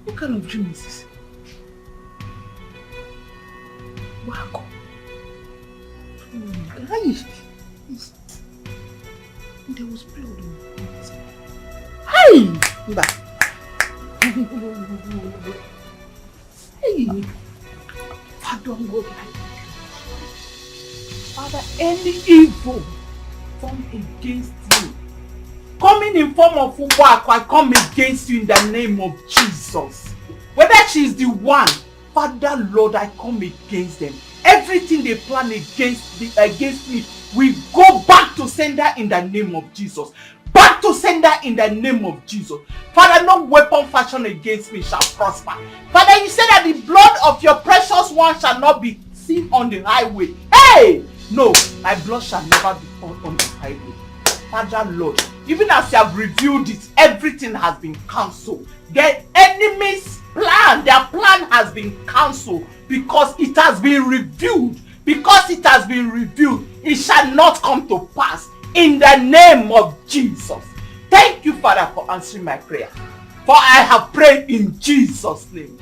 What kind of dream is this? Wow. Guys, there was blood on it. Hey! Back. Hey! Father, Lord, Father, any evil formed against you, coming in form of work, I come against you in the name of Jesus. Whether she is the one, Father, Lord, I come against them. Everything they plan against me, we go back to sender in the name of Jesus. Back to sender in the name of Jesus. Father, no weapon fashioned against me shall prosper. Father, you said that the blood of your precious one shall not be seen on the highway. Hey! No, my blood shall never be found on the highway. Father, Lord, even as you have revealed it, everything has been cancelled. The enemy's plan, their plan has been cancelled because it has been revealed. Because it has been revealed, it shall not come to pass in the name of Jesus. Thank you, Father, for answering my prayer. For I have prayed in Jesus' name.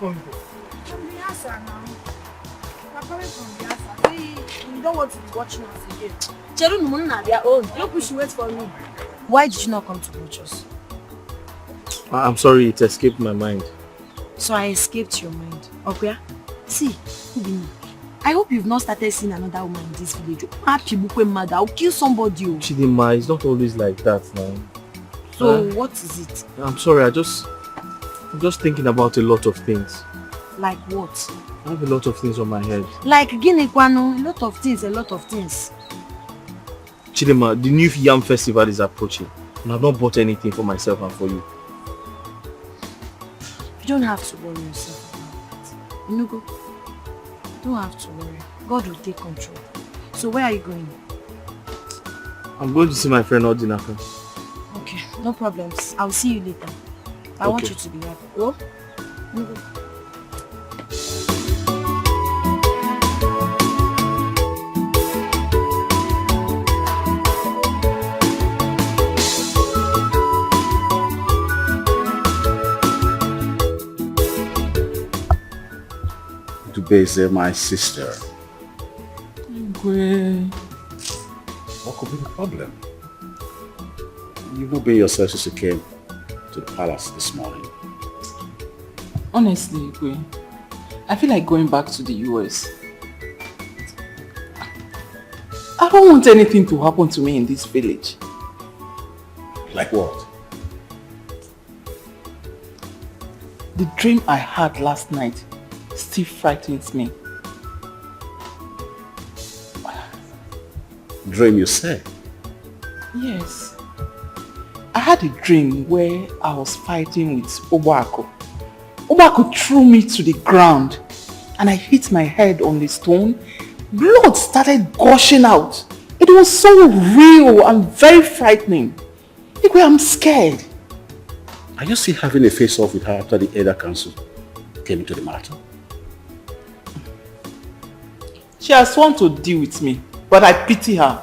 come for? From the answer now. We're coming from the answer. See, you don't want to be watching us again. Cheru Numun na their own. Don't push you wait for me. Why did you not come to watch us? I'm sorry, it escaped my mind. So I escaped your mind. Okay? See, Ubini, I hope you've not started seeing another woman in this village. I'll kill somebody. Chidima, it's not always like that now. So what is it? I'm sorry, I'm just thinking about a lot of things. Like what? I have a lot of things on my head. Like Guinea-Kwano, a lot of things. Chidima, the new Yam Festival is approaching, and I've not bought anything for myself and for you. You don't have to worry yourself about that. Inugo, you don't have to worry. God will take control. So where are you going? I'm going to see my friend Odinaka. Okay, no problems. I'll see you later. I want you to be happy. Oh? Inugo. Dubeze, my sister. What could be the problem? You've not been yourself since you came to the palace this morning. Honestly, Igwe, I feel like going back to the US. I don't want anything to happen to me in this village. Like what? The dream I had last night still frightens me. Dream, you say? Yes. I had a dream where I was fighting with Obako. Obako threw me to the ground and I hit my head on the stone. Blood started gushing out. It was so real and very frightening. I'm scared. Are you still having a face-off with her after the Elder Council came into the matter? She has sworn to deal with me, but I pity her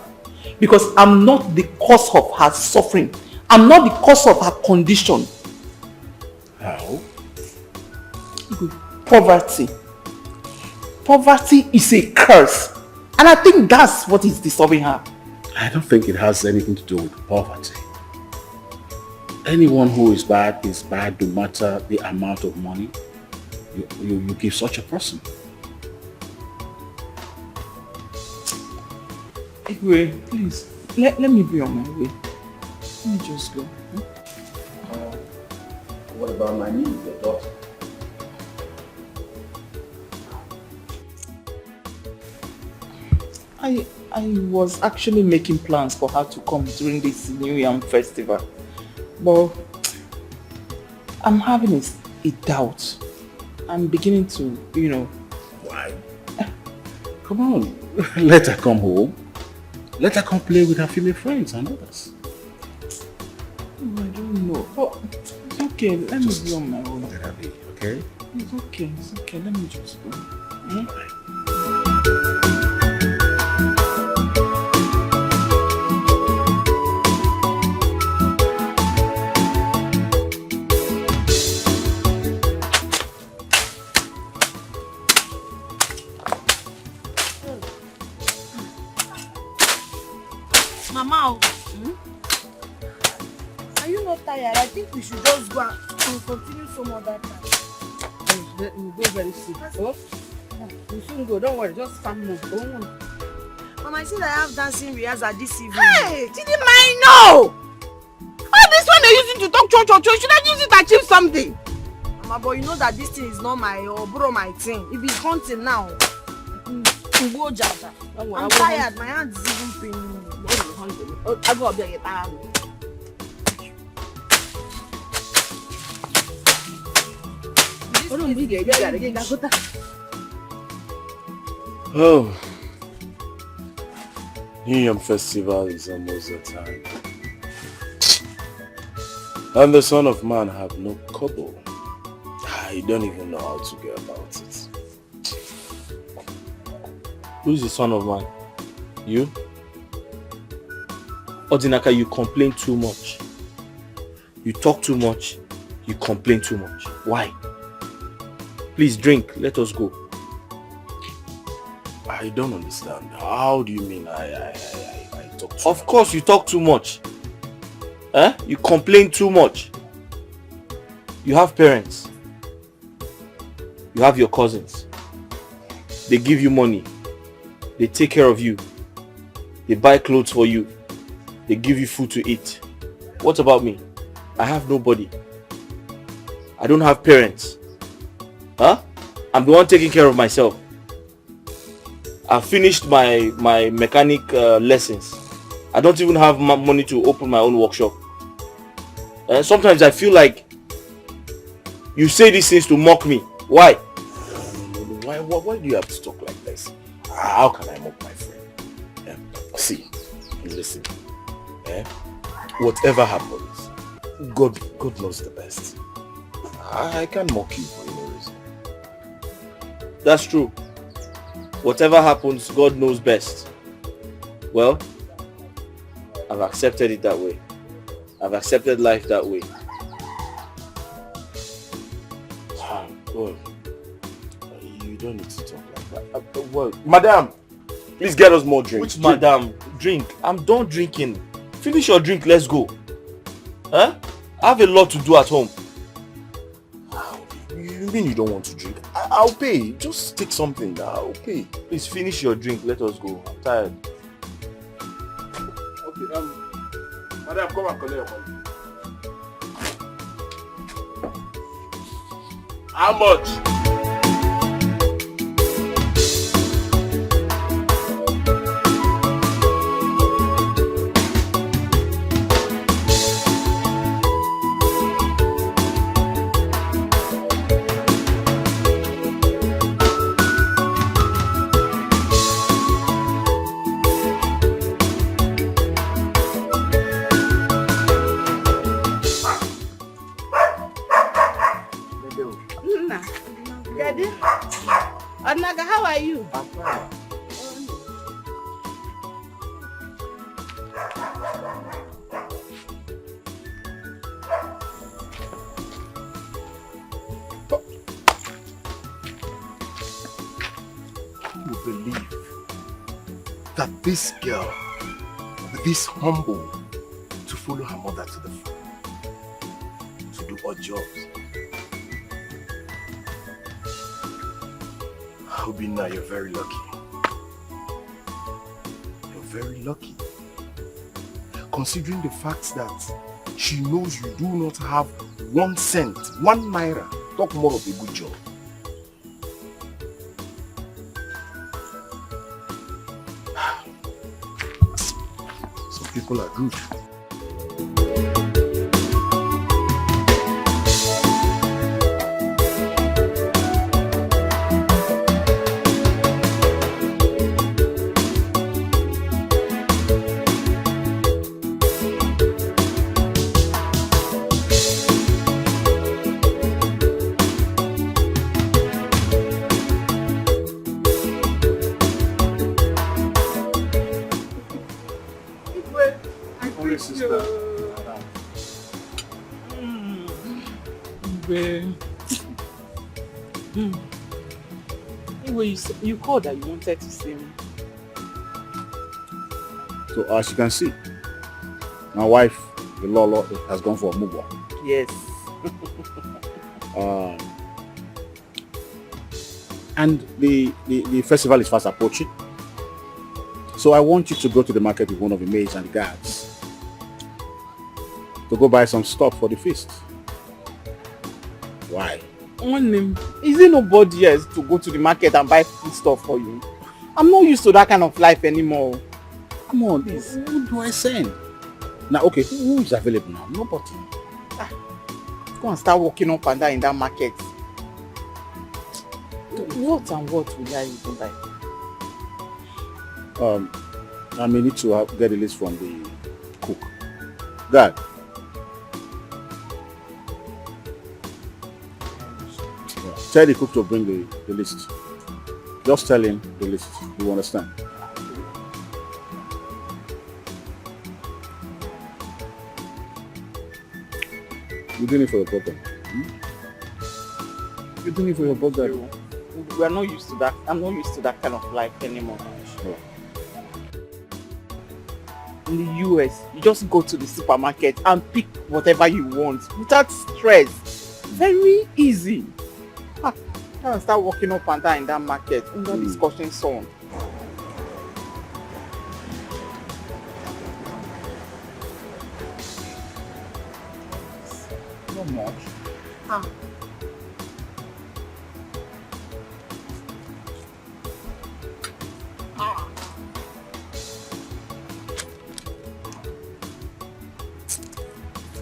because I'm not the cause of her suffering. I'm not the cause of her condition. How? Poverty. Poverty is a curse. And I think that's what is disturbing her. I don't think it has anything to do with poverty. Anyone who is bad no matter the amount of money you give such a person. Igwe, please, let me be on my way. Let me just go. What about my niece, your daughter? I was actually making plans for her to come during this New Yam festival. But I'm having a doubt. I'm beginning to, Why? Come on, let her come home. Let her come play with her female friends and others. Oh, I don't know. Oh, it's okay. Let me be on my own. Let her be, okay? It's okay. Let me just go. Bye. Mama, are you not tired? I think we should just go and continue some other time. We'll go very soon. Oh, we'll soon go. Don't worry. Just come move. Mama, I see that I have dancing rehearsal this evening. Hey, Chidima, I know. All this one they're using to talk cho. Should I use it to achieve something? Mama, but you know that this thing is not my my thing. It be hunting now. I'm tired. My hand is even paining me. I go up there get tired. Oh, New Yam Festival is almost the time. And the Son of Man have no kobo. I don't even know how to go about it. Who's the Son of Man? You? Odinaka, you complain too much. You talk too much. You complain too much. Why? Please drink. Let us go. I don't understand. How do you mean I talk too Of course you talk too much. You complain too much. You have parents. You have your cousins. They give you money. They take care of you. They buy clothes for you. They give you food to eat. What about me? I have nobody. I don't have parents. I'm the one taking care of myself. I've finished my mechanic lessons. I don't even have money to open my own workshop. Sometimes I feel like you say these things to mock me. Why? Why do you have to talk like this? How can I mock my friend? See, listen. Whatever happens, God knows the best. I can't mock you for any reason. That's true. Whatever happens, God knows best. Well, I've accepted it that way. I've accepted life that way. Well, you don't need to talk like that. Well, madam, please get us more drinks. Which madam? Drink. I'm done drinking. Finish your drink, let's go. I have a lot to do at home. You mean you don't want to drink? I'll pay. Just take something now. I'll pay. Please finish your drink, let us go. I'm tired. Okay, madam, come and collect your money. How much? Onaga, how are you? I'm fine. You believe that this girl, this humble, to follow her mother to the farm, to do odd jobs? Obinna, you're very lucky. You're very lucky. Considering the fact that she knows you do not have 1 cent, 1 naira, talk more of a good job. Some people are good. You called that you wanted to see me. So as you can see, my wife, the Lolo, has gone for a move on. Yes. And the festival is fast approaching. So I want you to go to the market with one of the maids and the guards to go buy some stuff for the feast. Why? Is there nobody else to go to the market and buy food stuff for you? I'm not used to that kind of life anymore. Come on, please. Who do I send? Now, okay, who is available now? Nobody. Go and start walking up and down in that market. What and what will I even buy? I may need to get a list from the cook. Dad. Tell the cook to bring the list. Just tell him the list. You understand? You're doing it for the problem. You're doing it for your brother. We are not used to that. I'm not used to that kind of life anymore. Sure. In the US, you just go to the supermarket and pick whatever you want without stress. Very easy. I can start walking up and down in that market under the scorching sun. Not much.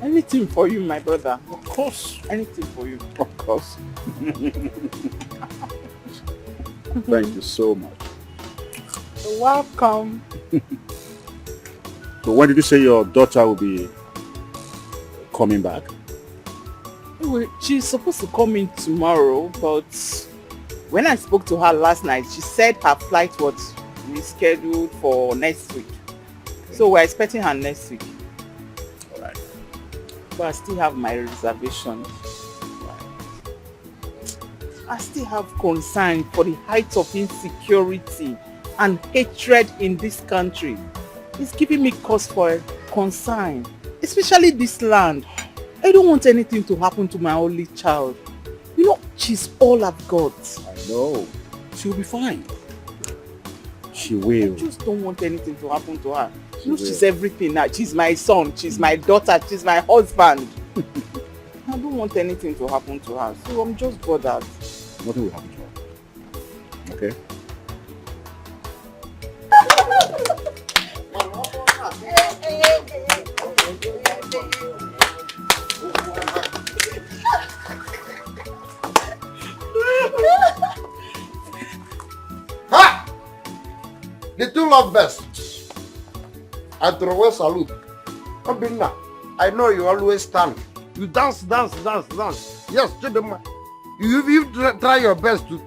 Anything for you, my brother. Of course. Anything for you. Of course. Thank you so much. You're welcome. So when did you say your daughter will be coming back? Well, she's supposed to come in tomorrow, but when I spoke to her last night, she said her flight was rescheduled for next week. Okay. So we're expecting her next week. All right. But I still have my reservation. I still have concern for the height of insecurity and hatred in this country. It's giving me cause for concern, especially this land. I don't want anything to happen to my only child. You know, she's all I've got. I know. She'll be fine. She will. I just don't want anything to happen to her. You know, she's everything now. She's my son, she's my daughter, she's my husband. I don't want anything to happen to her, so I'm just bothered. Nothing will happen to her. Okay? Ha! The two love best. I throw a salute. Obinna, I know you always stand. You dance. Yes, Chidema. You try your best to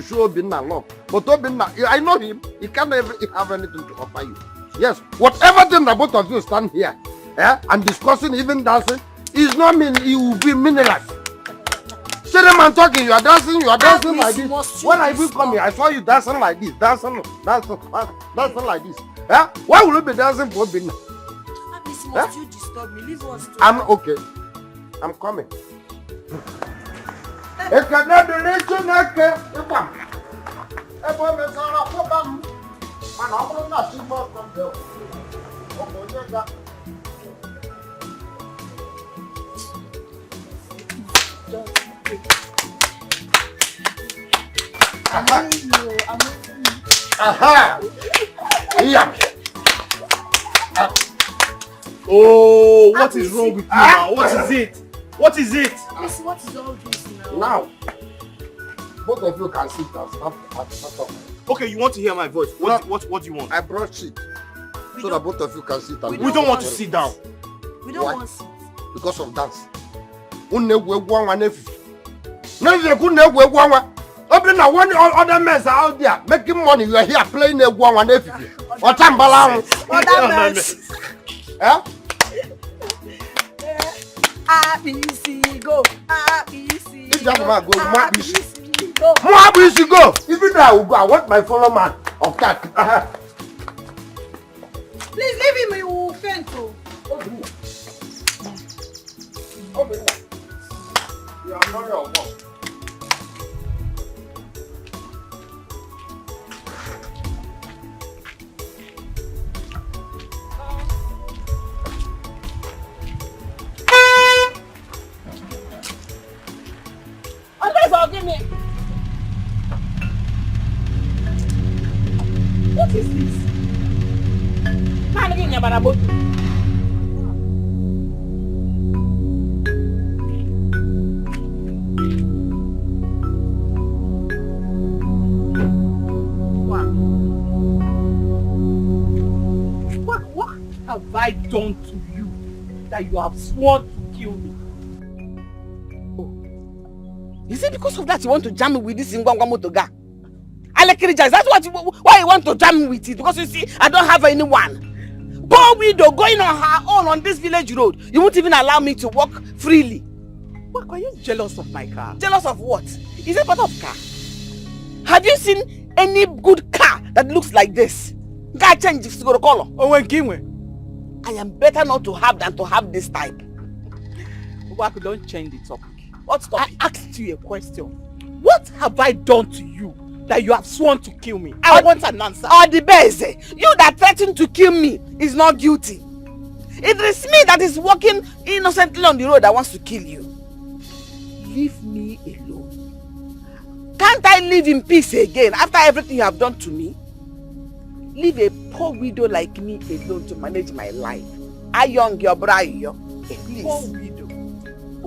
show Obinna love. But Obinna, I know him. He can't ever have anything to offer you. Yes, whatever thing the both of you stand here and discussing, even dancing, is not mean it will be meaningless. Chidema talking, you are dancing like this. When I will come here, I saw you dancing like this, dancing like this. Why will you be dancing for Obinna? Must you disturb me? Leave us to I'm okay. I'm coming. Aha! Yeah. Oh, what is wrong with you now? What is it? What is it? Listen, what is all this now? Now, both of you can sit down. Stop. Okay, you want to hear my voice? What do you want? I brought shit so that both of you can sit down. We don't want to sit down. We don't want sit. Because of dance. Open now, one other men are out there making money. You are here playing a one if or tambala. ABC go. ABC. This young man goes ABC go. More ABC go. Even though I will go, I want my fellow man of that. Please leave him. He will faint. Open. You are not your boss. Forgive me. What is this? Man, again, you're about to. What have I done to you that you have sworn to kill me? Is it because of that you want to jam me with this Ngwangwa Motoga? Alekirija, is that why you want to jam me with it? Because you see, I don't have anyone. Poor widow going on her own on this village road. You won't even allow me to walk freely. What, are you jealous of my car? Jealous of what? Is it part of car? Have you seen any good car that looks like this? Car change to go to color. Oh, when Kimwe. I am better not to have than to have this type. Waku, don't change the topic. What topic? I asked you a question. What have I done to you that you have sworn to kill me? I want an answer. Or the best, you that threatened to kill me is not guilty. It is me that is walking innocently on the road that wants to kill you. Leave me alone. Can't I live in peace again after everything you have done to me? Leave a poor widow like me alone to manage my life. Ayong your brayo. Please. Poor widow.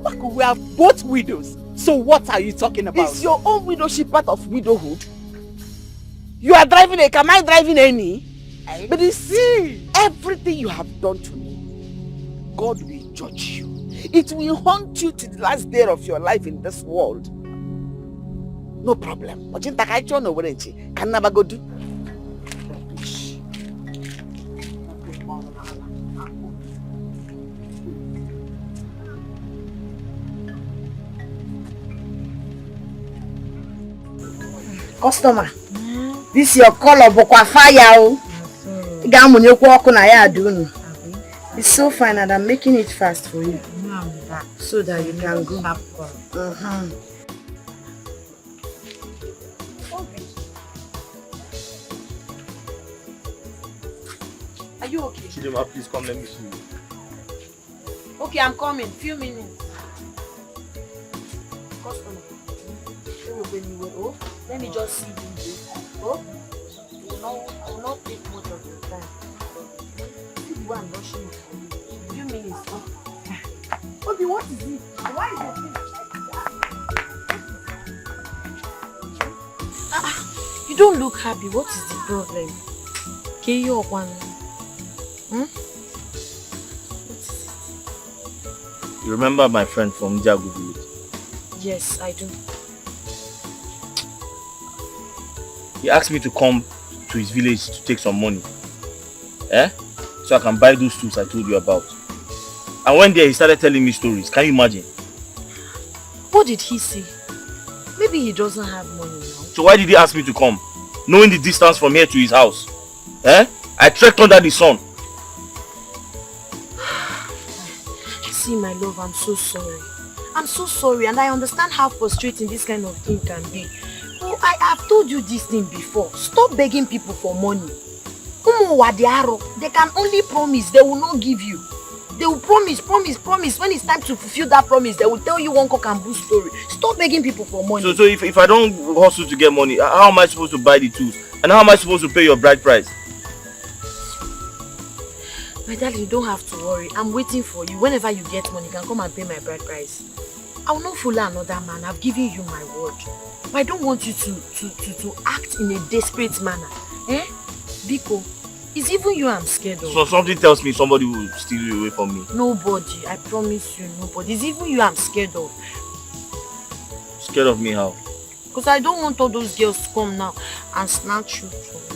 Waku, we are both widows. So what are you talking about? Is your own widowship part of widowhood? You are driving a car, am I driving any? But you see, everything you have done to me, God will judge you. It will haunt you to the last day of your life in this world. No problem. But you can never go do. Customer, this your color bokwa fire o. It's so fine and I'm making it fast for you. So that you can go. Are you okay? Chidema, please come, let me see you. Okay, I'm coming. Few minutes. Customer. Let me just see you. Oh, I will not take much of your time. See the way I'm rushing it for you. Few minutes. Okay, what is it? Why is your face like that? You don't look happy. What is the problem? Can you up one? What is it? You remember my friend from Jagu village? Yes, I do. He asked me to come to his village to take some money. So I can buy those tools I told you about. And one day he started telling me stories. Can you imagine? What did he say? Maybe he doesn't have money now. So why did he ask me to come? Knowing the distance from here to his house. I trekked under the sun. See, my love, I'm so sorry. I'm so sorry, and I understand how frustrating this kind of thing can be. Oh, I have told you this thing before. Stop begging people for money. They can only promise, they will not give you. They will promise. When it's time to fulfill that promise, they will tell you one cock and bull story. Stop begging people for money. So if I don't hustle to get money, how am I supposed to buy the tools? And how am I supposed to pay your bride price? My darling, you don't have to worry. I'm waiting for you. Whenever you get money, you can come and pay my bride price. I will not follow another man. I've given you my word. But I don't want you to act in a desperate manner. Biko, it's even you I'm scared of. So something tells me somebody will steal you away from me. Nobody. I promise you, nobody. It's even you I'm scared of. Scared of me how? Because I don't want all those girls to come now and snatch you from me.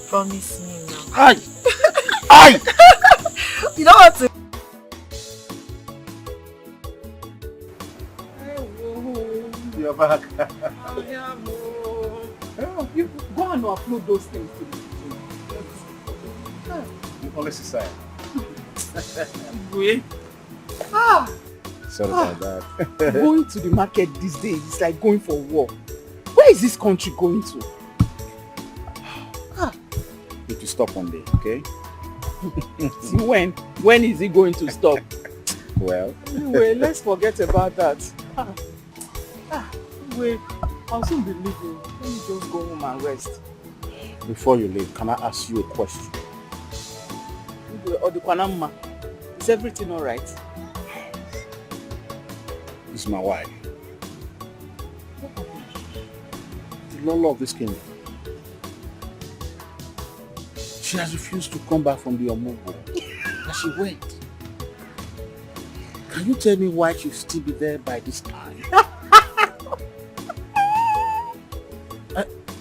Promise me now. Aye! Aye! You know what to... You're back. You go and upload those things to me. Policy side. Wait. Sorry about that. Going to the market these days is like going for war. Where is this country going to? It will stop one day, okay? See when? When is it going to stop? Well. Anyway, let's forget about that. Anyway, I'll soon be leaving. Let me just go home and rest. Before you leave, can I ask you a question? Odukwanamma, is everything alright? This is my wife. The Lolo of this kingdom. She has refused to come back from the Omogo. And she went. Can you tell me why she'll still be there by this time?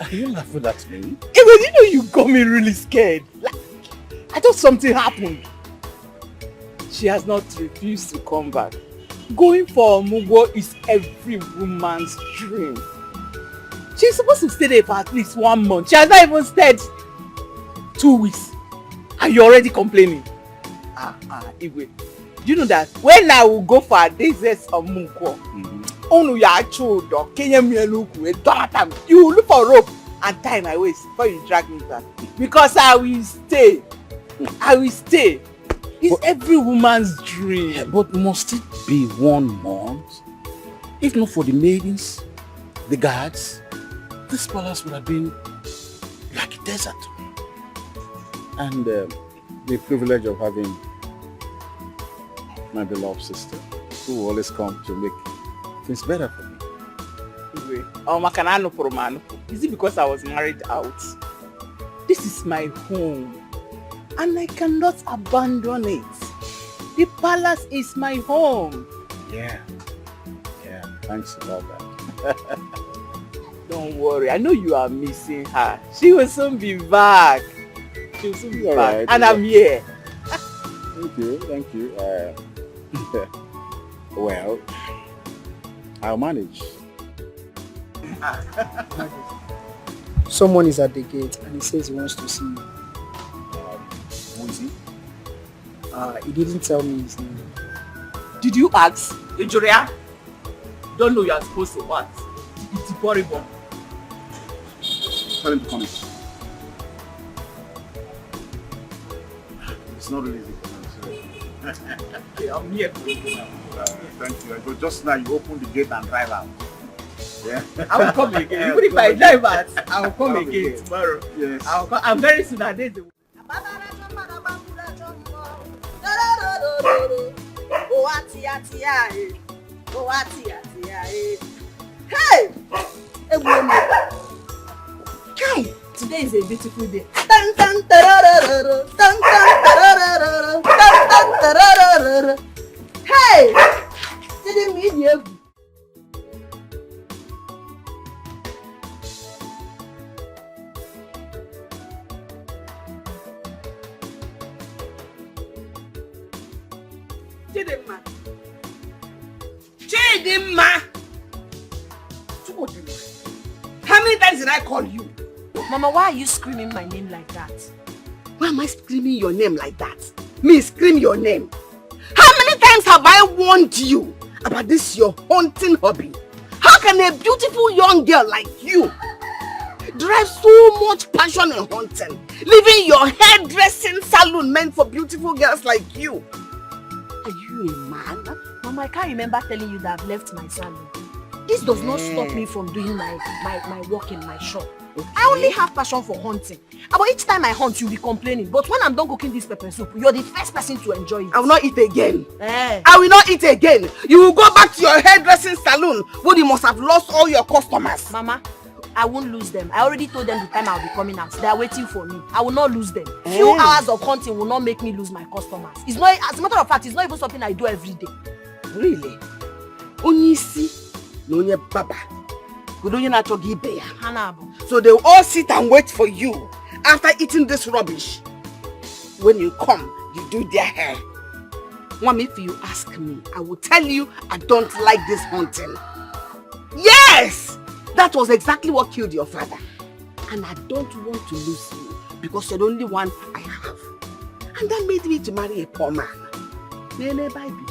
Are you laughing at me? You know you got me really scared. Like, I thought something happened. She has not refused to come back. Going for Omugwo is every woman's dream. She's supposed to stay there for at least 1 month. She has not even stayed 2 weeks. And you're already complaining. Igwe. Do you know that when I will go for a desert Omugwo, you look for rope and tie my waist before you drag me back. Because I will stay. I will stay. It's every woman's dream. Yeah, but must it be 1 month? If not for the maidens, the guards, this palace would have been like a desert to me. And the privilege of having my beloved sister, who will always come to make things better for me. Is it because I was married out? This is my home. And I cannot abandon it. The palace is my home. Yeah, thanks about that. Don't worry, I know you are missing her. She will soon be back. She will soon be back. Right, and I'm here. Thank you. Well, I'll manage. Someone is at the gate and he says he wants to see you. Who is he? He didn't tell me his name. Did you ask? Nigeria? Don't know you are supposed to what? It's horrible. Tell him to come in. It's not really easy for me. Okay, I'm here for you now. Thank you. But just now you open the gate and drive out. Yeah. I will come again. Even if I drive out, I will come again tomorrow. Yes. I will come. I'm very soon at this. Hey! Kai! Today is a beautiful day. Hey! Didn't mean you. Chidimma! How many times did I call you? Mama, why are you screaming my name like that? Why am I screaming your name like that? Me scream your name. How many times have I warned you about this your hunting hobby? How can a beautiful young girl like you derive so much passion in hunting, leaving your hairdressing salon meant for beautiful girls like you? Are you a man? Mama, I can't remember telling you that I've left my salon. This does not stop me from doing my work in my shop. Okay. I only have passion for hunting. But each time I hunt, you'll be complaining. But when I'm done cooking this pepper soup, you're the first person to enjoy it. I will not eat again. Eh. I will not eat again. You will go back to your hairdressing salon where you must have lost all your customers. Mama, I won't lose them. I already told them the time I'll be coming out. They are waiting for me. I will not lose them. Few hours of hunting will not make me lose my customers. It's not, as a matter of fact, it's not even something I do every day. Really? Onisi, no baba. So they will all sit and wait for you after eating this rubbish. When you come, you do their hair. Mom, if you ask me, I will tell you I don't like this hunting. Yes! That was exactly what killed your father. And I don't want to lose you because you're the only one I have. And that made me to marry a poor man. Nene baby.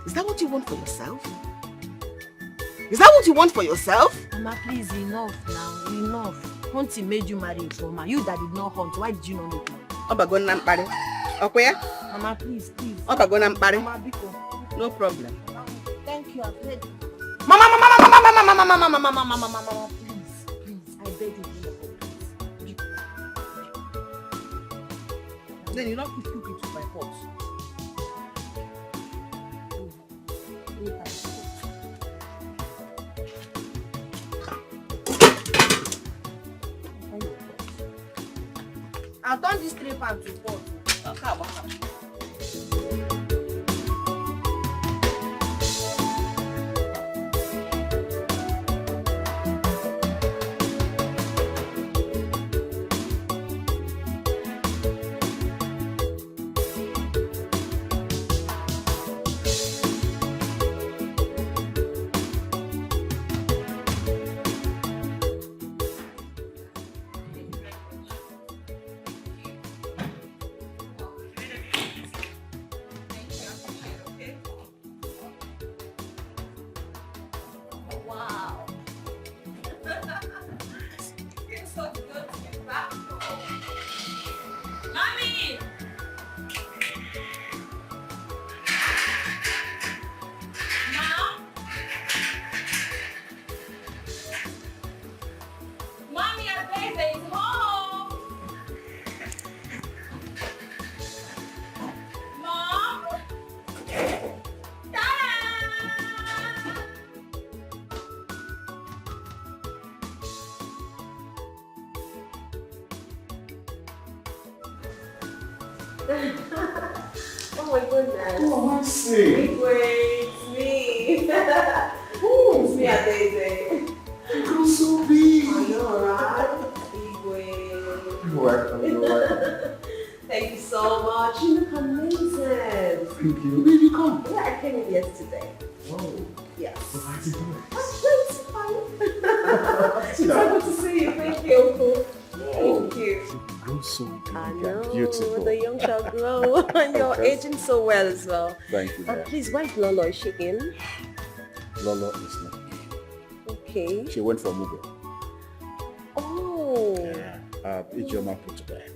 Is that what you want for yourself? Is that what you want for yourself? Mama, please, enough now. Enough. Hunting made you marry a poor man. You that did not hunt, why did you not make money? Okay? Mama, please. Mama, No problem. Thank you, I've heard you. Mama, Please, I beg you. Then you not put cooking to my pot. I've done this 3 pans to 4. Oh my goodness. Oh, I see. Wait, it's me. It's me at Daisy. You're so big. I know, right? Igwe. You're welcome. Thank you so much. You look amazing. Thank you. Where did you come? Yeah, I came in yesterday. Whoa. Yes. Why is it doing? That's fine. So good to see you. Thank you, Uncle. Thank you. You grow so big I and know, beautiful. the young shall grow. And you're Okay. aging so well as well. Thank you, dear. Please, where's Lolo? Is she in? Lolo is not. Okay. She went for Mugo. Oh. Yeah. Ijoma put to bed.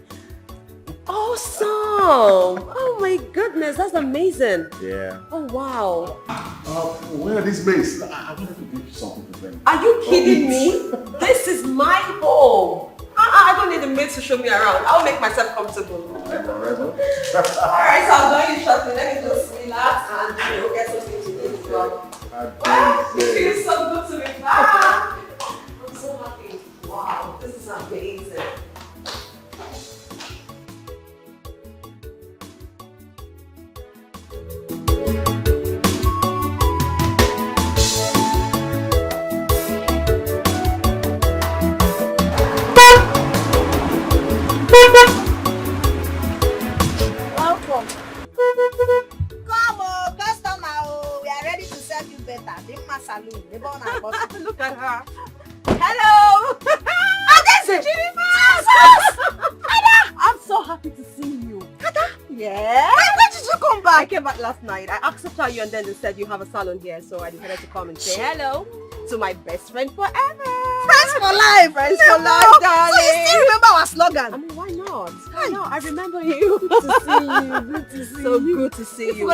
Awesome! Oh my goodness, that's amazing. Yeah. Oh wow. Where are these maids? I wanted to give you something to drink. Are you kidding me? This is my home. I don't need a maid to show me around. I'll make myself comfortable. Alright, so I'll join you shortly. Let me just relax and get something to eat as well. Wow, it feels so good to be back. I'm so happy. Wow, this is amazing. Welcome. Come on, customer. Oh, we are ready to serve you better. The saloon. The bon and bottom. Look at her. Hello. Ada! I'm so happy to see you. Yeah? When did you come I back? came back last night. I asked to tell you and then they said you have a salon here, so I decided to come and say hello to my best friend forever. Friends for life. Friends for life, darling. So you still remember our slogan? I mean, why not? Why not? I remember you. Good to see you. Good to see you. Good to see you.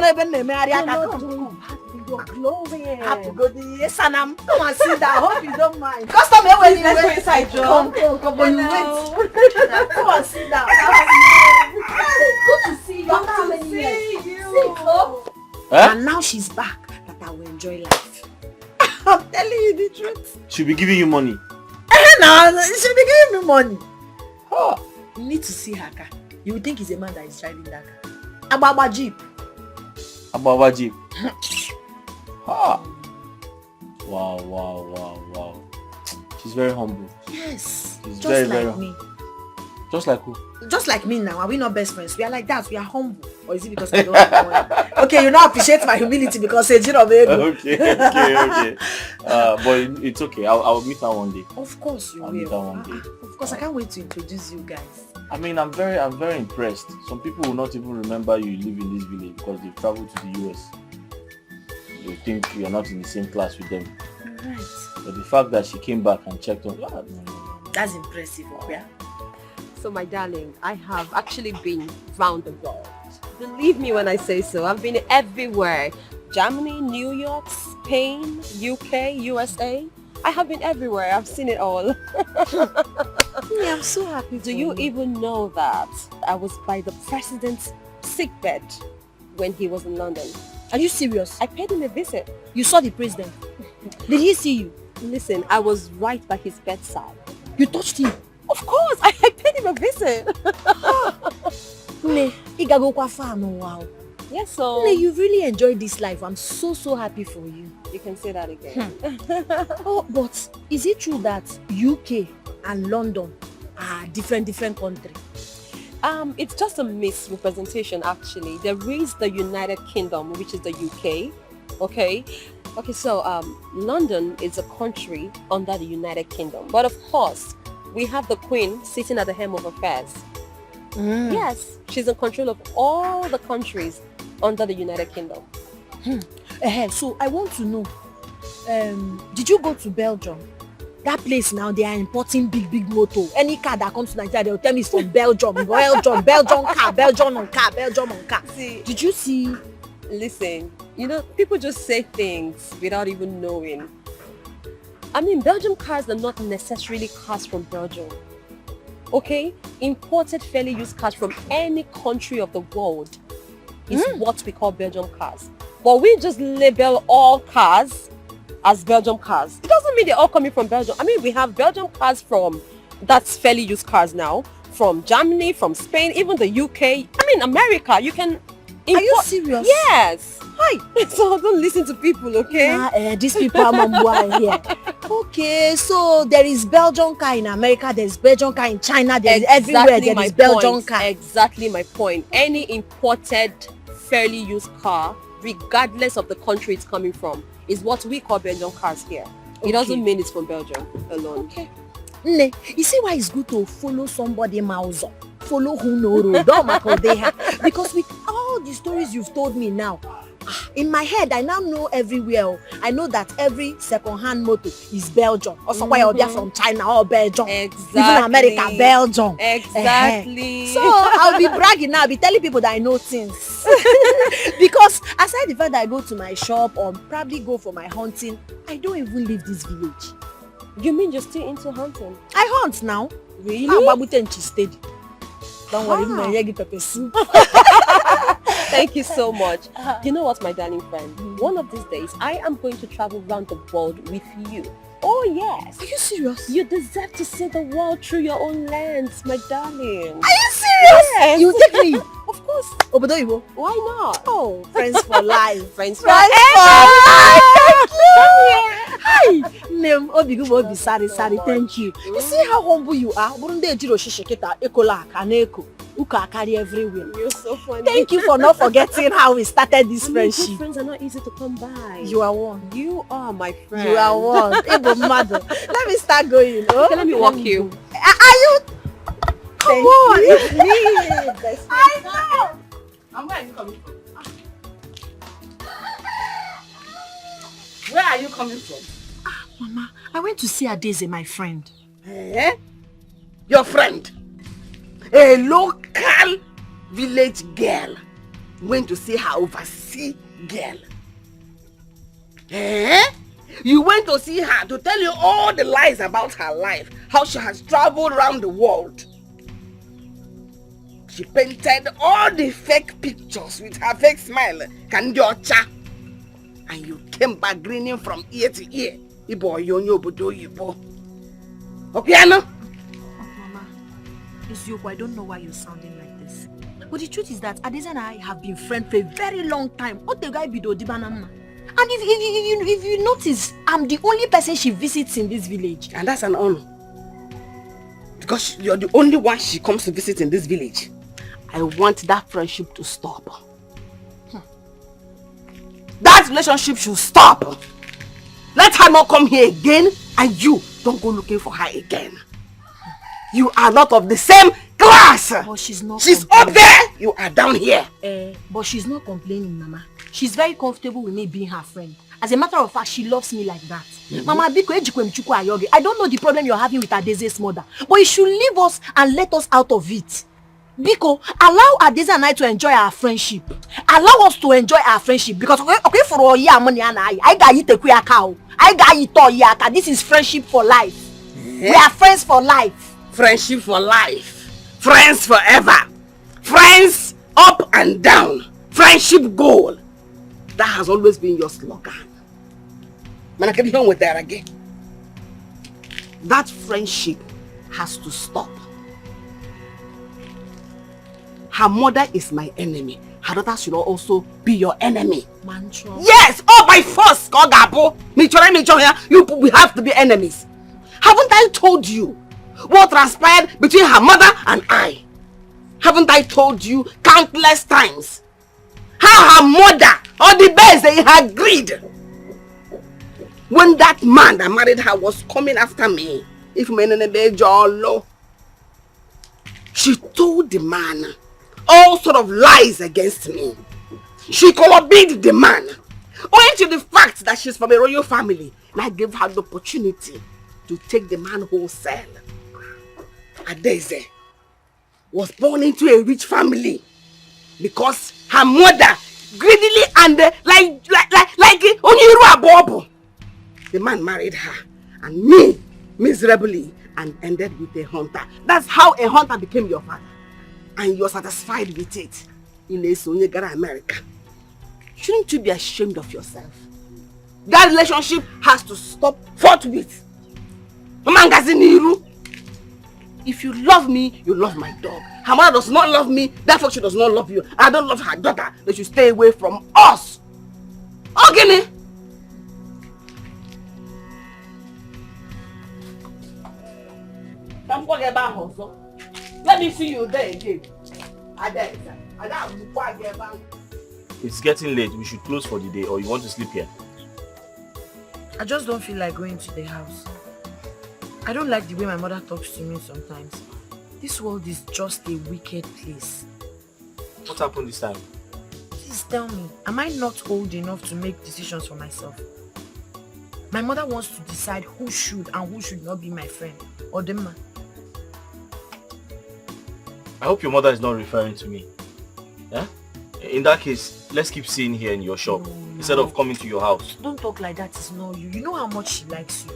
You're glowing. Happy good day, Sanam. Come and sit down. Hope you don't mind. Customer, when you Let's go wait. inside, Joe. Come, when you wait. Come and sit down. Good to see you. After how many years? Sit up. Huh? And now she's back. That I will enjoy life. I'm telling you the truth. She'll be giving you money. Now she'll be giving me money. Oh, you need to see her car. You would think he's a man that is driving that car. Ababa Jeep. Ababa Jeep. Ha. Wow. She's very humble. Yes. She's Just very, like very me. Just like who? Just like me now. Are we not best friends? We are like that. We are humble. Or is it because I don't have money? Okay, you now appreciate my humility because it's Okay. But it's okay. I'll meet her one day. Of course you I'll meet her will. one day. Of course, I can't wait to introduce you guys. I mean, I'm very impressed. Some people will not even remember you live in this village because they've traveled to the US. They think you are not in the same class with them. Right. But the fact that she came back and checked on, no. That's impressive, Oprah. So my darling, I have actually been round the world. Believe me when I say so. I've been everywhere. Germany, New York, Spain, UK, USA. I have been everywhere. I've seen it all. Yeah, I'm so happy. Do you even know that I was by the president's sickbed when he was in London? Are you serious? I paid him a visit. You saw the president. Did he see you? Listen, I was right by his bedside. You touched him. Of course, I paid him a visit. Ne, igagokwa far no wow. Yes, so Ne, you really enjoyed this life. I'm so happy for you. you can say that again. Oh, but is it true that UK and London are different countries? It's just a misrepresentation actually. There is the United Kingdom, which is the UK. Okay, so London is a country under the United Kingdom. But of course, we have the Queen sitting at the helm of affairs. Yes, she's in control of all the countries under the United Kingdom. So I want to know, did you go to Belgium? That place now, they are importing big motor. Any car that comes to Nigeria, they'll tell me it's from Belgium. Belgium car. See, Did you see? listen, people just say things without even knowing. I mean, Belgium cars are not necessarily cars from Belgium. Okay? Imported, fairly used cars from any country of the world is what we call Belgium cars. But we just label all cars as Belgium cars. It doesn't mean they're all coming from Belgium. I mean, we have Belgium cars that's fairly used cars now, from Germany, from Spain, even the UK. I in America. You can import. Are you serious? Yes. Hi. So don't listen to people, okay? These people are mambwa here. Okay, so there is Belgian car in America, there's Belgian car in China, there's everywhere there is Belgian car. Exactly my point. Any imported, fairly used car, regardless of the country it's coming from, is what we call Belgian cars here. It doesn't mean it's from Belgium alone. Okay. Ne, you see why it's good to follow somebody mouse, follow who know road, because with all the stories you've told me now, in my head I now know everywhere. I know that every second-hand motor is Belgium, or somewhere they're from China or Belgium, Exactly. even America, Belgium. Exactly. So I'll be bragging now, I'll be telling people that I know things. Because aside the fact that I go to my shop or probably go for my hunting, I don't even leave this village. You mean you're still into hunting? I hunt now. Really? Steady. Don't worry, my egg pepper soup. Thank you so much. You know what, my darling friend? One of these days, I am going to travel around the world with you. Oh yes. Are you serious? You deserve to see the world through your own lens, my darling. Are you serious? Yes. You take me. Of course. Obodo Ibo. Why not? Oh, friends for life. Friends Friends for forever. life. Hi. Name Obigu Obi Sari. Thank you. You see how humble you are? Burunde Jiro Shishiketa Ekola Kaneko. Uka carry everywhere. You're so funny. Thank you for not forgetting how we started this Good friendship. friends are not easy to come by. You are one. You are my friend. You are one. Ibo mother. Let me start going. Oh? Okay, let me walk you. Are you? Come on, it's me. I know. And where are you coming from? Where are you coming from? Mama, I went to see Adeze, my friend. Eh? Your friend? A local village girl went to see her overseas girl. Eh? You went to see her to tell you all the lies about her life, how she has traveled around the world. She painted all the fake pictures with her fake smile, Kandiocha. And you came back grinning from ear to ear. Ibo yonyo bodo yibo. Okay, Anna? Mama, it's you. I don't know why you're sounding like this. But the truth is that Adeze and I have been friends for a very long time. What the guy be do Dibanama? And if you notice, I'm the only person she visits in this village. And that's an honor. Because you're the only one she comes to visit in this village. I want that friendship to stop. That relationship should stop. Let her not come here again, and you don't go looking for her again. You are not of the same class. But she's not. She's up there, you are down here. But she's not complaining, Mama. She's very comfortable with me being her friend. As a matter of fact, she loves me like that. Mama, I don't know the problem you're having with Adeze's mother, but you should leave us and let us out of it. Biko, allow Adeze and I to enjoy our friendship. Allow us to enjoy our friendship. Because okay for all year money and I got you take a cow. I got you to yaka. This is friendship for life. We are friends for life. Friendship for life. Friends forever. Friends up and down. Friendship goal. That has always been your slogan. Man, I can hear with that again. That friendship has to stop. Her mother is my enemy. Her daughter should also be your enemy. Mantra. Yes! Oh, by force! We have to be enemies. Haven't I told you what transpired between her mother and I? Haven't I told you countless times how her mother, or the best they had agreed when that man that married her was coming after me? If she told the man all sort of lies against me. She collaborated the man, owing to the fact that she's from a royal family, and I gave her the opportunity to take the man wholesale. Adeze was born into a rich family because her mother greedily and like Oniru Abobo. The man married her and me miserably and ended with a hunter. That's how a hunter became your father. And you're satisfied with it in a Sonyegara America. Shouldn't you be ashamed of yourself? That relationship has to stop forthwith. If you love me, you love my dog. Her mother does not love me, therefore she does not love you. I don't love her daughter. They should stay away from us. Okay? Let me see you there again. It's getting late. We should close for the day, or you want to sleep here? I just don't feel like going to the house. I don't like the way my mother talks to me sometimes. This world is just a wicked place. What happened this time? Please tell me, am I not old enough to make decisions for myself? My mother wants to decide who should and who should not be my friend. Or the man. I hope your mother is not referring to me. Yeah? In that case, let's keep seeing here in your shop instead of coming to your house. Don't talk like that, it's not you. You know how much she likes you.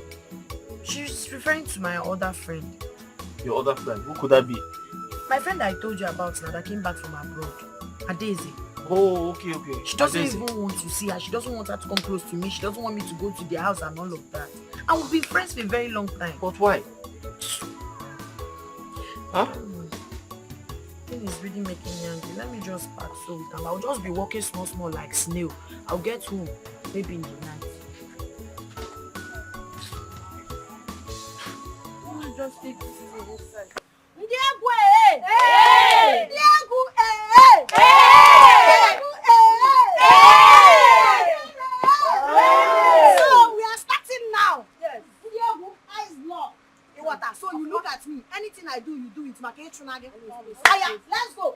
She's referring to my other friend. Your other friend? Who could that be? My friend I told you about now that came back from abroad. Adeze. Oh, okay. She doesn't even want to see her. She doesn't want her to come close to me. She doesn't want me to go to their house and all of that. And we've been friends for a very long time. But why? Huh? Thing is really making me angry. Let me just pack so with them. I'll just be walking small like snail. I'll get home maybe in the night. Let me just take this thing inside. So we are starting now. Yes. Eyes locked. So you look at me. Anything I do, you do it. Aya, let's go.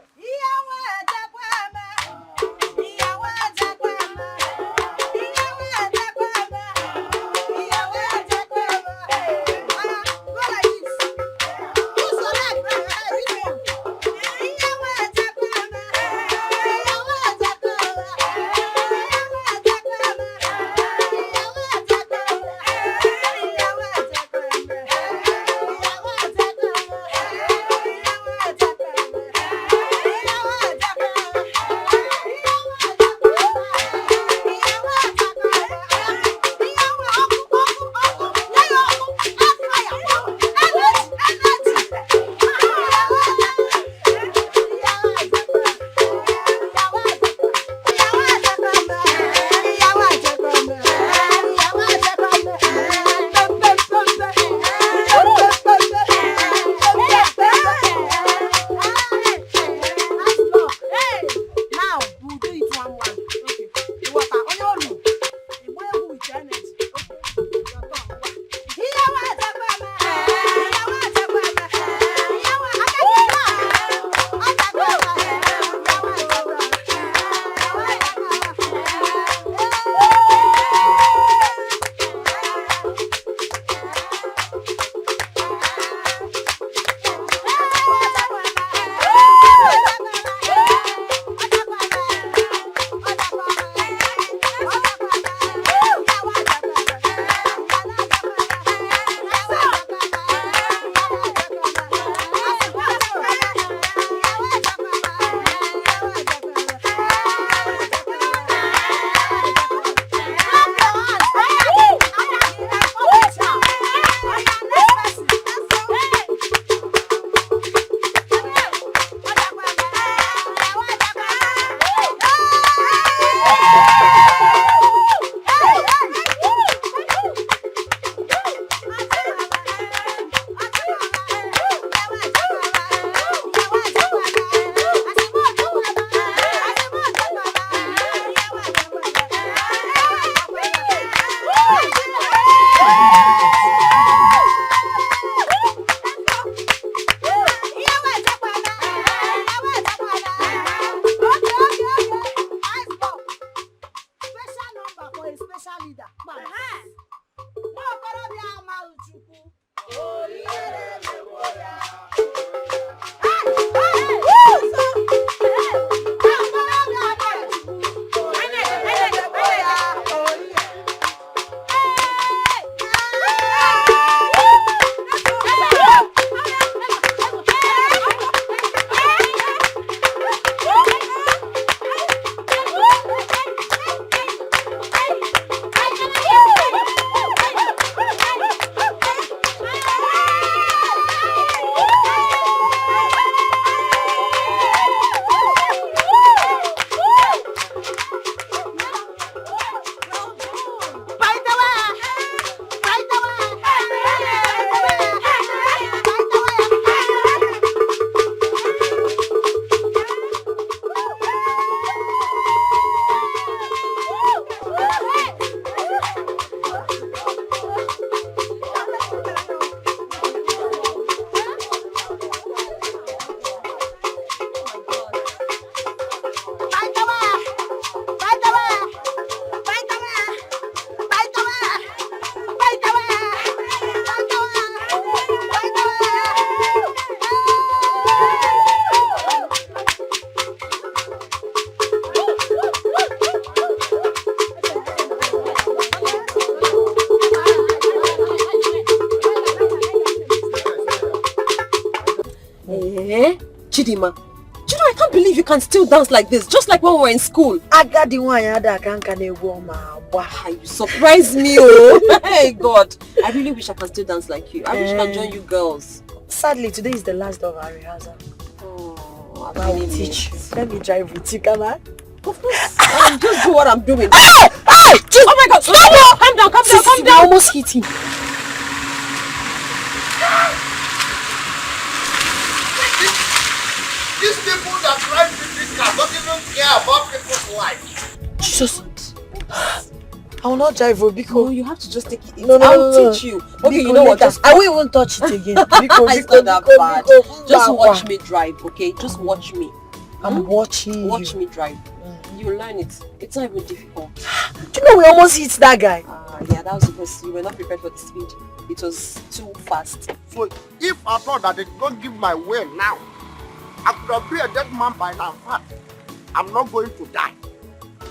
Chidima, I can't believe you can still dance like this, just like when we were in school. I got the one that can You surprise me, oh. Hey God, I really wish I can still dance like you. I wish I can join you girls. Sadly, today is the last of our rehearsal. Oh, I will teach you. Let me drive with you, come on. Of course, just do what I'm doing. Hey! Oh my God, stop! Calm down, calm down. I almost hit him. These people that drive this car don't even care about people's life. Jesus. I will not drive because No, you have to just take it. No, I'll teach you. Okay, you know what? I won't even touch it again. It's not that bad. Just watch me drive, okay? Just watch me. I'm watching Watch you. me drive. You learn it. It's not even difficult. Do you know we almost hit that guy? Yeah, that was because you were not prepared for the speed. It was too fast. So if I thought that they don't give my way now, I could have been a dead man by now. In fact, I'm not going to die.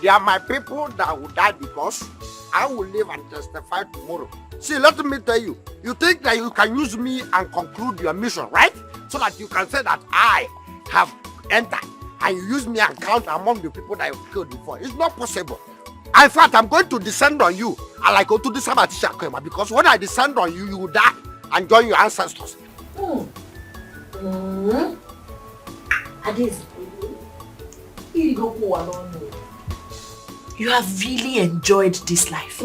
They are my people that will die because I will live and testify tomorrow. See, let me tell you, you think that you can use me and conclude your mission, right? So that you can say that I have entered and you use me and count among the people that you've killed before. It's not possible. In fact, I'm going to descend on you and like go to this Sabatisha because when I descend on you, you will die and join your ancestors. You have really enjoyed this life.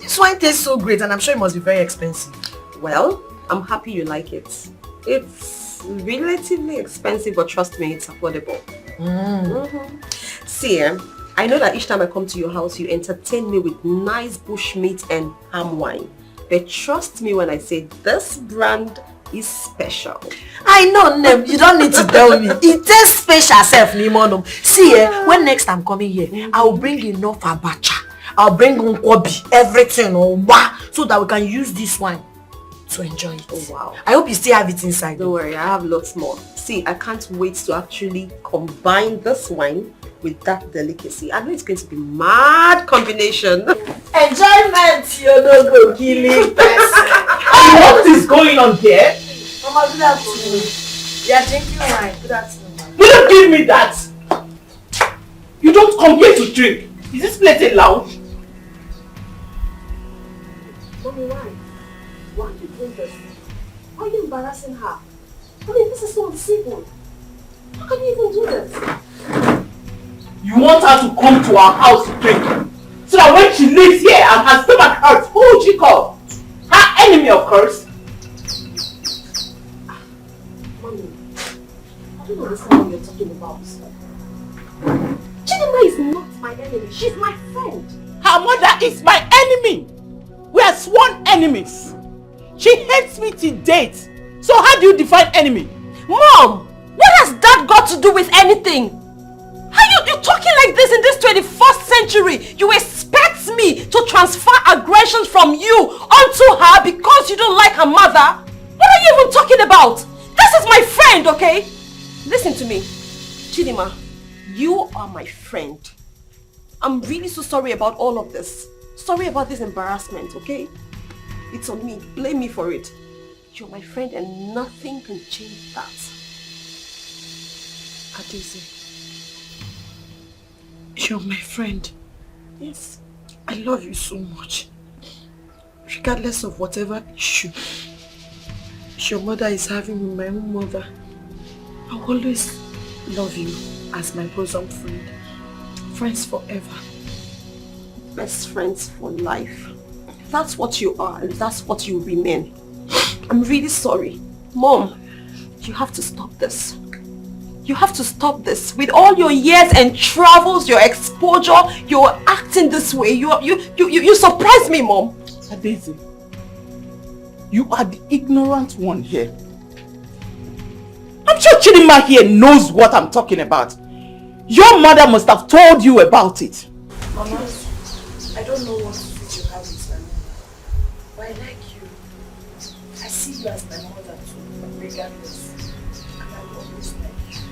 This wine tastes so great and I'm sure it must be very expensive. Well, I'm happy you like it. It's relatively expensive, but trust me, it's affordable. See, I know that each time I come to your house, you entertain me with nice bushmeat and palm wine. But trust me when I say this brand is special. I know, Nem. You don't need to tell me. It tastes special, self, Nimonum. See, when next I'm coming here, I will bring enough abacha. I'll bring nkwobi, everything, so that we can use this wine to enjoy it. Oh, wow. I hope you still have it inside. Don't worry, I have lots more. See, I can't wait to actually combine this wine with that delicacy. I know it's going to be mad combination. Enjoyment, you no go killing person. What is going on here? Mama, good afternoon. Yeah, drinking wine. Good afternoon. You don't give me that. You don't come here to drink. Is this place allowed? Mommy, why? Why do you drink this? Why are you embarrassing her? I mean, this is so uncivil. How can you even do this? You want her to come to our house to drink, so that when she lives here and her stomach hurts, who would she call? Her enemy, of course. Mommy, I don't understand what you're talking about. Chidima is not my enemy. She's my friend. Her mother is my enemy. We are sworn enemies. She hates me till date. So how do you define enemy? Mom, what has that got to do with anything? How you talking like this in this 21st century? You expect me to transfer aggressions from you onto her because you don't like her mother? What are you even talking about? This is my friend, okay? Listen to me. Chidima, you are my friend. I'm really so sorry about all of this. Sorry about this embarrassment, okay? It's on me. Blame me for it. You're my friend and nothing can change that. Adeze, you're my friend. Yes. I love you so much. Regardless of whatever issue your mother is having with my own mother, I'll always love you as my bosom friend. Friends forever. Best friends for life. That's what you are and that's what you remain. I'm really sorry. Mom, you have to stop this. You have to stop this. With all your years and travels, your exposure, you're acting this way. You surprise me, Mom. Adeze, you are the ignorant one here. I'm sure Chidima here knows what I'm talking about. Your mother must have told you about it. Mama, I don't know what fit you have with my mother, but I like you. I see you as my mother too, regardless. And I will always like you.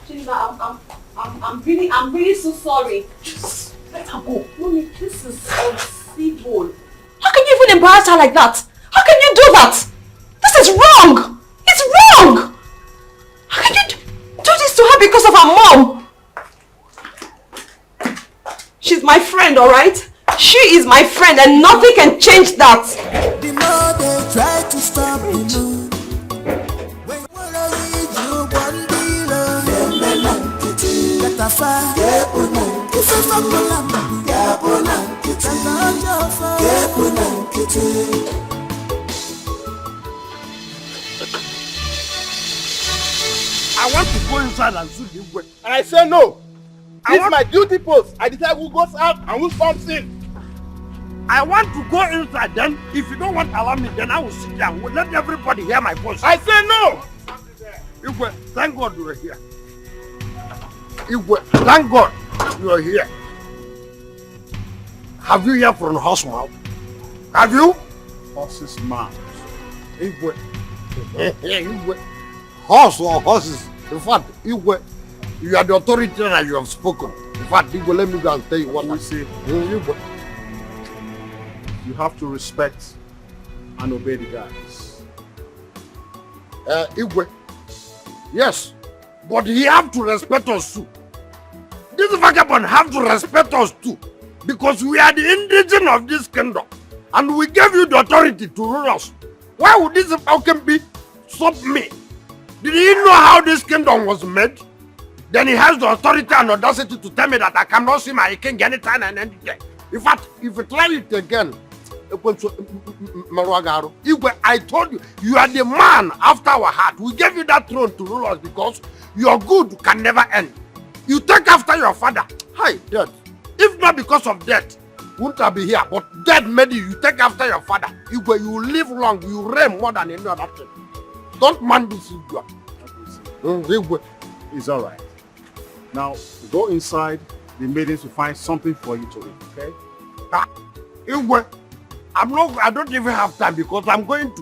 Chidima, I'm really so sorry. Just let her go. Mommy, this is uncivil. How can you even embarrass her like that? How can you do that? This is wrong. not because of her mom. She's my friend, alright? She is my friend and nothing can change that. The more they try to stop the moon. When I want to go inside and shoot the way. And I say no. It's my duty post. I decide who goes out and who comes in. I want to go inside. Then, if you don't want to allow me, then I will sit down. We'll let everybody hear my voice. I say no. Igwe, thank God you are here. Igwe, thank God you are here. Have you heard from the horse mouth? Have you? Horse's mouth. Igwe. Igwe. Horse or horses. In fact, Igwe, you are the authority and you have spoken. In fact, Igwe, let me go and tell you what I say. Igwe. You have to respect and obey the guys. Igwe. Yes, but he have to respect us too. This vagabond have to respect us too. Because we are the indigene of this kingdom. And we gave you the authority to rule us. Why would this falcon be stop me? Did he know how this kingdom was made? Then he has the authority and audacity to tell me that I cannot see my king anytime and any day. In fact, if you try it again, Igwe, I told you, you are the man after our heart. We gave you that throne to rule us because your good can never end. You take after your father. Hi, death. If not because of death, wouldn't I be here? But death made you. You take after your father. Igwe, you live long. You reign more than any other thing. Don't mind this, Igwe. Igwe. It's all right. Now, go inside. The maidens will find something for you to eat, okay? Igwe, I don't even have time because I came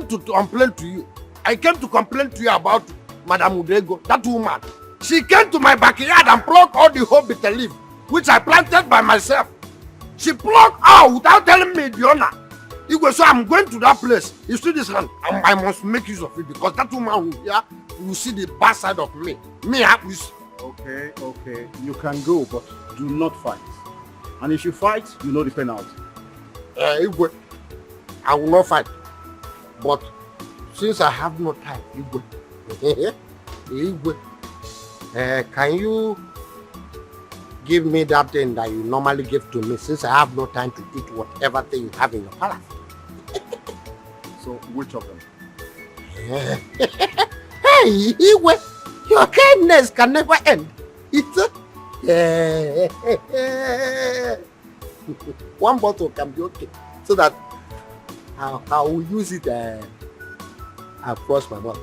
to complain to you. I came to complain to you about Madam Udego, that woman. She came to my backyard and plucked all the whole bitter leaf, which I planted by myself. She plucked out without telling me the owner. Igwe, so I'm going to that place. You see this hand? I must make use of it because that woman will see the bad side of me. Okay. You can go, but do not fight. And if you fight, you know the penalty. Igwe, I will not fight. But since I have no time, Igwe, can you give me that thing that you normally give to me since I have no time to eat whatever thing you have in your palace? So, which of them? Hey, Igwe, your kindness can never end. It's one bottle can be okay, so that I will use it across my mouth.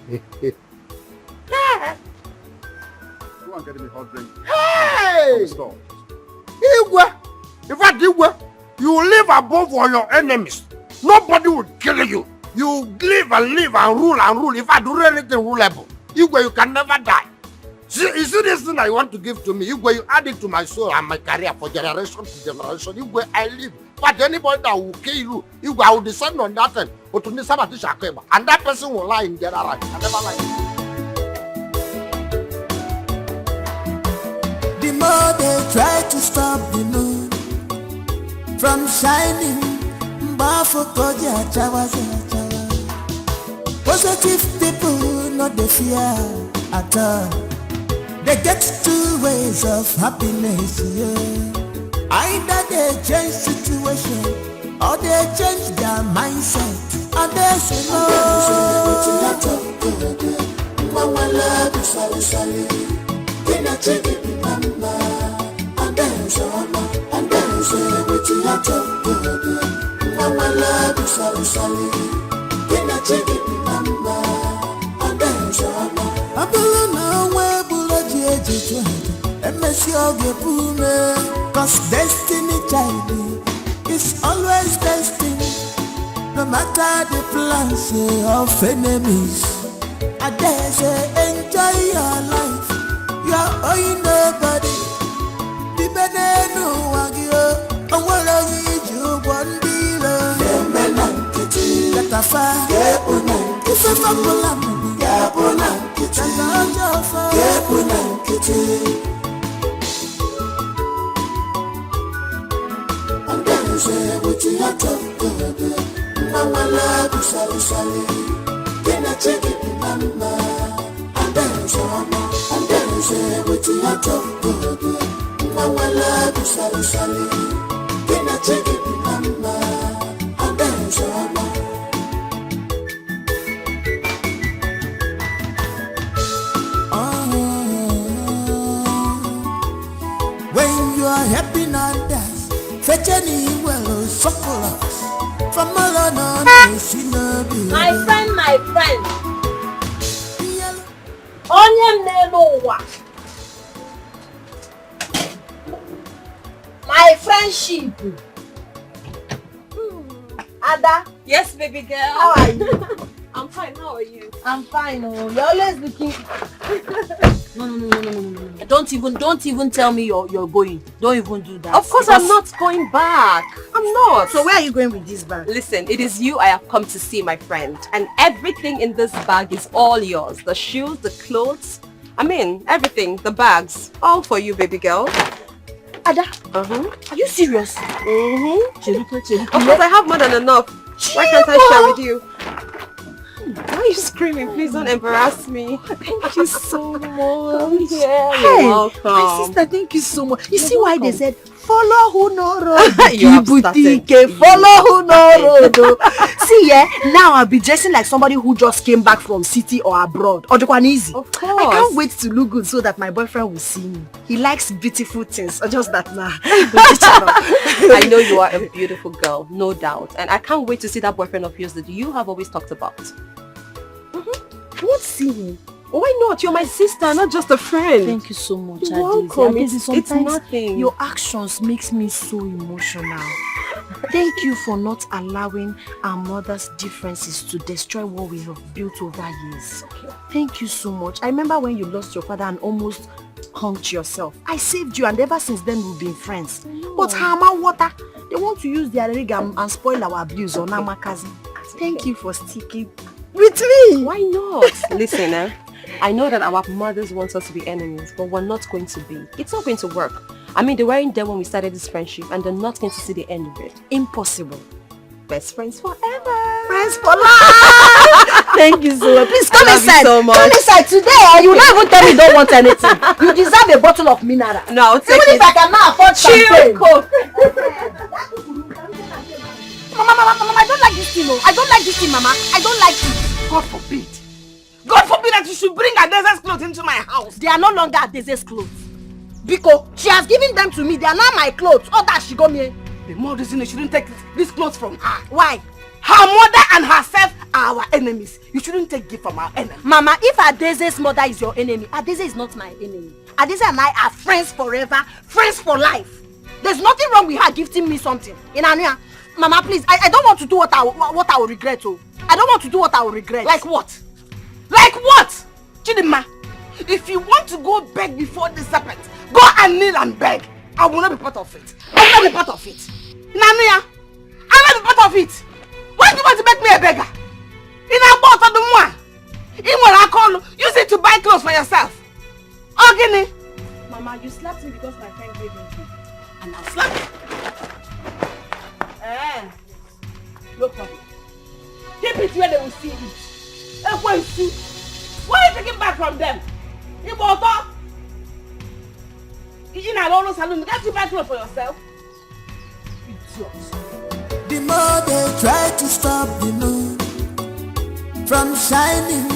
Go and get me hot drink. Hey! Igwe! In fact, Igwe, you live above all your enemies. Nobody will kill you. You live and rule. If I do anything rulable, Igwe, you can never die. See, you see this thing that you want to give to me, Igwe, you add it to my soul and my career for generation to generation. Igwe, I live. But anybody that will kill you, Igwe, I will descend on that thing. But to and that person will lie in their life. I never lie. The more they try to stop the moon from shining, positive people not the fear at all. They get two ways of happiness, yeah. Either they change situation or they change their mindset. And they say no. Cause destiny child is always destiny. No matter the plans of enemies, I dare say enjoy your life. You are owing nobody. The benenu wagyo, and what are you one below? Let a fire, if a When you are happy others, fetch any well chocolate from Malona. My friend. Onye nelo ụwa. My friendship. Ada. Yes, baby girl. How are you? I'm fine. How are you? I'm fine. Oh, you're always looking. No. Don't even tell me you're going. Don't even do that. Of course, I'm not going back. I'm not. So where are you going with this bag? Listen, it is you I have come to see, my friend. And everything in this bag is all yours. The shoes, the clothes. I mean, everything. The bags. All for you, baby girl. Ada. Uh-huh. Are you serious? Mm-hmm. Of course, I have more than enough. Why can't I share with you? Why are you screaming? Please don't embarrass me. Thank you so much. Hey, You're welcome. my sister, thank you so much. You see why they said, follow who no road. You have started. Follow who no road. See, now I'll be dressing like somebody who just came back from city or abroad. Easy. Of course. I can't wait to look good so that my boyfriend will see me. He likes beautiful things. Or just that now. I know you are a beautiful girl, no doubt. And I can't wait to see that boyfriend of yours that you have always talked about. Won't see me. Why not? You're my sister, not just a friend. Thank you so much, You're welcome. It's nothing. Your actions makes me so emotional. Thank you for not allowing our mother's differences to destroy what we have built over years. Okay. Thank you so much. I remember when you lost your father and almost hanged yourself. I saved you, and ever since then we've been friends. But Hama Water, they want to use their rig and spoil our abuse on Amakazi. Thank you for sticking with me. Why not? Listen, I know that our mothers want us to be enemies, but we're not going to be. It's not going to work. I mean, they weren't there when we started this friendship, and they're not going to see the end of it. Impossible. Best friends forever. Friends for life. Thank you so much. Please come inside. So much. Come inside today. You will not even tell me you don't want anything. You deserve a bottle of mineral. No, I'll take even it. if I cannot afford champagne. Mama, I don't like this thing. I don't like this thing, Mama. I don't like it. God forbid. God forbid that you should bring Adeze's clothes into my house. They are no longer Adeze's clothes. Because she has given them to me. They are not my clothes. All that she got me. The more reason you shouldn't take these clothes from her. Why? Her mother and herself are our enemies. You shouldn't take gift from our enemy. Mama, if Adeze's mother is your enemy, Adeze is not my enemy. Adeze and I are friends forever, friends for life. There's nothing wrong with her gifting me something. Inania, Mama, please, I don't want to do what I will regret. Oh. I don't want to do what I will regret. Like what? Like what? Chidima, if you want to go beg before the serpent, go and kneel and beg. I will not be part of it. I will not be part of it. Nania, I will not be part of it. Why do you want to make me a beggar? In a bottle of the one. In what I call, use it to buy clothes for yourself. Okay, Mama, you slapped me because my friend gave me to you. and I'll slap you. No problem. Keep it where they will see it. Why are you taking back from them? You bought up. You know, always salon. Get you back clothes for yourself. Idiot. The more they try to stop the moon from shining,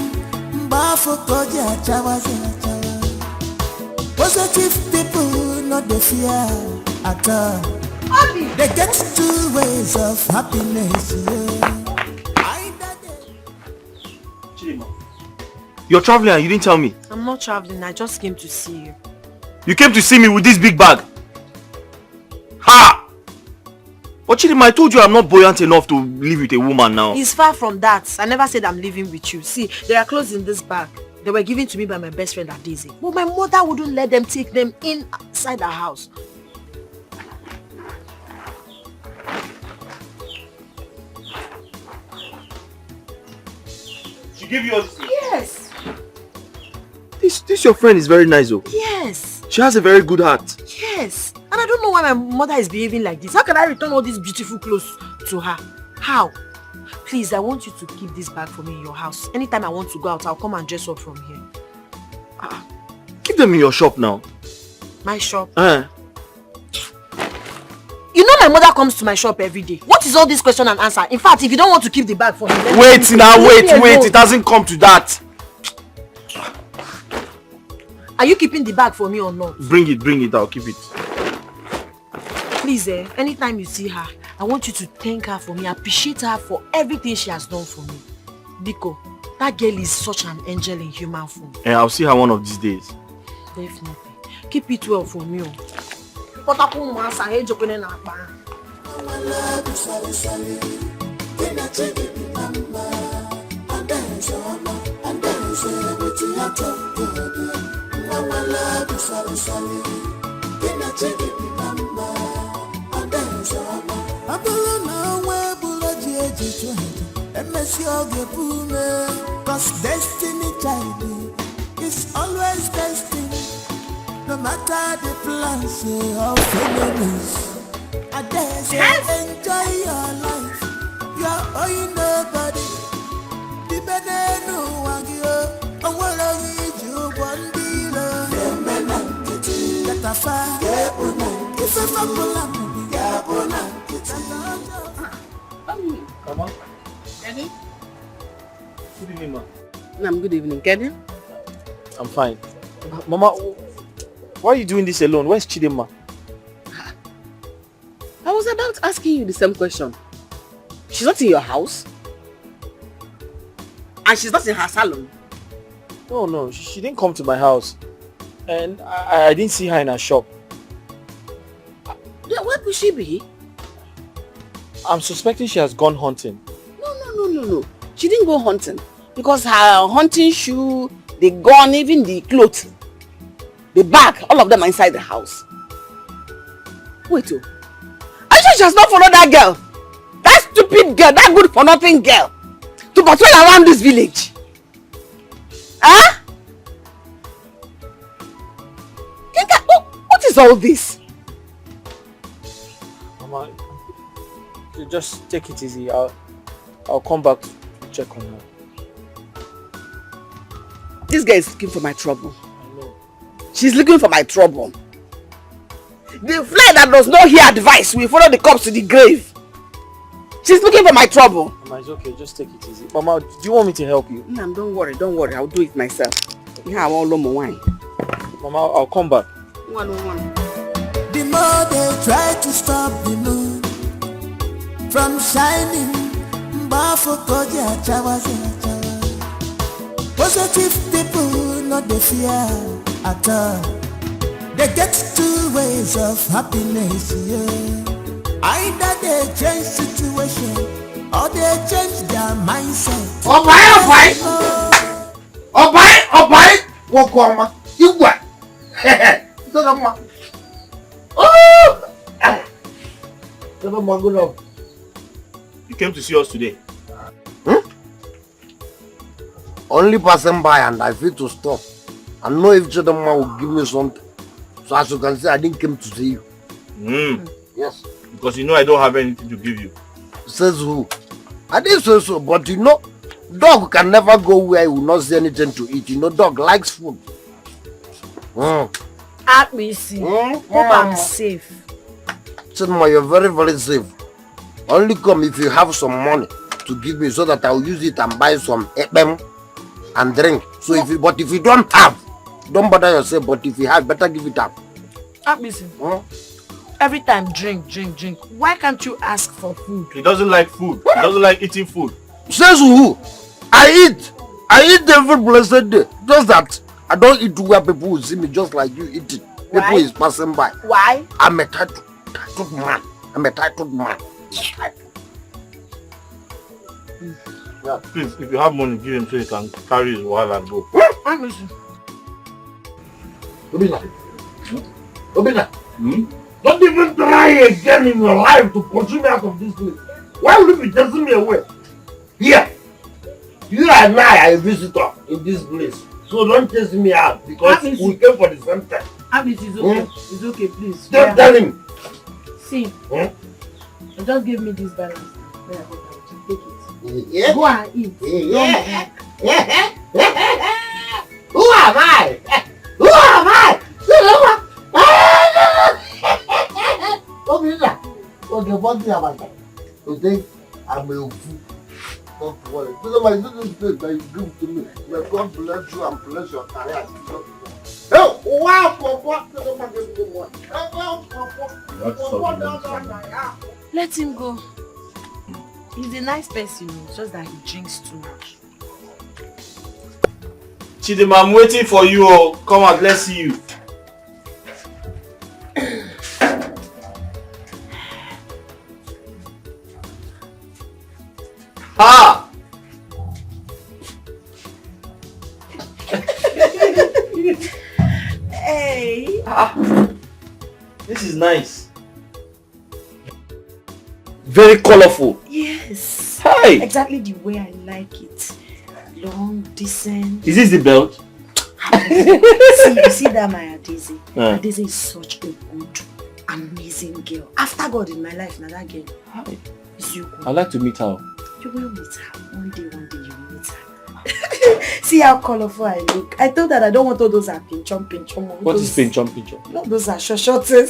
positive people not the fear at all. They get two ways of happiness. You're traveling and you didn't tell me. I'm not traveling, I just came to see you. You came to see me with this big bag. Ha! But Chidima, I told you I'm not buoyant enough to live with a woman now. It's far from that. I never said I'm living with you. See, there are clothes in this bag. They were given to me by my best friend Adeze. But my mother wouldn't let them take them inside the house. She gave you all this? Yes. This your friend is very nice though. Yes. She has a very good heart. Yes. And I don't know why my mother is behaving like this. How can I return all these beautiful clothes to her? How? Please, I want you to keep this bag for me in your house. Anytime I want to go out, I'll come and dress up from here. Keep them in your shop now. My shop? Uh. You know my mother comes to my shop every day. What is all this question and answer? In fact, if you don't want to keep the bag for me, then Wait now, wait. It hasn't come to that. Are you keeping the bag for me or not? Bring it, I'll keep it. Please, anytime you see her, I want you to thank her for me, appreciate her for everything she has done for me. Biko, that girl is such an angel in human form. And I'll see her one of these days. Definitely. Keep it well for me. Cause destiny child is always destined. No matter the plans of enemies, I dare say enjoy your life. You're owing nobody. The better no one you. I wanna need you one dealer. Get a fire. If a Come on. Kenny? Good evening, ma. Good evening, Kenny. I'm fine. Mama, why are you doing this alone? Where's Chidema? I was about asking you the same question. She's not in your house? And she's not in her salon? No, she didn't come to my house. And I didn't see her in her shop. Yeah, where could she be? I'm suspecting she has gone hunting. No. She didn't go hunting. Because her hunting shoe, the gun, even the clothes, the bag, all of them are inside the house. Wait, are you sure she has not followed that girl? That stupid girl, that good for nothing girl, to patrol around this village? Huh? What is all this? Mama, just take it easy. I'll come back to check on her. This girl is looking for my trouble. I know. She's looking for my trouble. The fly that does not hear advice will follow the corpse to the grave. She's looking for my trouble. Mama, it's okay. Just take it easy. Mama, do you want me to help you? No, don't worry. I'll do it myself. Yeah, I want more wine. Mama, I'll come back. One. The more they try to stop the moon from shining, positive people not the fear at all. They get two ways of happiness, yeah. Either they change situation or they change their mindset. Obai, Wokoma, you what? You came to see us today. Only passing by and I feel to stop. I know if Chidama will give me something. So as you can see, I didn't come to see you. Yes. Because you know I don't have anything to give you. Says who? I didn't say so, but you know, dog can never go where he will not see anything to eat. You know, dog likes food. At me see. Hope I'm safe. Chidama, you're very, very safe. Only come if you have some money to give me so that I will use it and buy some ekpem and drink. So if you don't have, don't bother yourself. But if you have, better give it up. Listen. Every time drink. Why can't you ask for food? He doesn't like food. He doesn't like eating food. Says who? I eat every blessed day. Just that I don't eat where people will see me just like you eating. People is passing by. Why? I'm a titled man. Yeah, please, if you have money, give him so he can carry his while and go. Obina. Don't even try again in your life to pursue me out of this place. Why would you be chasing me away? Here, you and I are a visitor in this place. So don't chase me out because we came for the same time. Abis, it's okay. It's okay, please. Don't tell him. See, just give me this balance. Take it. Yeah. Go and eat. Yeah. Who am I? Who am I? Okay, one thing about that. Today, I'm a fool. Don't worry. This is the that you give to me. May God bless you and bless your career. Oh, wow, Let him go. He's a nice person, it's just that he drinks too much. Chidima, I'm waiting for you. Oh. Come out, let's see you. Ah! Hey! This is nice. Very colorful. Yes. Hi! Exactly the way I like it. Long, decent. Is this the belt? You see that my Adeze? Adeze is such a good, amazing girl. After God in my life, now that girl. Hi. Is you good. I'd like to meet her. You will meet her. One day you will meet her. See how colorful I look. I told her I don't want all those pinchon. What is pinchon? No, those are shorties.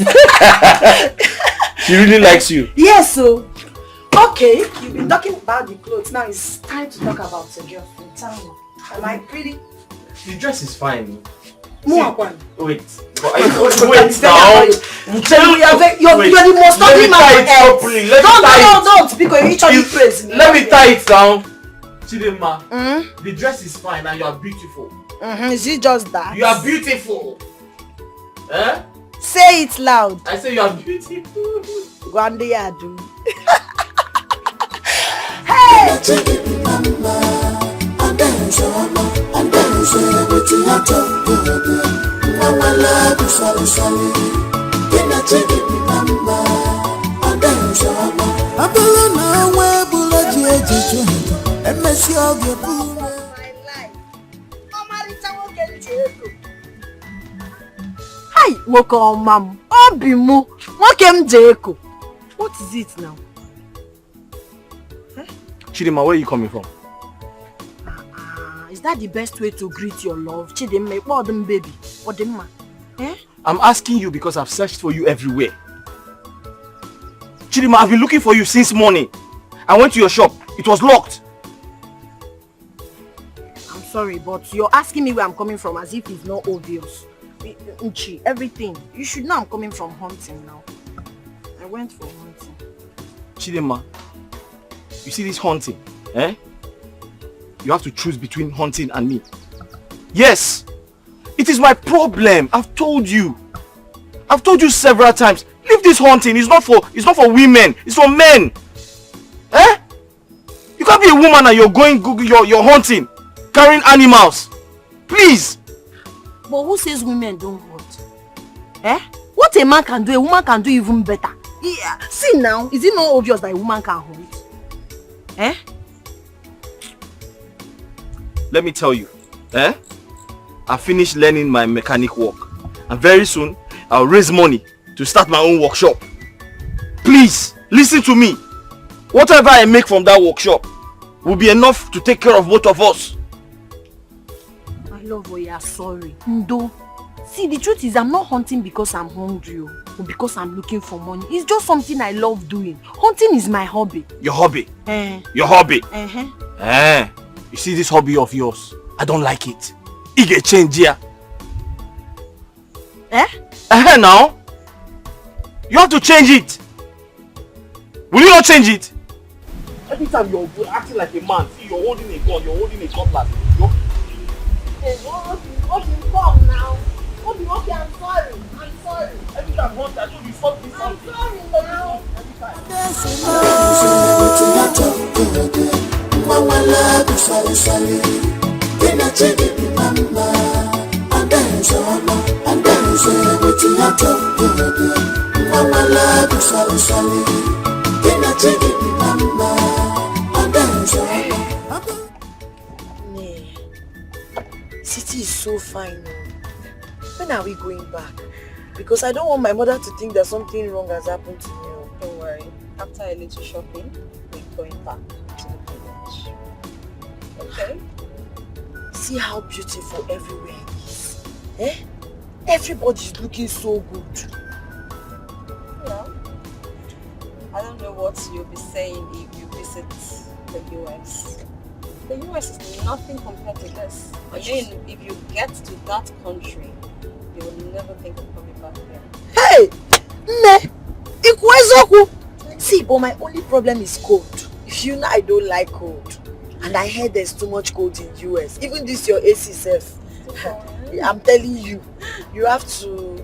She really likes you. Yes, so. Okay, you've been talking about the clothes. Now it's time to talk about your girlfriend. Tell me, am I pretty? The dress is fine. More one. Wait. Wait now. You're the most ugly man on earth. Don't, because you each other praise me. Let me tie it down. Chidima, the dress is fine and you are beautiful. Is it just that? You are beautiful. Eh? Say it loud. I say you are beautiful. One day I do. Hey! Hi, Moko Mam. Obimu. Mokem Jeko. What is it now? Chidima, where are you coming from? Is that the best way to greet your love? Chidima, what them baby? What them man? I'm asking you because I've searched for you everywhere. Chidima, I've been looking for you since morning. I went to your shop. It was locked. I'm sorry, but you're asking me where I'm coming from as if it's not obvious. Nchi, everything. You should know I'm coming from hunting now. I went for hunting. Chidima, you see this hunting, eh? You have to choose between hunting and me. Yes! It is my problem. I've told you. I've told you several times. Leave this hunting. It's not for women. It's for men. Eh? You can't be a woman and you're hunting. Carrying animals. Please. But who says women don't hunt? Eh? What a man can do, a woman can do even better. Yeah. See now, is it not obvious that a woman can hunt? Eh? Let me tell you. Eh? I finished learning my mechanic work. And very soon, I'll raise money to start my own workshop. Please, listen to me. Whatever I make from that workshop will be enough to take care of both of us. My love, oh yeah, sorry. Ndo. See, the truth is I'm not hunting because I'm hungry or because I'm looking for money. It's just something I love doing. Hunting is my hobby. Your hobby? Your hobby? You see this hobby of yours? I don't like it. It get change here. Now? You have to change it. Will you not change it? Every time you're acting like a man, see, you're holding a gun, you're holding a cutlass. What you come now? Okay, I'm sorry. Every time I want to do something. I'm sorry now. City is so fine. When are we going back? Because I don't want my mother to think that something wrong has happened to me. Don't worry. After a little shopping, we're going back to the village. Okay? See how beautiful everywhere is. Eh? Everybody's looking so good. Yeah. I don't know what you'll be saying if you visit the US. The US is nothing compared to this. Again, if you get to that country, you will never think of coming back here. Hey! Ne! Ikwezoku! See, but my only problem is cold. If you know I don't like cold. And I heard there's too much cold in US. Even this your AC self. I'm telling you, you have to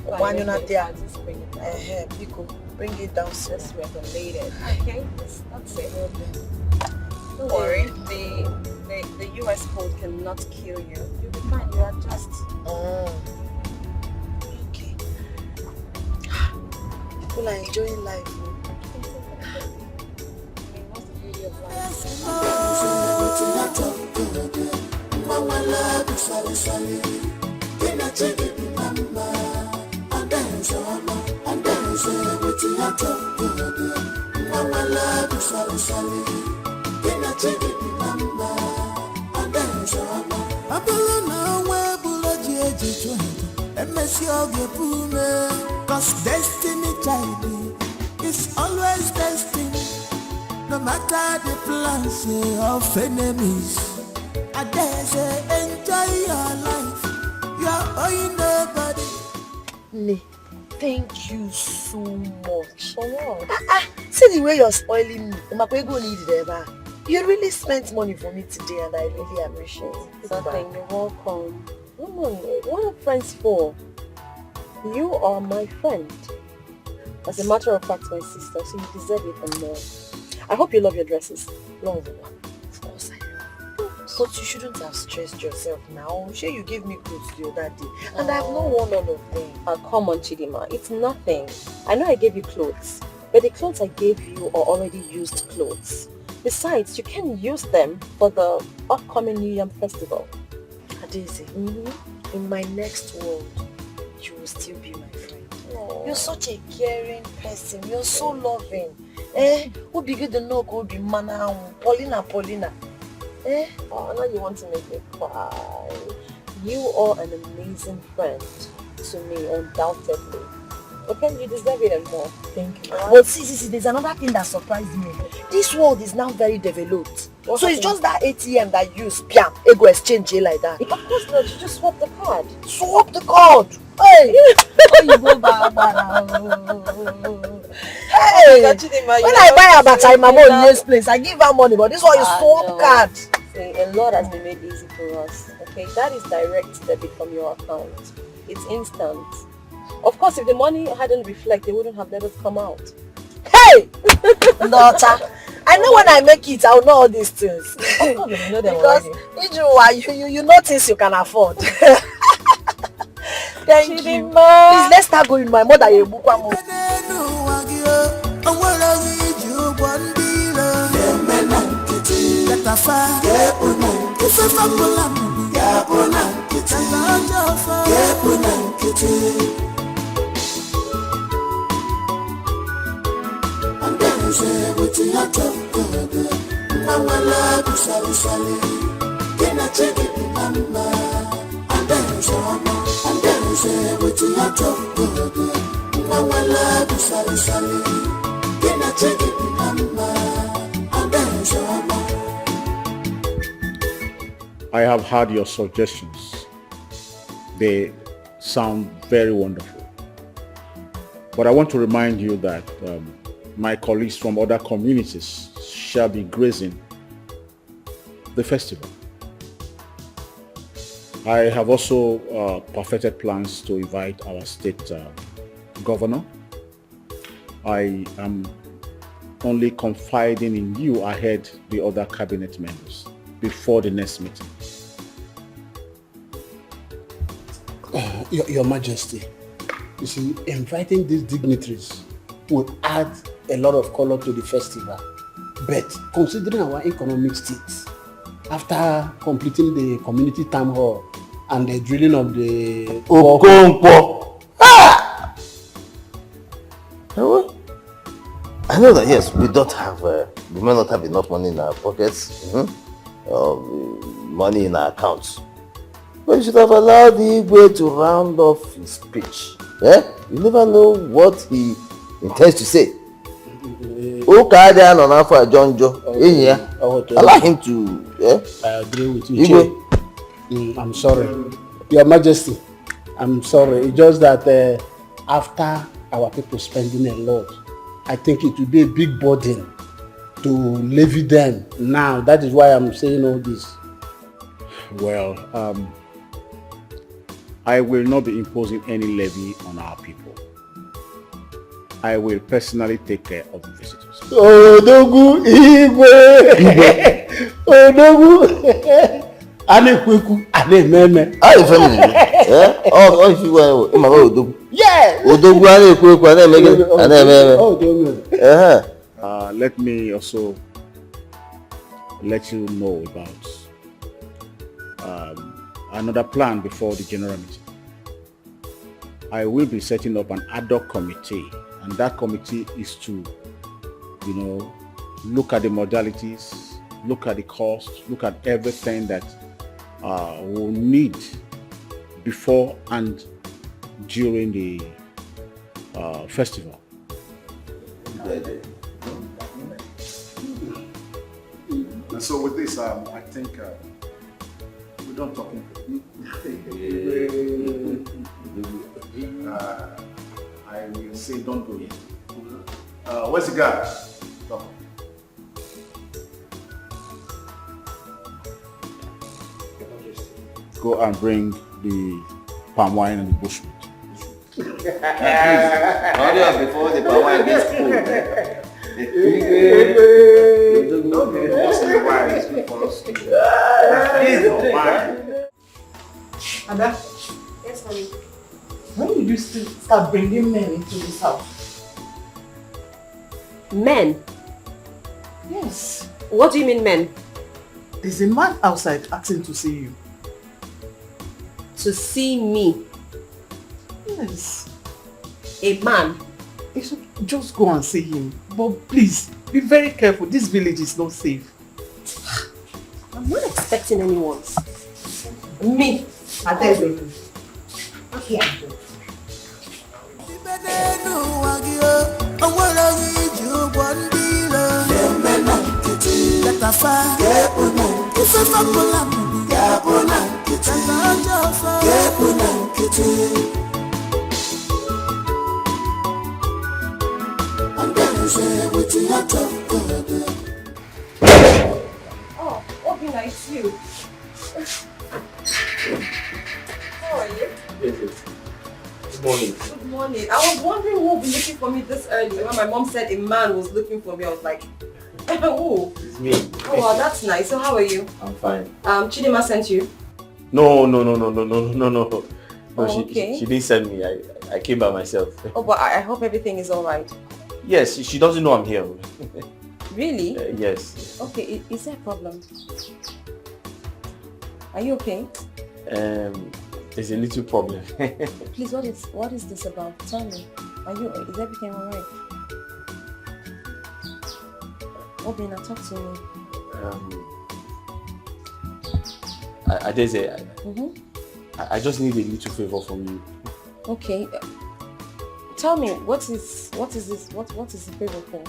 one unit there. Bring it downstairs. Regulated. Okay, that's it. Don't worry, the US cold cannot kill you. You'll be fine. You adjust. Okay. People are enjoying life. What's the beauty of life? Cause destiny child is always destined. No matter the plans of enemies, I dare say enjoy your life. You're owing nobody. Ne, thank you so much. For what? See the way you're spoiling me. You really spent money for me today and I really appreciate it. Nothing, you're welcome. What are friends for? You are my friend. As a matter of fact, my sister, so you deserve it and more. I hope you love your dresses. Love them. Of course I do. But you shouldn't have stressed yourself now. Sure, you gave me clothes the other day and I have not worn all of them. Come on, Chidima. It's nothing. I know I gave you clothes, but the clothes I gave you are already used clothes. Besides, you can use them for the upcoming New Yam festival. Adeze, in my next world, you will still be my friend. Aww. You're such a caring person. You're so loving. Who be good to know who be mana? Paulina. Oh, now you want to make me cry. You are an amazing friend to me, undoubtedly. Okay, you deserve it and more. Thank you. But see, there's another thing that surprised me. This world is now very developed. What so happened? It's just that ATM that you spam, it go exchange it like that. Of course not, you just swap the card. Swap the card? Hey! Oh, you go back. Hey! When I buy Abata in my mom's place, I give her money, but this one is swap card. See, a lot has been made easy for us. Okay, that is direct debit from your account. It's instant. Of course, if the money hadn't reflected, they wouldn't have let us come out. Hey! Daughter, I know when I make it, I'll know all these things. Of course, you know them because you know things you can afford. Thank you. Please, let's start going. My mother, you book one more. I have heard your suggestions. They sound very wonderful. But I want to remind you that my colleagues from other communities shall be gracing the festival. I have also perfected plans to invite our state governor. I am only confiding in you ahead the other cabinet members before the next meeting. Your Majesty, you see, inviting these dignitaries would add a lot of color to the festival. But considering our economic state, after completing the community town hall and the drilling of the Okonkwo. Ah! I know that yes, we may not have enough money in our pockets, money in our accounts. But you should have allowed the Igwe to round off his speech. Eh? You never know what he intends to say. Allow him to. I agree with you. I'm sorry. Your Majesty, I'm sorry. It's just that after our people spending a lot, I think it will be a big burden to levy them now. That is why I'm saying all this. Well, I will not be imposing any levy on our people. I will personally take care of the visitors. Odogu Igwe! Odogu! Anekweku, anememe. How you family? Yeah? Oh, if you want, Odogu. Yeah! Odogu, Anekweku, anememe. Let me also let you know about another plan before the general meeting. I will be setting up an ad hoc committee, and that committee is to, look at the modalities, look at the cost, look at everything that we'll need before and during the festival. And so with this, I think we're done talking. I will say don't go yet. Where's the guy? Come. Go and bring the palm wine and the bushmeat. Hurry up before the palm wine gets cold. Ada? Yes, honey. When did you start bringing men into this house? Men? Yes. What do you mean men? There's a man outside asking to see you. To see me? Yes. A man? Just go and see him. But please, be very careful. This village is not safe. I'm not expecting anyone. Me? I tell you. Okay, I'm good. Oh, Obina, it's you. How are you? Good morning. Good morning. I was wondering who would be looking for me this early. When my mom said a man was looking for me, I was like, who? It's me. Oh, wow, that's nice. So how are you? I'm fine. Chidima sent you? No. Oh, okay. She didn't send me. I came by myself. Oh, but I hope everything is alright. Yes, she doesn't know I'm here. Really? Yes. Okay, is there a problem? Are you okay? There's a little problem. Please, what is this about? Tell me. Is everything alright? Obina, talk to me. I just need a little favor from you. Okay. Tell me, what is this? What is the favor for?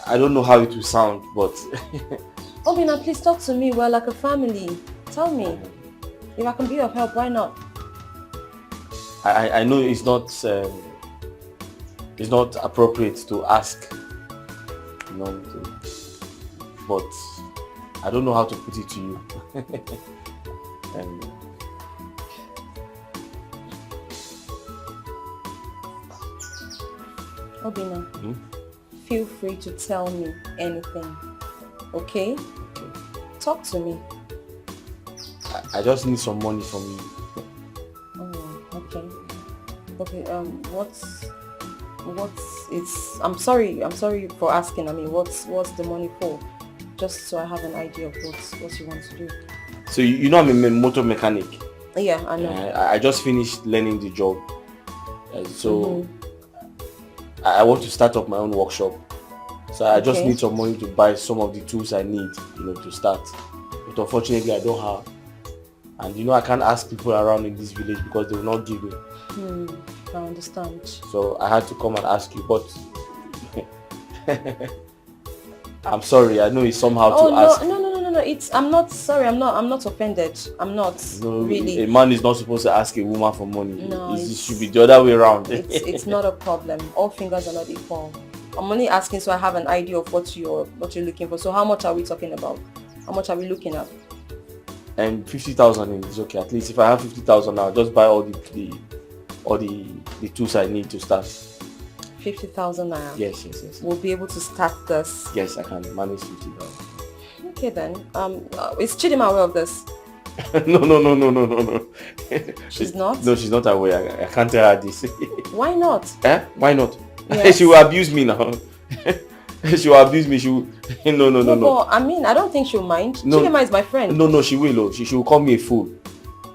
I don't know how it will sound, but Obina, please talk to me. We're like a family. Tell me. If I can be of help, why not? I know it's not appropriate to ask, but I don't know how to put it to you. Obina, feel free to tell me anything, okay? Talk to me. I just need some money from you. Oh, okay. Okay, I'm sorry for asking. I mean, what's the money for? Just so I have an idea of what you want to do. So you know I'm a motor mechanic. Yeah, I know. I just finished learning the job. So I want to start up my own workshop. So I just need some money to buy some of the tools I need, to start. But unfortunately, I don't have. And I can't ask people around in this village because they will not give me. I understand. So I had to come and ask you, but I'm sorry. I know it's somehow to ask. No. I'm not sorry. I'm not offended. I'm not really. A man is not supposed to ask a woman for money. No, it should be the other way around. It's not a problem. All fingers are not equal. I'm only asking so I have an idea of what you're looking for. So how much are we talking about? How much are we looking at? And 50,000 is okay. At least if I have 50,000 now, just buy all the tools I need to start. 50,000 naira. Yes. We'll be able to start this. Yes, I can manage 50,000. Okay then. Is Chidima aware of this? No. She's not? No, she's not aware. I can't tell her this. Why not? Why not? Yes. She will abuse me now. She will abuse me. She will... No. But I mean, I don't think she'll mind. No. Chidima is my friend. No, she will. She will call me a fool.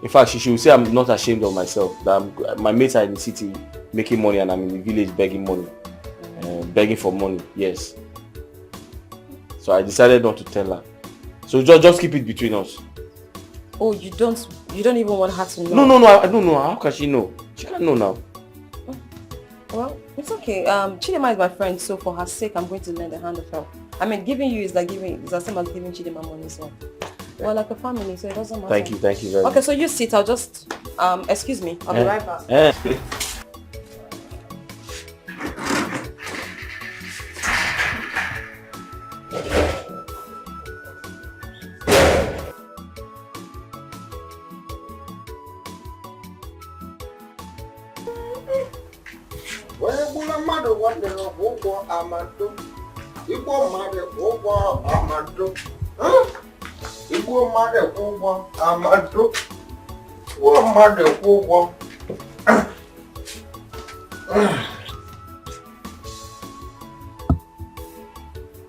In fact, she should say I'm not ashamed of myself. That my mates are in the city making money and I'm in the village begging money. Begging for money, yes. So I decided not to tell her. So just keep it between us. Oh, you don't even want her to know? No, I don't know. How can she know? She can't know now. Well, it's okay. Chidima is my friend, so for her sake, I'm going to lend a hand of help. I mean, giving you is the same as giving Chidima money, so we're like a family, so it doesn't matter. Thank you very much. Okay, so you sit. I'll just excuse me. I'll be right back.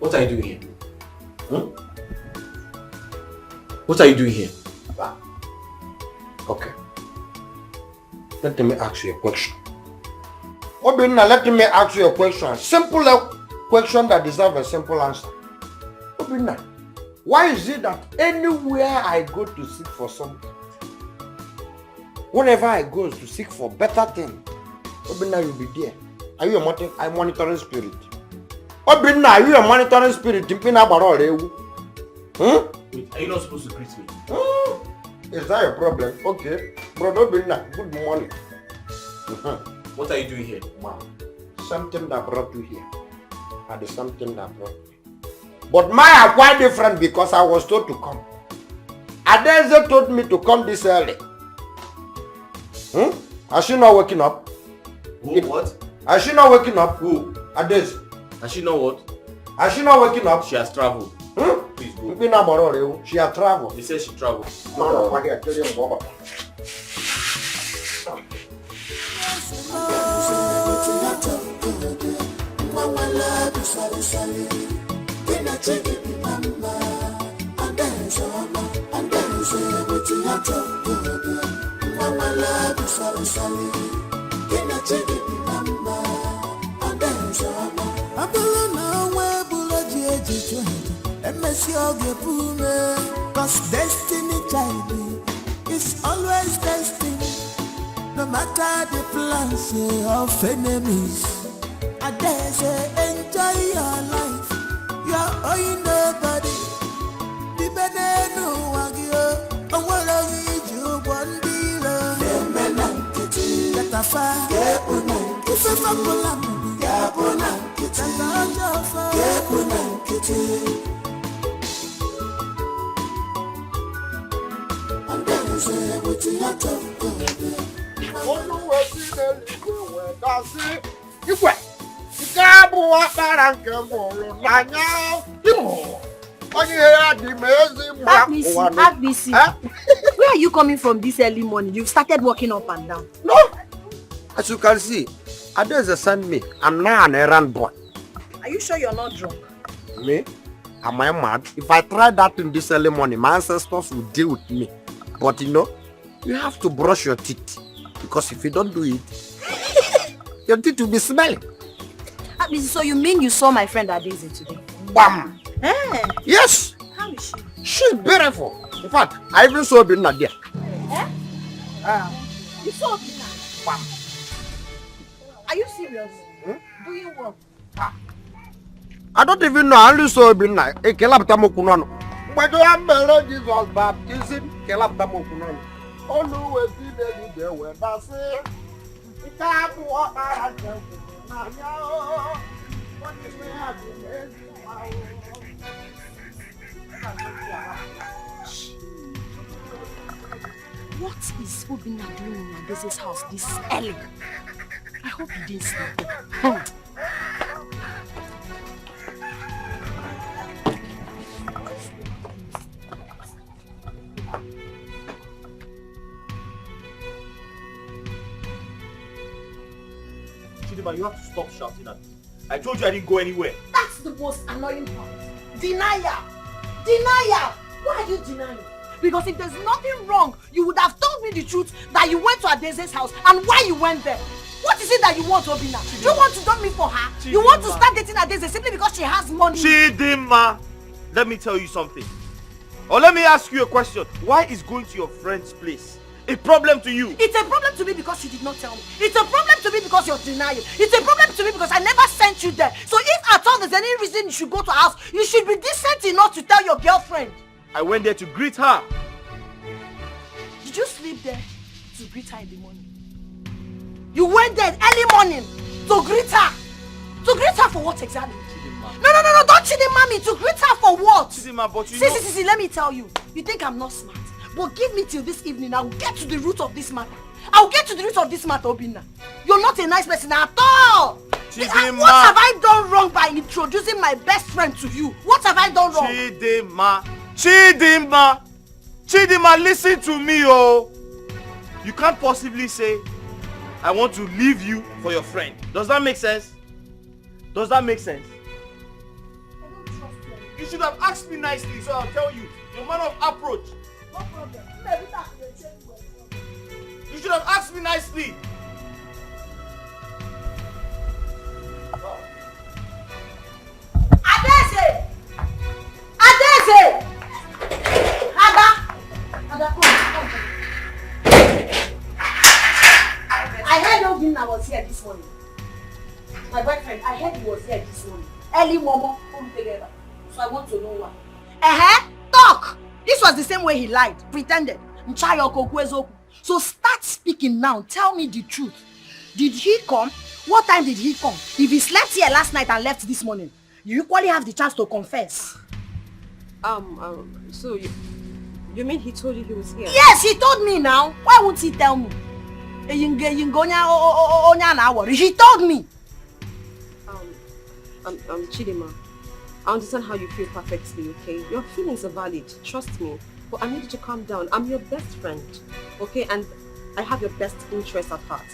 What are you doing here? What are you doing here? Okay. Let me ask you a question. Obinna, let me ask you a question. Simple question that deserves a simple answer. Obinna, why is it that anywhere I go to seek for something, whenever I go to seek for better thing, Obinna, you'll be there. Are you a monitoring spirit? Obinna, are you a monitoring spirit? Are you not supposed to greet me? Is that a problem? Okay. Brother Obinna, good morning. What are you doing here? Wow. Something that brought you here. And the something that brought me. But mine are quite different because I was told to come. Adeze told me to come this early. Has she not waking up? Who? What? Has she not waking up? Who? Adeze. Has she not what? Has she not waking up? She has traveled. Please go. She has traveled. They said she traveled. No, I can't tell you what. Cause destiny child is always destined. No matter the plans of enemies, I dare say enjoy your life. You're owing nobody. The banana wagyo, a wallowing you one dealer. The menankiti, that a fire, get unankiti. If a fabulam, get unankiti. Get unankiti. And then say, what you have to do. Agbisi, where are you coming from this early morning? You've started walking up and down. No, as you can see, Adeze sent me. I'm now an errand boy. Are you sure you're not drunk? Me? Am I mad? If I try that in this early morning, my ancestors will deal with me. But You have to brush your teeth. Because if you don't do it, your teeth will be smelling. So you mean you saw my friend Adeze today? Bam! Eh? Yes! How is she? She's beautiful. In fact, I even saw Obinna there. Eh? You saw Obinna? Bam! Are you serious? Doing what? I don't even know. I only saw Obinna. Kelaptamokunano. But you have Jesus baptism. Kelaptamokunano. Always be there when I say, you can't walk out of What is Obinna doing in Adeze's house this early? I hope he didn't sleep there. Chidima, you have to stop shouting at me. I told you I didn't go anywhere. That's the most annoying part. Denial! Denial! Why are you denying? Because if there's nothing wrong, you would have told me the truth that you went to Adeze's house and why you went there. What is it that you want, Obinna? Do you want to dump me for her? Chidima. You want to start dating Adeze simply because she has money? Chidima, let me tell you something. Or let me ask you a question. Why is going to your friend's place a problem to you? It's a problem to me because you did not tell me. It's a problem to me because you're denying. It's a problem to me because I never sent you there. So if at all there's any reason you should go to her house, you should be decent enough to tell your girlfriend. I went there to greet her. Did you sleep there to greet her in the morning? You went there early morning to greet her. To greet her for what exactly? Chidima. No, don't Chidima me. To greet her for what? Chidima, but you see, know... See, let me tell you. You think I'm not smart? But give me till this evening. I will get to the root of this matter. I will get to the root of this matter, Obinna. You're not a nice person at all. Chidima. What have I done wrong by introducing my best friend to you? What have I done wrong? Chidima, listen to me, oh. You can't possibly say, I want to leave you for your friend. Does that make sense? Does that make sense? I don't trust you. You should have asked me nicely, so I'll tell you. Your manner of approach. No problem. You should have asked me nicely. Adeze! Ada, come. I heard Obinna was here this morning. My boyfriend, I heard he was here this morning. Early momo, come together. So I want to know why. Talk! This was the same way he lied, pretended. So start speaking now. Tell me the truth. Did he come? What time did he come? If he slept here last night and left this morning, you equally have the chance to confess. So you mean he told you he was here? Yes, he told me now. Why won't he tell me? He told me. Chidima, I understand how you feel perfectly, okay? Your feelings are valid, trust me. But I need you to calm down. I'm your best friend, okay? And I have your best interest at heart.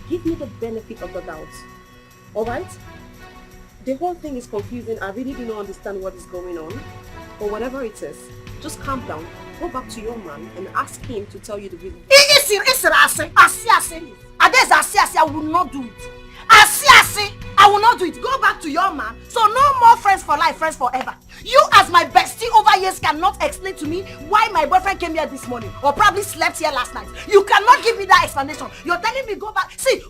Give me the benefit of the doubt, alright? The whole thing is confusing. I really do not understand what is going on. But whatever it is, just calm down. Go back to your man and ask him to tell you the reason. I will not do it. I will not do it. Go back to your man. So no more friends for life, friends forever. You as my bestie over years cannot explain to me why my boyfriend came here this morning or probably slept here last night. You cannot give me that explanation. You're telling me go back. See,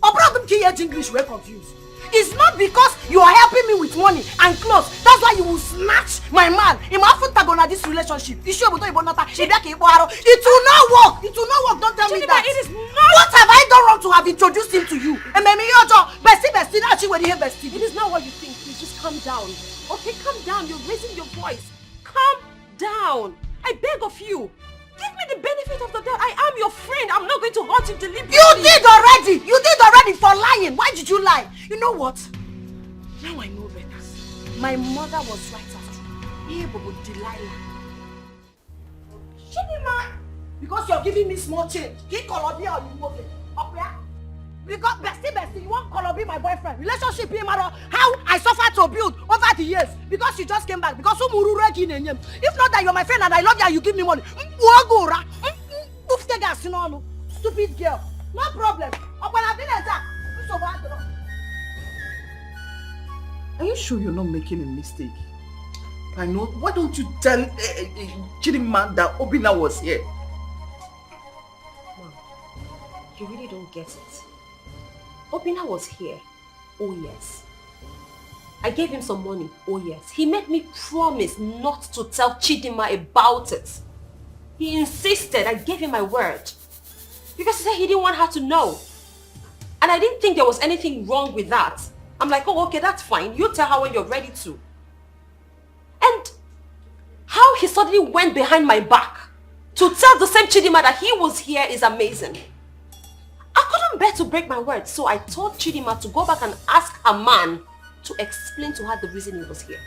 English, we're confused. It's not because you are helping me with money and clothes. That's why you will snatch my man. This relationship. It will not work. It will not work. Don't tell me that. It is not. What have I done wrong to have introduced him to you? It is not what you think. Please just calm down. Okay, calm down. You're raising your voice. Calm down. I beg of you. Give me the benefit of the doubt. I am your friend. I'm not going to hurt you deliberately. You did already. You did already for lying. Why did you lie? You know what? Now I know better. My mother was right after you. Delilah. Chidima. Because you're giving me small change. He call me or you move it. Okay? Because bestie, you won't call me my boyfriend. Relationship him matter how I suffered to build over the years. Because you just came back. Because if not that you're my friend and I love you and you give me money. Stupid girl. No problem. Are you sure you're not making a mistake? I know. Why don't you tell Chidinma that Obina was here? Mom, you really don't get it. Obina was here. Oh yes. I gave him some money. Oh yes. He made me promise not to tell Chidinma about it. He insisted. I gave him my word. Because he said he didn't want her to know. And I didn't think there was anything wrong with that. I'm like, oh, okay, that's fine. You tell her when you're ready to. And how he suddenly went behind my back to tell the same Chidinma that he was here is amazing. I couldn't bear to break my word, so I told Chidinma to go back and ask a man to explain to her the reason he was here.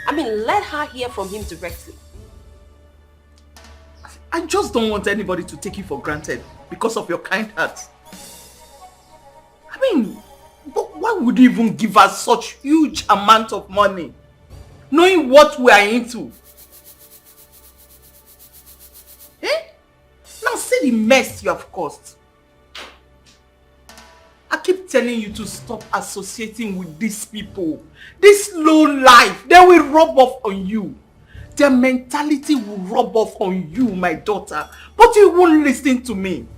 I mean, let her hear from him directly. I just don't want anybody to take you for granted because of your kind heart. I mean, but why would you even give us such huge amount of money, knowing what we are into? Eh? Now see the mess you have caused. I keep telling you to stop associating with these people. This low life, they will rub off on you. Their mentality will rub off on you, my daughter. But you won't listen to me.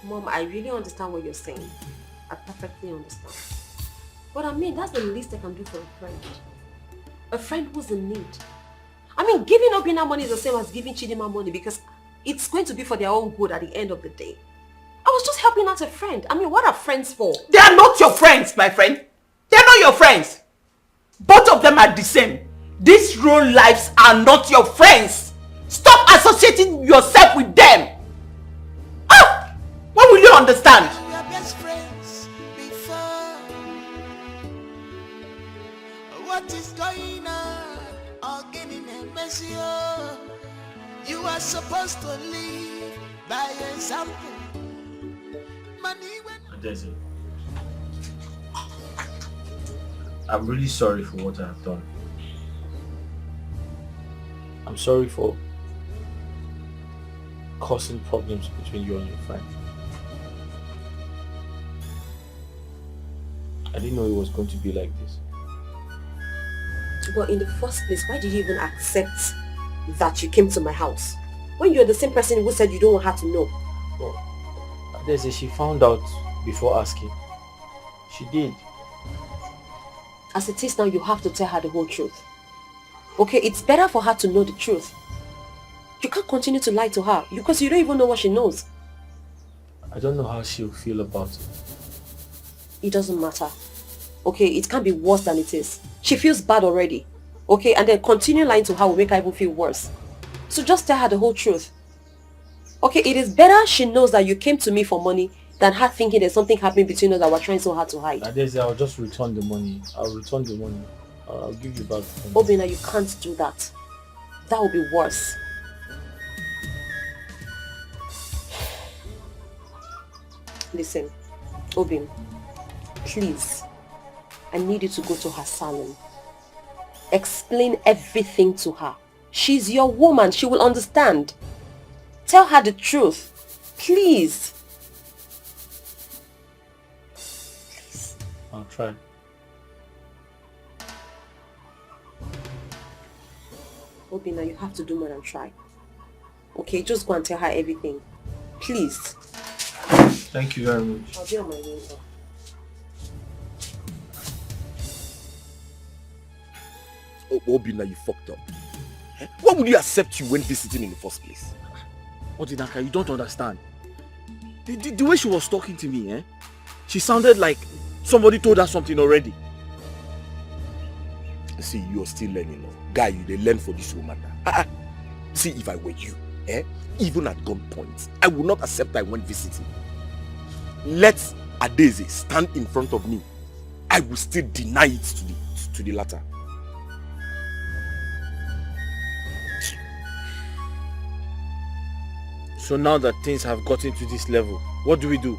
Mom, I really understand what you're saying. I perfectly understand. But I mean, that's the least I can do for a friend. A friend who's in need. I mean, giving Obina money is the same as giving Chidinma money because it's going to be for their own good at the end of the day. I was just helping out a friend. I mean, what are friends for? They are not your friends, my friend. They are not your friends. Both of them are the same. These real lives are not your friends. Stop associating yourself with them. Ah! When will you understand? We are best friends before. What is going on? All getting a messy. You are supposed to live by example. Money when Adeze, I'm really sorry for what I have done. I'm sorry for causing problems between you and your friend. I didn't know it was going to be like this. But in the first place, why did you even accept that you came to my house? When you're the same person who said you don't want her to know. Well, Adeze, she found out before asking. She did. As it is now, you have to tell her the whole truth. Okay, it's better for her to know the truth. You can't continue to lie to her because you don't even know what she knows. I don't know how she'll feel about it. It doesn't matter. Okay, it can't be worse than it is. She feels bad already. Okay, and then continue lying to her will make her even feel worse. So just tell her the whole truth. Okay, it is better she knows that you came to me for money than her thinking there's something happening between us that we're trying so hard to hide. Adeze, I'll just return the money. I'll return the money. I'll give you back the money. Obina, you can't do that. That will be worse. Listen, Obin, please, I need you to go to her salon. Explain everything to her. She's your woman. She will understand. Tell her the truth. Please. Please. I'll try. Obina, you have to do more than try. Okay, just go and tell her everything. Please. Thank you very much. I'll be on my way now. Oh, Obina, you fucked up. Why would you accept you when visiting in the first place? Odinaka, you don't understand. The way she was talking to me, she sounded like somebody told her something already. See, you're still learning. Guy, they learn for this woman. See, if I were you, even at gunpoint, I would not accept I went visiting. Let Adeze stand in front of me. I will still deny it to the latter. So now that things have gotten to this level, what do we do?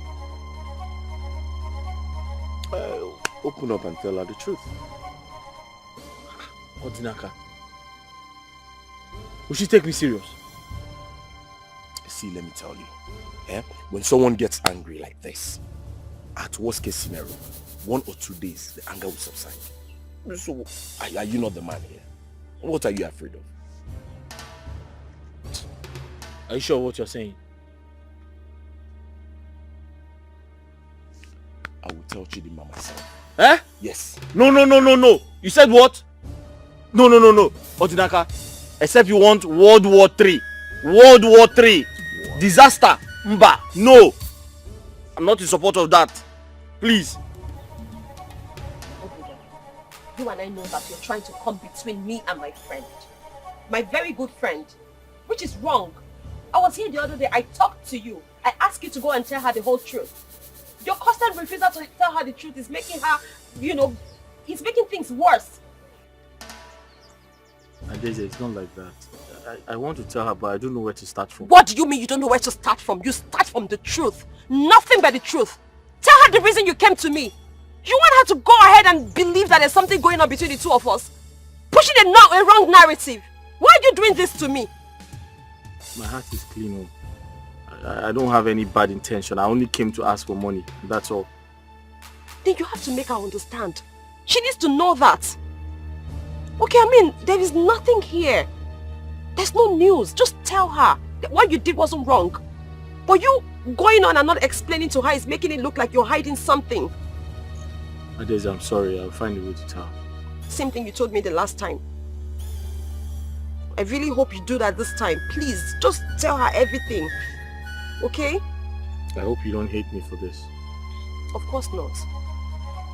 Open up and tell her the truth. Odinaka, will she take me serious? See, let me tell you. When someone gets angry like this, at worst case scenario, 1 or 2 days, the anger will subside. So, are you not the man here? What are you afraid of? Are you sure what you're saying? I will tell Chidima myself. Eh? Yes. No. You said what? No. Odinaka, except you want World War III. World War III. Disaster. Mba. No. I'm not in support of that. Please. You and I know that you're trying to come between me and my friend. My very good friend. Which is wrong. I was here the other day. I talked to you. I asked you to go and tell her the whole truth. Your constant refusal to tell her the truth is making her, it's making things worse. Adeze, it's not like that. I want to tell her, but I don't know where to start from. What do you mean you don't know where to start from? You start from the truth. Nothing but the truth. Tell her the reason you came to me. You want her to go ahead and believe that there's something going on between the two of us. Pushing a wrong narrative. Why are you doing this to me? My heart is clean. I don't have any bad intention. I only came to ask for money. That's all. Then you have to make her understand. She needs to know that. Okay, I mean, there is nothing here. There's no news. Just tell her that what you did wasn't wrong. But you going on and not explaining to her is making it look like you're hiding something. Adeze, I'm sorry. I'll find a way to tell her. Same thing you told me the last time. I really hope you do that this time. Please, just tell her everything. Okay? I hope you don't hate me for this. Of course not.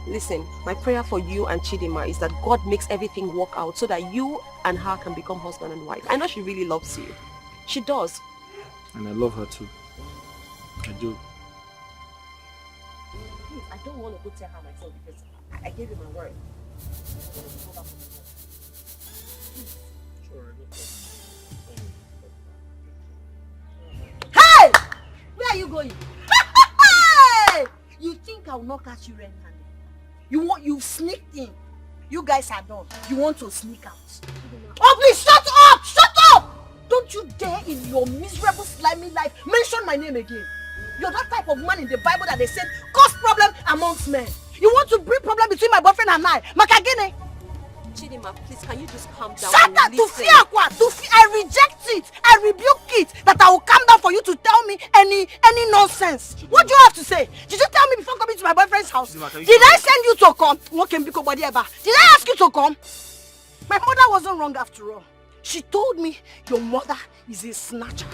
Listen, my prayer for you and Chidima is that God makes everything work out so that you and her can become husband and wife. I know she really loves you. She does. And I love her too. I do. Please, I don't want to go tell her myself because I gave you my word. Hey! Where are you going? Hey! You think I will not catch you red-handed? You sneaked in. You guys are done. You want to sneak out. Oh please, shut up! Shut up! Don't you dare in your miserable slimy life mention my name again. You're that type of man in the Bible that they said cause problem amongst men. You want to bring problem between my boyfriend and I. Makagene. Chidima, please, can you just calm down? Shut up! I reject it. I rebuke it. That I will calm down for you to tell me any nonsense. What do you have to say? Did you tell me before coming to my boyfriend's house? Did I send you to come? Did I ask you to come? My mother wasn't wrong after all. She told me your mother is a snatcher.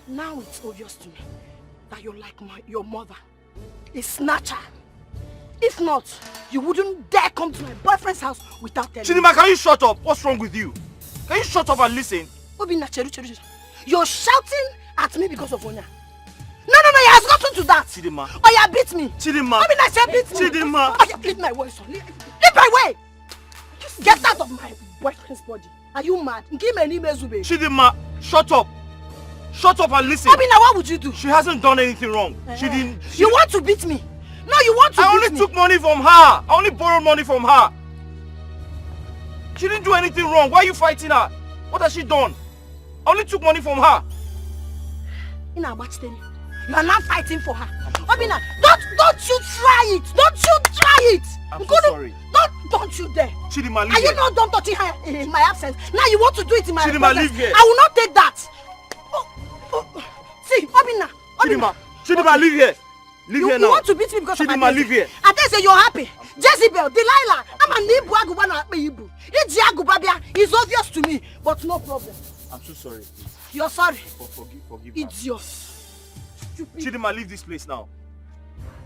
Now it's obvious to me that you're like your mother, a snatcher. If not, you wouldn't dare come to my boyfriend's house without telling me. Chidima, can you shut up? What's wrong with you? Can you shut up and listen? You're shouting at me because of Onya. No, it has gotten to that. Chidima. Oh, yeah, beat me. Chidima. Beat me. Chidima. Oh, yeah, leave my way, son. Leave my way. Get out of my boyfriend's body. Are you mad? Chidima, shut up. Shut up and listen. Obina, what would you do? She hasn't done anything wrong. She didn't. You want to beat me? No, you want to beat me. I only took money from her. I only borrowed money from her. She didn't do anything wrong. Why are you fighting her? What has she done? I only took money from her. You are not fighting for her. Obina, don't you try it. Don't you try it. I'm so sorry. Don't you dare. Chidima, leave Are here. you not done touching her in my absence? Now you want to do it in my Chidima, presence. leave here. I will not take that. See, Obina. Chidima, leave here. Leave here now. You want to beat me because Chidima, of my leave here. I tell you, you're happy. Jezebel, Delilah, I'm an Ibu Aguba na Ibu. It's obvious to me, but no problem. I'm so sorry. You're sorry. Forgive Idiot. Chidima, leave this place now.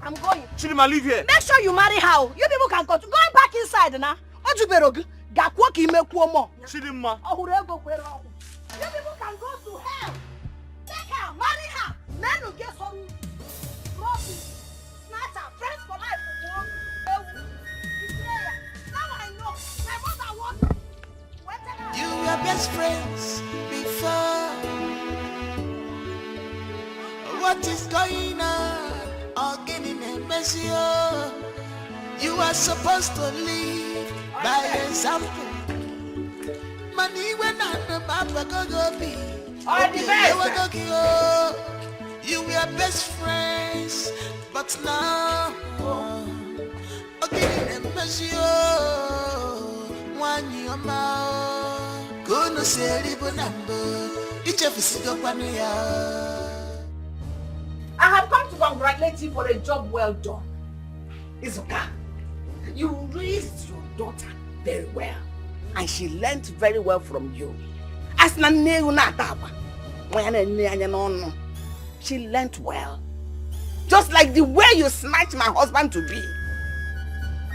I'm going. Chidima, leave here. Make sure you marry her. You people can go. Going back inside now. Ojuberog. Gakwoki mekuomo. Chidima. You people can go to hell. Take her, marry her. Men will get some trophy. Snatcher, friends for life. Now I know. My mother wants. You were best friends before. What is going on? Getting a messy. You are supposed to live by example. Money when I'm the map go be. All the best. You were best friends, but now okay, one year gonna say number. I have come to congratulate you for a job well done. Izuka, you raised your daughter very well, and she learned very well from you. As she learned well. Just like the way you snatched my husband to be.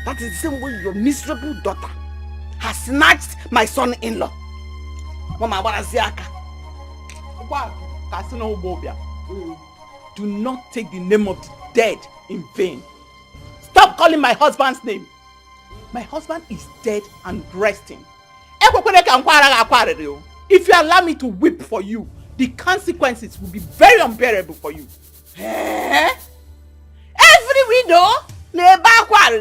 That is the same way your miserable daughter has snatched my son-in-law. Mama, what is Yaka? Do not take the name of the dead in vain. Stop calling my husband's name. My husband is dead and resting. If you allow me to weep for you, the consequences will be very unbearable for you. Every widow,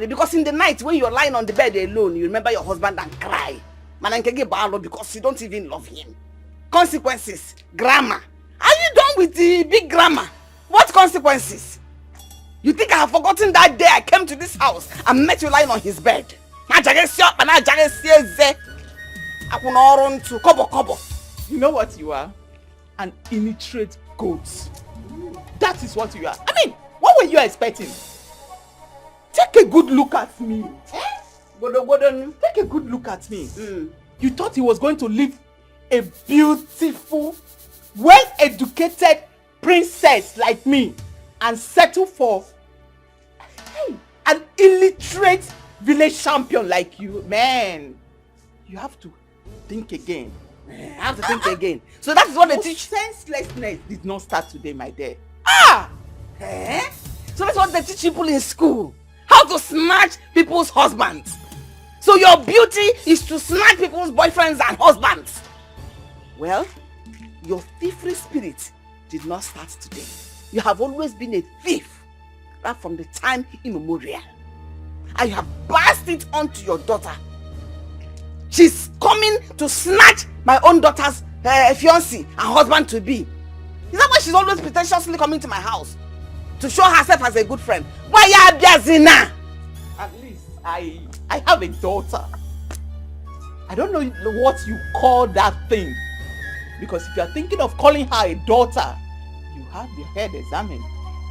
because in the night when you're lying on the bed alone, you remember your husband and cry. Because you don't even love him. Consequences, grammar. Are you done with the big grammar? What consequences? You think I have forgotten that day I came to this house and met you lying on his bed? You know what you are? An illiterate goat. That is what you are. I mean, what were you expecting? Take a good look at me. Take a good look at me. You thought he was going to leave a beautiful, well-educated princess like me and settle for an illiterate village champion like you? Man, you have to think again. I have to think again. So that is what they teach. Senselessness did not start today, my dear. So that's what they teach people in school. How to snatch people's husbands. So your beauty is to snatch people's boyfriends and husbands. Well, your thievery spirit did not start today. You have always been a thief, right from the time immemorial. And you have passed it on to your daughter. She's coming to snatch my own daughter's fiancé and husband to be. Is that why she's always pretentiously coming to my house? To show herself as a good friend. Why you Biazina? At least I have a daughter. I don't know what you call that thing. Because if you are thinking of calling her a daughter, you have your head examined.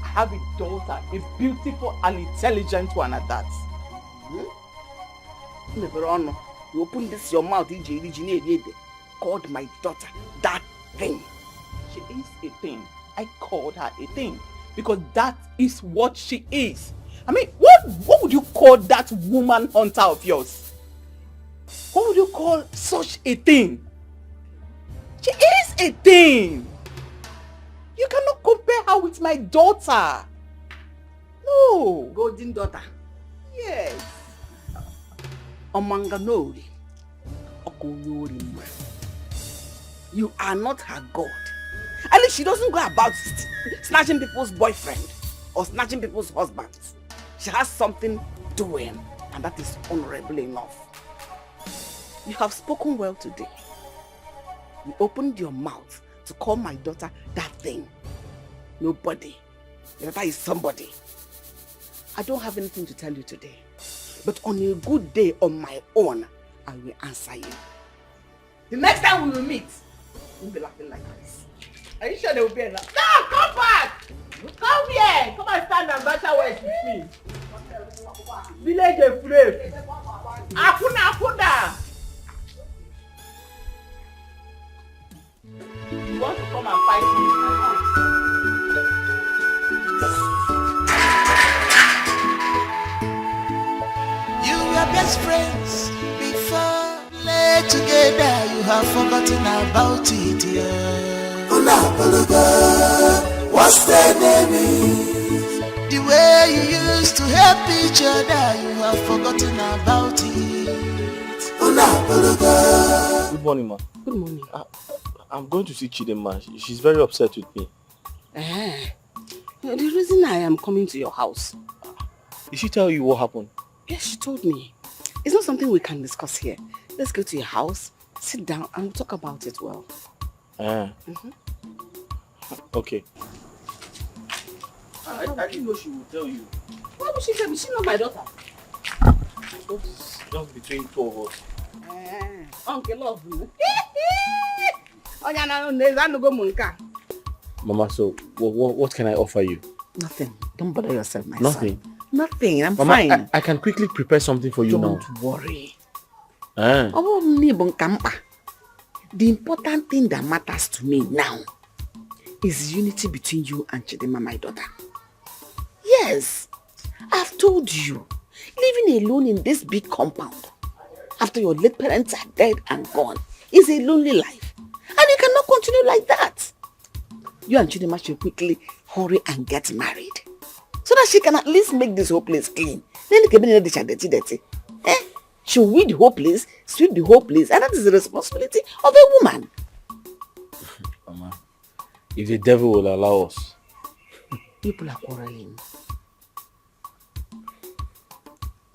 I have a daughter, a beautiful and intelligent one at that. You open this your mouth, called my daughter that thing. She is a thing. I called her a thing because that is what she is. I mean, what would you call that woman hunter of yours? What would you call such a thing? She is a thing. You cannot compare her with my daughter. No. Golden daughter. Yes. Omanganori. You are not her God. At least she doesn't go about snatching people's boyfriend or snatching people's husbands. She has something doing, and that is honorable enough. You have spoken well today. You opened your mouth to call my daughter that thing. Nobody. Your daughter is somebody. I don't have anything to tell you today. But on a good day on my own, I will answer you. The next time we will meet, you'll be laughing like this. Are you sure there will be enough? No, come back! Come here! Come and stand and battle words with me. Village of Brave. Akuna! You want to come and fight me in my house? You were best friends before. Lay together, you have forgotten about it, yeah. What's the name? The way you used to help each other, you have forgotten about it. Good morning, ma. Good morning. I'm going to see Chidema. She's very upset with me. The reason I am coming to your house. Did she tell you what happened? Yes, she told me. It's not something we can discuss here. Let's go to your house, sit down, and we'll talk about it well. Okay. I didn't know she would tell you. Why would she tell me? She's not my daughter. Just between two of us. Uncle love you. Mama, so what can I offer you? Nothing. Don't bother yourself, my Nothing. son. Nothing. I'm Mama, fine. I can quickly prepare something for you now. Don't worry. Ah. The important thing that matters to me now is unity between you and Chidima, my daughter. Yes, I've told you, living alone in this big compound after your late parents are dead and gone is a lonely life. And you cannot continue like that. You and Chidima should quickly hurry and get married so that she can at least make this whole place clean. Then the cabinet is dirty. She'll weed the whole place, sweep the whole place, and that is the responsibility of a woman. Mama, if the devil will allow us. People are quarreling.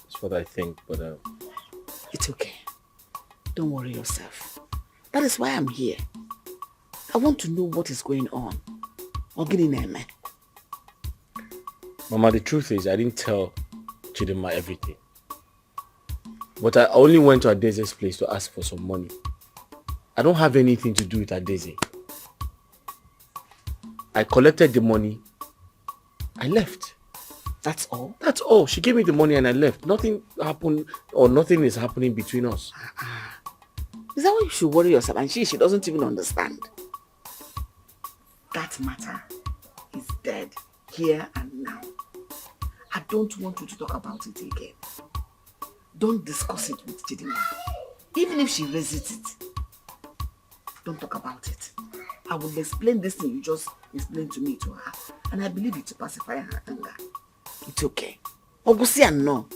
That's what I think, but... It's okay. Don't worry yourself. That is why I'm here. I want to know what is going on. Mama, the truth is, I didn't tell Chidima everything. But I only went to Adeze's place to ask for some money. I don't have anything to do with Adeze. I collected the money. I left. That's all? That's all. She gave me the money and I left. Nothing happened or nothing is happening between us. Is that why you should worry yourself? And she doesn't even understand. That matter is dead here and now. I don't want you to talk about it again. Don't discuss it with Chidima. Even if she resists it, don't talk about it. I will explain this thing you just explained to me to her. And I believe it to pacify her anger. It's okay. Ogusi and no.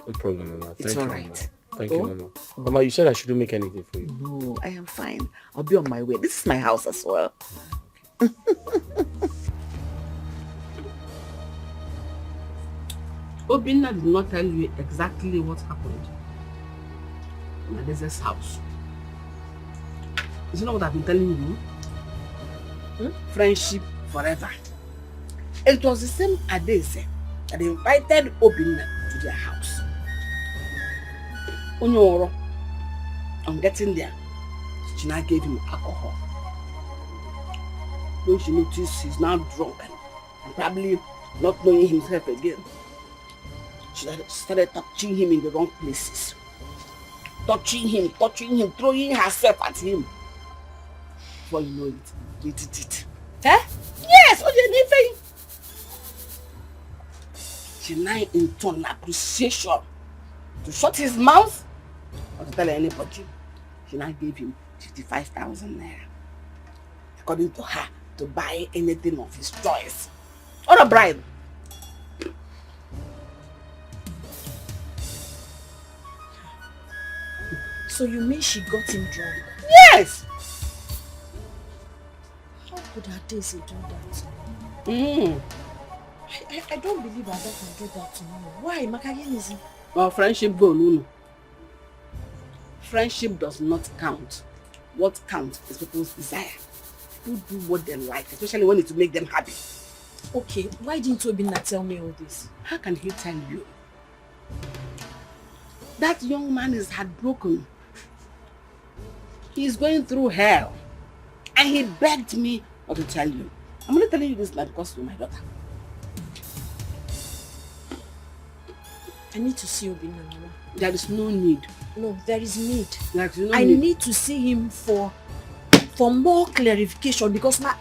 No problem, Mama. It's Thank you, alright. Mama. Thank you, Mama. Mama, you said I shouldn't make anything for you. No, I am fine. I'll be on my way. This is my house as well. Obinna did not tell you exactly what happened in Adeze's house. Is it not what I've been telling you? Friendship forever. It was the same Adeze that invited Obinna to their house. Onyoro, on getting there, she now gave him alcohol. When she noticed he's now drunk and probably not knowing himself again, she started touching him in the wrong places. Touching him, throwing herself at him. Before you know it, he did it. Yes, Oje she now in turn appreciation to shut his mouth or to tell anybody. She now gave him 55,000 naira. According to her, to buy anything of his choice. Or a bribe. So you mean she got him drunk? Yes! How could Adeze do that? I don't believe Ada can do that to me. Why? Makayenism? Well, friendship go, no. Friendship does not count. What counts is people's desire. People do what they like, especially when it's to make them happy. Okay, why didn't Obinna tell me all this? How can he tell you? That young man is heartbroken. He is going through hell. And he begged me not to tell you. I'm only telling you this now because you're my daughter. I need to see Obinna, Mama. There is no need. No, there is need. There is no I need. need to see him for more clarification because I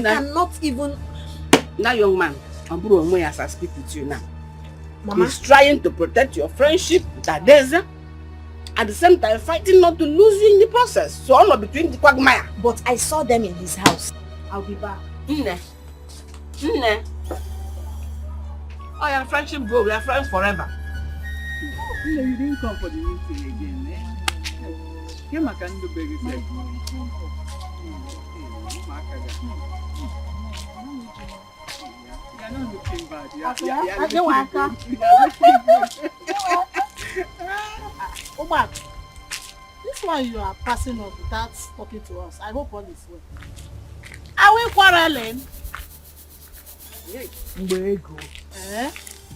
cannot even... That young man, as I speak with you now, Mama, he's trying to protect your friendship with Adeze, at the same time fighting not to lose you in the process. So all of between the quagmire. but I saw them in his house. I'll be back. Nne. Oh, your friendship go. We are friends forever. You didn't come for the meeting again, eh? You can't do baby sex. You're not looking bad. You're looking good. Omar, this this one you are passing up without talking to us. I hope all is well. Are we quarreling? Mbego. Eh?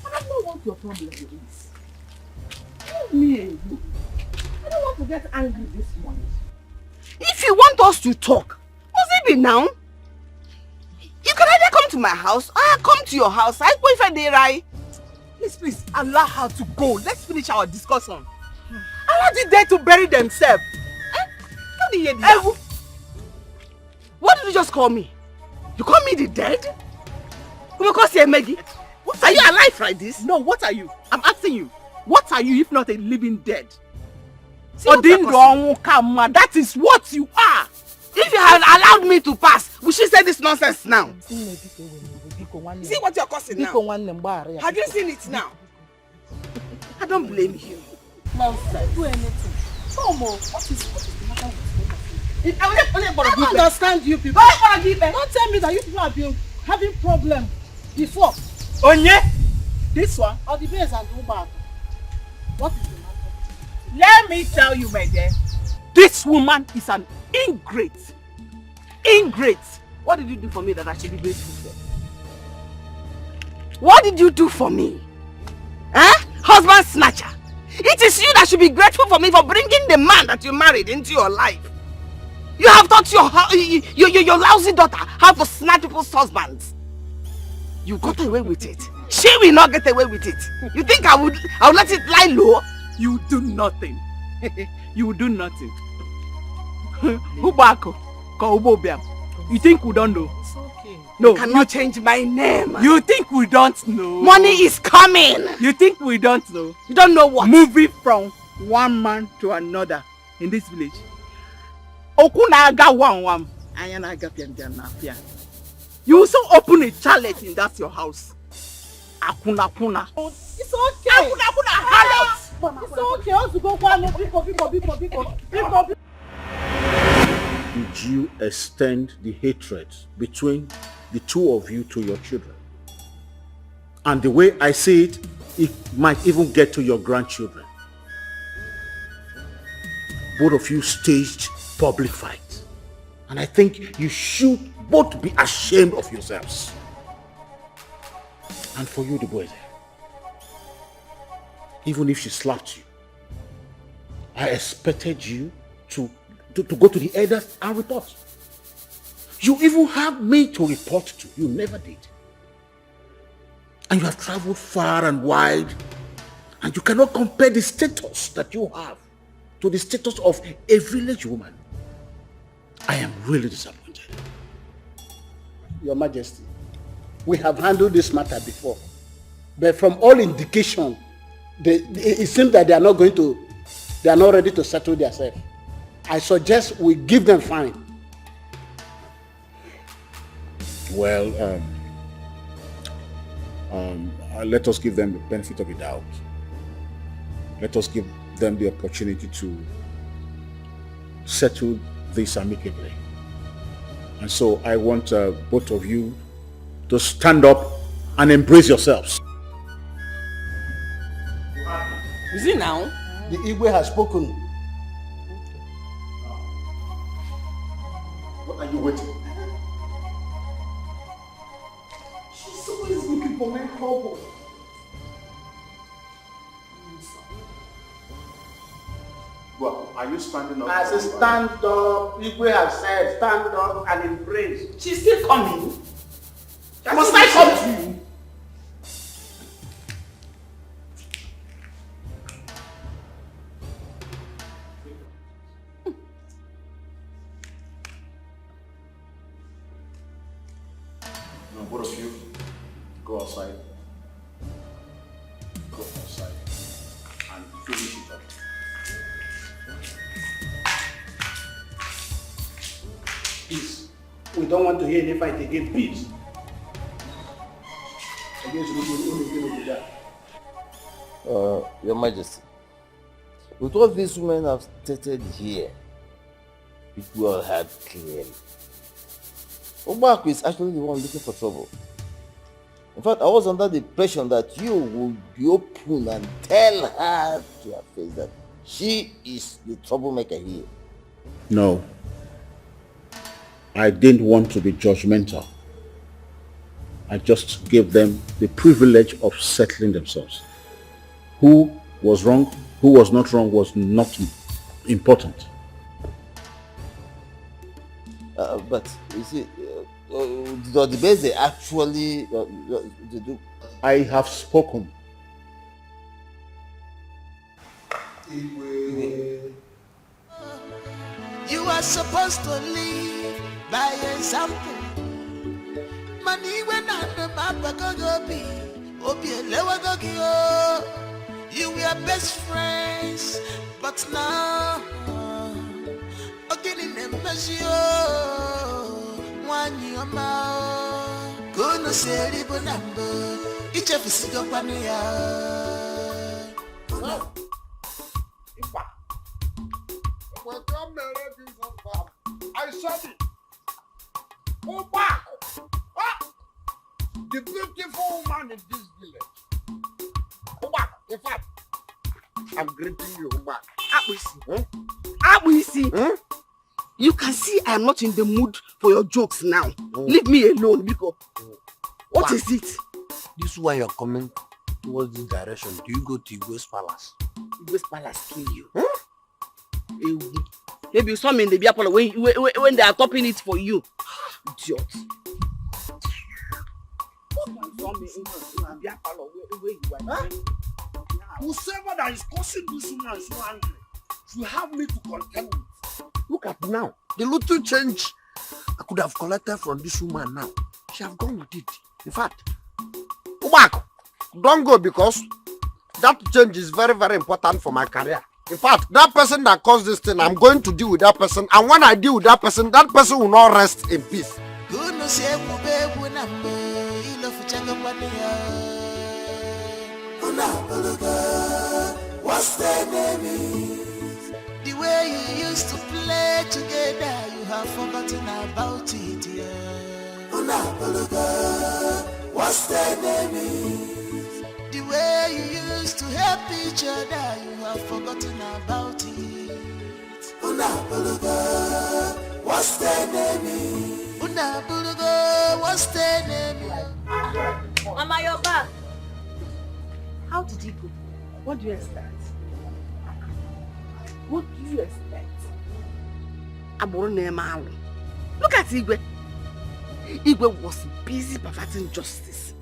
I don't know what your problem is. Leave me alone. I don't want to get angry this morning. If you want us to talk, must it be now? You can either come to my house or I come to your house. I go if I did right. Please, allow her to go. Let's finish our discussion. Allow the dead to bury themselves. Don't you hear this? What did you just call me? You call me the dead? Because you're Maggie. Are you alive like this? No, what are you? I'm asking you. What are you if not a living dead? That is what you are. If you had allowed me to pass, we should say this nonsense now. See what you're causing now? Have you seen it now? I don't blame you. Nonsense. Do anything. What is the matter with you? I don't understand you people. Don't tell me that you people have been having problems before. Onye? This one? Or the bears and the back. What is the matter? Let me tell you, my dear. This woman is an ingrate. Ingrate. What did you do for me that I should be grateful for? What did you do for me? Husband snatcher. It is you that should be grateful for me for bringing the man that you married into your life. You have taught your lousy daughter how to snatch people's husbands. You got away with it. She will not get away with it. You think I would let it lie low? You do nothing. You will do nothing. Ubako, you think we don't know? It's okay. No, you cannot change my name. You think we don't know? Money is coming. You think we don't know? You don't know what? Moving from one man to another in this village. Okunaga one. You also open a chalet in that your house. Akuna. It's okay. It's okay. Also go Biko. Did you extend the hatred between the two of you to your children? And the way I see it, it might even get to your grandchildren. Both of you staged public fights. And I think you should both be ashamed of yourselves. And for you, the boys, even if she slapped you, I expected you to go to the elders and report. You even have me to report to. You never did. And you have traveled far and wide, and you cannot compare the status that you have to the status of a village woman. I am really disappointed. Your Majesty, we have handled this matter before, but from all indication, it seems that they are not ready to settle themselves. I suggest we give them fine. Well, let us give them the benefit of the doubt. Let us give them the opportunity to settle this amicably. And so I want both of you to stand up and embrace yourselves. Is it now? The Igwe has spoken. What are you waiting? She's always looking for my trouble. Well, are you standing up? I said stand up. Igwe has said stand up and embrace. She's still coming. Must I come to you? No, both of you, go outside. Go outside and finish it up. Peace. We don't want to hear any fight again. Peace. Your Majesty, with what these women have stated here, it will have clearly. Obaku is actually the one looking for trouble. In fact, I was under the impression that you would be open and tell her to her face that She is the troublemaker here. No. I didn't want to be judgmental. I just gave them the privilege of settling themselves. Who was wrong, who was not wrong was not important. But you see, the base they actually do. I have spoken. You are supposed to live by example. Money when I'm the mapa go be, obi lewa go yo. You were best friends, but now again in the measure. One year ma, go no say ribo number. Each of us go pania. I said it. Go back. The beautiful woman in this village. Go back. In fact, I'm greeting you back. Abuisi. You can see I am not in the mood for your jokes now. Leave me alone, because what is it? This one you're coming towards this direction. Do you go to Igwe's palace? Igwe's palace kill you. Maybe you saw me in the beer parlor when they are topping it for you. Idiot. Whoever that is causing this woman is so angry, you have me to contend with. Look at now. The little change I could have collected from this woman now. She have gone with it. In fact, go back. Don't go, because that change is very, very important for my career. In fact, that person that caused this thing, I'm going to deal with that person. And when I deal with that person will not rest in peace. What's their name? The way you used to play together, you have forgotten about it, yeah. What's their name? The way you used to help each other, you have forgotten about it. What's their name? What's their name? Mama, you're back. How did he go? What do you expect? What do you expect? Look at Igwe. Igwe was busy perverting justice,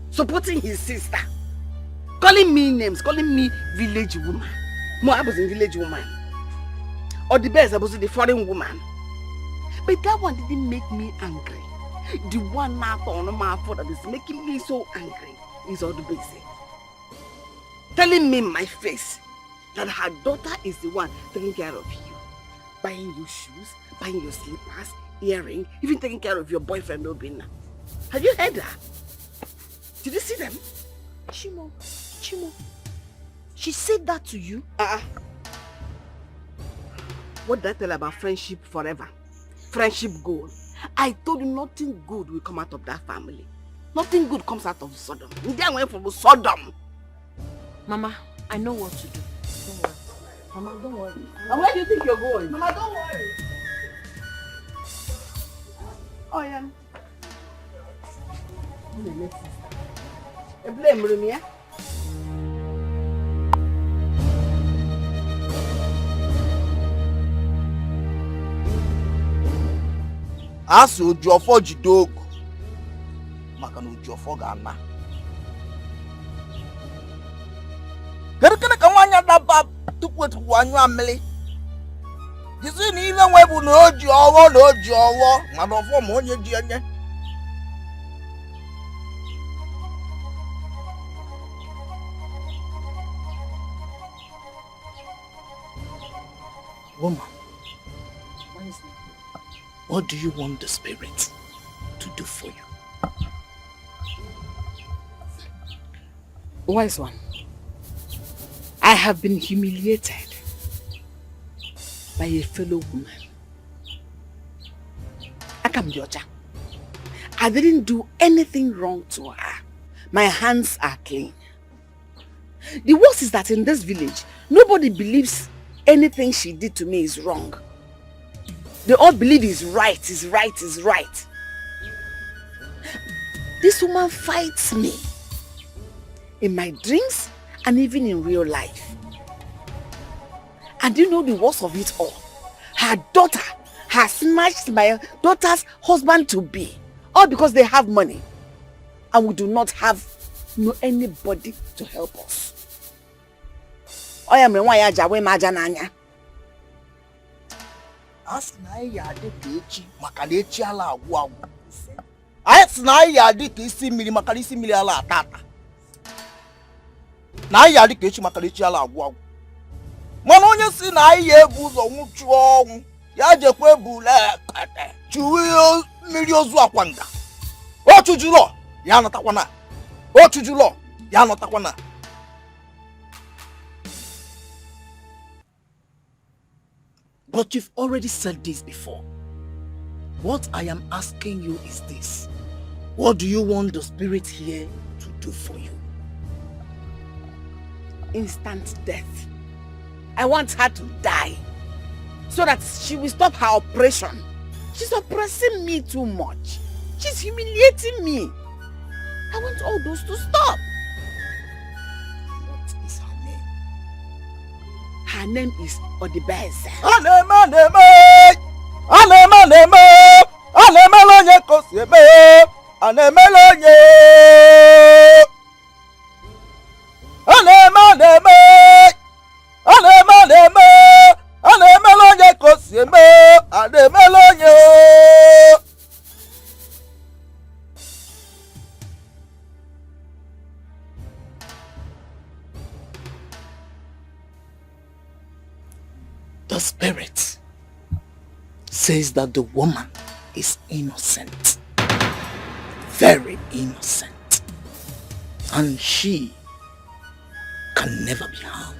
supporting his sister, calling me names, calling me village woman. More I was in village woman. Or the best I was the foreign woman. But that one didn't make me angry. The one now on my father that is making me so angry is all the basic. Telling me in my face that her daughter is the one taking care of you. Buying you shoes, buying your slippers, earring, even taking care of your boyfriend Obina. Have you heard her? Did you see them? Chimo. She said that to you? What did I tell about friendship forever? Friendship goal. I told you nothing good will come out of that family. Nothing good comes out of Sodom. They went from Sodom. Mama, I know what to do. Don't worry. Mama, don't worry. And where do you think you're going? Mama, don't worry. Oh, yeah. Blame Rumia. As Ojuofo jidog, maka na Ojuofo ga-ana. Kerekere ka nwanya daba tupu etupu anyu amili. Jisi na ile nwe bụ na oji ọwọ mana ọfọ ma onye ji enye. Woman, what do you want the spirit to do for you? Wise one, I have been humiliated by a fellow woman. Akamjoja, I didn't do anything wrong to her. My hands are clean. The worst is that in this village, nobody believes anything she did to me is wrong. They all believe is right, is right, is right. This woman fights me in my dreams and even in real life. And you know the worst of it all? Her daughter has snatched my daughter's husband-to-be, all because they have money. And we do not have anybody to help us. I am why I jawe majananya. Asna ya de kechi makalechi ala agwa. Asna ya de kesi mili makalisi mili ala atata. Na ya de kechi makalechi ala agwa. Mana onye si na ya ebu ụzọ nwuchu ọnwụ ya jekwa ebule ekete chuwe mmiri ozu akwanga. O chujulo ya natakwana. O chujulo ya natakwana. But you've already said this before. What I am asking you is this. What do you want the spirit here to do for you? Instant death. I want her to die so that she will stop her oppression. She's oppressing me too much. She's humiliating me. I want all those to stop. What is her name? Her name is Odibeze. The spirit says that the woman is innocent, very innocent, and she can never be harmed.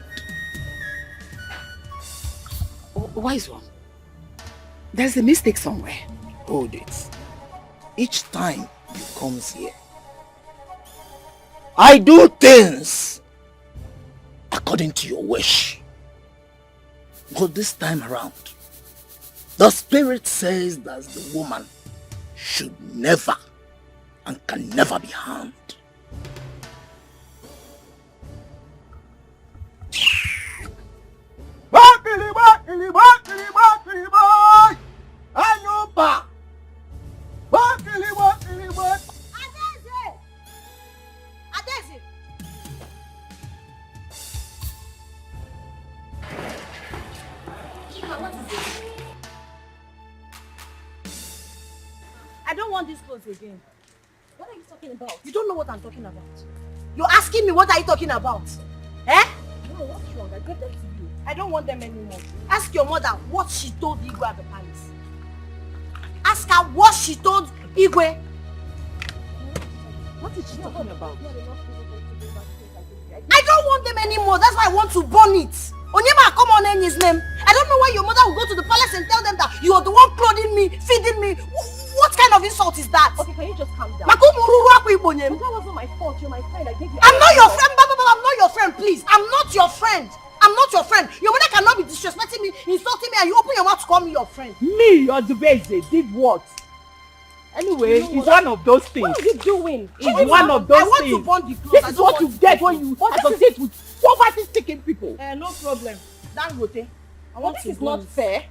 Wise one, there's a mistake somewhere. Hold it. Each time you come here, I do things according to your wish. But this time around, the spirit says that the woman should never and can never be harmed. I don't want these clothes again. What are you talking about? You don't know what I'm talking about. You're asking me what are you talking about? Eh? No, what's wrong? I gave them to you. I don't want them anymore. Ask your mother what she told Igwe at the palace. Ask her what she told Igwe. What is she talking about? I don't want them anymore. That's why I want to burn it. Onyema, come on in his name. I don't know why your mother will go to the palace and tell them that you are the one clothing me, feeding me. What kind of insult is that? Okay, can you just calm down? That wasn't my fault. You're my friend. I gave you. I'm not your friend. I'm not your friend, please. I'm not your friend. I'm not your friend. Your mother cannot be disrespecting me, insulting me, and you open your mouth to call me your friend. Me, your Dubeze, did what? Anyway, it's one of those things. What are you doing? It's one of those things. I want to burn the clothes. This is what you get when you associate with poverty-stricken people. No problem. Dangote. I want This to is burn not it. fair.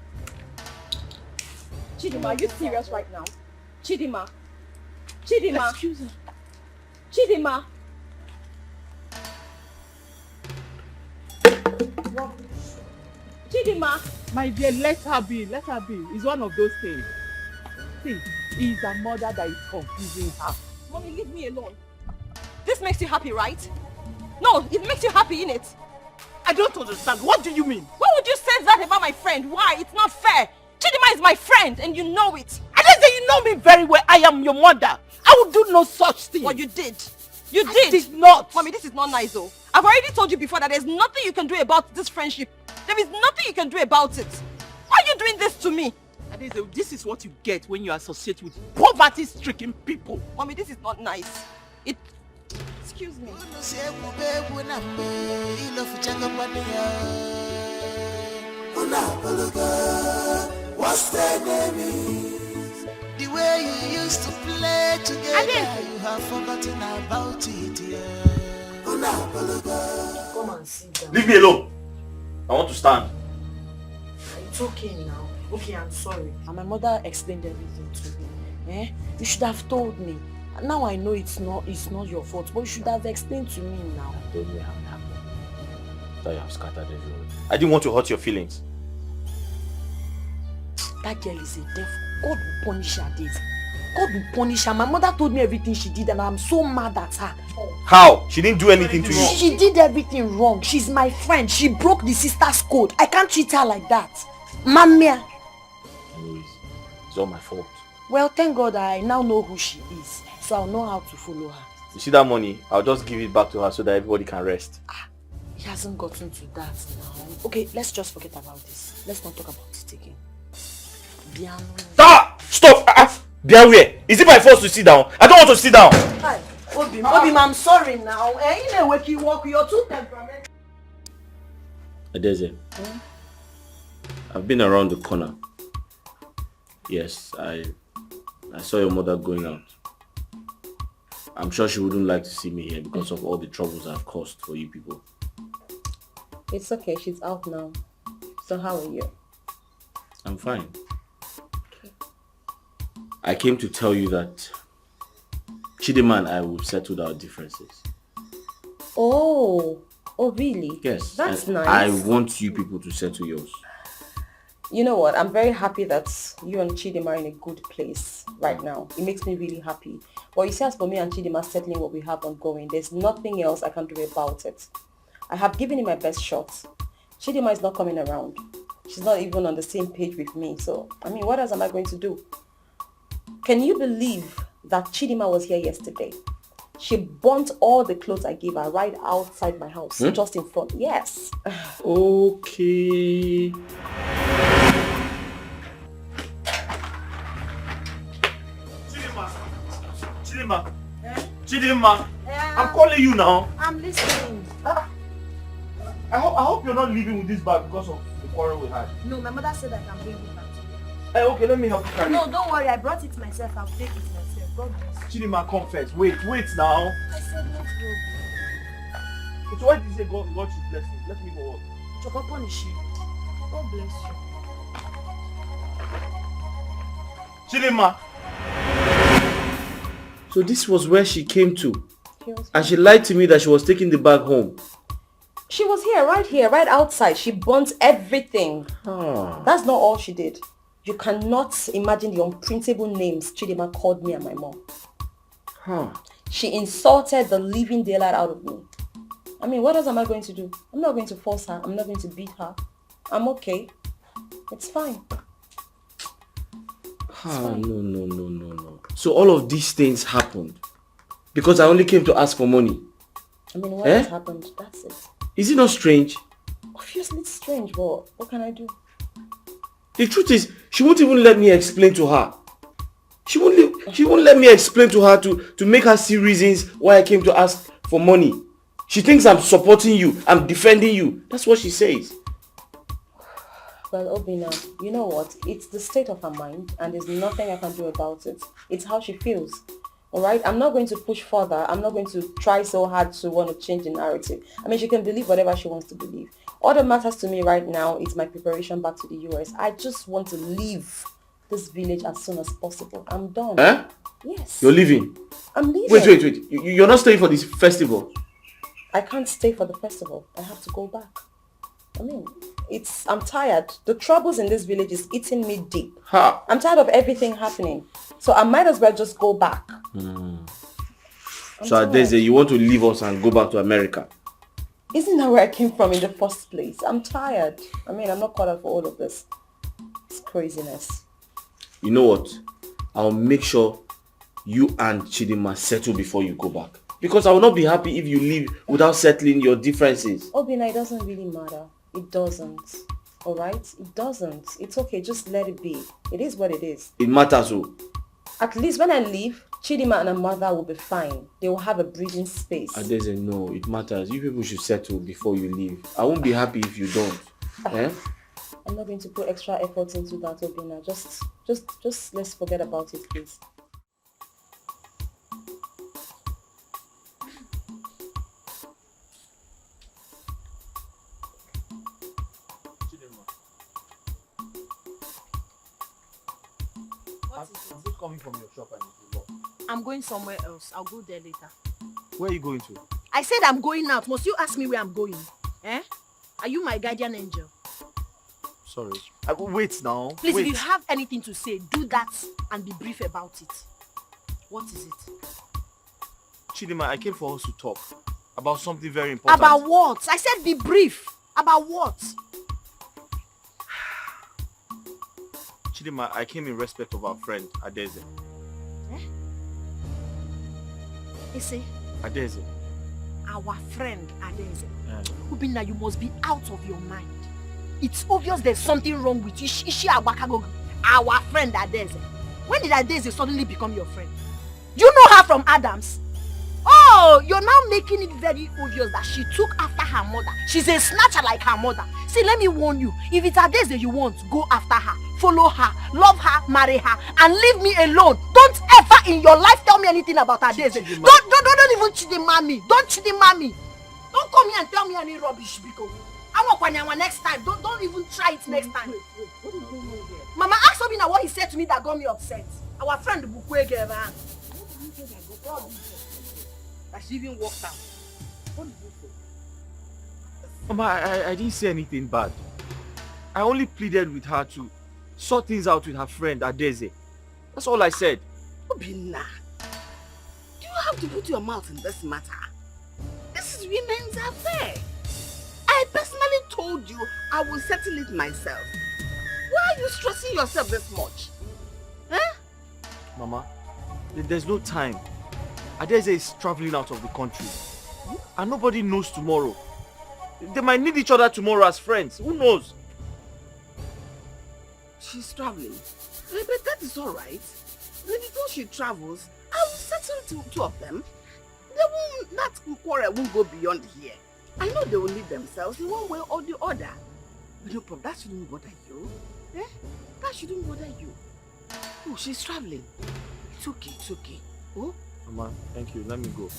Chidima, are you serious right now? Chidima. Chidima. Excuse her. Chidima. Chidima. My dear, let her be. Let her be. It's one of those things. See, it's a mother that is confusing her. Mommy, leave me alone. This makes you happy, right? No, it makes you happy, innit? I don't understand. What do you mean? Why would you say that about my friend? Why? It's not fair. Chidima is my friend and you know it. I didn't say you know me very well. I am your mother. I would do no such thing. Well, you did. You I did. did not. Mommy, this is not nice though. I've already told you before that there's nothing you can do about this friendship. There is nothing you can do about it. Why are you doing this to me? Adeze, this is what you get when you associate with poverty-stricken people. Mommy, this is not nice. Excuse me. What's the name? The way you used to play together, you have forgotten about it, yeah. Come and sit down. Leave me alone. I want to stand. It's okay now. Okay, I'm sorry. And my mother explained everything to me. You should have told me. Now I know it's not your fault, but you should have explained to me now. I told you how it happened. I thought you have scattered everywhere. I didn't want to hurt your feelings. That girl is a devil. God will punish her, Dave. God will punish her. My mother told me everything she did and I'm so mad at her. How? She didn't do anything to you. She did everything wrong. She's my friend. She broke the sister's code. I can't treat her like that. Mamia. Anyways, it's all my fault. Well, thank God I now know who she is. So I'll know how to follow her. You see that money? I'll just give it back to her so that everybody can rest. He hasn't gotten to that now. Okay, let's just forget about this. Let's not talk about it again. Stop! Stop! Bear where? Is it my fault to sit down? I don't want to sit down. Hi, Obim, I'm sorry now. You're too temperamental. Adeze, I've been around the corner. Yes, I saw your mother going out. I'm sure she wouldn't like to see me here because of all the troubles I've caused for you people. It's okay, she's out now. So how are you? I'm fine. I came to tell you that Chidima and I will settle our differences. Oh really? Yes. That's nice. I want you people to settle yours. You know what? I'm very happy that you and Chidima are in a good place right now. It makes me really happy. But you see, as for me and Chidima settling what we have ongoing, there's nothing else I can do about it. I have given it my best shot. Chidima is not coming around. She's not even on the same page with me. So, I mean, what else am I going to do? Can you believe that Chidima was here yesterday? She burnt all the clothes I gave her right outside my house, just in front. Yes. Okay. Chidima, I'm calling you now. I'm listening. I hope you're not leaving with this bag because of the quarrel we had. No, my mother said I can bring it back. Hey, okay, let me help you carry it. No, don't worry. I brought it myself. I'll take it myself. God bless. Chidima, come first. Wait now. I said no problem. It's why did you say God should bless me? Let me go on. Chokoponishi. God bless you. Chidima. So this was where she came to. And she lied to me that she was taking the bag home. She was here, right outside. She burnt everything. That's not all she did. You cannot imagine the unprintable names Chidima called me and my mom. She insulted the living daylight out of me. I mean, what else am I going to do? I'm not going to force her. I'm not going to beat her. I'm okay. It's fine. No. So all of these things happened because I only came to ask for money. I mean, what has happened? That's it. Is it not strange? Obviously it's strange, but what can I do? The truth is, she won't even let me explain to her. She won't let me explain to her to make her see reasons why I came to ask for money. She thinks I'm supporting you, I'm defending you. That's what she says. Well, Obina, you know what? It's the state of her mind and there's nothing I can do about it. It's how she feels. Alright? I'm not going to push further. I'm not going to try so hard to want to change the narrative. I mean, she can believe whatever she wants to believe. All that matters to me right now is my preparation back to the US. I just want to leave this village as soon as possible. I'm done. Yes. You're leaving? I'm leaving. Wait. You're not staying for this festival? I can't stay for the festival. I have to go back. I mean, I'm tired. The troubles in this village is eating me deep. I'm tired of everything happening. So I might as well just go back. So Adeze, you want to leave us and go back to America? Isn't that where I came from in the first place? I'm tired. I mean, I'm not caught up for all of this. It's craziness. You know what? I'll make sure you and Chidima settle before you go back. Because I will not be happy if you leave without settling your differences. Obina, it doesn't really matter. It doesn't. Alright? It doesn't. It's okay. Just let it be. It is what it is. It matters, oh. At least when I leave, Chidima and her mother will be fine. They will have a breathing space. Adeze, no, it matters. You people should settle before you leave. I won't be happy if you don't. Eh? I'm not going to put extra effort into that, Obina. Just let's forget about it, please. I'm just coming from your shop and it's locked. I'm going somewhere else. I'll go there later. Where are you going to? I said I'm going out. Must you ask me where I'm going? Eh? Are you my guardian angel? Sorry. Wait now. Please, wait. if you have anything to say, do that and be brief about it. What is it? Chidima, I came for us to talk about something very important. About what? I said be brief. About what? Chidima, I came in respect of our friend, Adeze. Eh? Ese? Adeze. Our friend, Adeze. Yeah. Ubina, you must be out of your mind. It's obvious there's something wrong with you. Is she our friend, Adeze? When did Adeze suddenly become your friend? Do you know her from Adams? Oh, you're now making it very obvious that she took after her mother. She's a snatcher like her mother. See, let me warn you. If it's Adeze you want, go after her. Follow her, love her, marry her, and leave me alone. Don't ever in your life tell me anything about Adeze. Don't even chidima me. Don't chidima me. Don't come here and tell me any rubbish, Biko. I want Kwanyama next time. Don't even try it next time. What is going on here? Mama, ask Obina what he said to me that got me upset. Our friend Bukwege, man. That she even walked out. What did you say? Mama, I didn't say anything bad. I only pleaded with her to sort things out with her friend Adeze. That's all I said. Obina, do you have to put your mouth in this matter? This is women's affair. I personally told you I will settle it myself. Why are you stressing yourself this much? Huh? Mama, there's no time. Adeze is traveling out of the country. And nobody knows tomorrow. They might need each other tomorrow as friends. Who knows? She's traveling. But that is alright. Before she travels, I will settle two of them. That quarrel won't go beyond here. I know they will leave themselves in one way or the other. But no problem, that shouldn't bother you. Eh? That shouldn't bother you. Oh, she's traveling. It's okay, it's okay. Oh? Mama, thank you. Let me go.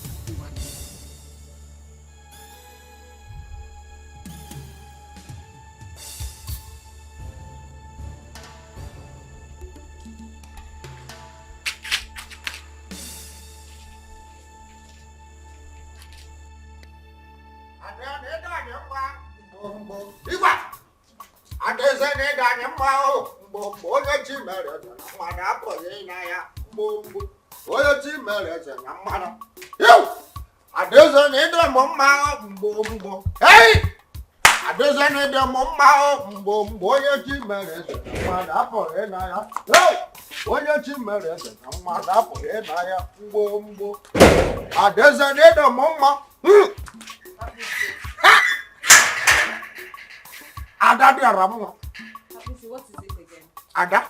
What is it again? Ada,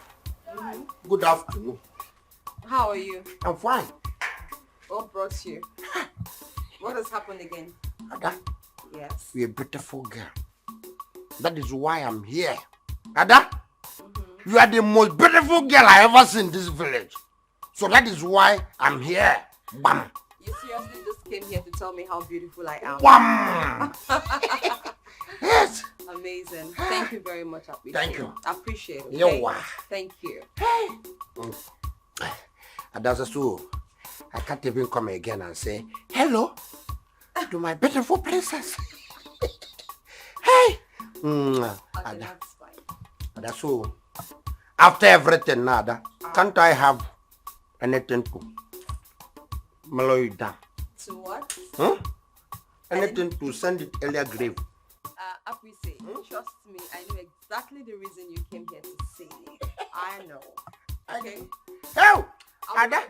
good afternoon. How are you? I'm fine. What brought you? What has happened again? Ada, yes. you're a beautiful girl. That is why I'm here. Ada, you are the most beautiful girl I ever seen in this village. So that is why I'm here. Bam. You seriously just came here to tell me how beautiful I am? Bam. Yes. Amazing. Thank you very much. Thank you. I appreciate it. Okay? You're welcome. Thank you. And that's so I can't even come again and say hello to my beautiful princess. Hey. Okay, that's fine. And that's so after everything, Nada, can't I have anything to mellow you down? To what? Huh? Anything to send it earlier grave. Appreciate. Trust me, I know exactly the reason you came here to see me. I know. Okay? Hey! Ada,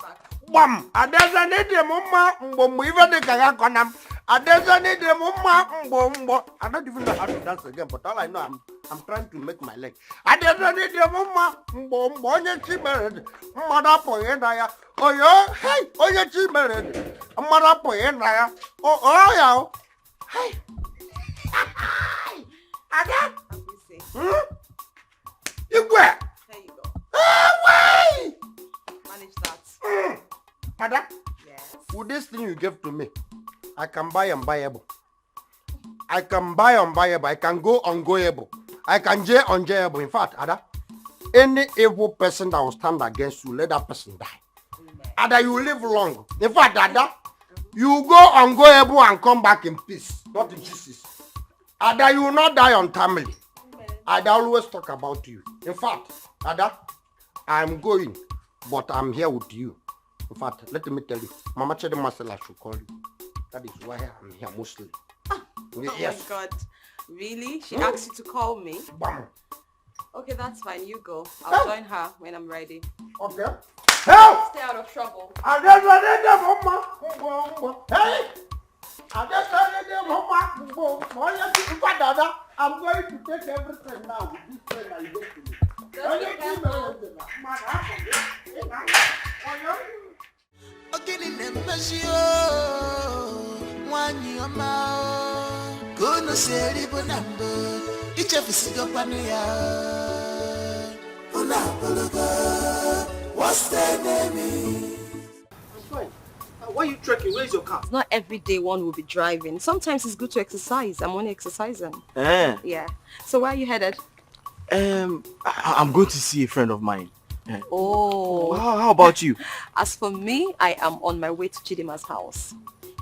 bam! Adeza need the mama, mbombo, even the Kagakonam. Adeza need the mama, mbombo. I don't even know how to dance again, but all I know, I'm trying to make my leg. I didn't need your mama. Mbonye chimered. Mother poyena. Oh yo, hey, oh you chimered. Mother poyena. Oh yo. Hey. Again? You where? There you go. Wait! Manage that. Madam? Yes. With this thing you gave to me, I can buy unbuyable. I can buy unbuyable. I can go ungoable. I can jail unjailable. In fact, Ada, any evil person that will stand against you, let that person die. Ada, you live long. In fact, Ada, you go ungoable and come back in peace, not in pieces. Ada, you will not die untimely. Ada always talk about you. In fact, Ada, I'm going, but I'm here with you. In fact, let me tell you, Mama Chedema said I should call you. That is why I'm here mostly. Yes. Oh my God. Really? She asked you to call me? Bam. Okay, that's fine. You go. I'll join her when I'm ready. Okay. Help! Stay out of trouble. Hey! I'm going to take everything now. This friend I gave to me. Just be careful. Kono seri bonambo, icha fisigo pania. Una pologo, what's the name? I'm fine. Why are you trekking? Where's your car? It's not every day one will be driving. Sometimes it's good to exercise. I'm only exercising. Yeah. So where are you headed? I'm going to see a friend of mine. Oh. How about you? As for me, I am on my way to Chidima's house.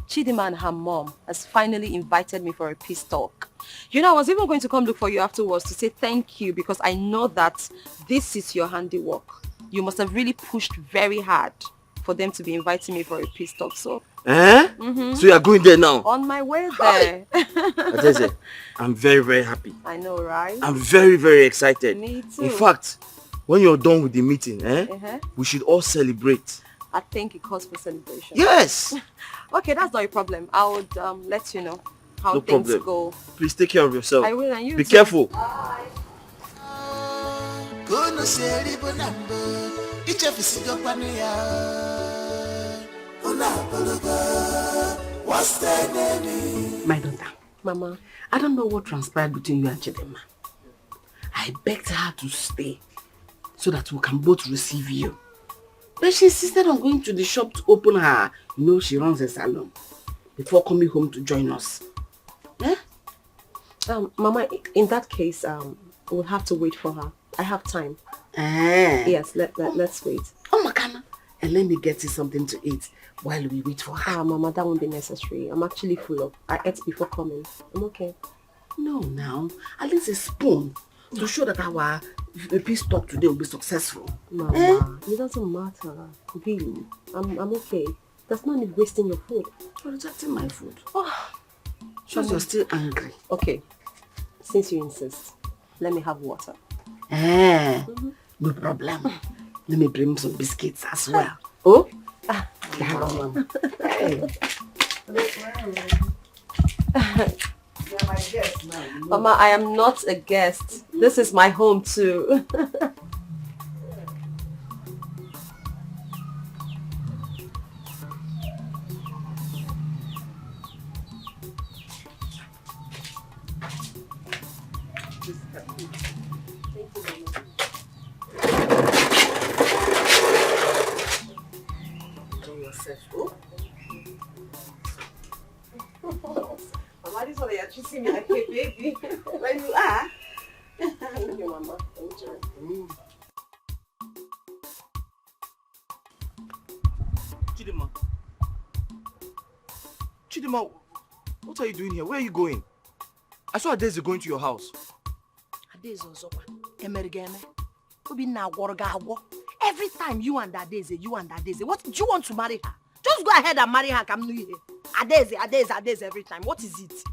Chidima and her mom has finally invited me for a peace talk. You know, I was even going to come look for you afterwards to say thank you because I know that this is your handiwork. You must have really pushed very hard for them to be inviting me for a peace talk. So, So you are going there now? On my way there. Adeze, I'm very, very happy. I know, right? I'm very, very excited. Me too. In fact, when you're done with the meeting, we should all celebrate. I think it calls for celebration. Yes! Okay, that's not a problem. I would let you know how No things problem. go. Please take care of yourself. I will, and you Be too. careful. Kono seri bonambo, icha fisigo pania. Una pologo, what's the name? My daughter, Mama, I don't know what transpired between you and Chidema. I begged her to stay so that we can both receive you. But she insisted on going to the shop to open her, she runs a salon, before coming home to join us. Mama, in that case, we'll have to wait for her. I have time. Yes, let's wait. Oh, Makana, and let me get you something to eat while we wait for her. Mama, that won't be necessary. I'm actually full up. I ate before coming. I'm okay. No, now, at least a spoon to show that our peace talk today will be successful. Mama, it doesn't matter. Really, I'm okay. There's no need wasting your food. You're rejecting my food. Shows you're still angry. Okay, since you insist, let me have water. No problem. Let me bring some biscuits as well. Oh? You're my guest now. Mama, I am not a guest. This is my home too. Mama, this one you're treating me like a baby. When you are. Thank you, Mama. Thank you. Chidima, what are you doing here? Where are you going? I saw Adeze going to your house. Adeze Ozokwa, Emerigeme, Obinna Agworoga. Every time you and Adeze, what do you want to marry her? Just go ahead and marry her, come here. Adeze every time. What is it?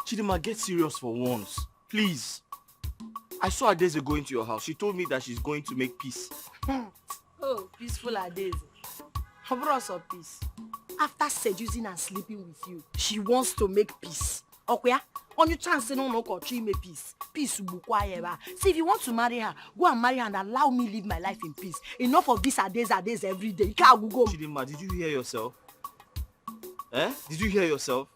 Chidima, get serious for once. Please. I saw Adeze going to your house. She told me that she's going to make peace. Oh, peaceful Adeze. How of peace? After seducing and sleeping with you, she wants to make peace. Okay, on your chance no no country me peace. Peace bukwa. See, if you want to marry her, go and marry her and allow me live my life in peace. Enough of this a days every day. You can't go. Chidinma, did you hear yourself? Did you hear yourself?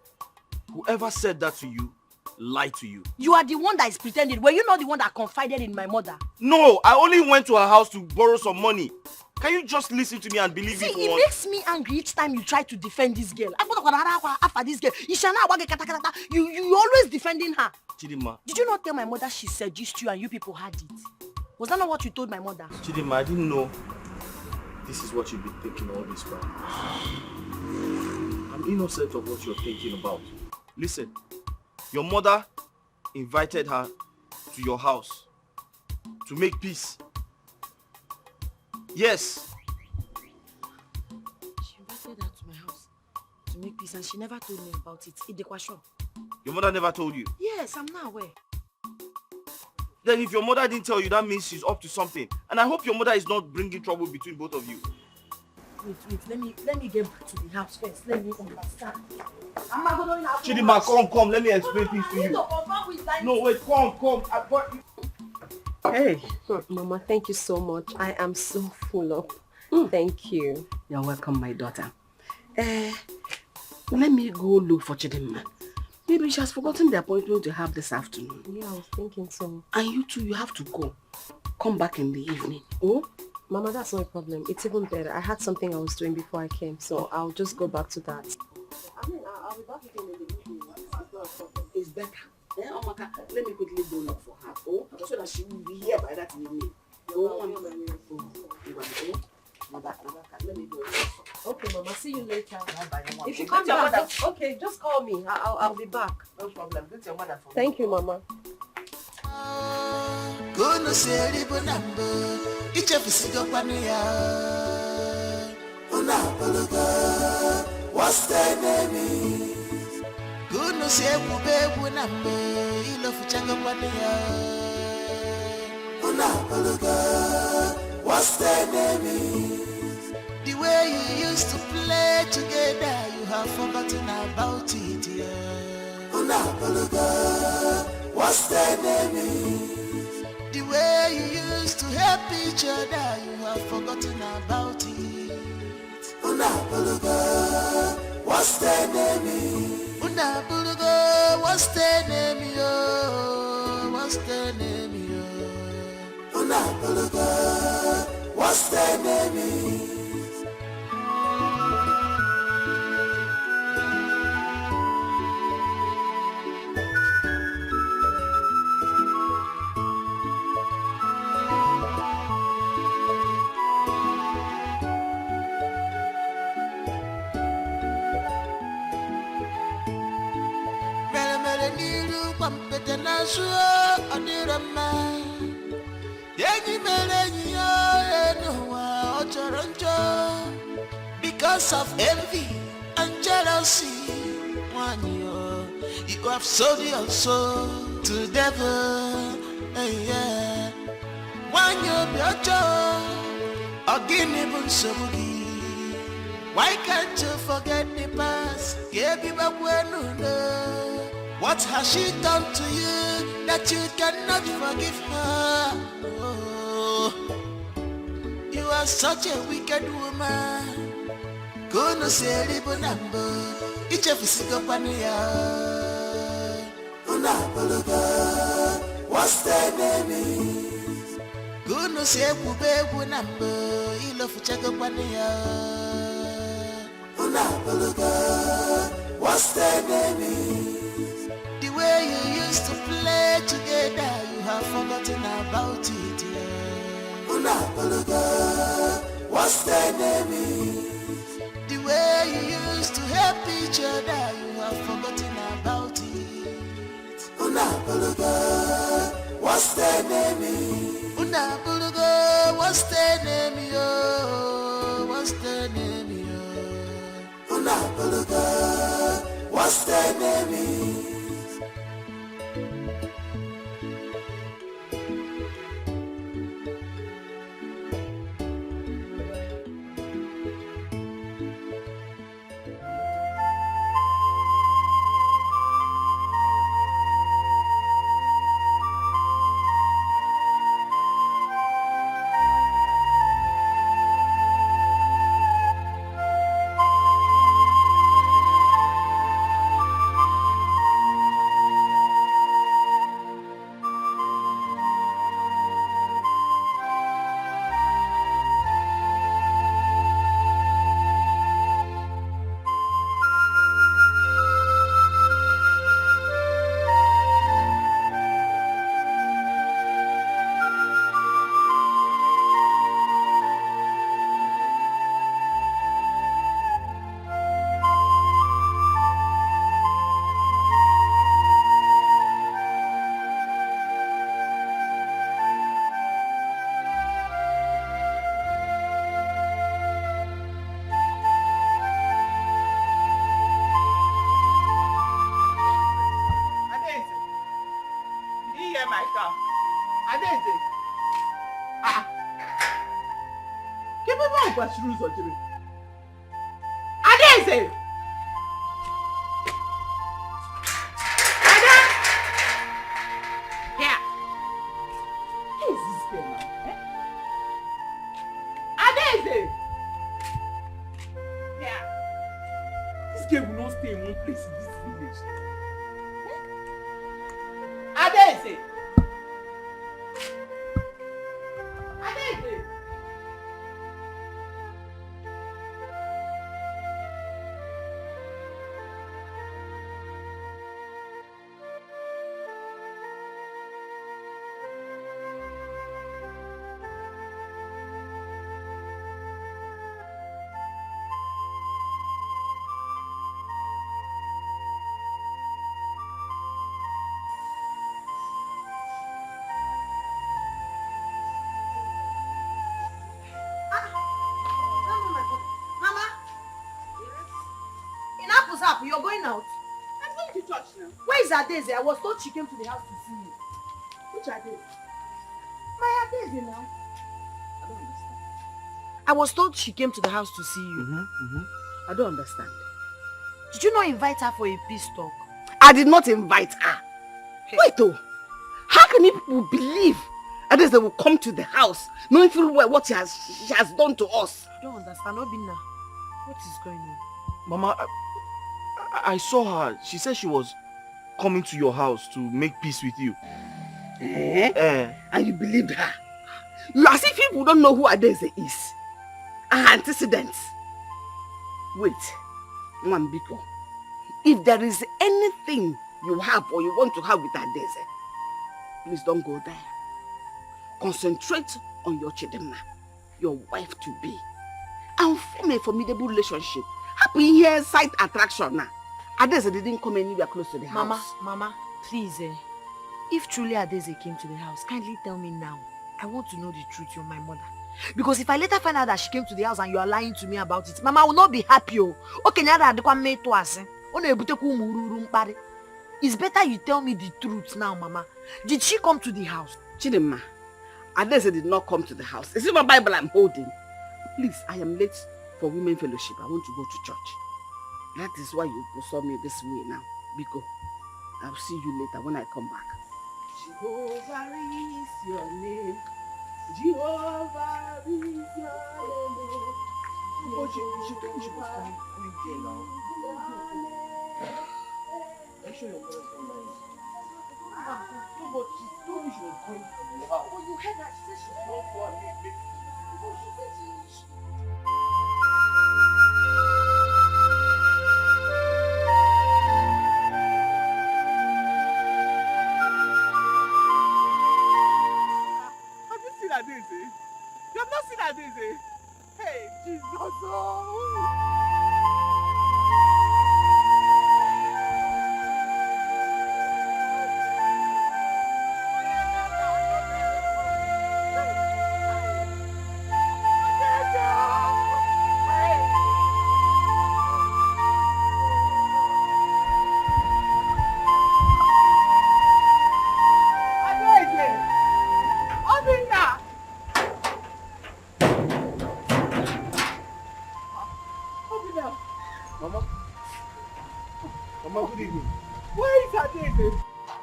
Whoever said that to you lied to you. You are the one that is pretending. Were you not the one that confided in my mother? No, I only went to her house to borrow some money. Can you just listen to me and believe See, it? it makes me angry each time you try to defend this girl. After this girl, you always defending her. Chidinma. Did you not tell my mother she seduced you and you people had it? Was that not what you told my mother? Chidinma, I didn't know this is what you've been thinking all this while. I'm innocent of what you're thinking about. Listen, your mother invited her to your house to make peace. Yes. She invited her to my house to make peace and she never told me about it. Your mother never told you? Yes, I'm not aware. Then if your mother didn't tell you, that means she's up to something. And I hope your mother is not bringing trouble between both of you. Wait, let me get back to the house first. Let me understand. I'm not going to have Chidinma, come, let me explain things to you. No, wait, come. Hey. Mama, thank you so much. I am so full up. Thank you. You're welcome, my daughter. Let me go look for Chidinma. Maybe she has forgotten the appointment to have this afternoon. Yeah, I was thinking so. And you too, you have to go. Come back in the evening. Oh? Mama, that's not a problem. It's even better. I had something I was doing before I came, so I'll just go back to that. I mean, I'll be back again in the evening. It's better. Yeah, Omaka, let me quickly go look for her. Oh, so that she will be here by that evening. Let me go. Okay, Mama. See you later. Bye. If you come back, just call me. I'll be back. No problem. Greet your mother for me. Thank you, Mama. Gono seri bonambo, ichefisigo pania. Una pologa, what's the name? Gono seri bonambo, ilo fuchanga pania. Una pologa, what's the name? The way you used to play together, you have forgotten about it, yeah. Una pologa, what's the name? The way you used to help each other, you have forgotten about it. Una pologa, what's the name? Una pologa, what's the name? Yo, what's the name? Yo, una pologa, what's the name? Because of envy and jealousy, you have sold your soul to the devil. Yeah. One why can't you forget the past? What has she done to you that you cannot forgive her? Oh, you are such a wicked woman. Gono seri bonambo, ichefisigo pania. Una pologa, what's the name? Gono seri bonambo, ilo fuchago pania. Una pologa, what's the name? The way you used to play together, you have forgotten about it, yeah. Una pologa, what's the name? The way you used to help each other, you have forgotten about it. Una pologa, what's the name? Una pologa, what's the name? Yo, what's the name? Yo, una pologa, what's the name? near my car. Adeze. Ah. Keep on going through surgery. Adeze. Ada. Here. Who is this girl now? Adeze. Here. This girl will not stay in one place in this village. Adeze. Adeze. You're going out? I'm going to church now. Where is Adeze? I was told she came to the house to see me. Which Adeze? My Adeze now. I don't understand. I was told she came to the house to see you. I don't understand. Did you not invite her for a peace talk? I did not invite her. Hey. Wait though. How can people believe Adeze will come to the house knowing full well what she has done to us? I don't understand. Obinna, what is going on? Mama, I saw her. She said she was coming to your house to make peace with you. And you believed her? You as if people don't know who Adeze is. Her antecedents. Wait, Mwambiko. If there is anything you have or you want to have with Adeze, please don't go there. Concentrate on your Chidema, your wife-to-be, and form a formidable relationship. Happy here, sight attraction now. Adeze didn't come anywhere close to the house. Mama, please, if truly Adeze came to the house, kindly tell me now. I want to know the truth, you're my mother. Because if I later find out that she came to the house and you are lying to me about it, Mama will not be happy. Okay, it's better you tell me the truth now, Mama. Did she come to the house? Chidema, Adeze did not come to the house. It's in my Bible I'm holding. Please, I am late for women fellowship. I want to go to church. That is why you saw me this way now. Biko, I'll see you later when I come back. Jehovah is your name. Jehovah is your name. Oh, she told me she was coming here now. Are you sure you're going to come? No, but she told me she was going to your house. Oh, you heard that? She said she was not for me. Oh, she said she... Adeze? You have not seen Adeze? Hey, Jesus! Oh.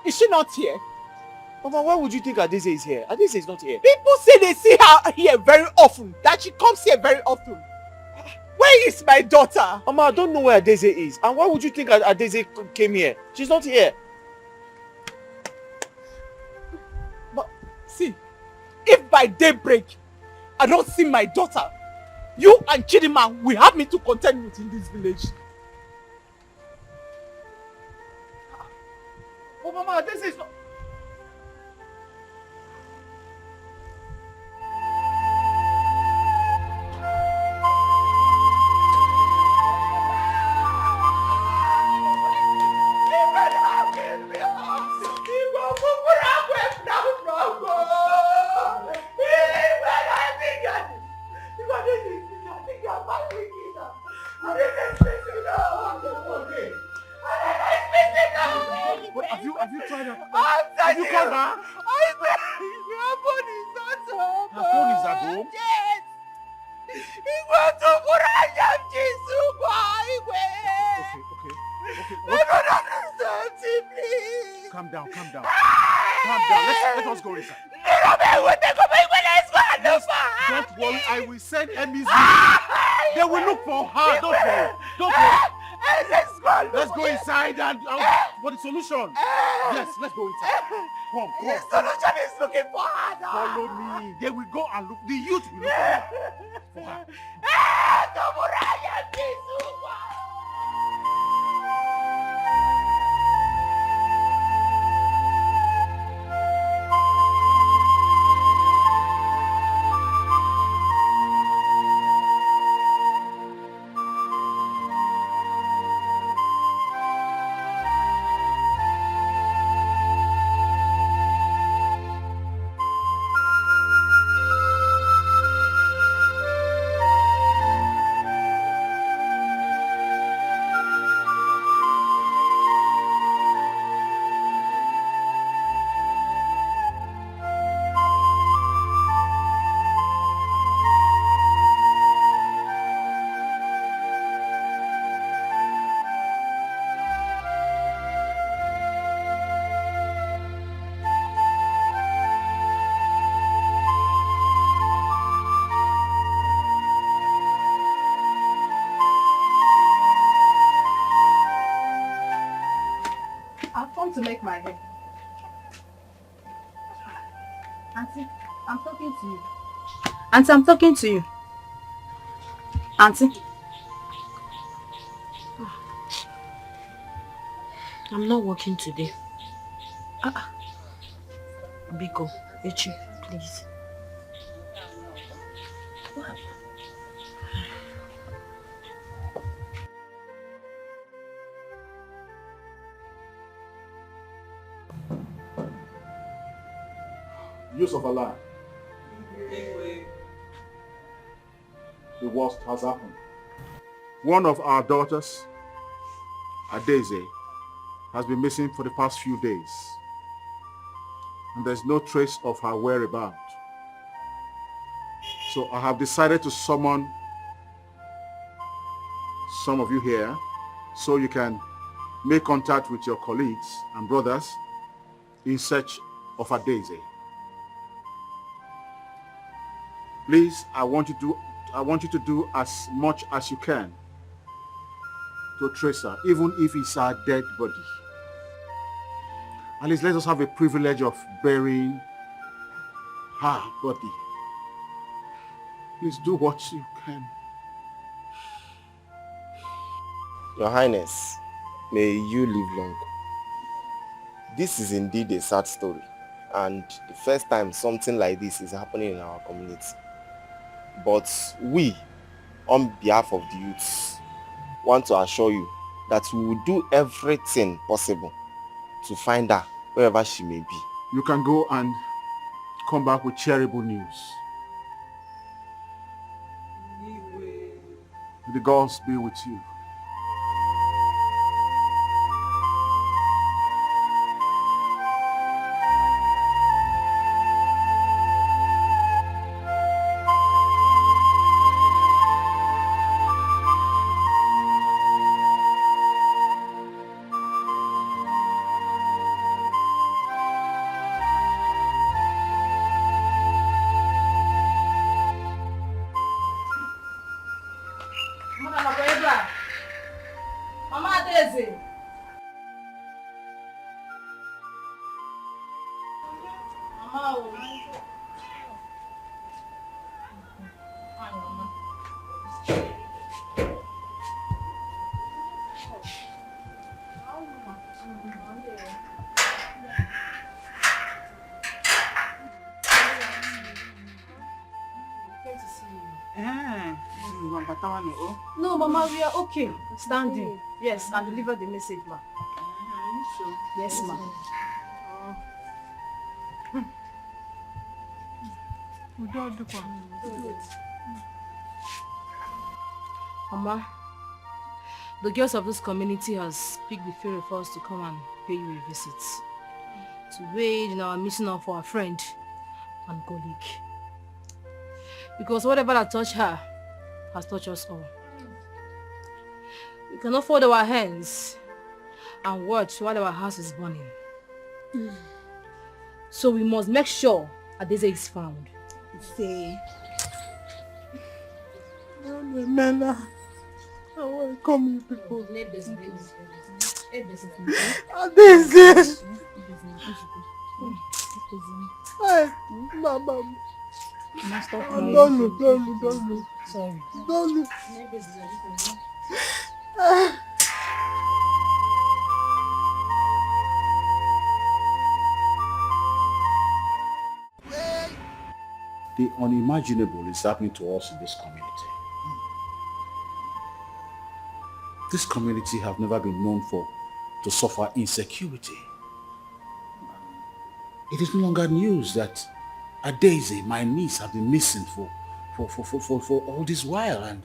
Is she not here? Mama, why would you think Adeze is here? Adeze is not here. People say they see her here very often, that she comes here very often. Where is my daughter? Mama, I don't know where Adeze is. And why would you think Adeze came here? She's not here. But see, if by daybreak I don't see my daughter, you and Chidima will have me to contend with in this village. Oh, Mama, this is not... Have you tried that? Have you called her? Her phone is not home. Her phone is at home? Yes. Igwe Tukuranya Jisukwa Igwe. Okay. I don't understand, please. Calm down. Calm down. Let us go inside. Don't worry, I will send Emmy's. They will look for her. Don't worry. Let's go inside and for the solution. Yes, let's go inside. Come. The solution is looking for her now. Follow me. They will go and look. The youth will look for her. To make my hair. Auntie, I'm talking to you. Auntie, I'm talking to you. Auntie. I'm not working today. Biko, Echi, please. Use of Allah. The worst has happened. One of our daughters, Adeze, has been missing for the past few days. And there's no trace of her whereabouts. So I have decided to summon some of you here so you can make contact with your colleagues and brothers in search of Adeze. Please, I want you to do as much as you can to trace her, even if it's her dead body. At least let us have a privilege of burying her body. Please do what you can. Your Highness, may you live long. This is indeed a sad story, and the first time something like this is happening in our community. But we, on behalf of the youths, want to assure you that we will do everything possible to find her wherever she may be. You can go and come back with terrible news. May the gods be with you. No, Mama, we are okay. Standing. Yes, and deliver the message, ma. Are you sure? Yes, ma. Mama, the girls of this community has picked the few of us to come and pay you a visit to aid in our mission of our friend and colleague. Because whatever that touched her has touched us all. We cannot fold our hands and watch while our house is burning. So we must make sure Adeze is found. Say, Mena, I want to come here, people. Adeze. Hey, Mama. Don't look. Sorry. Don't look. The unimaginable is happening to us in this community. This community have never been known to suffer insecurity. It is no longer news that Adeze, my niece, have been missing for all this while, and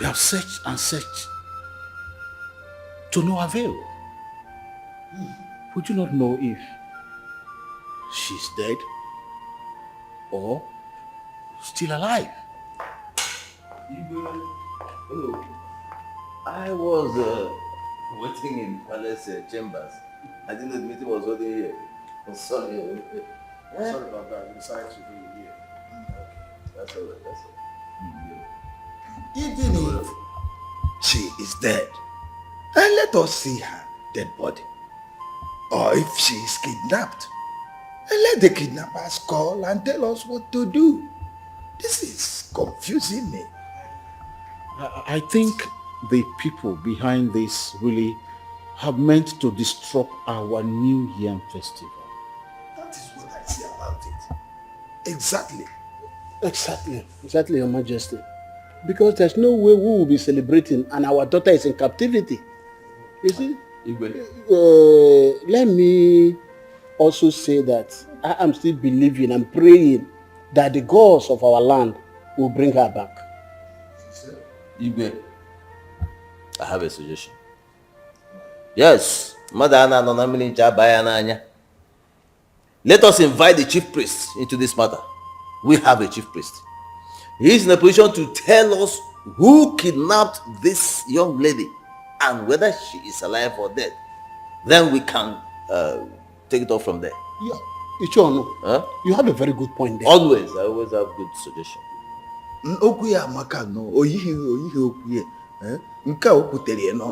we have searched and searched to no avail. We do not know if she's dead or still alive. Hello. I was waiting in palace chambers. I didn't know the meeting was already here. I'm sorry. Sorry about that. We decided to be here. That's all right. Even if she is dead, and let us see her dead body. Or if she is kidnapped, and let the kidnappers call and tell us what to do. This is confusing me. I think the people behind this really have meant to disrupt our New Yam festival. That is what I see about it. Exactly. Exactly, Your Majesty. Because there's no way we will be celebrating and our daughter is in captivity. You see? Let me also say that I am still believing and praying that the gods of our land will bring her back. Igwe, I have a suggestion. Yes, Madana Nonamini Jabayananya. Let us invite the chief priest into this matter. We have a chief priest. He is in a position to tell us who kidnapped this young lady and whether she is alive or dead. Then we can take it off from there. Yeah, Ichono, you have a very good point there. Always, I always have good suggestions. Okwu ya amaka no, oyihe okwu ye. Nke a okwutere no.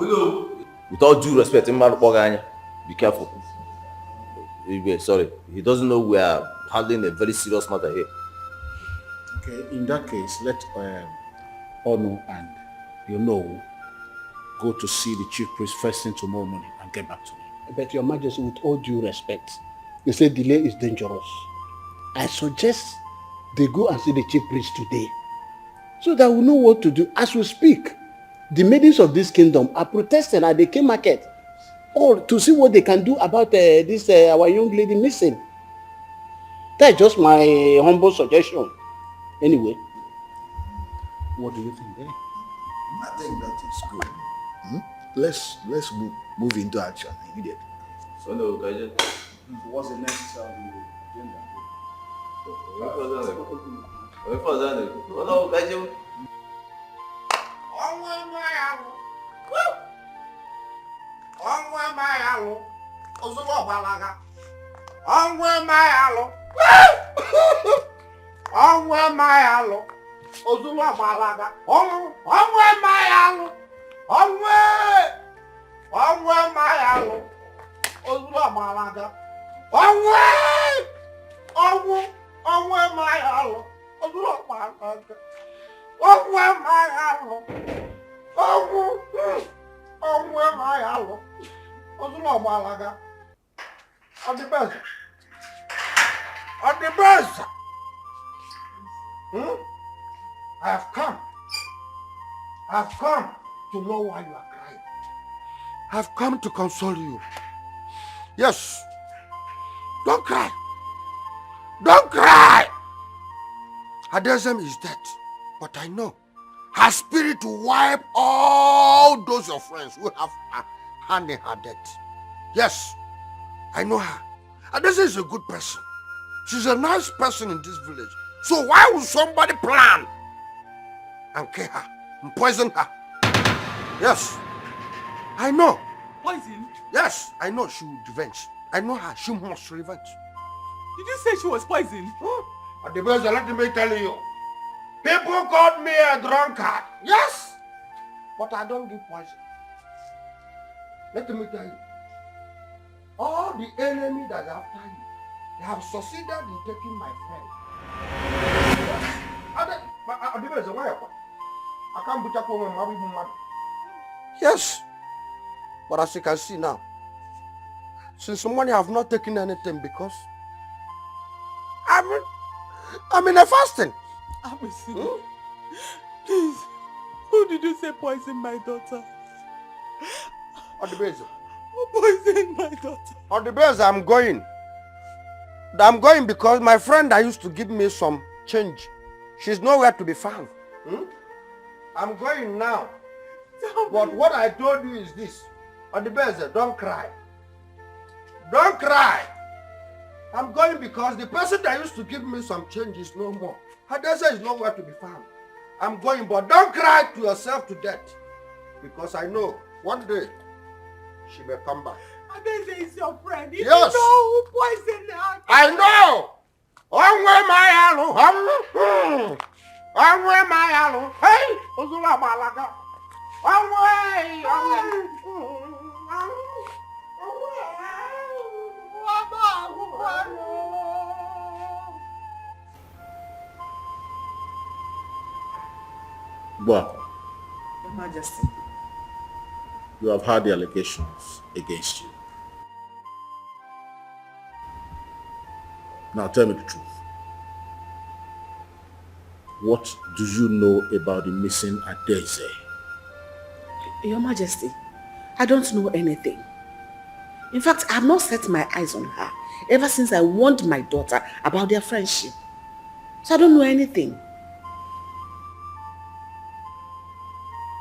With all due respect, be careful. Sorry, he doesn't know we are handling a very serious matter here. Okay, in that case, let Ono and go to see the chief priest first thing tomorrow morning and get back to me. But Your Majesty, with all due respect, you say delay is dangerous. I suggest they go and see the chief priest today, so that we know what to do. As we speak, the maidens of this kingdom are protesting at the king market, or to see what they can do about this our young lady missing. That's just my humble suggestion. Anyway, what do you think there? I think that is good. Let's move into action immediately. So no, Kaja. What's the next agenda? I've come to know why you are crying. I've come to console you. Yes. Don't cry. Don't cry. Adezem is dead, but I know her spirit will wipe all those your friends who have a hand in her death. Yes, I know her. Adese is a good person. She's a nice person in this village. So why would somebody plan and kill her and poison her? Yes, I know. Poison? Yes, I know she will revenge. I know her. She must revenge. Did you say she was poisoned? Adebeze, let me tell you. People called me a drunkard. Yes, but I don't give poison. Let me tell you. All the enemy that are after you, they have succeeded in taking my friend. Adebeze, why? I can't put up on my mother. Yes, but as you can see now, since morning I have not taken anything because I'm in a fasting. Please, who did you say poisoned my daughter? Adebeze. Who poisoned my daughter? Adebeze, I'm going. I'm going because my friend that used to give me some change, she's nowhere to be found. I'm going now. But what I told you is this. Adebeze, don't cry. Don't cry. I'm going because the person that used to give me some change is no more. Adebeze is nowhere to be found. I'm going, but don't cry to yourself to death. Because I know one day she may come back. Adebeze is your friend. You Yes. know who poisoned her. I know. Onwe mayalu. Onwe mayalu. Hey, Ozula Balaga. Onwe. Well, Your Majesty. you have heard the allegations against you. Now tell me the truth. What do you know about the missing Adeze? Your Majesty, I don't know anything. In fact, I have not set my eyes on her ever since I warned my daughter about their friendship. So I don't know anything.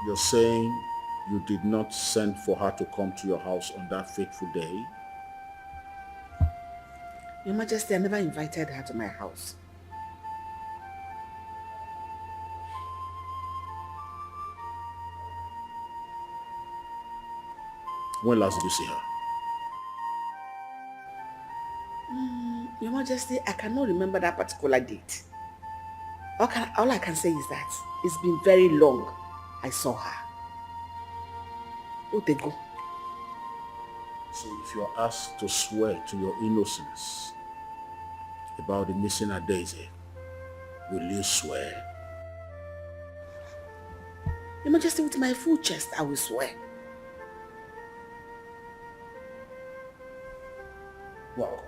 You're saying you did not send for her to come to your house on that fateful day? Your Majesty, I never invited her to my house. When last did you see her? Your Majesty, I cannot remember that particular date. All I can say is that it's been very long I saw her. Oh, they go. So if you are asked to swear to your innocence about the missing Adeze, will you swear? Your Majesty, with my full chest, I will swear. Welcome.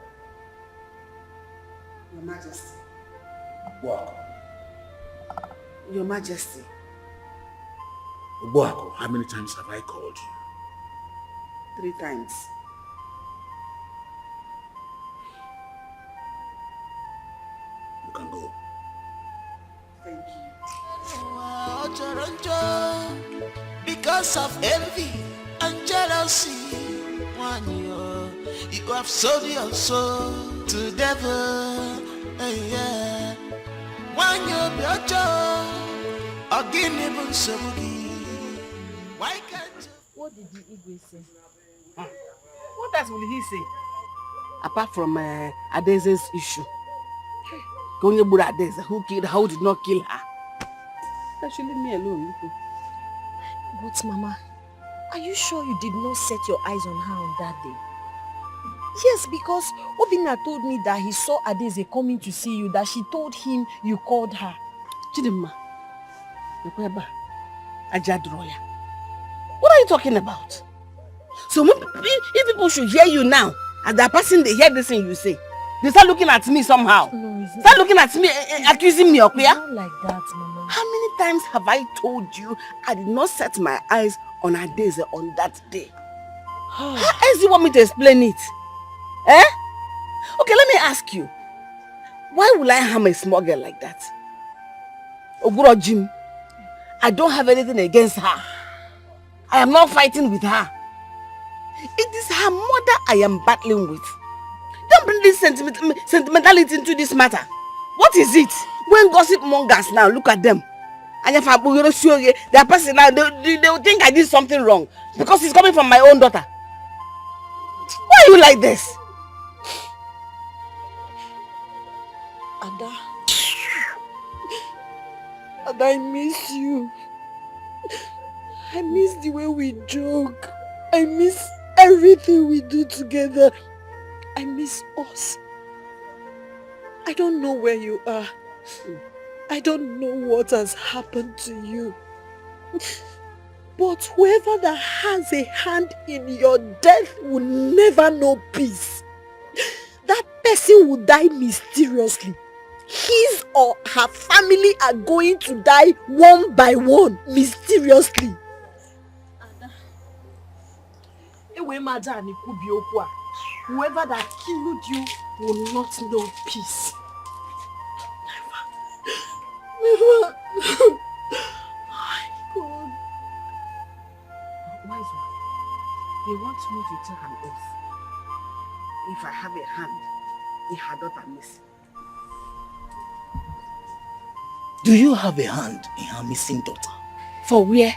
Your Majesty. Welcome. Your Majesty. Obuako, how many times have I called you? 3 times. You can go. Thank you. Because of envy and jealousy, you have sold your soul to the devil. Yeah. When you're why can't you? What did the Igwe say? What else will he say? Apart from Adeze's issue. Adeze, who killed her, who did not kill her. Actually, leave me alone. But Mama, are you sure you did not set your eyes on her on that day? Yes, because Obinna told me that he saw Adeze coming to see you, that she told him you called her. Chidimma, Ajadroya. What are you talking about? So if people should hear you now, as they're passing, they hear this thing you say, they start looking at me somehow. No, start looking at me, accusing me of It's not like that, Mama. How many times have I told you I did not set my eyes on Adeze on that day? How else do you want me to explain it? Eh? Okay, let me ask you. Why will I harm a small girl like that? Oguro Jim, I don't have anything against her. I am not fighting with her. It is her mother I am battling with. Don't bring this sentimentality into this matter. What is it? When gossip mongers now, look at them. And if their person now, they will think I did something wrong because it's coming from my own daughter. Why are you like this? Ada. Ada, I miss you. I miss the way we joke. I miss everything we do together. I miss us. I don't know where you are. I don't know what has happened to you. But whoever that has a hand in your death will never know peace. That person will die mysteriously. His or her family are going to die one by one, mysteriously. Whoever that killed you will not know peace. Never. My God. Wise one, they want me to take an oath. If I have a hand in her daughter missing. Do you have a hand in her missing daughter? For where?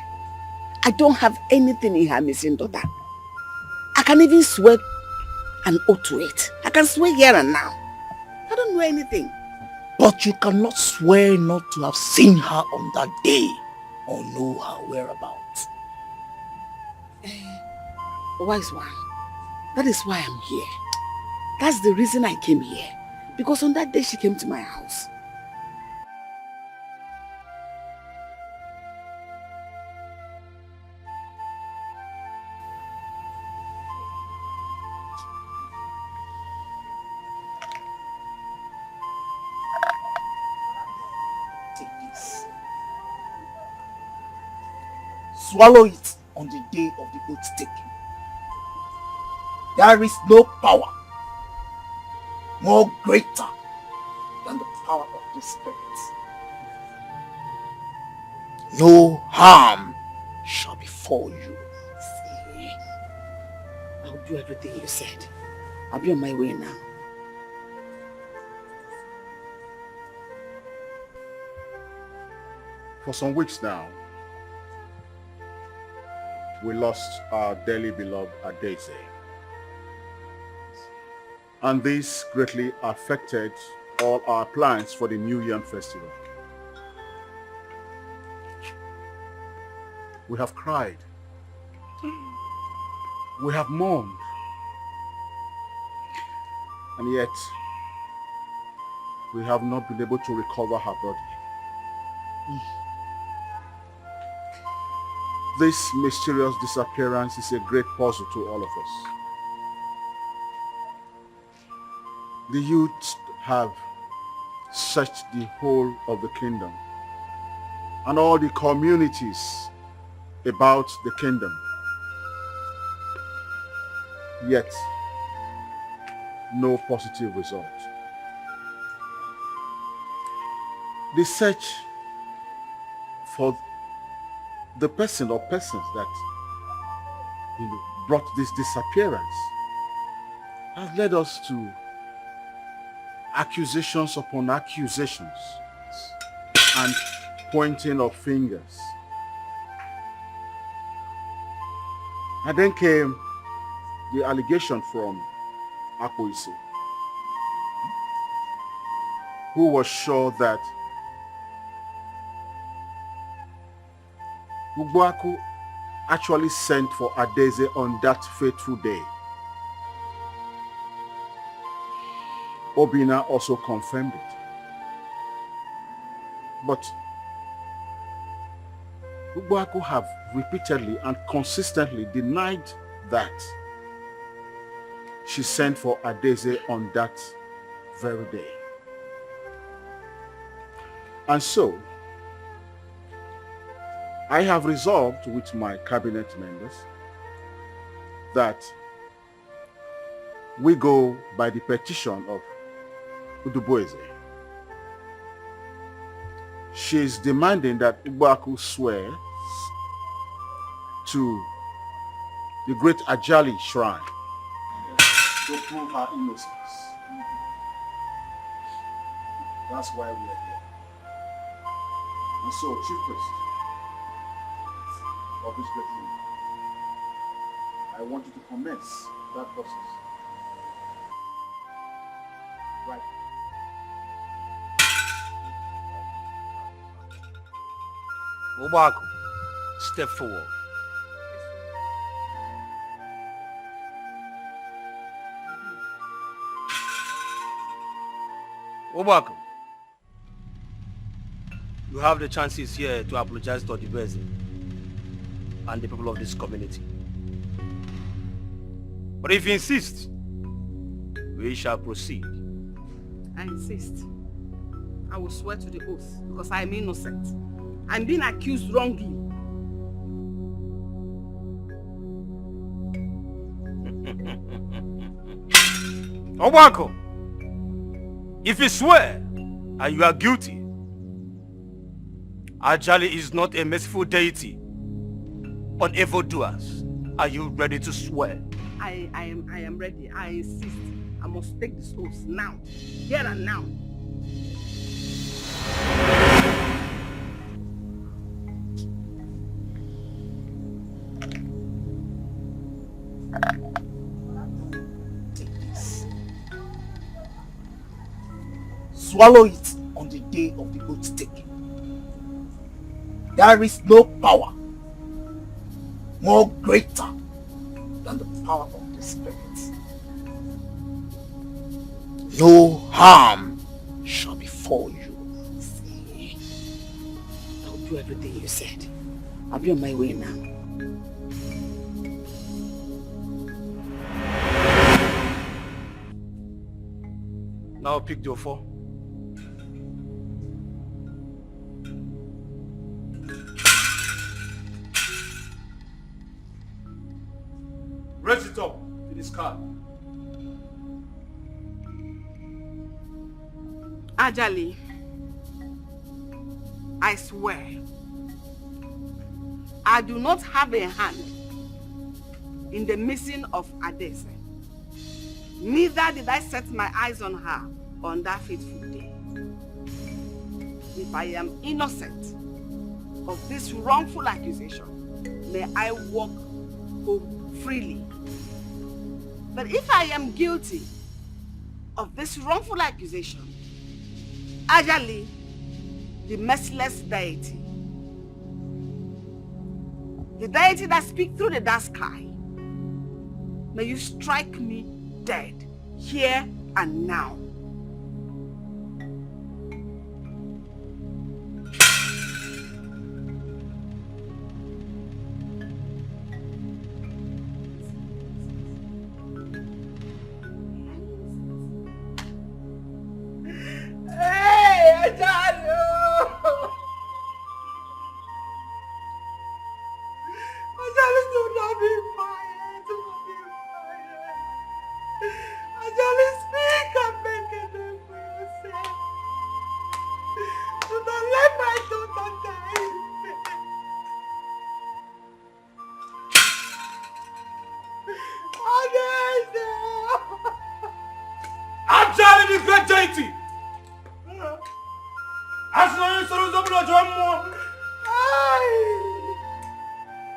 I don't have anything in her missing daughter. I can even swear an oath to it. I can swear here and now. I don't know anything. But you cannot swear not to have seen her on that day or know her whereabouts. Wise one, that is why I'm here. That's the reason I came here. Because on that day she came to my house. Swallow it on the day of the oath taking. There is no power more greater than the power of the Spirit. No harm shall befall you. See, I'll do everything you said. I'll be on my way now. For some weeks now, we lost our dearly beloved Adeze. And this greatly affected all our plans for the New Yam Festival. We have cried. We have mourned. And yet, we have not been able to recover her body. This mysterious disappearance is a great puzzle to all of us. The youth have searched the whole of the kingdom and all the communities about the kingdom. Yet, no positive result. The search for the person or persons that brought this disappearance has led us to accusations upon accusations and pointing of fingers. And then came the allegation from Akpoise, who was sure that Ugboaku actually sent for Adeze on that fateful day. Obina also confirmed it. But Ugboaku have repeatedly and consistently denied that she sent for Adeze on that very day. And so, I have resolved with my cabinet members that we go by the petition of Uduboeze. She is demanding that Ugboaku swear to the great Ajali shrine to prove her innocence. That's why we are here. And so, Chief Priest of this great room, I want you to commence that process. Right. Obaku, step forward. Obaku, you have the chances here to apologize to Odibeze and the people of this community. But if you insist, we shall proceed. I insist. I will swear to the oath because I am innocent. I'm being accused wrongly. Obaku, if you swear and you are guilty, Ajali is not a merciful deity on evildoers. Are you ready to swear? I am ready. I insist. I must take this oath now. Here and now. Take this. Swallow it on the day of the oath taking. There is no power more greater than the power of the Spirit. No harm shall befall you. See, I'll do everything you said. I'll be on my way now. Now pick the offer. Raise it up to this card. Ajali, I swear, I do not have a hand in the missing of Adese. Neither did I set my eyes on her on that fateful day. If I am innocent of this wrongful accusation, may I walk home freely. But if I am guilty of this wrongful accusation, Ajali, the merciless deity, the deity that speaks through the dark sky, may you strike me dead here and now. Ajali the great deity! As long as there is a blood,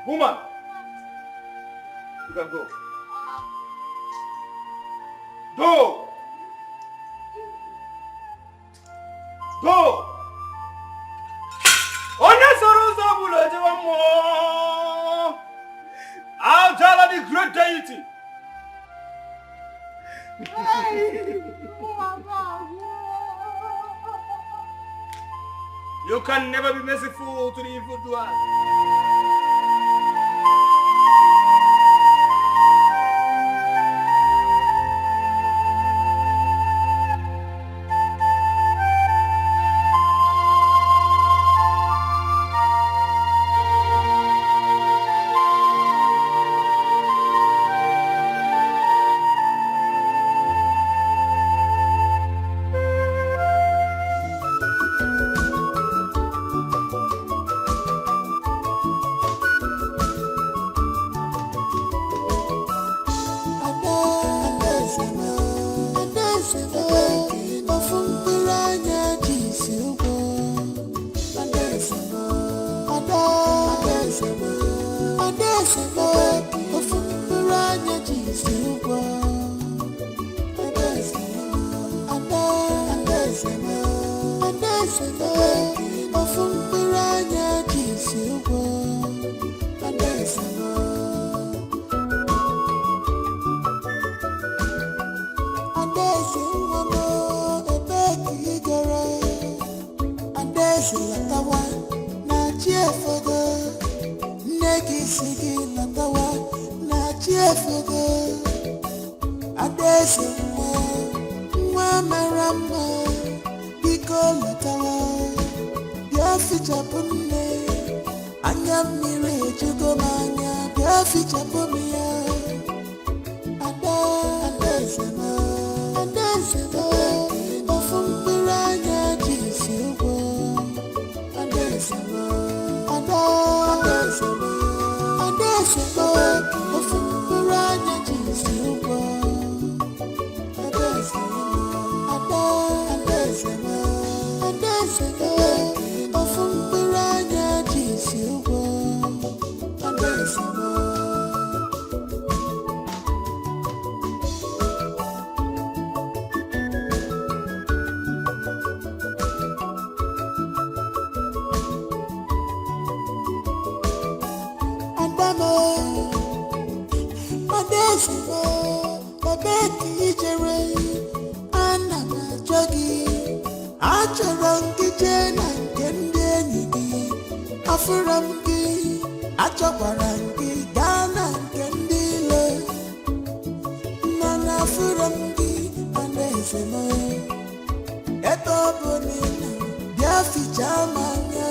woman, you can go. Go! Go! Ajala the great deity! You can never be merciful to the evildoers. Adaeze latawa na chiefogo. Negi sigi latawa na chiefogo. Adaeze nwa marama biko latawa. Bia fichapu nne anya mmiri ejugo m anya. Bia fichapu m ya. Adaeze ofu mkpụrụ anya ji isi ụgwọ. Adaeze ofu mkpụrụ anya ji isi ụgwọ. Adaeze ofu mkpụrụ anya ji isi ụgwọ. Adaeze achọrọ m gị jee na nke ndị enyi gị. Afụrụ m gị, achọkwara m gị gaa na nke ndị ilo. Mana afụrụ m gị, Adaeze m. Ebe ọ bụ na ị nọ, bịa fichaa m anya.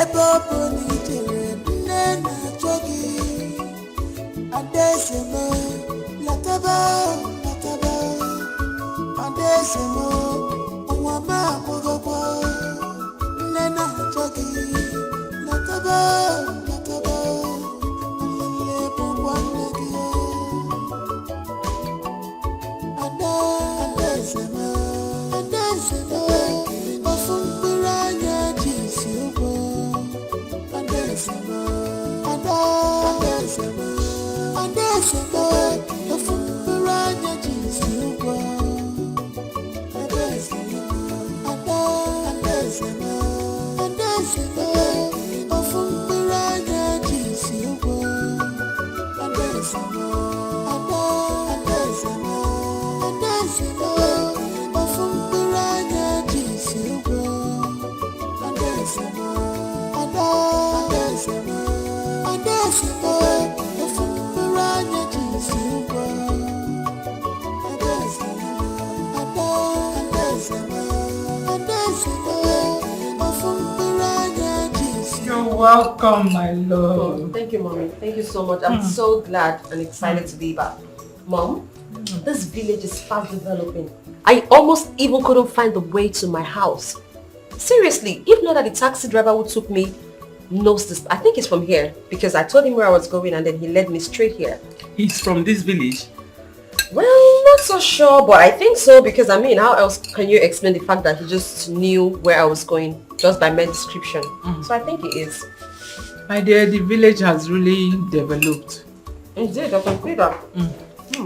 Ebe ọ bụ na ị jere, nne na-achọ gị. Adaeze m, lataba. Adaeze m, nwa m amụgokwa. Nne na-achọ gị. Lataba. Nlele bụkwa nne gị. Adaeze m, ofu mkpụrụ anya ji isi ụgwọ. Adaeze m, ofu mkpụrụ anya ji isi ụgwọ. Adaeze m, ofu mkpụrụ anya ji isi ụgwọ. Adaeze m, ofu mkpụrụ anya ji isi ụgwọ. Adaeze m, ofu mkpụrụ anya ji isi ụgwọ. You're welcome, my love. Oh, thank you, Mommy. Thank you so much. I'm so glad and excited to be back. Mom, this village is fast developing. I almost even couldn't find the way to my house. Seriously, if not that the taxi driver who took me knows this. I think he's from here because I told him where I was going and then he led me straight here. He's from this village? Well, not so sure, but I think so because I mean, how else can you explain the fact that he just knew where I was going just by my description? So I think he is. My dear, the village has really developed. Indeed, I can see that.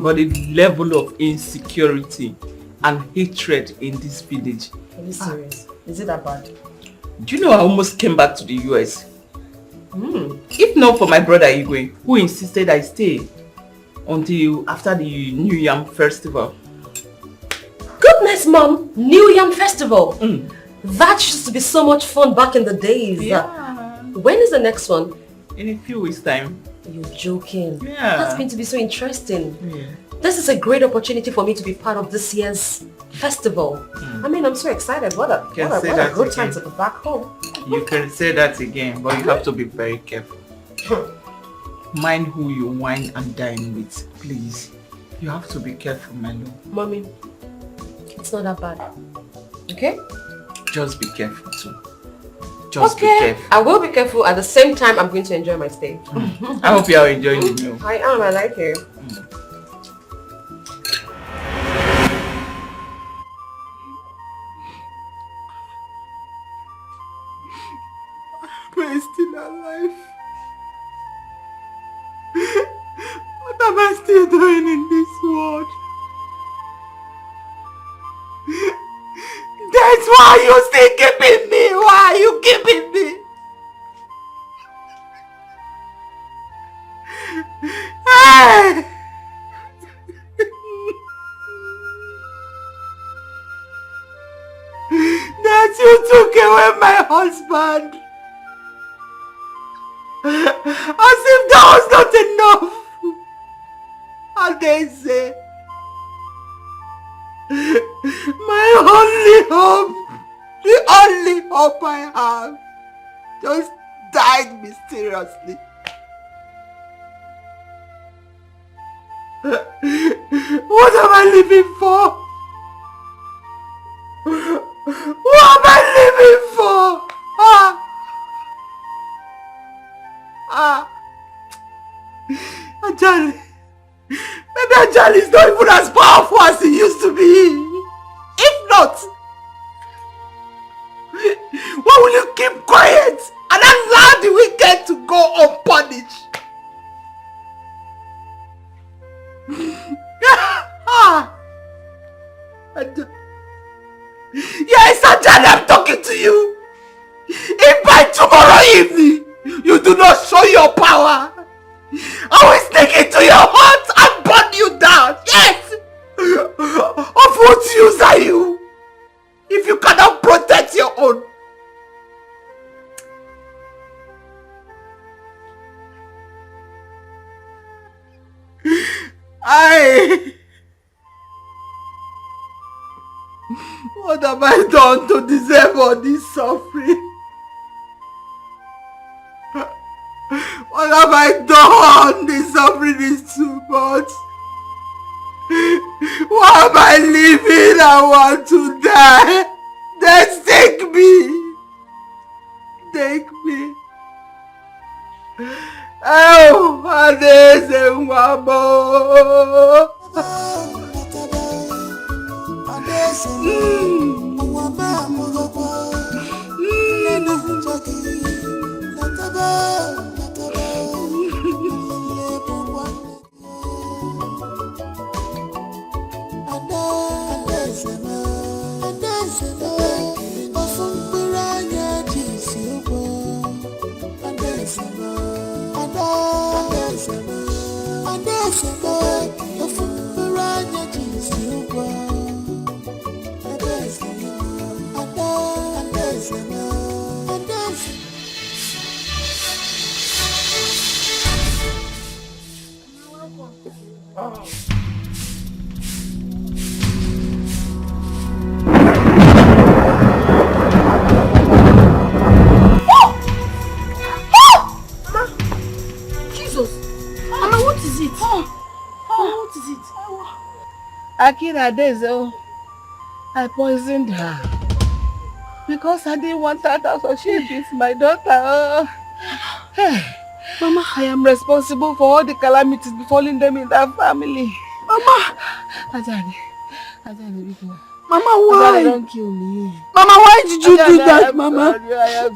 But the level of insecurity and hatred in this village. Are you serious? Is it that bad? Do you know I almost came back to the US? If not for my brother Igwe, who insisted I stay until after the New Yam Festival. Goodness, Mom! New Yam Festival! That used to be so much fun back in the days. Yeah. When is the next one? In a few weeks' time. You're joking. Yeah. That's going to be so interesting. Yeah. This is a great opportunity for me to be part of this year's festival. I mean, I'm so excited. What a good time to be back home. You can say that again, but you have to be very careful. Mind who you wine and dine with, please. You have to be careful, my love. Mommy, it's not that bad. Okay? Just be careful too. Just be careful. I will be careful. At the same time, I'm going to enjoy my stay. I hope you are enjoying the meal. I am. I like it. We're still alive. What am I still doing in this world? That's why you still keeping me. Why are you keeping me? Hey! That you took away husband. As if that was not enough. And they say, my only hope, the only hope I have, just died mysteriously. What am I living for? What am I living for? Ajali. Maybe Ajali is not even as powerful as he used to be. If not, why will you keep quiet and allow the wicked to go unpunished? Yes, Ajali, I'm talking to you. If by tomorrow evening you do not show your power, I will sneak into your heart and burn you down. Yes! Of what use are you if you cannot protect your own? What have I done to deserve all this suffering? What have I done? This suffering is too much. Why am I living? I want to die. Then take me. Take me. Oh, Adese Mwabo. Akira Dezo, I poisoned her because I didn't want her to associate with my daughter. Hey, Mama, I am responsible for all the calamities befalling them in that family. Mama, Ajani, Mama, why? Don't kill me. Mama, why did you do that, Mama?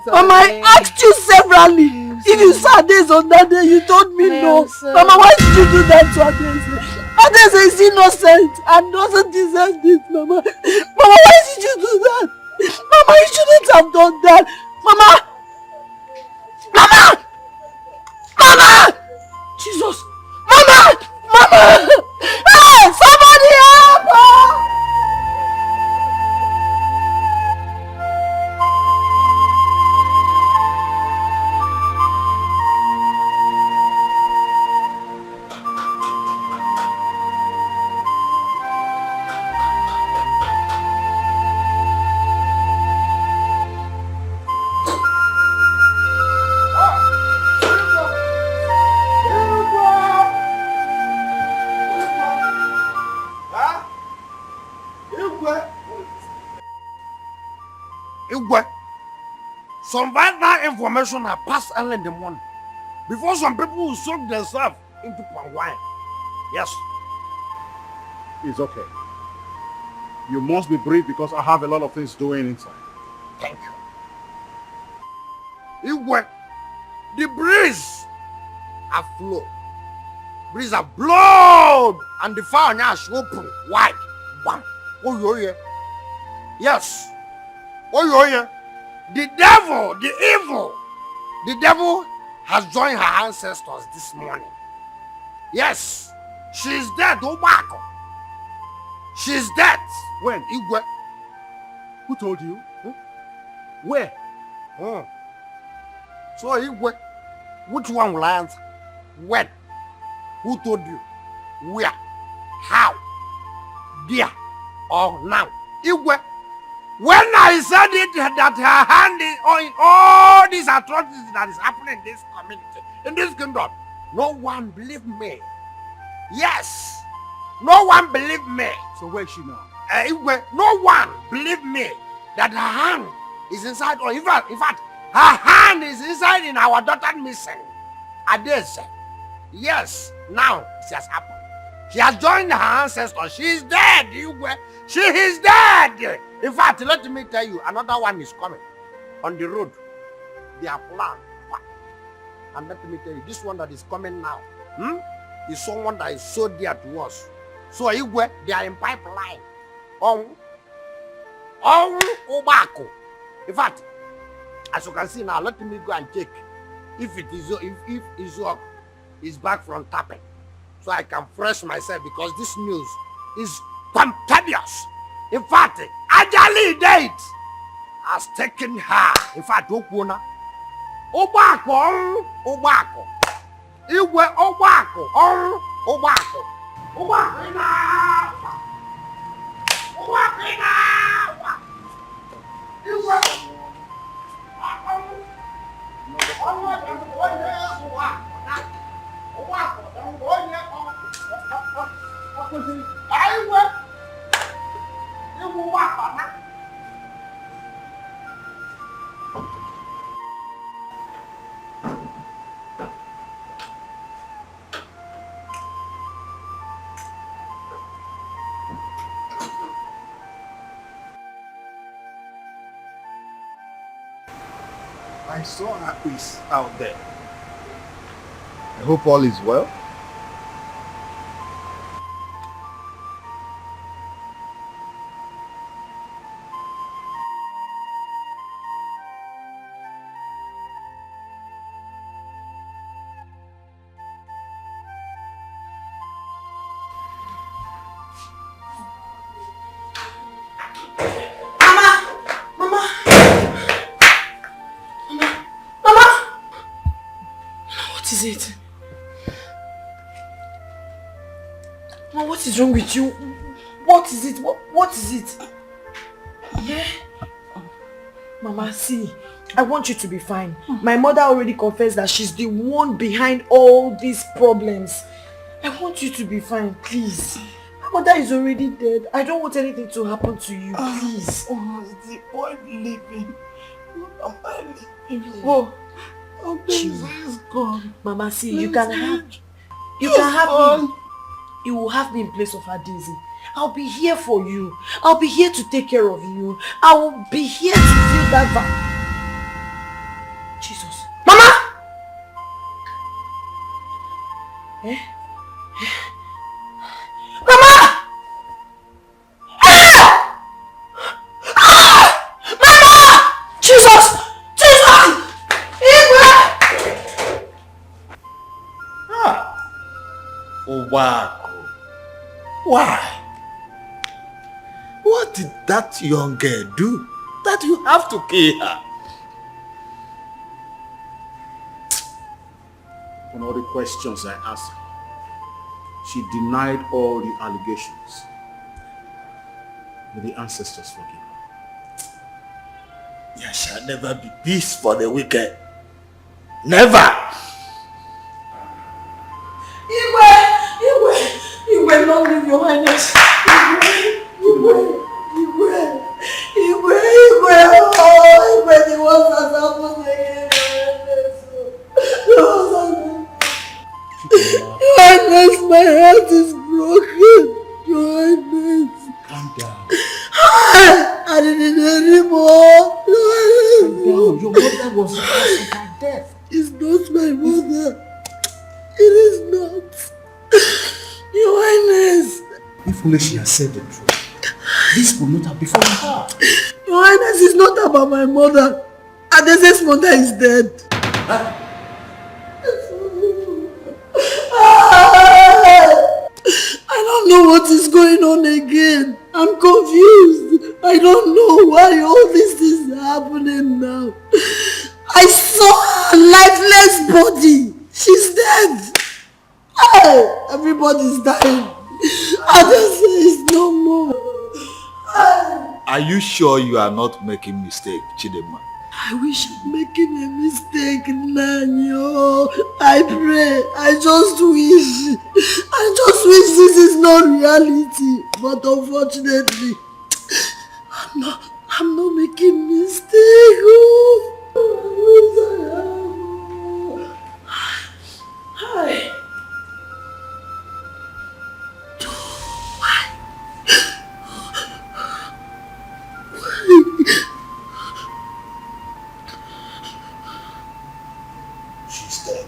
Mama, I asked you severally. If you saw this on that day, you told me no. Mama, why did you do that to Adese? Adese is innocent and doesn't deserve this, Mama. Mama, why did you do that? Mama, you shouldn't have done that. Mama! Mama! Mama! Jesus! Mama! Mama! Hey! Somebody help her! Some vital information have passed early in the morning before some people will soak themselves into palm wine. Yes. It's okay. You must be brief because I have a lot of things doing inside. Thank you. Igwe, the breeze have flowed. Breeze have blown and the fire now is open wide. Bam. Oh, you hear? Yes. Oh, you hear? The devil, the devil has joined her ancestors this morning. Yes, she's dead, Obako. She's dead. When? Igwe. Who told you? Where? So Igwe, which one will I answer? When? Who told you? Where? How? There? Or now? Igwe, when I said it that her hand is on all these atrocities that is happening in this community, in this kingdom, no one believed me. Yes, no one believed me. So where is she now? Igwe, no one believed me that her hand is inside, or in fact, her hand is inside in our daughter missing. Adese. Yes, now it has happened. She has joined her ancestors. She is dead, Igwe. She is dead. In fact, let me tell you, another one is coming on the road. They are planned. And let me tell you, this one that is coming now is someone that is so dear to us. So Igwe, they are in pipeline. Obako. In fact, as you can see now, let me go and check if it is if Izok is back from tapping, so I can fresh myself, because this news is contagious. In fact, Ajali date has taken her. In fact, Obako, Igwe Obako, I saw her is out there. I hope all is well. It? Mama, what is wrong with you? What is it? What is it? Yeah? Mama, see, I want you to be fine. My mother already confessed that she's the one behind all these problems. I want you to be fine, please. My mother is already dead. I don't want anything to happen to you, please. The boy living. Am I living? Oh. Oh, Jesus is gone. Mama, see, you can have me. You will have me in place of her, Daisy. I'll be here for you. I'll be here to take care of you. I will be here to feel that Jesus. Mama! Eh? Mama! Mama! Jesus! Obako. Why? What did that young girl do that you have to kill her? On all the questions I asked her, she denied all the allegations. May the ancestors forgive her. There shall never be peace for the wicked. Never! Igwe, long live your highness. Igwe, the ones that happened again, your highness, my heart is broken. Your highness. Calm down. I didn't anymore. Calm down. Your mother was the cause of her death. It's not my mother. It is not. Your highness. If only she had said the truth, this would not have befallen her. Your highness, is not about my mother. Adese's mother is dead. I don't know what is going on again. I'm confused. I don't know why all this is happening now. I saw her lifeless body. She's dead. Hey, everybody's dying. Adese is no more. Are you sure you are not making mistake, Chidema? I wish I'm making a mistake, Nanyo. I pray. I just wish this is not reality. But unfortunately, I'm not making mistake. Hi. She's dead.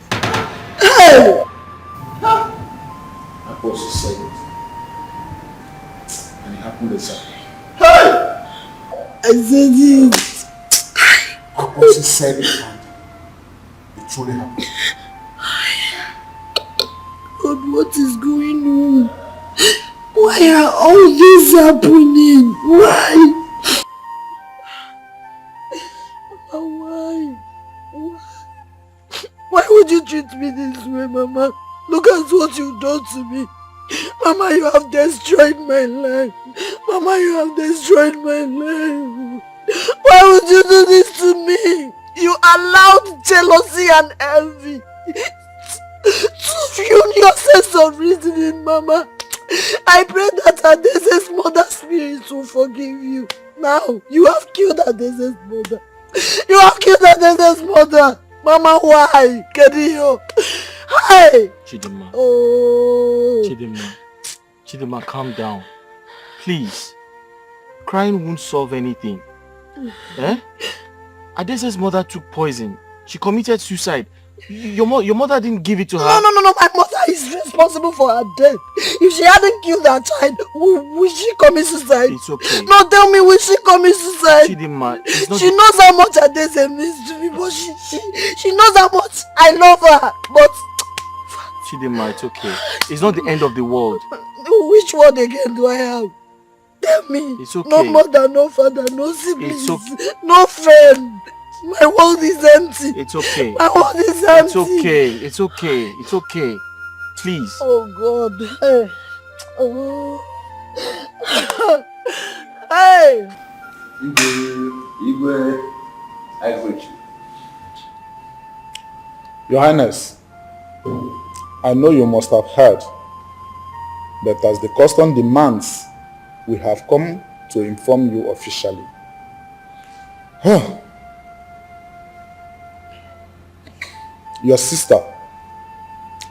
Hey! I thought she said it. And it happened the same. Hey! I said it. I thought she said it and it truly happened. God, what is going on? Why are all this happening? Why? Why? Why would you treat me this way, Mama? Look at what you've done to me. Mama, you have destroyed my life. Mama, you have destroyed my life. Why would you do this to me? You allowed jealousy and envy to ruin your sense of reasoning, Mama. I pray that Adese's mother's spirit will forgive you. Now, you have killed Adese's mother. You have killed Adese's mother. Mama, why? Kedio. Hi. Chidema. Oh. Chidema, calm down. Please. Crying won't solve anything. Eh? Adese's mother took poison. She committed suicide. Your mother didn't give it to her. No. My mother is responsible for her death. If she hadn't killed her child, would she commit suicide? It's okay. No, tell me, will she commit suicide? Chidema, she knows how much Adese means to me, but she knows how much I love her. But Chidema, it's okay. It's not the end of the world. Which word again do I have? Tell me. It's okay. No mother, no father, no siblings, It's okay. no friend. My world is empty. It's okay. My world is empty. It's okay. Please. Oh God. Hey. Oh. Hey. Igwe, I greet you. Your Highness, I know you must have heard that as the custom demands, we have come to inform you officially. Your sister,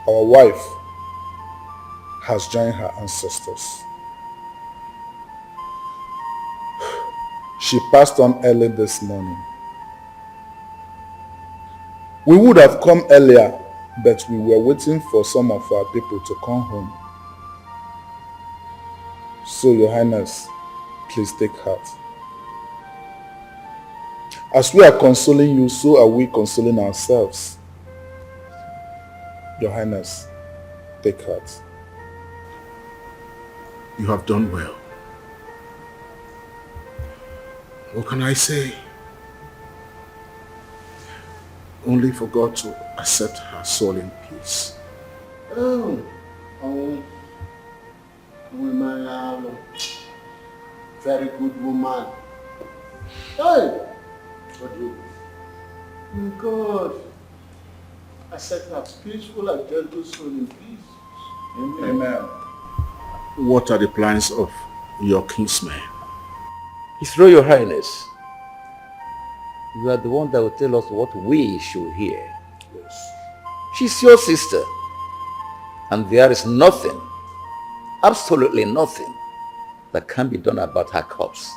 our wife, has joined her ancestors. She passed on early this morning. We would have come earlier, but we were waiting for some of our people to come home. So, Your Highness, please take heart. As we are consoling you, so are we consoling ourselves. Your Highness, take heart. You have done well. What can I say? Only for God to accept her soul in peace. Very good woman. Hey! What do you? My God. Accept her peaceful and gentle soul in peace. Amen. What are the plans of your kinsman? His Royal Highness, you are the one that will tell us what we should hear. Yes. She's your sister, and there is nothing, absolutely nothing, that can be done about her corpse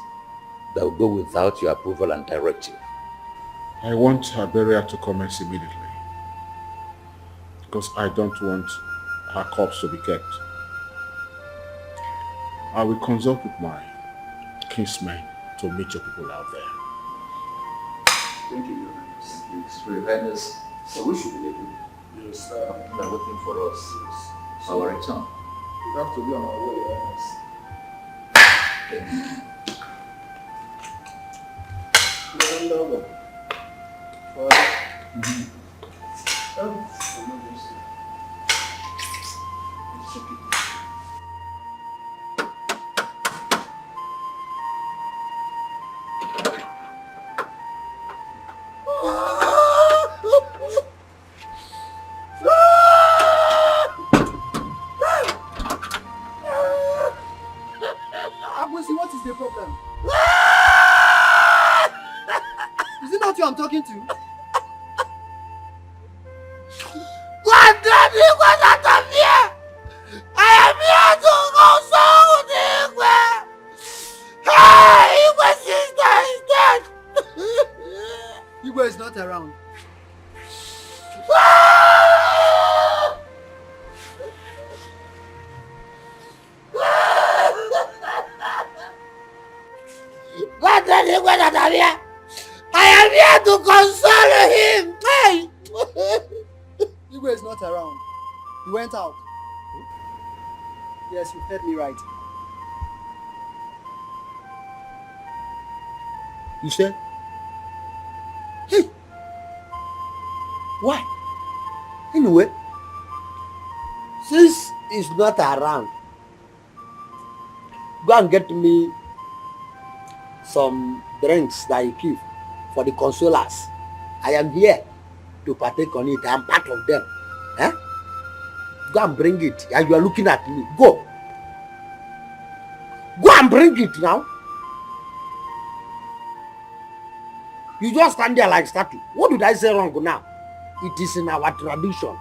that will go without your approval and directive. I want her burial to commence immediately, because I don't want her corpse to be kept. I will consult with my kinsmen to meet your people out there. Thank you, Your Highness. His Royal Highness, so we should be leaving. Yes, People are waiting for us. Yes. Our return. We have to be on our way, Your Highness. Thank you. Abusi, what is the problem? Is it not you I'm talking to? God damn you, God, out of here! I am here to console the Igwe! Hey, Igwe's sister is dead! Igwe is not around. God damn Igwe out of here! I am here to console him! Hey! Igwe is not around. He went out. Yes, you heard me right. You said? Hey! Why? Anyway, since he's not around, go and get me some drinks that you keep for the consolers. I am here to partake on it. I am part of them. Eh? Go and bring it. And you are looking at me. Go. Go and bring it now. You just stand there like statue. What did I say wrong now? It is in our tradition.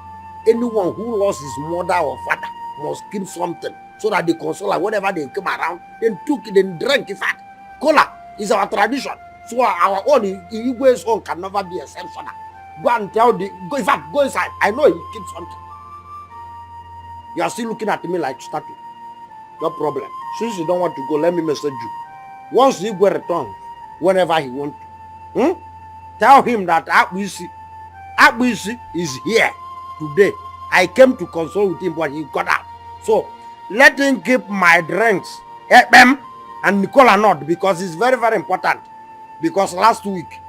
Anyone who lost his mother or father must keep something so that the consoler, whenever they come around, then drink it. Cola is our tradition. So our own, Igwe's own can never be exceptional. Go and tell go inside. I know he keeps something. You are still looking at me like statue. No problem. Since you don't want to go, let me message you. Once Igwe returns, whenever he wants to, tell him that Akbuisi is here today. I came to console with him, but he got out. So let him keep my drinks, and Nicola not, because it's very, very important. Because last week,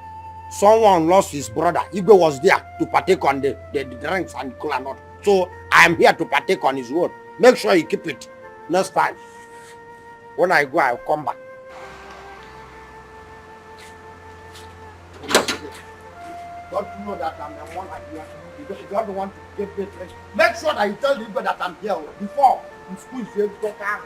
someone lost his brother. Igwe was there to partake on the drinks and Nicola not. So I am here to partake on his word. Make sure you keep it. Next time, when I go, I'll come back. Don't you know that I'm the one like you? You don't want to get paid. Make sure that you tell the people that I'm here before in school. You go down.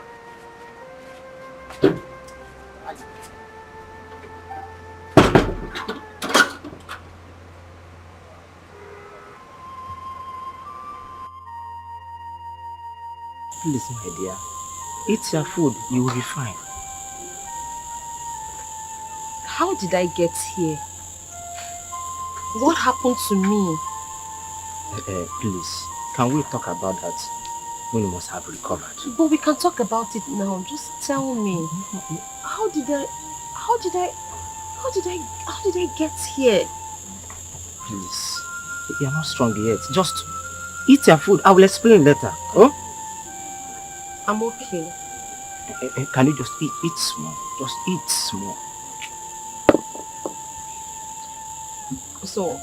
Please, my dear, eat your food, you will be fine. How did I get here? What happened to me? Please, can we talk about that when you must have recovered? But we can talk about it now. Just tell me. How did I get here? Please, you are not strong yet. Just eat your food. I will explain later. Oh? I'm okay. Can you just eat small? Just eat small. So,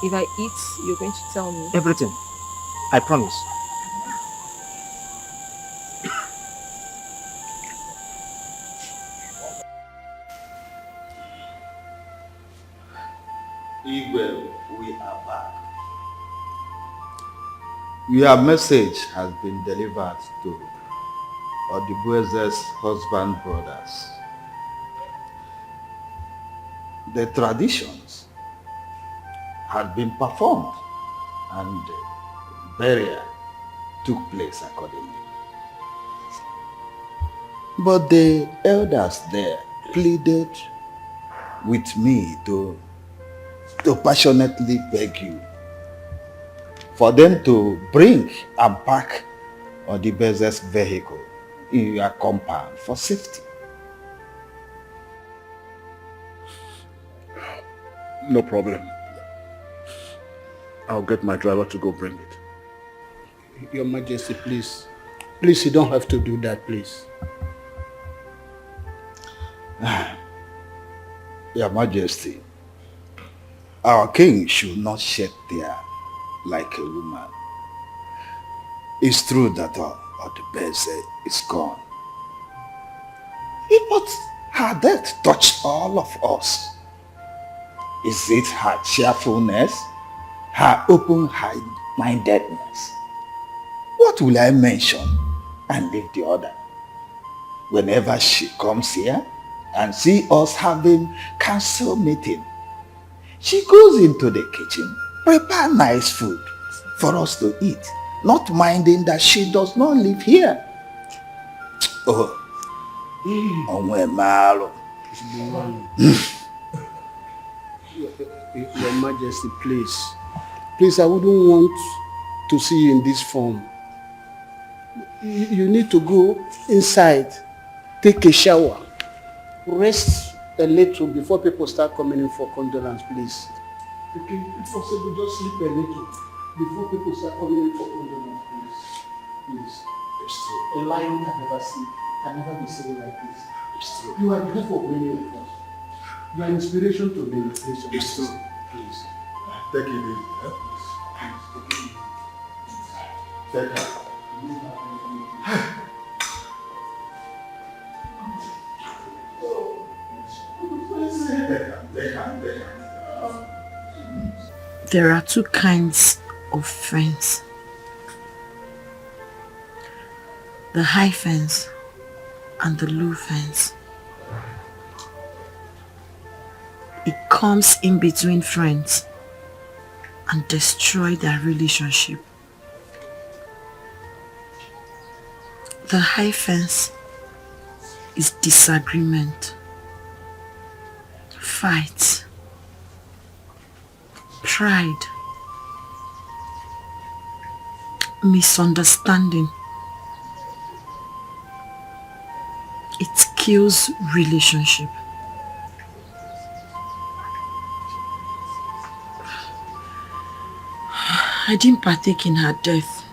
if I eat, you're going to tell me? Everything. I promise. Igwe, we are back. Your message has been delivered to Odibueze's husband brothers. The traditions had been performed and burial took place accordingly. But the elders there pleaded with me to passionately beg you for them to bring and park Odibueze's vehicle in your compound for safety. No problem. I'll get my driver to go bring it. Your Majesty, please. Please, you don't have to do that, please. Your Majesty, Our king should not shed tear like a woman. It's true that all the best is gone. But her death touched all of us. Is it her cheerfulness? Her open-mindedness? What will I mention and leave the other? Whenever she comes here and see us having council meeting, she goes into the kitchen, prepare nice food for us to eat, not minding that she does not live here. Oh, Your Majesty, please. Please, I wouldn't want to see you in this form. You need to go inside, take a shower, rest a little before people start coming in for condolence, please. Okay, if possible, just sleep a little before people start coming in for condolence, please. Please. It's true. A lion can never sleep, can never be seen like this. It's true. You are the hope of many of us. You are an inspiration to many. Please, it's true. Please. Take it easy. Take it. There are two kinds of friends. The high fence and the low fence. It comes in between friends and destroy their relationship. The high fence is disagreement, fight, pride, misunderstanding. It kills relationship. I didn't partake in her death.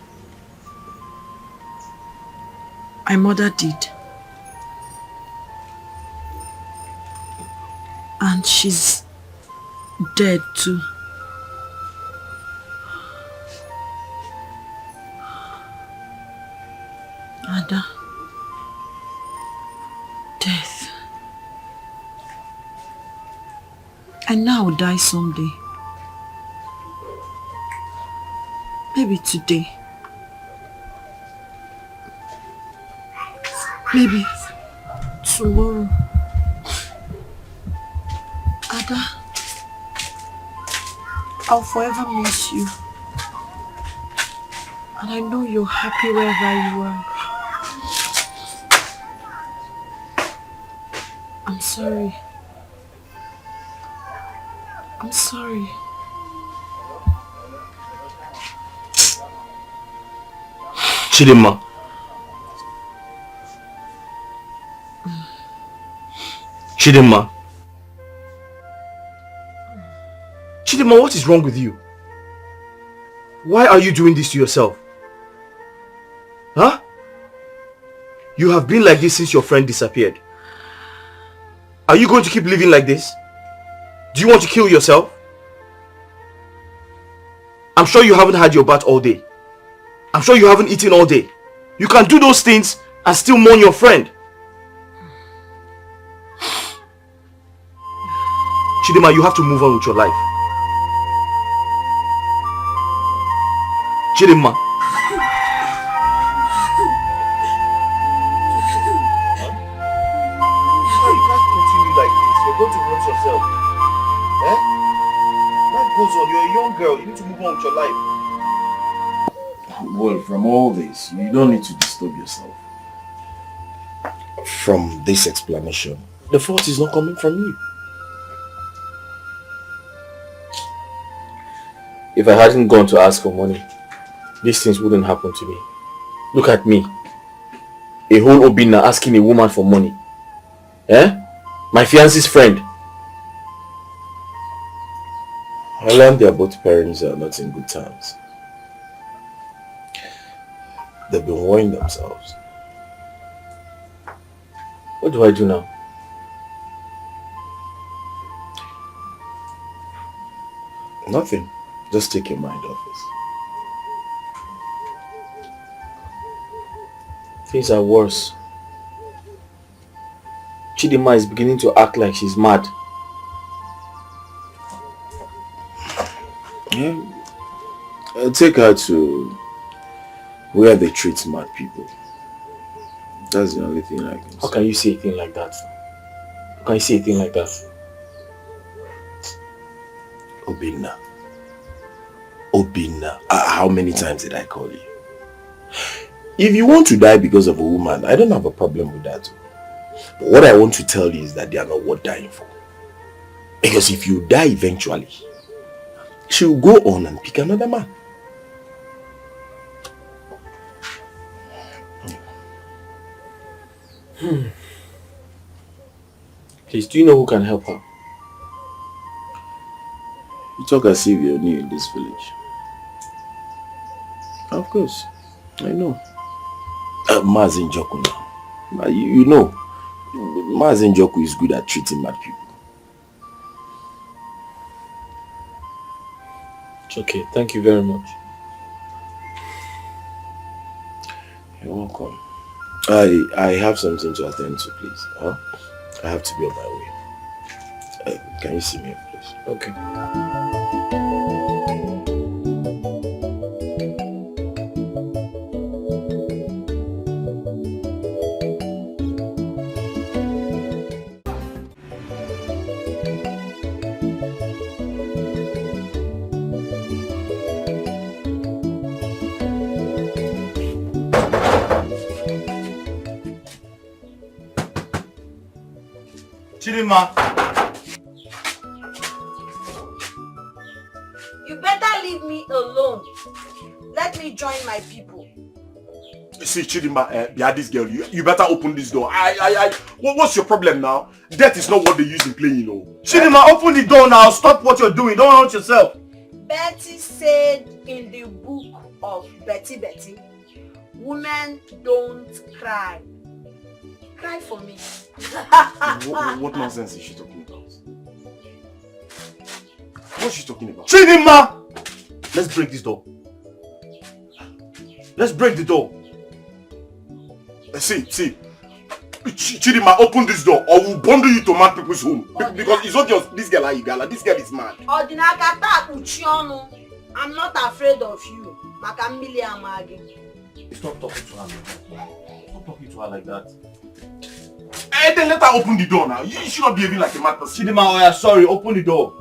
My mother did. And she's dead too. Ada. Death. I know I'll die someday. Maybe today. Maybe tomorrow. Ada, I'll forever miss you. And I know you're happy wherever you are. I'm sorry. I'm sorry. Chidinma. Chidinma. Chidinma, what is wrong with you? Why are you doing this to yourself? Huh? You have been like this since your friend disappeared. Are you going to keep living like this? Do you want to kill yourself? I'm sure you haven't had your bath all day. I'm sure you haven't eaten all day. You can do those things and still mourn your friend. Chidinma, you have to move on with your life. Chidinma. You can't continue like this. You're going to hurt yourself. Eh? Life goes on. You're a young girl. You need to move on with your life. Well, from all this, you don't need to disturb yourself. From this explanation, the fault is not coming from you. If I hadn't gone to ask for money, these things wouldn't happen to me. Look at me. A whole Obina asking a woman for money. Eh? My fiance's friend. I learned their both parents are not in good terms. They've been worrying themselves. What do I do now? Nothing. Just take your mind off it. Things are worse. Chidima is beginning to act like she's mad. Yeah. Take her to where they treat mad people. That's the only thing I can say. How can you say a thing like that? How can you say a thing like that? Obinna. How many times did I call you? If you want to die because of a woman, I don't have a problem with that. But what I want to tell you is that they are not worth dying for. Because if you die eventually, she will go on and pick another man. Please, do you know who can help her? You talk as if you're new in this village. Of course, I know. Mazin Joku now. You know, Mazin Joku is good at treating mad people. It's okay, thank you very much. You're welcome. I have something to attend to, please. Huh? I have to be on my way. Can you see me, please? Okay. Chidima. You better leave me alone. Let me join my people. See, Chidima, behind this girl, you better open this door. What's your problem now? Death is not what they use in playing, you know. Chidima, open the door now. Stop what you're doing. Don't hurt yourself. Betty said in the book of Betty, women don't cry. Cry for me. What nonsense is she talking about? What's she talking about? Chidima! Let's break this door. Let's break the door. See. Chidima, open this door or we'll bundle you to mad people's home. Because it's not just this girl, Igala. This girl is mad. I'm not afraid of you. Stop talking to her like that. Stop talking to her like that. And then let her open the door now. You should not be behaving like a mad person. Chidima, we are sorry. Open the door.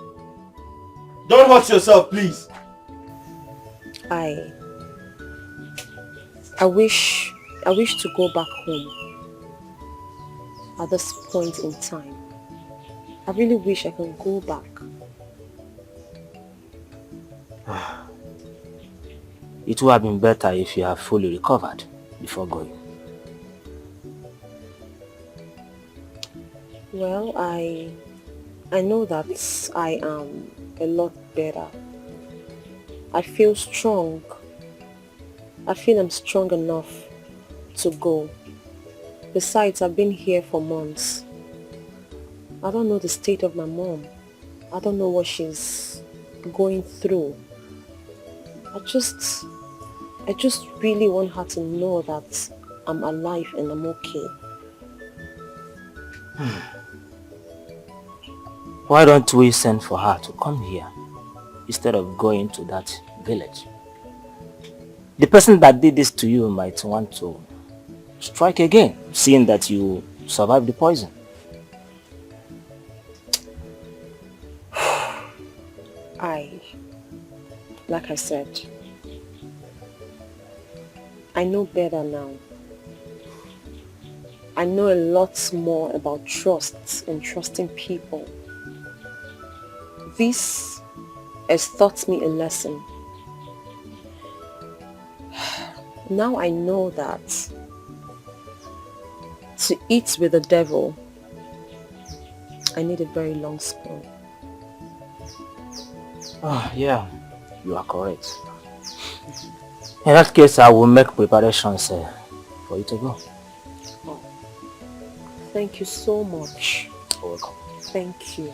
Don't hurt yourself, please. I wish to go back home at this point in time. I really wish I could go back. It would have been better if you have fully recovered before going. Well, I know that I am a lot better. I feel strong. I feel I'm strong enough to go. Besides, I've been here for months. I don't know the state of my mom. I don't know what she's going through. I just really want her to know that I'm alive and I'm okay. Why don't we send for her to come here instead of going to that village? The person that did this to you might want to strike again, seeing that you survived the poison. Like I said, I know better now. I know a lot more about trust and trusting people. This has taught me a lesson. Now I know that to eat with the devil, I need a very long spoon. Oh, yeah, you are correct. In that case, I will make preparations for you to go. Oh, thank you so much. You're welcome. Thank you.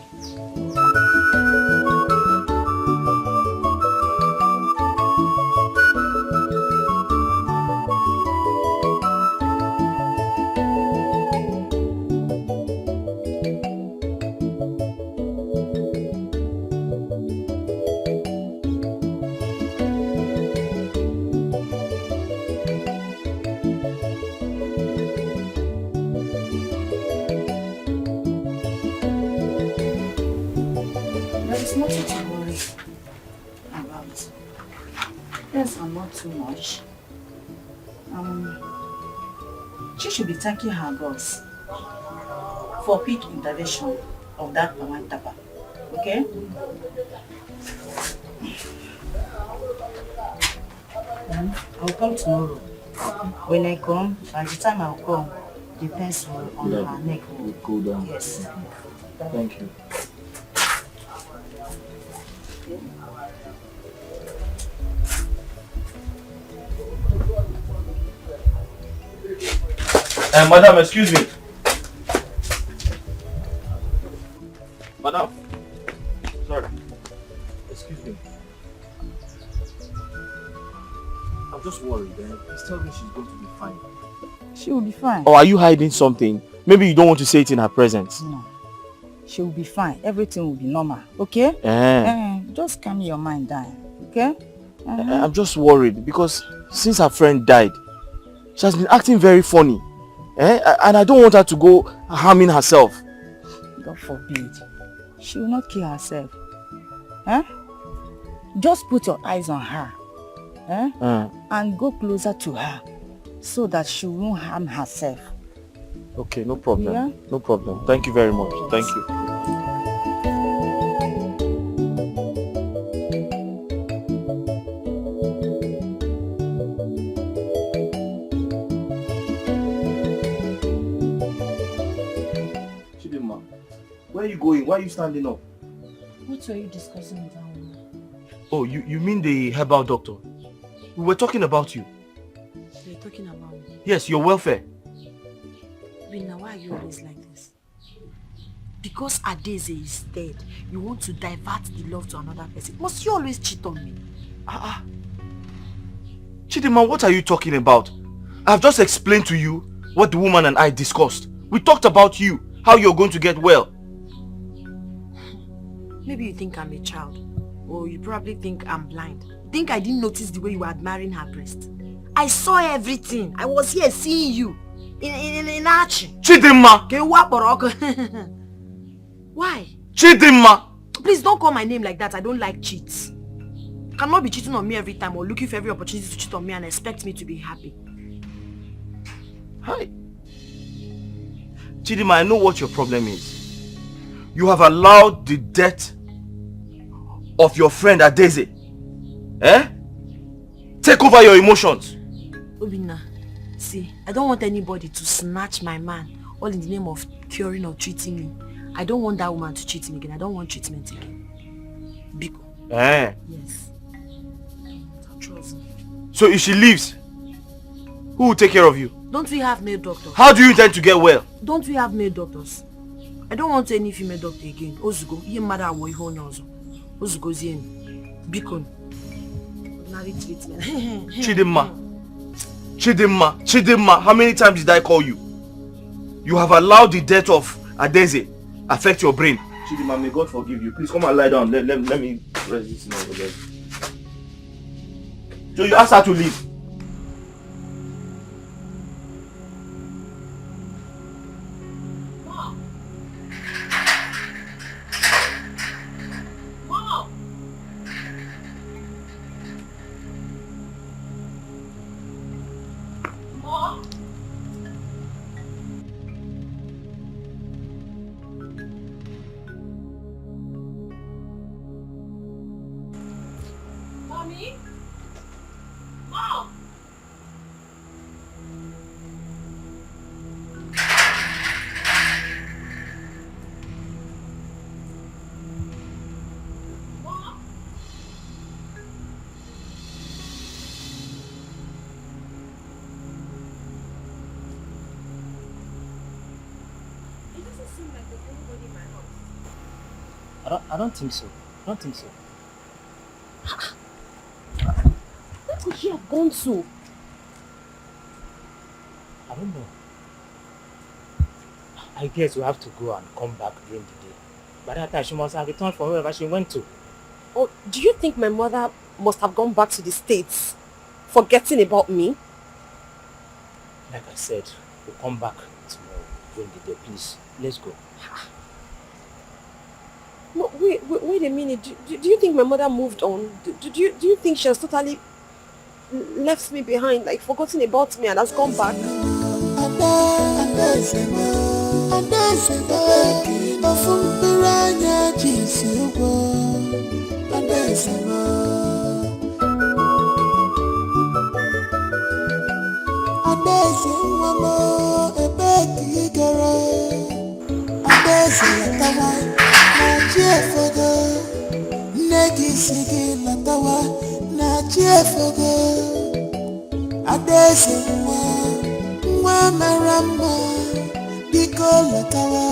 There's nothing to worry about. Yes, I'm not too much. She should be thanking her gods for quick intervention of that Paman Tapa. Okay? I'll come tomorrow. When I come, by the time I'll come, the pens will on her neck will go down. Yes. Thank you. Madam, excuse me. Madam. Sorry. Excuse me. I'm just worried. Please tell me she's going to be fine. She will be fine. Or are you hiding something? Maybe you don't want to say it in her presence. No. She will be fine. Everything will be normal. Okay? Just calm your mind down. Okay? I'm just worried because since her friend died, she has been acting very funny. And I don't want her to go harming herself. God forbid. She will not kill herself. Just put your eyes on her. And go closer to her so that she won't harm herself. Okay, no problem. Yeah? No problem. Thank you very much. Thank you. Chidinma, where are you going? Why are you standing up? What were you discussing with that woman? Oh, you mean the herbal doctor? We were talking about you. You're talking about me? Yes, your welfare. Rina, why are you always like this? Because Adeze is dead, you want to divert the love to another person. Must you always cheat on me? Chidinma, what are you talking about? I've just explained to you what the woman and I discussed. We talked about you, how you're going to get well. Maybe you think I'm a child. Or you probably think I'm blind. Think I didn't notice the way you were admiring her breast. I saw everything. I was here seeing you. In action. Chidinma! Why? Chidinma! Please don't call my name like that. I don't like cheats. You cannot be cheating on me every time or looking for every opportunity to cheat on me and expect me to be happy. Hi. Chidinma, I know what your problem is. You have allowed the death of your friend Adeze take over your emotions. Obina, see, I don't want anybody to snatch my man all in the name of curing or treating me. I don't want that woman to cheat me again. I don't want treatment again. Biko. Yes. Trust me. So if she leaves, who will take care of you? Don't we have male doctors? How do you intend to get well? Don't we have male doctors? I don't want any female doctor again. Ozugo, ye mother wo ihe onye ozo. Ozugo zien. Biko. Ordinary treatment. Chidinma, how many times did I call you? You have allowed the death of Adeze affect your brain. Chidinma, may God forgive you. Please come and lie down. Let me rest this now over there. So you asked her to leave. I don't think so. I don't think so. Where could she have gone to? I don't know. I guess we have to go and come back during the day. By that time, she must have returned from wherever she went to. Oh, do you think my mother must have gone back to the States, forgetting about me? Like I said, we'll come back tomorrow during the day. Please, let's go. No, Wait a minute. Do you think my mother moved on? Do you think she has totally left me behind, like forgotten about me and has gone back? Nwa marama biko latawa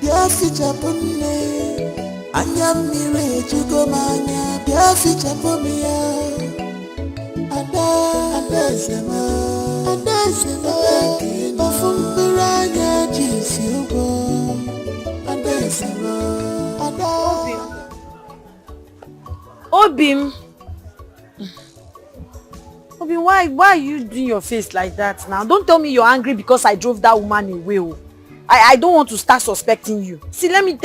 bịa fichapụ nne anya mmiri ejugo m anya bịa fichapụ m ya adaeze m ofu mkpụrụ anya ji isi ụgwọ adaeze m Obim, why are you doing your face like that now? Don't tell me you're angry because I drove that woman away. Oh. I don't want to start suspecting you. See, let me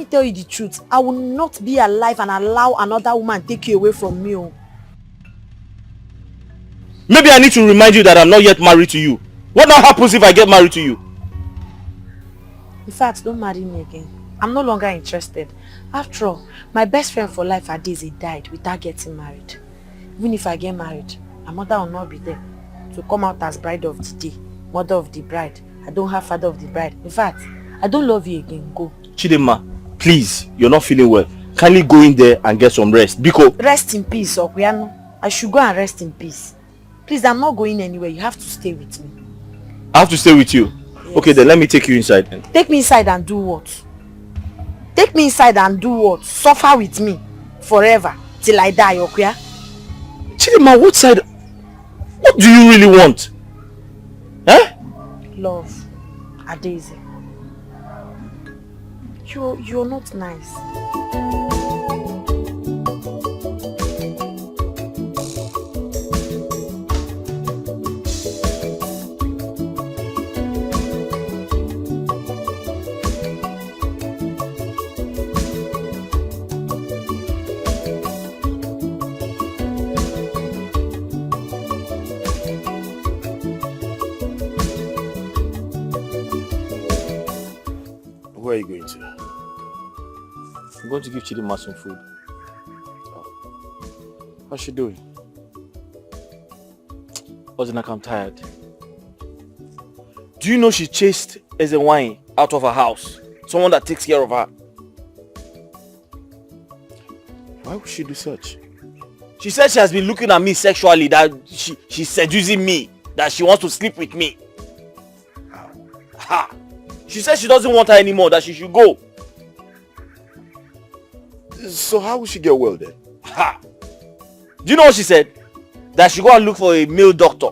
tell you the truth. I will not be alive and allow another woman take you away from me. Oh. Maybe I need to remind you that I'm not yet married to you. What now happens if I get married to you? In fact, don't marry me again. I'm no longer interested. After all, my best friend for life Adeze died without getting married. Even if I get married, my mother will not be there to come out as bride of the day, mother of the bride. I don't have father of the bride. In fact, I don't love you again. Go. Chidema, please, you're not feeling well. Kindly go in there and get some rest. Biko. Rest in peace, Okuyano. I should go and rest in peace. Please, I'm not going anywhere. You have to stay with me. I have to stay with you? Yes. Okay, then let me take you inside then. Take me inside and do what? Take me inside and do what? Suffer with me forever till I die, Okuya? Chidema, what side? What do you really want? Eh? Love, Adeze. You're not nice. Where are you going to? I'm going to give Chidima some food. Oh. How's she doing? Ozinak, I'm tired. Do you know she chased Ezenwine out of her house? Someone that takes care of her. Why would she do such? She said she has been looking at me sexually, that she's seducing me, that she wants to sleep with me. Ha! She said she doesn't want her anymore, that she should go. So how will she get well then? Ha! Do you know what she said? That she go and look for a male doctor.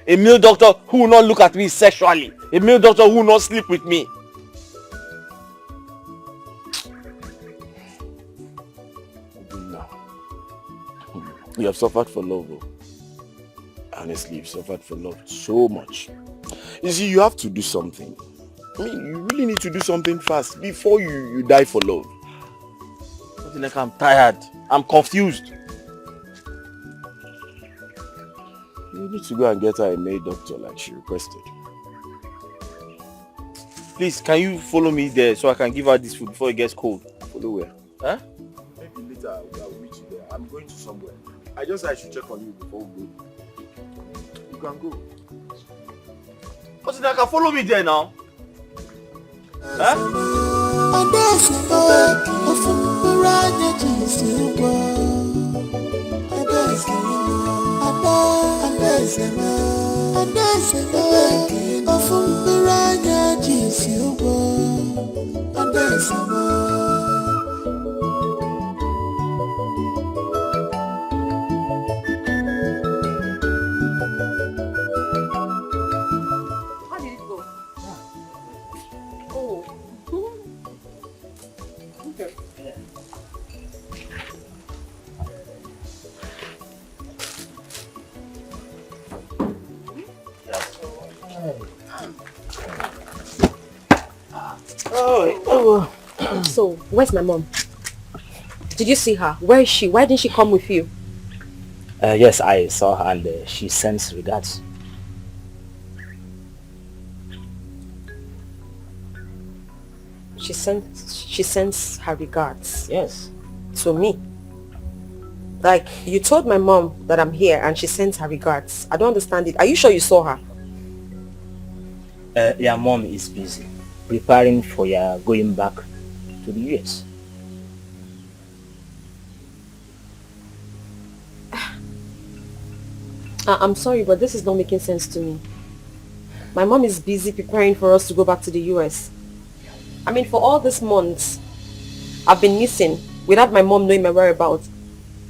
A male doctor who will not look at me sexually. A male doctor who will not sleep with me. You have suffered for love, oh. Honestly, you've suffered for love so much. You see, you have to do something. I mean, you really need to do something fast before you die for love. Like I'm tired. I'm confused. You need to go and get her a male doctor like she requested. Please, can you follow me there so I can give her this food before it gets cold? Follow where? Huh? Maybe later I will meet you there. I'm going to somewhere. I just said I should check on you before we go. You can go. But I can follow me there now. Huh? So, where's my mom? Did you see her? Where is she? Why didn't she come with you? Yes, I saw her and she sends regards. She sends her regards. Yes. To me. Like, you told my mom that I'm here and she sends her regards. I don't understand it. Are you sure you saw her? Your mom is busy preparing for your going back to the US. I'm sorry, but this is not making sense to me. My mom is busy preparing for us to go back to the US. I mean, for all these months, I've been missing without my mom knowing my whereabouts.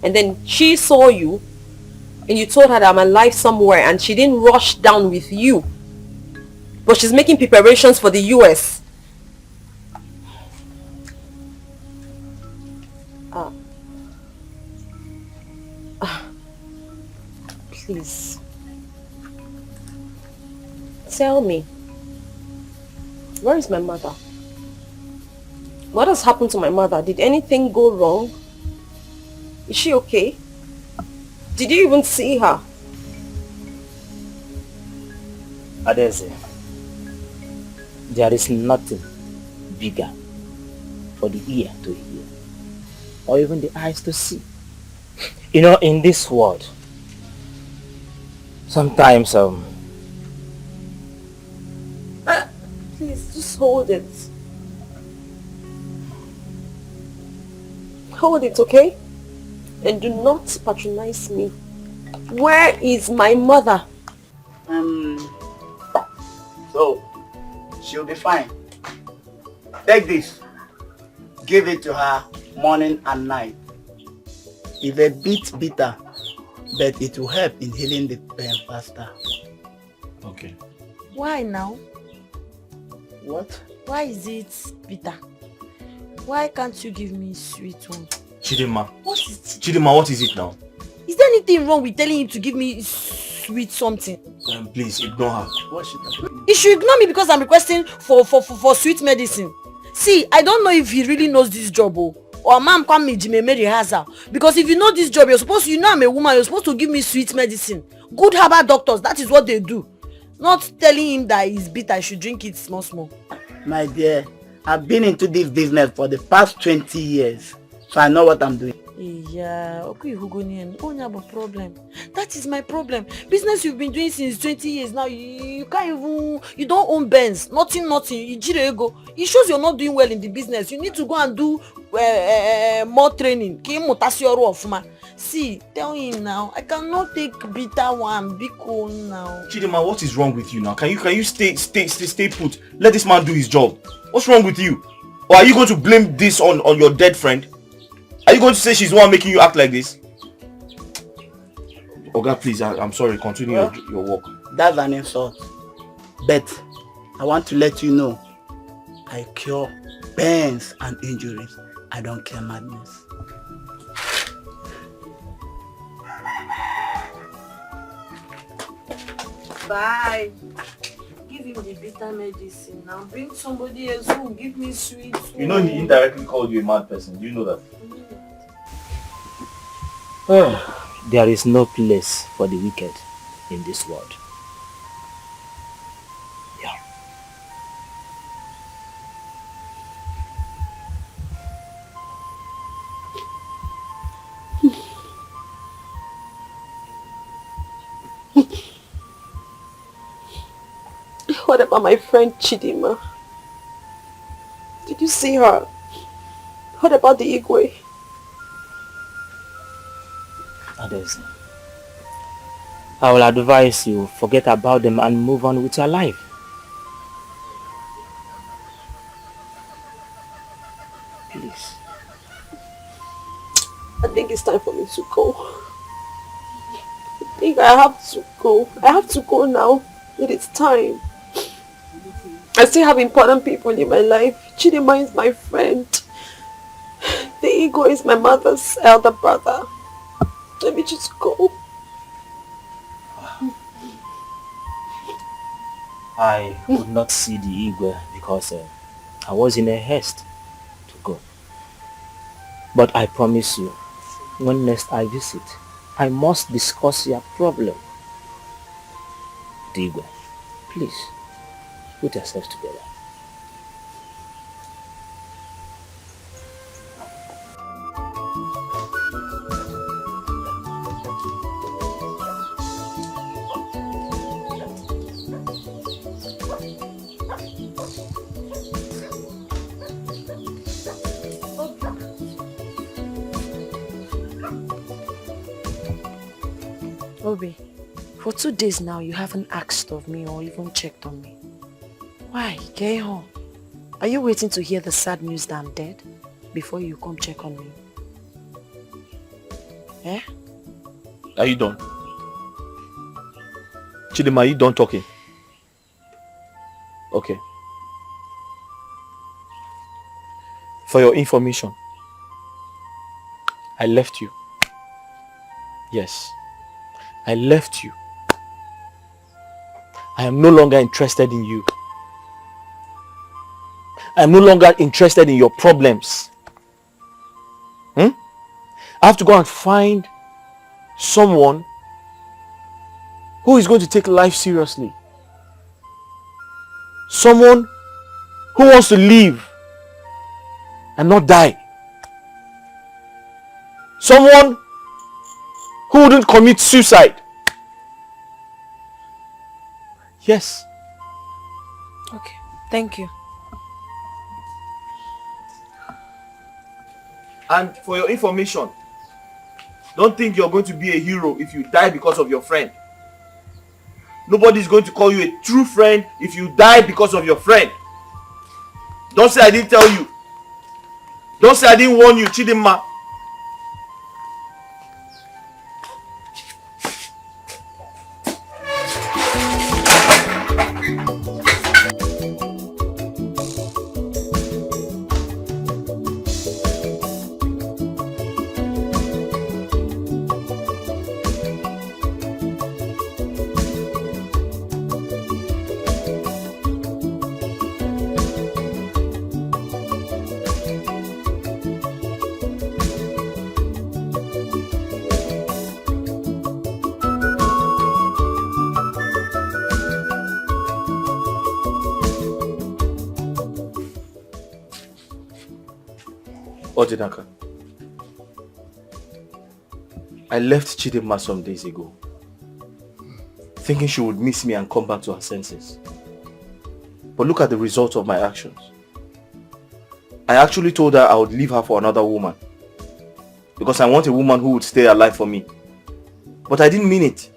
And then she saw you and you told her that I'm alive somewhere and she didn't rush down with you. But she's making preparations for the US. Please. Tell me. Where is my mother? What has happened to my mother? Did anything go wrong? Is she okay? Did you even see her? Adeze, there is nothing bigger for the ear to hear or even the eyes to see. You know, in this world, sometimes Please, just hold it. Hold it, okay? And do not patronize me. Where is my mother? So, she'll be fine. Take this. Give it to her morning and night. It's a bit bitter, but it will help in healing the pain faster. Okay. Why now? What? Why is it bitter? Why can't you give me sweet one? Chidima. What is it? Chidima, what is it now? Is there anything wrong with telling him to give me sweet something? Please, ignore her. What should I do? He should ignore me because I'm requesting for sweet medicine. See, I don't know if he really knows this job or mom come me Jimmy rehearsal. Because if you know this job, you know I'm a woman, you're supposed to give me sweet medicine. Good herbal doctors, that is what they do. Not telling him that he's bitter, I should drink it small. My dear, I've been into this business for the past 20 years, so I know what I'm doing. Yeah, okay, only have a problem. That is my problem. Business you've been doing since 20 years now, you can't even, you don't own Benz, nothing. It shows you're not doing well in the business. You need to go and do more training. See, tell him now, I cannot take bitter one, big one now. Chidima, what is wrong with you now? Can you stay put? Let this man do his job. What's wrong with you? Or are you going to blame this on your dead friend? Are you going to say she's the one making you act like this? Oga, please, I'm sorry. Continue your work. That's an insult. But I want to let you know, I cure pains and injuries. I don't care madness. Bye. Give him the bitter medicine now. Bring somebody else who will give me sweet food. You know he indirectly called you a mad person. Do you know that? There is no place for the wicked in this world. Yeah. What about my friend Chidima? Did you see her? What about the Igwe? Adesi, I will advise you forget about them and move on with your life. Please. I think it's time for me to go. I think I have to go. I have to go now. It is time. I still have important people in my life. Chidima is my friend. The ego is my mother's elder brother. Let me just go. I could not see the Igwe because I was in a haste to But I promise you, when next I visit, I must discuss your problem. Digwe, please, put yourself together. Obi, for 2 days now, you haven't asked of me or even checked on me. Why? Get home. Are you waiting to hear the sad news that I'm dead before you come check on me? Eh? Are you done? Chidima, are you done talking? Okay. For your information, I left you. Yes, I left you. I am no longer interested in you. I am no longer interested in your problems. I have to go and find someone who is going to take life seriously. Someone who wants to live and not die. Someone who wouldn't commit suicide. Yes. Okay, thank you. And for your information, don't think you're going to be a hero if you die because of your friend. Nobody's going to call you a true friend if you die because of your friend. Don't say I didn't tell you. Don't say I didn't warn you, Chidimma. Odinaka, I left Chidimma some days ago, thinking she would miss me and come back to her senses. But look at the result of my actions. I actually told her I would leave her for another woman, because I want a woman who would stay alive for me. But I didn't mean it.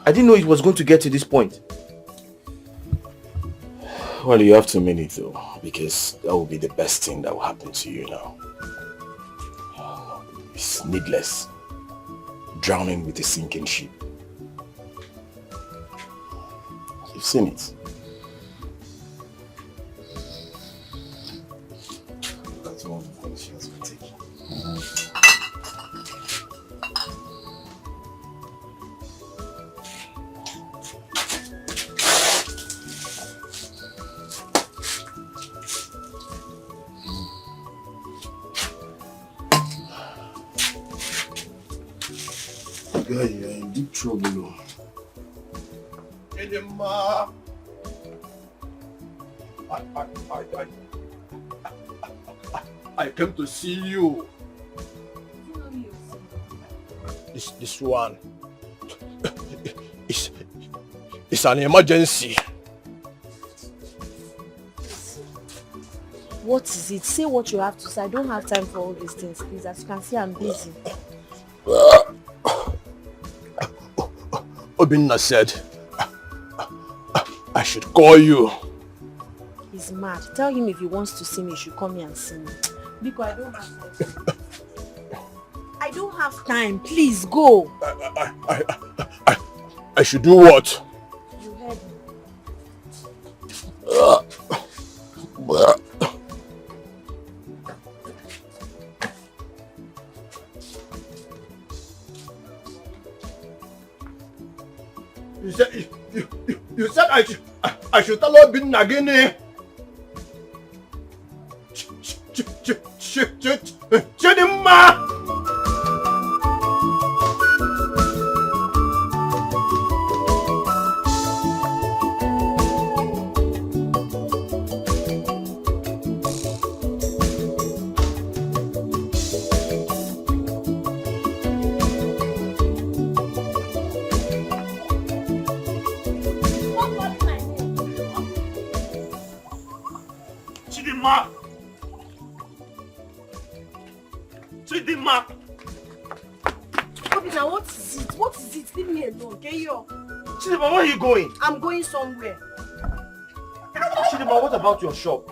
I didn't know it was going to get to this point. Well, you have to mean it though, because that will be the best thing that will happen to you now. It's needless. Drowning with a sinking ship. You've seen it. That's one of the things she has been taking. Guy, you're in deep trouble. Chidimma. I came to see you. This one. It's an emergency. What is it? Say what you have to say. I don't have time for all these things, please. As you can see, I'm busy. Obinna said I should call you. He's mad. Tell him if he wants to see me, he should come here and see me. Because I don't have time. I don't have time. Please go. I should do what? You heard me. You said I should tell Obinna again. Chidinma! Chidinma! Chidinma! Obinna, what is it? What is it? Leave me alone, okay? Chidinma, where are you going? I'm going somewhere. Chidinma, what about your shop?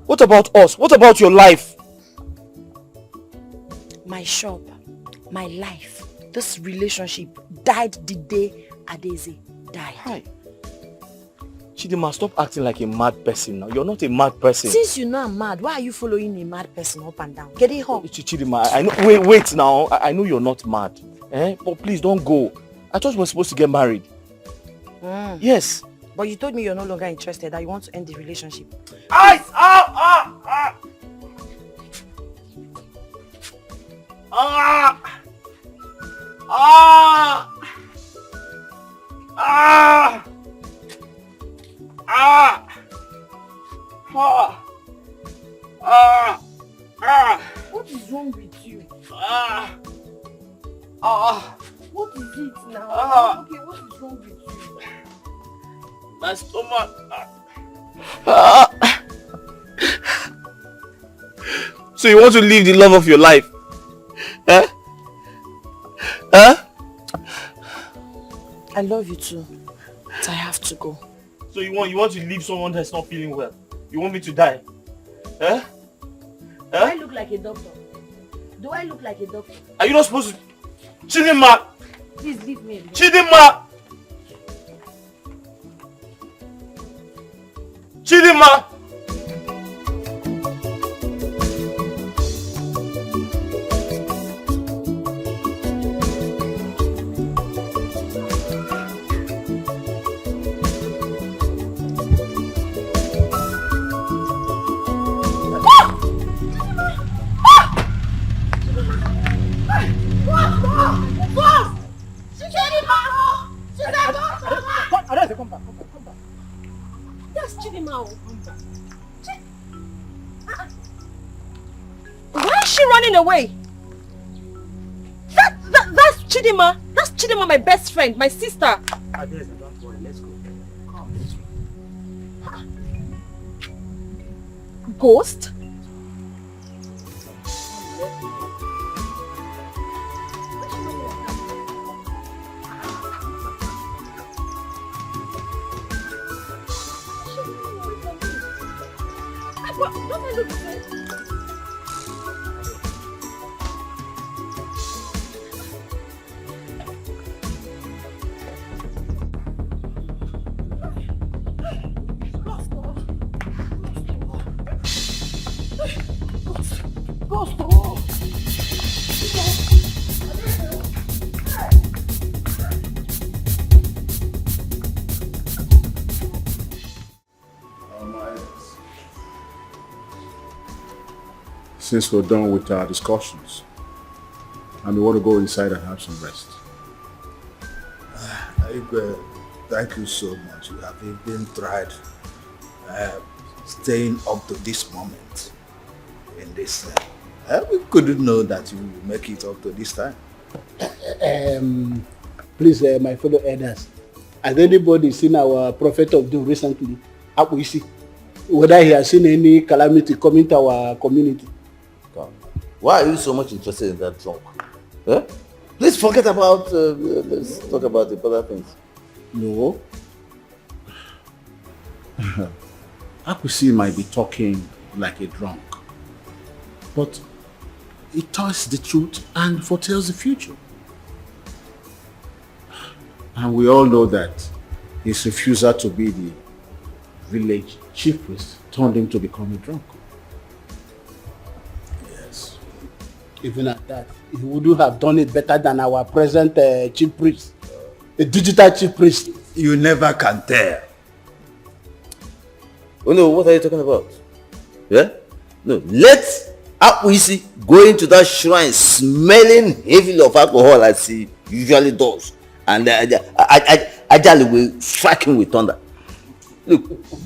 What about us? What about your life? My shop, my life, this relationship died the day Adeze died. Hi. Chidinma, stop acting like a mad person now. You're not a mad person. Since you know I'm mad, why are you following a mad person up and down? Get it home. Chidinma, I know. Wait now. I know you're not mad. But please don't go. I thought we were supposed to get married. Yes. But you told me you're no longer interested, that you want to end the relationship. Ice! What is wrong with you? What is it now? Okay, what is wrong with you? My stomach. So you want to leave the love of your life? Huh? I love you too, but I have to go. So you want to leave someone that's not feeling well? You want me to die? Do I look like a doctor? Do I look like a doctor? Are you not supposed to... Chidinma! Please leave me alone. Chidinma! Chidinma! Why is she running away? That's Chidinma. That's Chidinma, my best friend, my sister. Adeze, don't worry, let's go. Come, let's go. Ghost? Since we're done with our discussions, and we want to go inside and have some rest. Igwe, thank you so much. You have even tried staying up to this moment in this. We couldn't know that you would make it up to this time. Please, my fellow elders, has anybody seen our prophet of doom recently? Akwisi? Whether he has seen any calamity coming to our community? Why are you so much interested in that drunk? Please forget about, let's talk about the other things. No. Akwisi might be talking like a drunk, but he tells the truth and foretells the future. And we all know that his refusal to be the village chief priest turned him to become a drunk. Yes. Even at that, he wouldn't have done it better than our present chief priest, a digital chief priest. You never can tell. Oh no, what are you talking about? Yeah? No, let Akwisi going to that shrine smelling heavily of alcohol as he usually does, and Ajali will strike him with thunder. Look,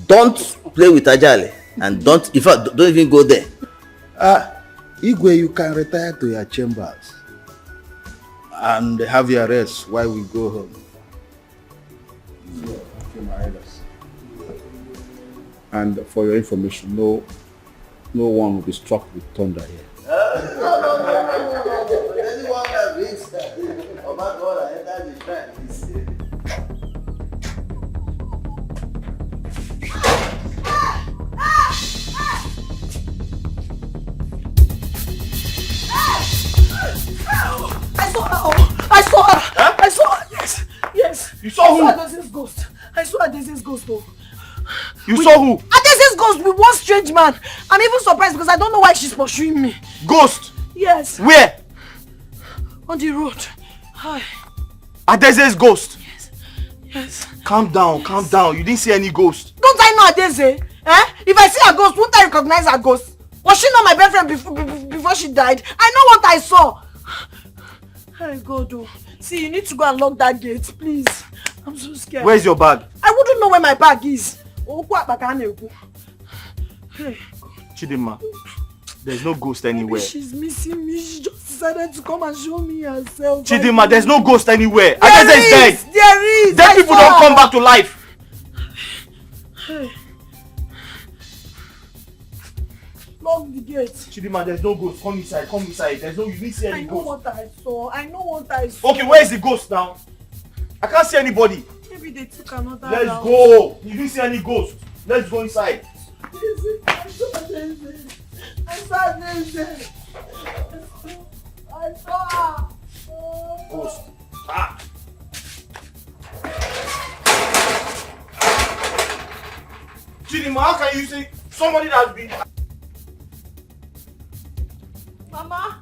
don't play with Ajali, and don't even go there. Igwe, you can retire to your chambers and have your rest while we go home. And for your information, no one will be struck with thunder here. Anyone that reads that, oh my God, I enter the shrine. I saw her. Huh? I saw her. Yes. You saw who? I saw Adese's ghost. I saw Adese's ghost. Oh. You saw who? Adese's ghost with one strange man. I'm even surprised because I don't know why she's pursuing me. Ghost? Yes. Where? On the road. Hi. Adese's ghost? Yes. Calm down. You didn't see any ghost. Don't I know Adese? If I see a ghost, won't I recognize a ghost? Was she not my best friend before she died? I know what I saw. Hey God, oh. See, you need to go and lock that gate, please. I'm so scared. Where's your bag? I wouldn't know where my bag is. Hey. Chidinma, there's no ghost anywhere. Maybe she's missing me. She just decided to come and show me herself. Chidinma, there's no ghost anywhere. Adese is dead. There is. Dead people don't come back to life. Hey. Lock the gate. Chidinma, there's no ghost. Come inside. There's no. You didn't see any ghost. I know what I saw. Okay, where is the ghost now? I can't see anybody. Maybe they took another Let's route. go. You didn't see any ghost. Let's go inside. I saw her. Ghost. Chidinma, how can you say somebody that's been... Mama.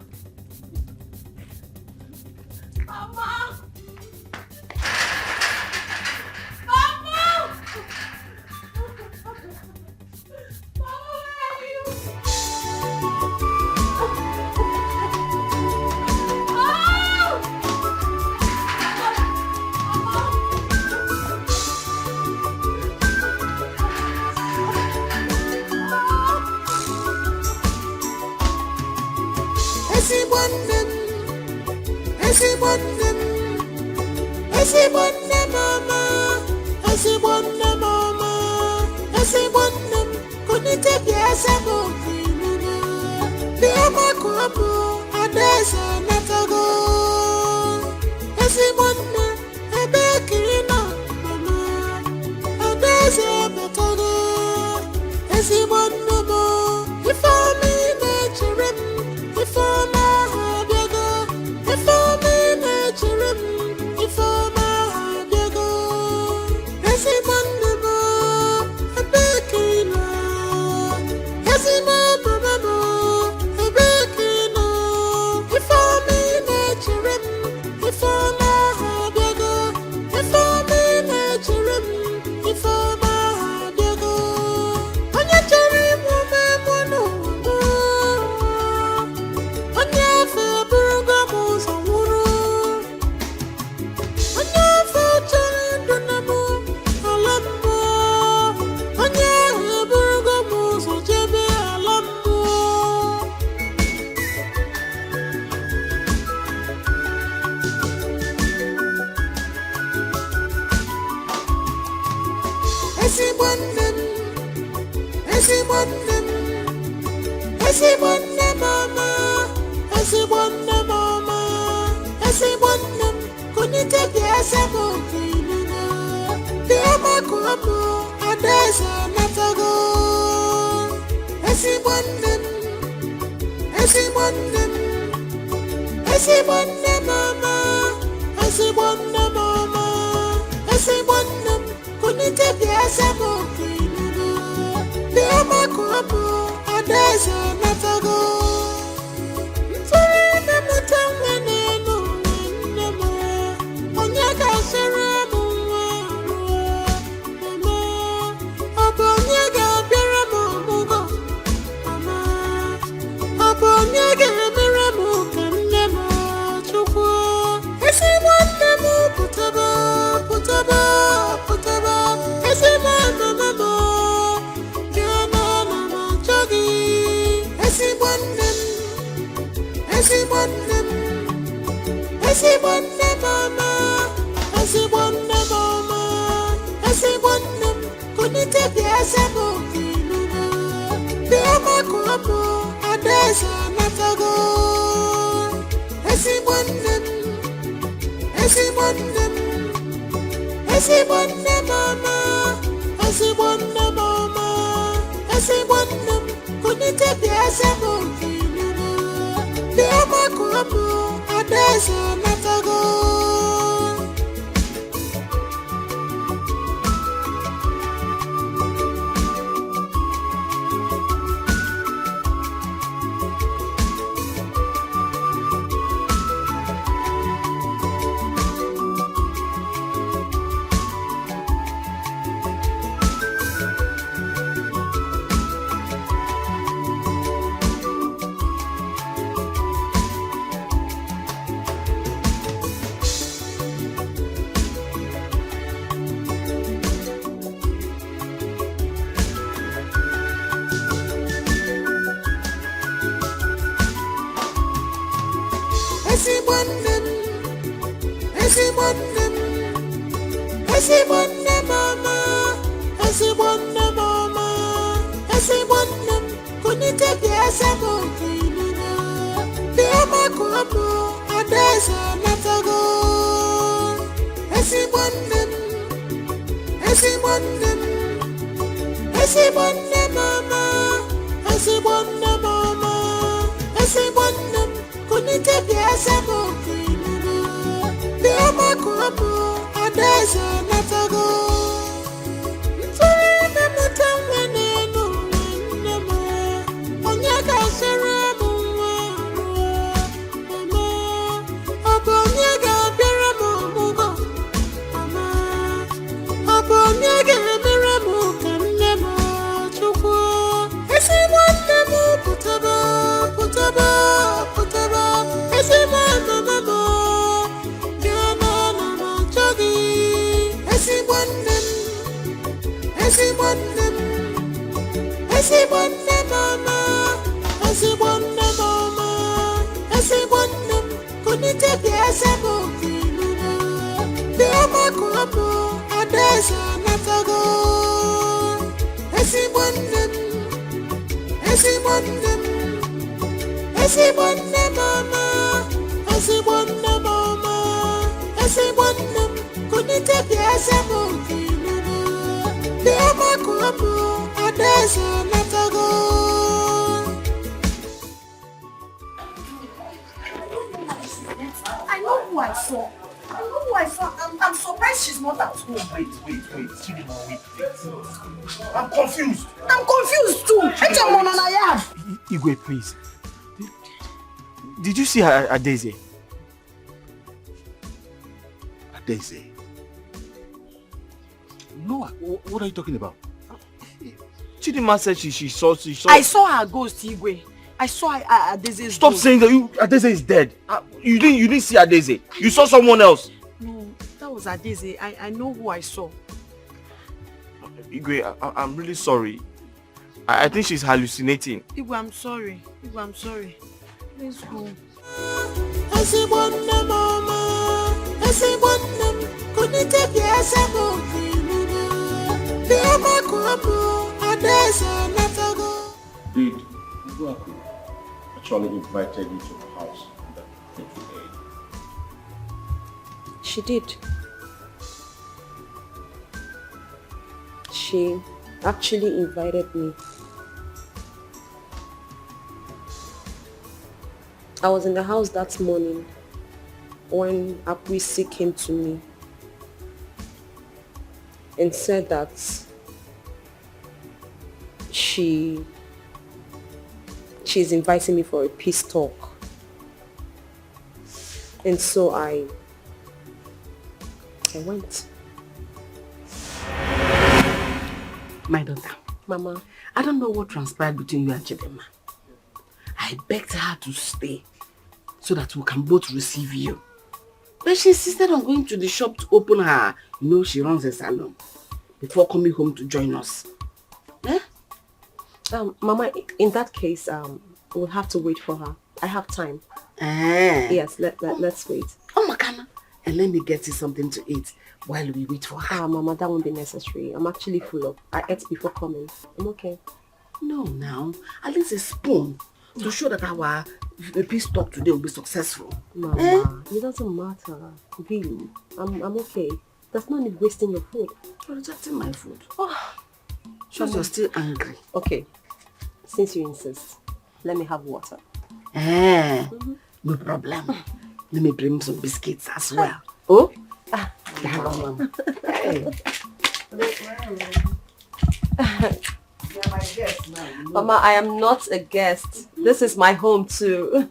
Papa Esibonne mama, esibonne mama, esibonne kunite biasa bokiluna. Biama kuapo adesa natago. Esibonne, esibonne, esibonne mama, esibonne mama, esibonne kunite biasa bokiluna. Biama kuapo adesa natago. Esibonne mama, esibonne mama, esibonne kunite biasa bokiluna. Biama kuapo adesa natago. Esibonne, esibonne, esibonne mama, esibonne mama, esibonne kunite biasa bokiluna. Biama kuapo adesa natago. Ntwene mutamene numa, onyaka sere mwa, mama, abonyega bere mugo, mama, abonyega bere mugo nemo chukwu. Esibonne mu putaba, putaba, putaba, esibonne mama. Esibonne mama, esibonne mama, esibonne kunite biasa bokiluna. Biama kuapo adesa natago. Esibonne, esibonne, esibonne mama, esibonne mama, esibonne kunite biasa bokiluna. Biama kuapo adesa natago. I know who I saw. I'm surprised she's not at home. Wait. Chidima, wait. I'm confused. I'm confused too. Igwe, please. Did you see her at Daisy? At Daisy? No, what are you talking about? Chidima said she saw. I saw her ghost, Igwe. I saw her at Daisy's Stop ghost. saying that Adeze is dead. You didn't see Adeze. You saw someone else. No, that was Adeze. I know who I saw. Igwe, I'm really sorry. I think she's hallucinating. Igwe, I'm sorry. Let's go. Esibonne mama, esibonne kunite biasa bokiluna. Biama kuapo adesa natago. Did Ubuaku actually invited you to her house on that fateful day? She did. She actually invited me. I was in the house that morning when Akwisi came to me and said that she's inviting me for a peace talk. And so I went. My daughter. Mama. I don't know what transpired between you and Chidema. I begged her to stay so that we can both receive you. But she insisted on going to the shop to open her, she runs a salon, before coming home to join us. Eh? Mama, in that case, we'll have to wait for her. I have time. Yes, let's wait. Oh, Makana. And let me get you something to eat while we wait for her. Mama, that won't be necessary. I'm actually full up. I ate before coming. I'm okay. No, now. At least a spoon to show that our peace talk today will be successful. Mama, it doesn't matter. Really. I'm okay. There's no need wasting your food. You're rejecting my food. Shows you're still angry. Okay. Since you insist, let me have water. No problem. Let me bring some biscuits as well. Oh? Hey. You're my guest now. You know. Mama, I am not a guest. This is my home too.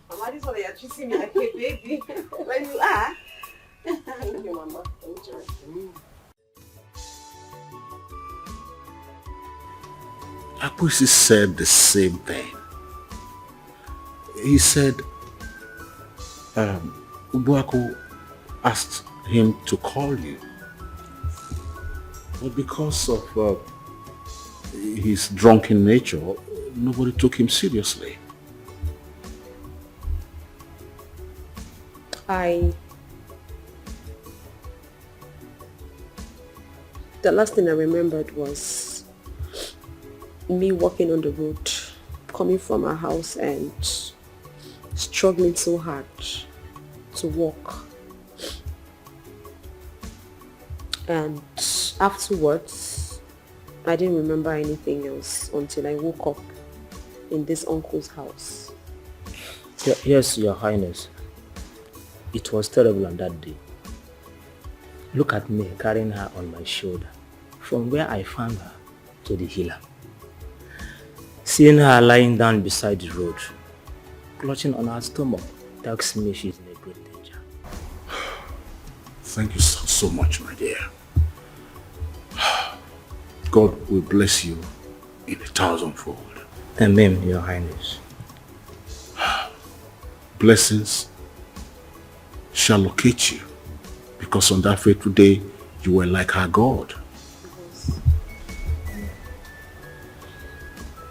Mama, this one you're treating me like a baby. When you are. Thank you, Mama. Enjoy. Akwesi said the same thing. He said Ubuako asked him to call you. But because of his drunken nature, nobody took him seriously. The last thing I remembered was me walking on the road, coming from our house and struggling so hard to walk. And afterwards, I didn't remember anything else until I woke up in this uncle's house. Yes, Your Highness. It was terrible on that day. Look at me carrying her on my shoulder from where I found her to the healer. Seeing her lying down beside the road, clutching on her stomach, tells me she's in a great danger. Thank you so much, my dear. God will bless you in 1,000-fold. Amen, Your Highness. Blessings shall locate you, because on that fateful day you were like our God.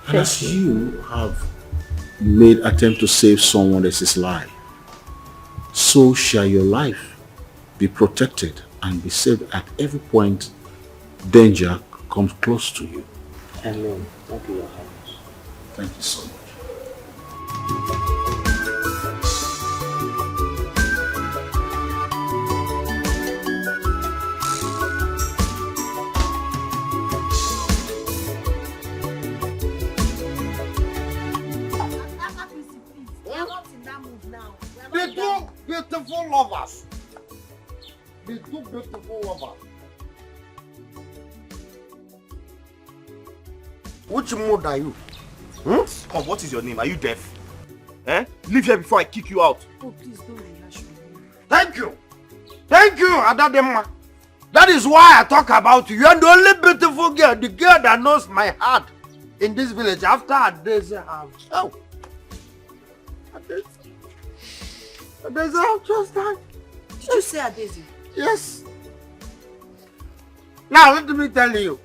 And as you have made attempt to save someone else's life, so shall your life be protected and be saved at every point danger comes close to you. Amen. Thank you, Your Highness. Thank you so much. The two beautiful lovers. The two beautiful lovers. Which mood are you? Come, what is your name? Are you deaf? Leave here before I kick you out. Oh, please don't relax me. Thank you. Thank you, Adadema. That is why I talk about you. You are the only beautiful girl, the girl that knows my heart in this village after Adeze have. Oh. Adeze have just died. Did you say Adeze? Yes. Now let me tell you.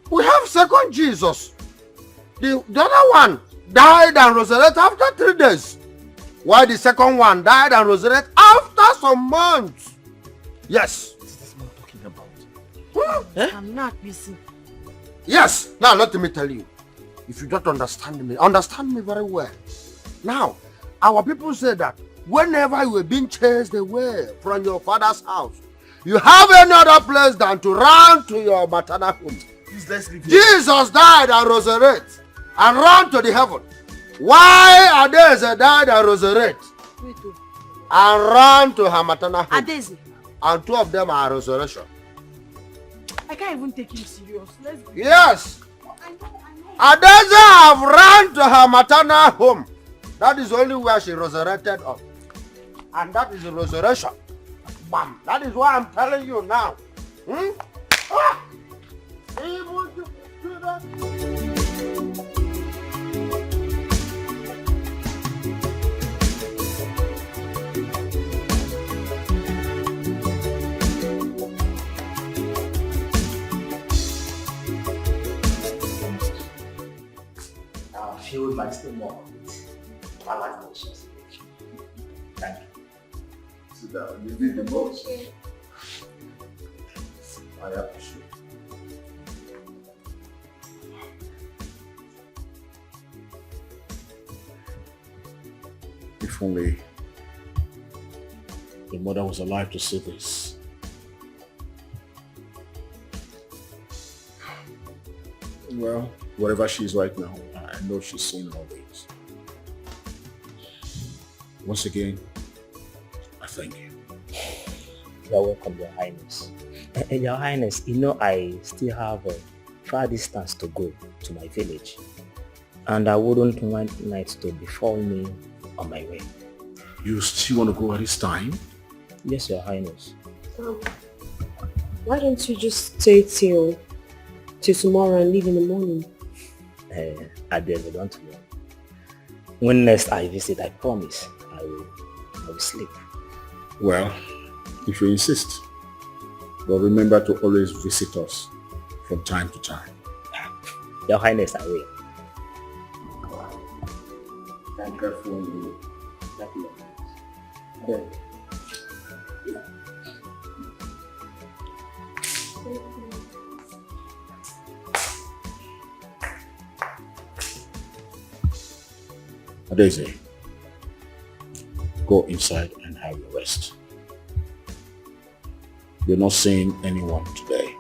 We have second Jesus. The other one died and resurrected after 3 days. While the second one died and resurrected after some months. Yes. What is this man talking about? I'm not busy. Yes. Now let me tell you. If you don't understand me very well. Now, our people say that whenever you are being chased away from your father's house, you have any other place than to run to your maternal home. Please, let's leave here. Jesus died and resurrected and ran to the heaven. Why Adeze died and resurrected and ran to her maternal home? Adeze. And 2 of them are resurrection. I can't even take him serious. Let's go. Yes. Adeze have run to her maternal home. That is only where she resurrected up. And that is the resurrection. Bam. That is why I'm telling you now. Hmm? Ah! Able to do that? I'll fill my stomach with balanced dishes. Thank you. Sit down. You did the most. I appreciate it. If only the mother was alive to see this. Well, wherever she is right now, I know she's seen all this. Once again, I thank you. You're welcome, Your Highness. And Your Highness, you know I still have a far distance to go to my village. And I wouldn't want night to befall me on my way. You still want to go at this time? Yes, Your Highness. Why don't you just stay till tomorrow and leave in the morning? Adele, don't worry. When next I visit, I promise I will sleep. Well, if you insist. But remember to always visit us from time to time. Your Highness, I will. Thank you for you. Thank you. Okay. Daisy, go inside and have your rest. You're not seeing anyone today.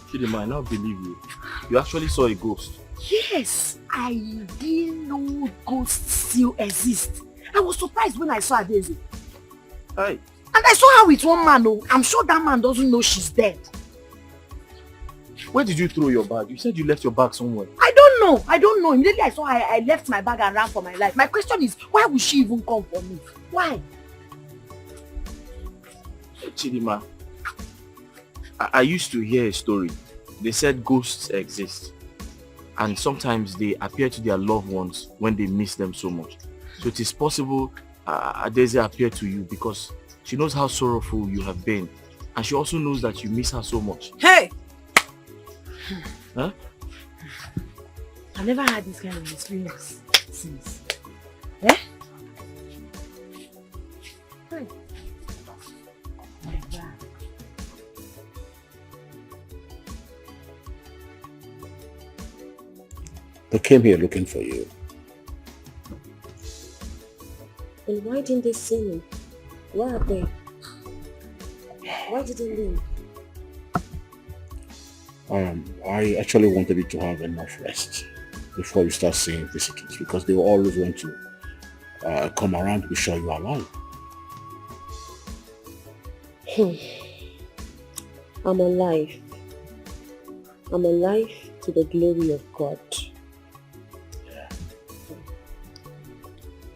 Chidima, I now believe you. You actually saw a ghost. Yes, I didn't know ghosts still exist. I was surprised when I saw Daisy. Hi. And I saw her with one man. Oh, I'm sure that man doesn't know she's dead. Where did you throw your bag? You said you left your bag somewhere. I don't know. Immediately I saw her, I left my bag and ran for my life. My question is, why would she even come for me? Why? Chidima, I used to hear a story. They said ghosts exist. And sometimes they appear to their loved ones when they miss them so much. So it is possible Adeze appeared to you because she knows how sorrowful you have been. And she also knows that you miss her so much. Hey! Huh? I've never had this kind of experience since. Eh? Hi. My God. They came here looking for you. And why didn't they see me? Where are they? Why did they leave? I actually wanted you to have enough rest before you start seeing visitors because they will always want to come around to be sure you are alive. I'm alive. I'm alive to the glory of God. Yeah.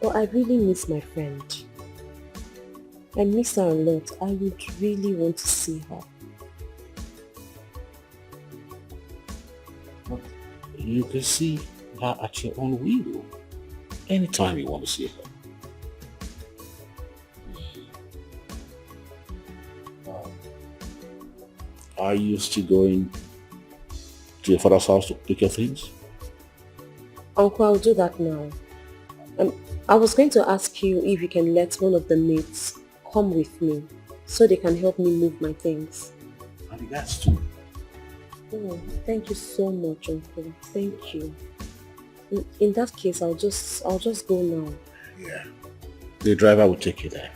But I really miss my friend. I miss her a lot. I would really want to see her. You can see her at your own will. Anytime you want to see her. Are you still going to your father's house to pick your things? Uncle, I'll do that now. I was going to ask you if you can let one of the mates come with me so they can help me move my things. And regards too. Oh, thank you so much, Uncle. Thank you. In that case, I'll just go now. Yeah. The driver will take you there.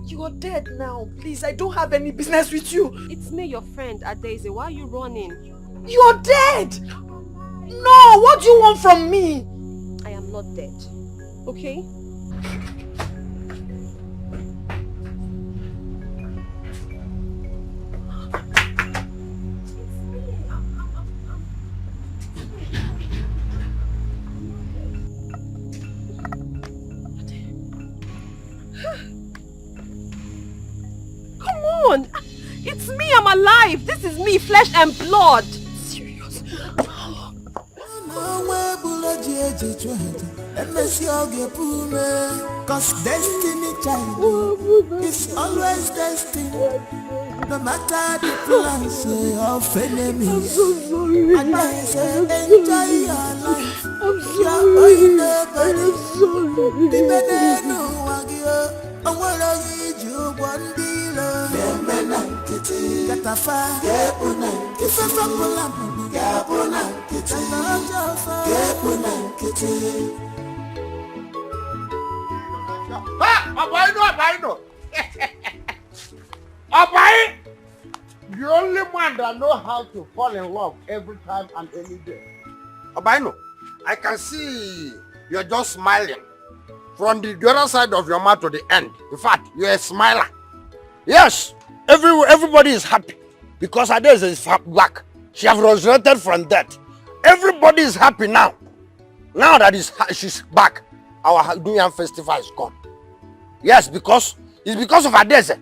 You're dead now. Please, I don't have any business with you. It's me, your friend, Adeze. Why are you running? You're dead! No, what do you want from me? I am not dead. Okay? Come on! It's me, I'm alive! This is me, flesh and blood! Serious? Cause destiny child is always destined. No matter the plans of enemies. And I say enjoy your life. I'm sorry. I'm sorry. The no wagyo. I wanna give you one deal. Katafa. Ife from Lambo. Abaino. Abai! The only man that know how to fall in love every time and any day. Abaino, I can see you're just smiling. From the other side of your mouth to the end. In fact, you're a smiler. Yes, everybody is happy. Because Adeze is back. She has resurrected from death. Everybody is happy now. Now that she's back, our New Year festival is gone. Yes, it's because of Adeze.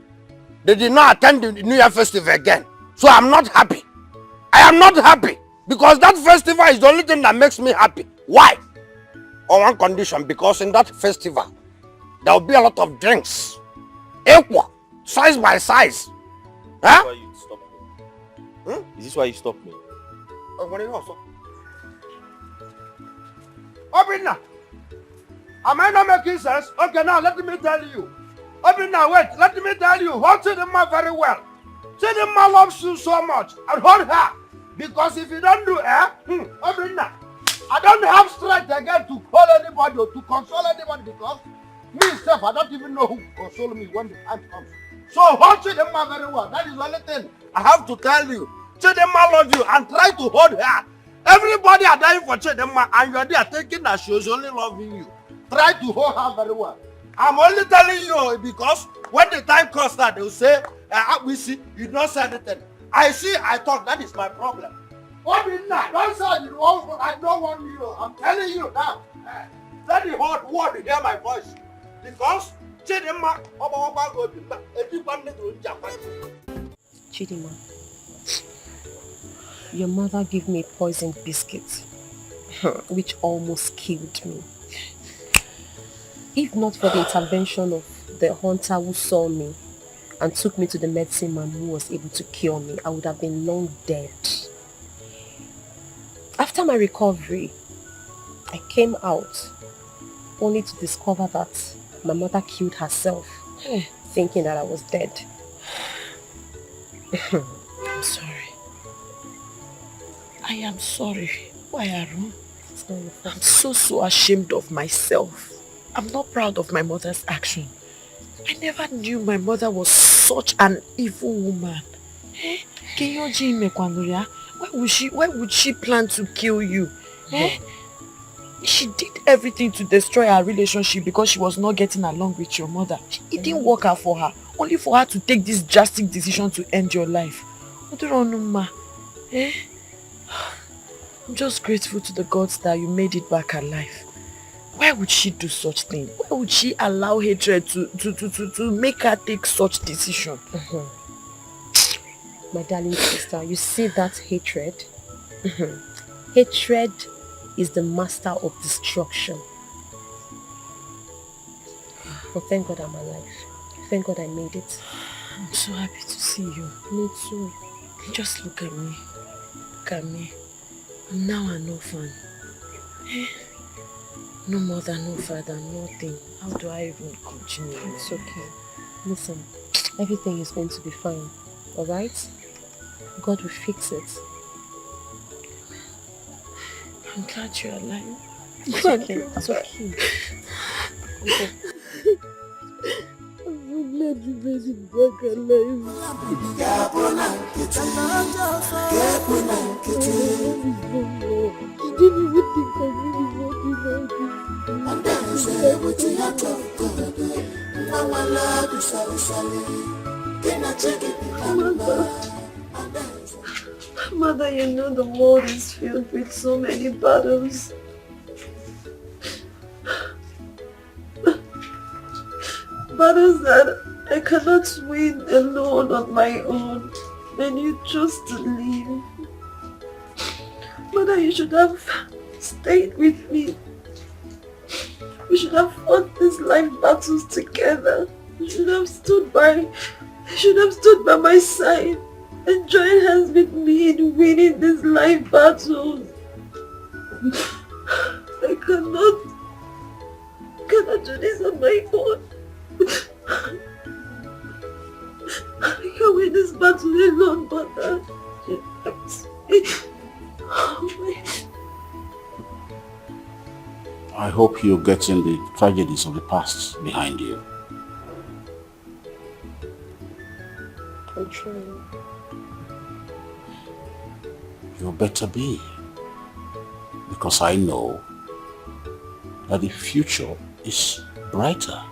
They did not attend the New Year festival again. So I'm not happy. I am not happy. Because that festival is the only thing that makes me happy. Why? On one condition, because in that festival, there will be a lot of drinks. Equal. Size by size. Huh? Why you stop me? Is this why you stopped me? What are you also? Obina, am I not making sense? Okay, now let me tell you. Obina, wait, let me tell you. Hold Chidinma very well. Chidinma loves you so much. And hold her. Because if you don't do Obina, I don't have strength again to call anybody or to console anybody because me myself, I don't even know who console me when the time comes. So hold Chidinma very well. That is the only thing I have to tell you. Chidinma loves you and try to hold her. Everybody are dying for Chidinma and you are there thinking that she is only loving you. Try to hold her very well. I'm only telling you because when the time comes that they will say, we see, you don't say anything. I see, I talk, that is my problem. Obina, don't say you want, I don't want you. I'm telling you now. Let the whole world hear my voice. Because Chidinma, Chidinma, your mother gave me a poisoned biscuit, which almost killed me. If not for the intervention of the hunter who saw me and took me to the medicine man who was able to cure me, I would have been long dead. After my recovery, I came out only to discover that my mother killed herself, thinking that I was dead. I'm sorry. I am sorry. Why, Aru? It's not your fault. I'm so ashamed of myself. I'm not proud of my mother's action. I never knew my mother was such an evil woman. Why would she plan to kill you? She did everything to destroy our relationship because she was not getting along with your mother. It didn't work out for her. Only for her to take this drastic decision to end your life. Ma. Eh? I'm just grateful to the gods that you made it back alive. Why would she do such thing? Why would she allow hatred to make her take such decision? My darling sister, you see that hatred? Hatred is the master of destruction. But thank God I'm alive. Thank God I made it. I'm so happy to see you. Me too. Just look at me. Look at me. I'm now an orphan. No mother, no father, nothing. How do I even continue? It's okay. Listen, everything is going to be fine. Alright? God will fix it. I'm glad you're alive. It's okay. It's okay. Okay. I'm so glad you made it back alive. You didn't even think I really wanted like this. And then you say what you have to do. Mama love you so. Can I take it? Mother, you know the world is filled with so many battles. Battles that I cannot win alone on my own. And you chose to leave. Mother, you should have stayed with me. We should have fought these life battles together. You should have stood by my side and joined hands with me in winning these life battles. I cannot do this on my own. I can't win this battle alone, Mother. I hope you're getting the tragedies of the past behind you. I'm trying. You better be. Because I know that the future is brighter.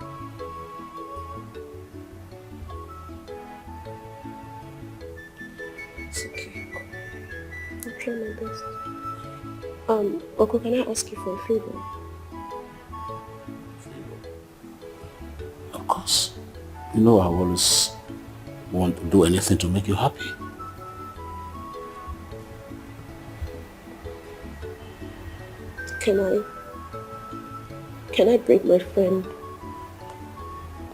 It's okay. I'll try my best. Uncle, can I ask you for a favor? Of course. You know I always want to do anything to make you happy. Can I bring my friend?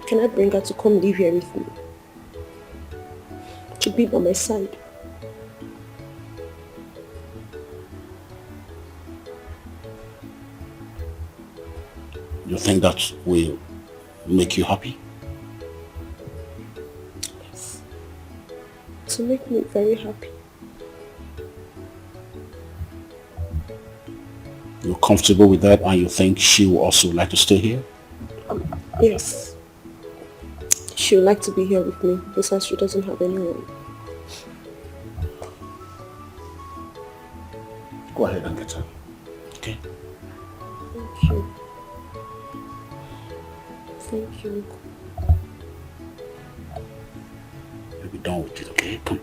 Can I bring her to come live here with me? To be by my side? You think that will make you happy? Yes. To make me very happy. You're comfortable with that and you think she will also like to stay here? Yes. She would like to be here with me. Besides, she doesn't have anyone. Go ahead and get her. Okay? Thank you. Thank you. You'll be done with it, okay? Come.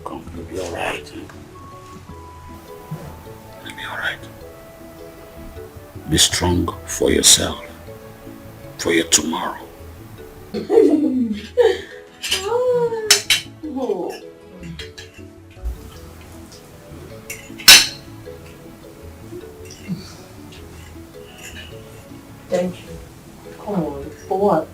Come, you'll be alright. You'll be alright. Be strong for yourself. For your tomorrow. Thank you. Come on. For what?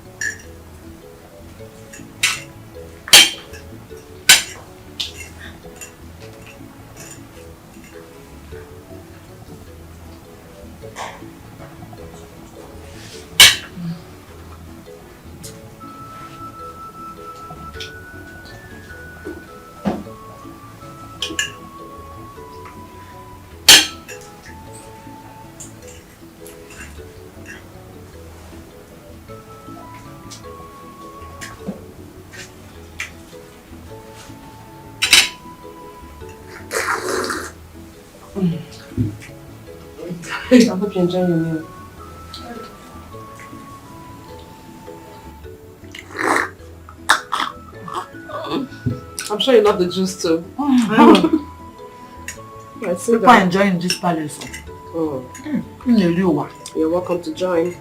I hope you enjoy your meal. I'm sure you love the juice too. Right, People are enjoying this palace. Oh. You're welcome to join.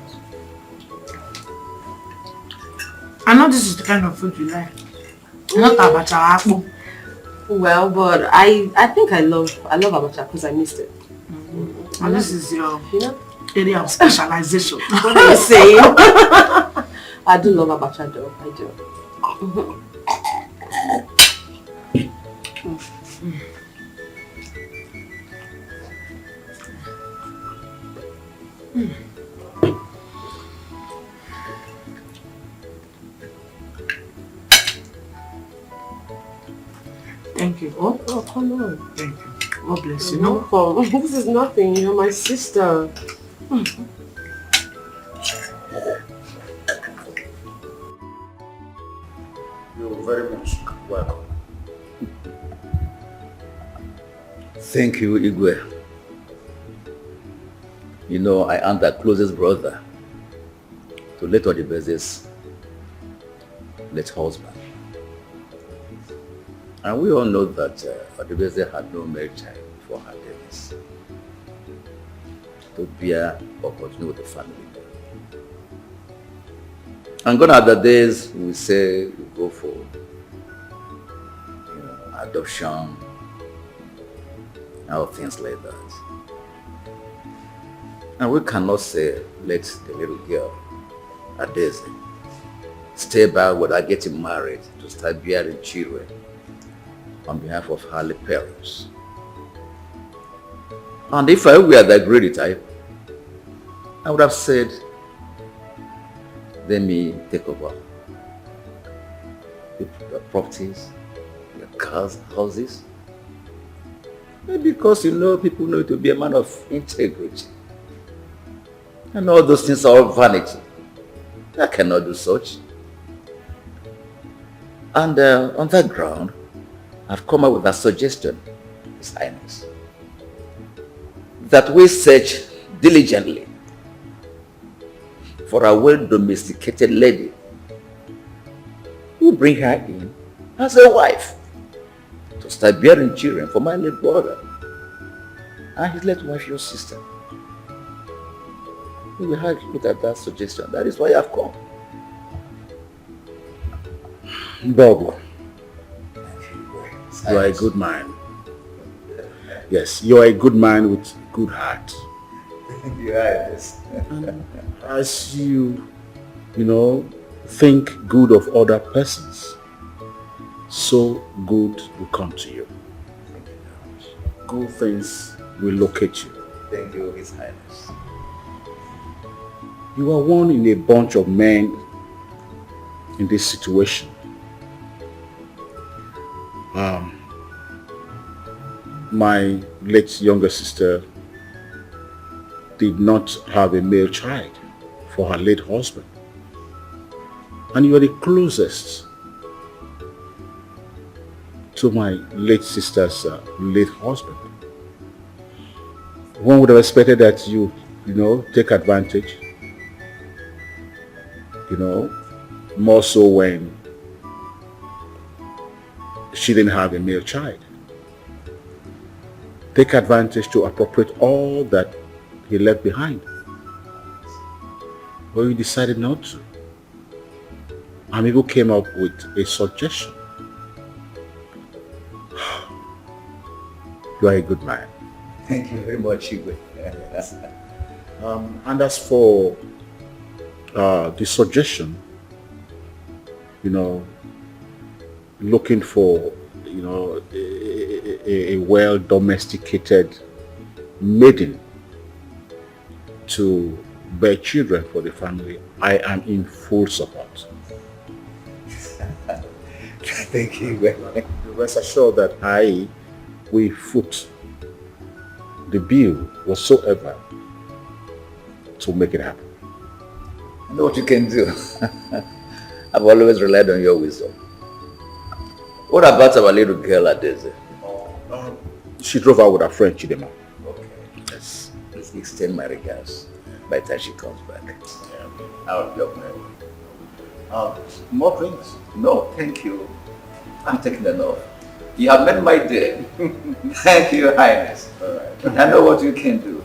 I know this is the kind of food you like. Not abacha akpu. Well, but I think I love abacha because I missed it. And this is your area of specialization. What are you saying? I do love abacha though. I do. Thank you. Oh, come on. Thank you. God bless you. No, this is nothing. You're my sister. You're very much welcome. Thank you, Igwe. You know, I am the closest brother to Late Odibeze's late husband. And we all know that Odibeze had no marriage child before her death to bear or continue with the family. And gone are the days we say we go for adoption, and things like that. And we cannot say let the little girl, Adeze, stay back without getting married to start bearing children on behalf of her parents. And if I were the greedy type, I would have said, let me take over your properties, your cars, houses. Maybe because people know to be a man of integrity. And all those things are all vanity. I cannot do such. And on that ground, I've come up with a suggestion, His Highness, that we search diligently for a well-domesticated lady who bring her in as a wife to start bearing children for my late brother and his late wife, your sister. We will have to look at that suggestion. That is why I've come. Bobo, you are a good man. Yes, you are a good man with good heart. You are, yes. As you think good of other persons, so good will come to you. Good things will locate you. Thank you, His Highness. You are one in a bunch of men in this situation. My late younger sister did not have a male child for her late husband. And you are the closest to my late sister's late husband. One would have expected that you take advantage, more so when she didn't have a male child. Take advantage to appropriate all that he left behind. But you decided not to. And people came up with a suggestion. You are a good man. Thank you very much, Igwe. And as for the suggestion, looking for, a well-domesticated maiden to bear children for the family, I am in full support. Thank you. Rest assured that I will foot the bill whatsoever to make it happen. I know what you can do. I've always relied on your wisdom. What about our little girl, Adeze? She drove out with her friend, Chidema. Yes. Please extend my regards by the time she comes back. I'll be up now. More drinks? No, thank you. I'm taking enough. You have made my day. Thank you, Your Highness. Right. I know what you can do.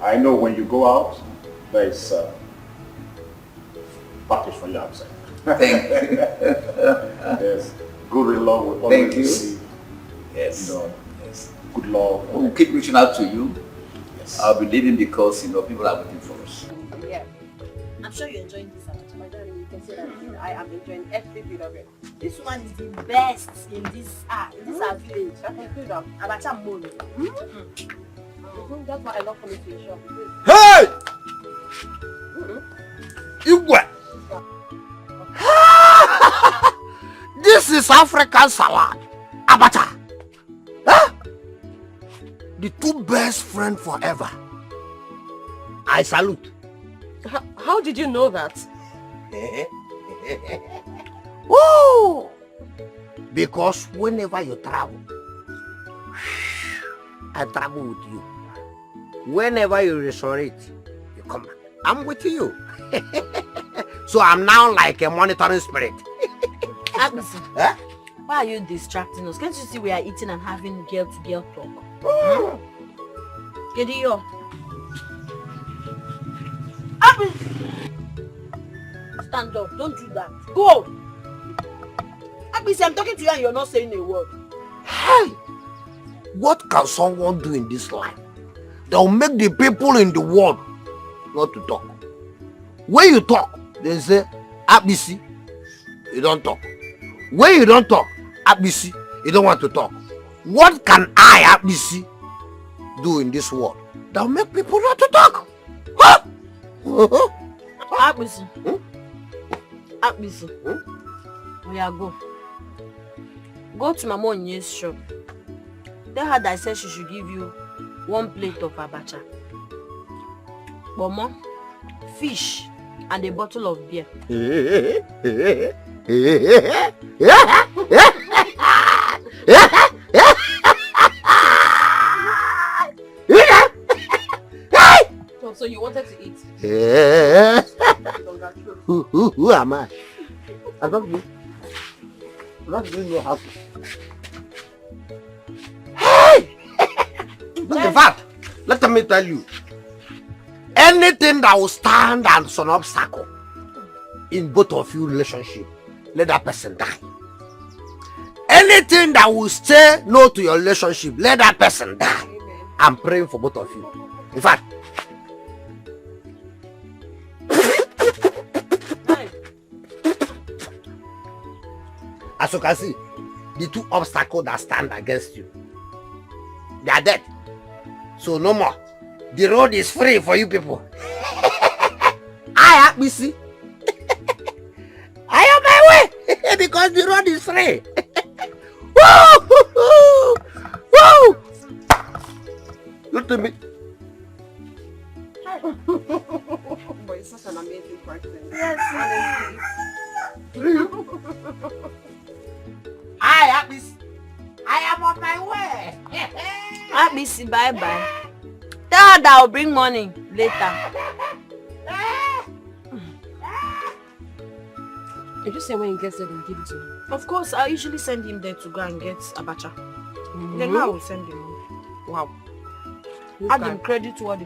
I know when you go out, there's package for you outside. Thank you. Yes. Good in love will Thank always you. receive. Yes. You know, yes. Good love. We'll keep reaching out to you. Yes. I'll be leaving because, people are waiting for us. Yeah. I'm sure you're enjoying this abacha. My darling, you can say that I am enjoying every bit of it. This woman is the best in this our village. I can feel that. Abacha money. That's why I love coming to your shop. Hey! Igwe! This is African salad. Abacha. Huh? The two best friends forever. I salute. How did you know that? Woo! Because whenever you travel, I travel with you. Whenever you resurrect, you come back. I'm with you. So I'm now like a monitoring spirit. Agbisi, Huh? why are you distracting us? Can't you see we are eating and having girl-to-girl talk? Gideon. Stand up, don't do that. Go! Agbisi, I'm talking to you and you're not saying a word. Hey! What can someone do in this life that will make the people in the world not to talk? When you talk, they say, Agbisi, you don't talk. When you don't talk, Agbisi, you don't want to talk. What can I, Agbisi, do in this world that will make people not to talk? Huh? Agbisi. Agbisi. Oh yeah, go. Go to Mama Onye's shop. Tell her that I said she should give you 1 plate of abacha, bomo, fish, and a bottle of beer. So you wanted to eat? Who am I? I don't know. I don't really know how to. Hey! In fact, let me tell you, anything that will stand as an obstacle in both of you relationship, let that person die. Anything that will say no to your relationship, let that person die. I'm praying for both of you. In fact, as you can see, the two obstacles that stand against you, they are dead. So no more. The road is free for you people. I am busy. I am my way because the road is free. Woo! Woo! Look to me. Boy, you're such an amazing person. Yes. I am on my way. Agbisi, bye-bye. Tell her that I'll bring money later. You just say when he gets there, then give it to him. Of course, I usually send him there to go and get abacha. Then I will send him money. Wow. Add him credit worthy.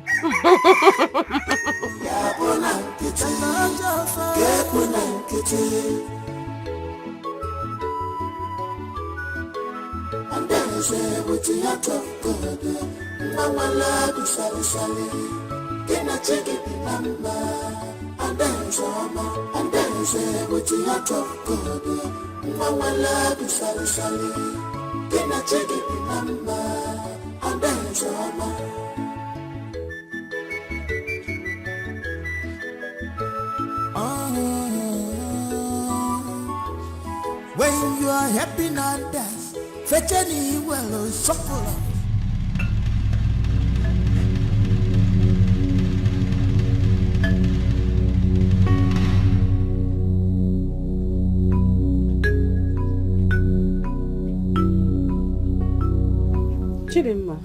And then I say, with your heart of God, Mama love is sally. Can I check it in number? And then I say, with your heart of God, Mama love is sally. Can I check it in number? And then I say, when you are happy now, dance. Fetch any well, suffer. Chidimma,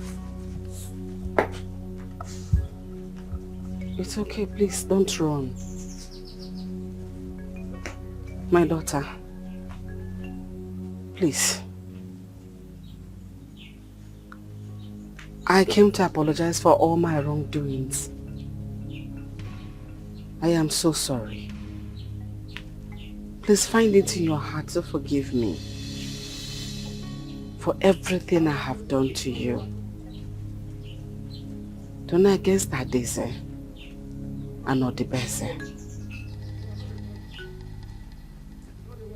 It's okay, please, don't run. My daughter, please. I came to apologize for all my wrongdoings. I am so sorry. Please find it in your heart to forgive me for everything I have done to you. Don't against that Daisy and not the best.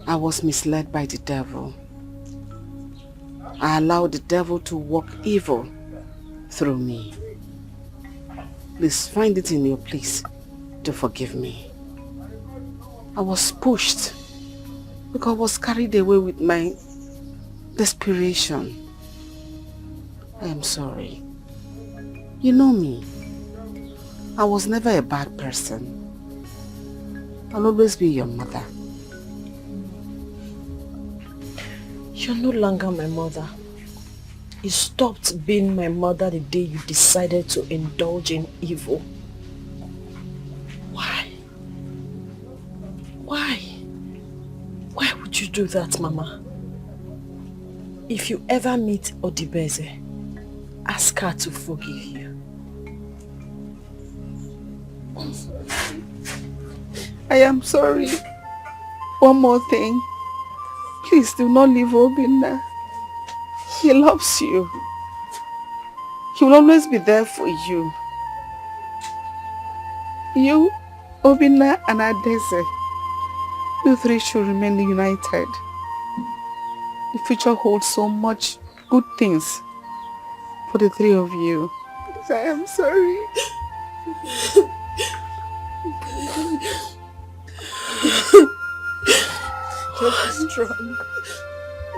I was misled by the devil. I allowed the devil to work evil through me. Please find it in your place to forgive me. I was pushed because I was carried away with my desperation. I am sorry. You know me. I was never a bad person. I'll always be your mother. You're no longer my mother. You stopped being my mother the day you decided to indulge in evil. Why? Why? Why would you do that, Mama? If you ever meet Odibeze, ask her to forgive you. I am sorry. One more thing. Please do not leave Obinna. He loves you. He will always be there for you. You, Obinna and Adeze, you three should remain united. The future holds so much good things for the three of you. Please, I am sorry. Just strong.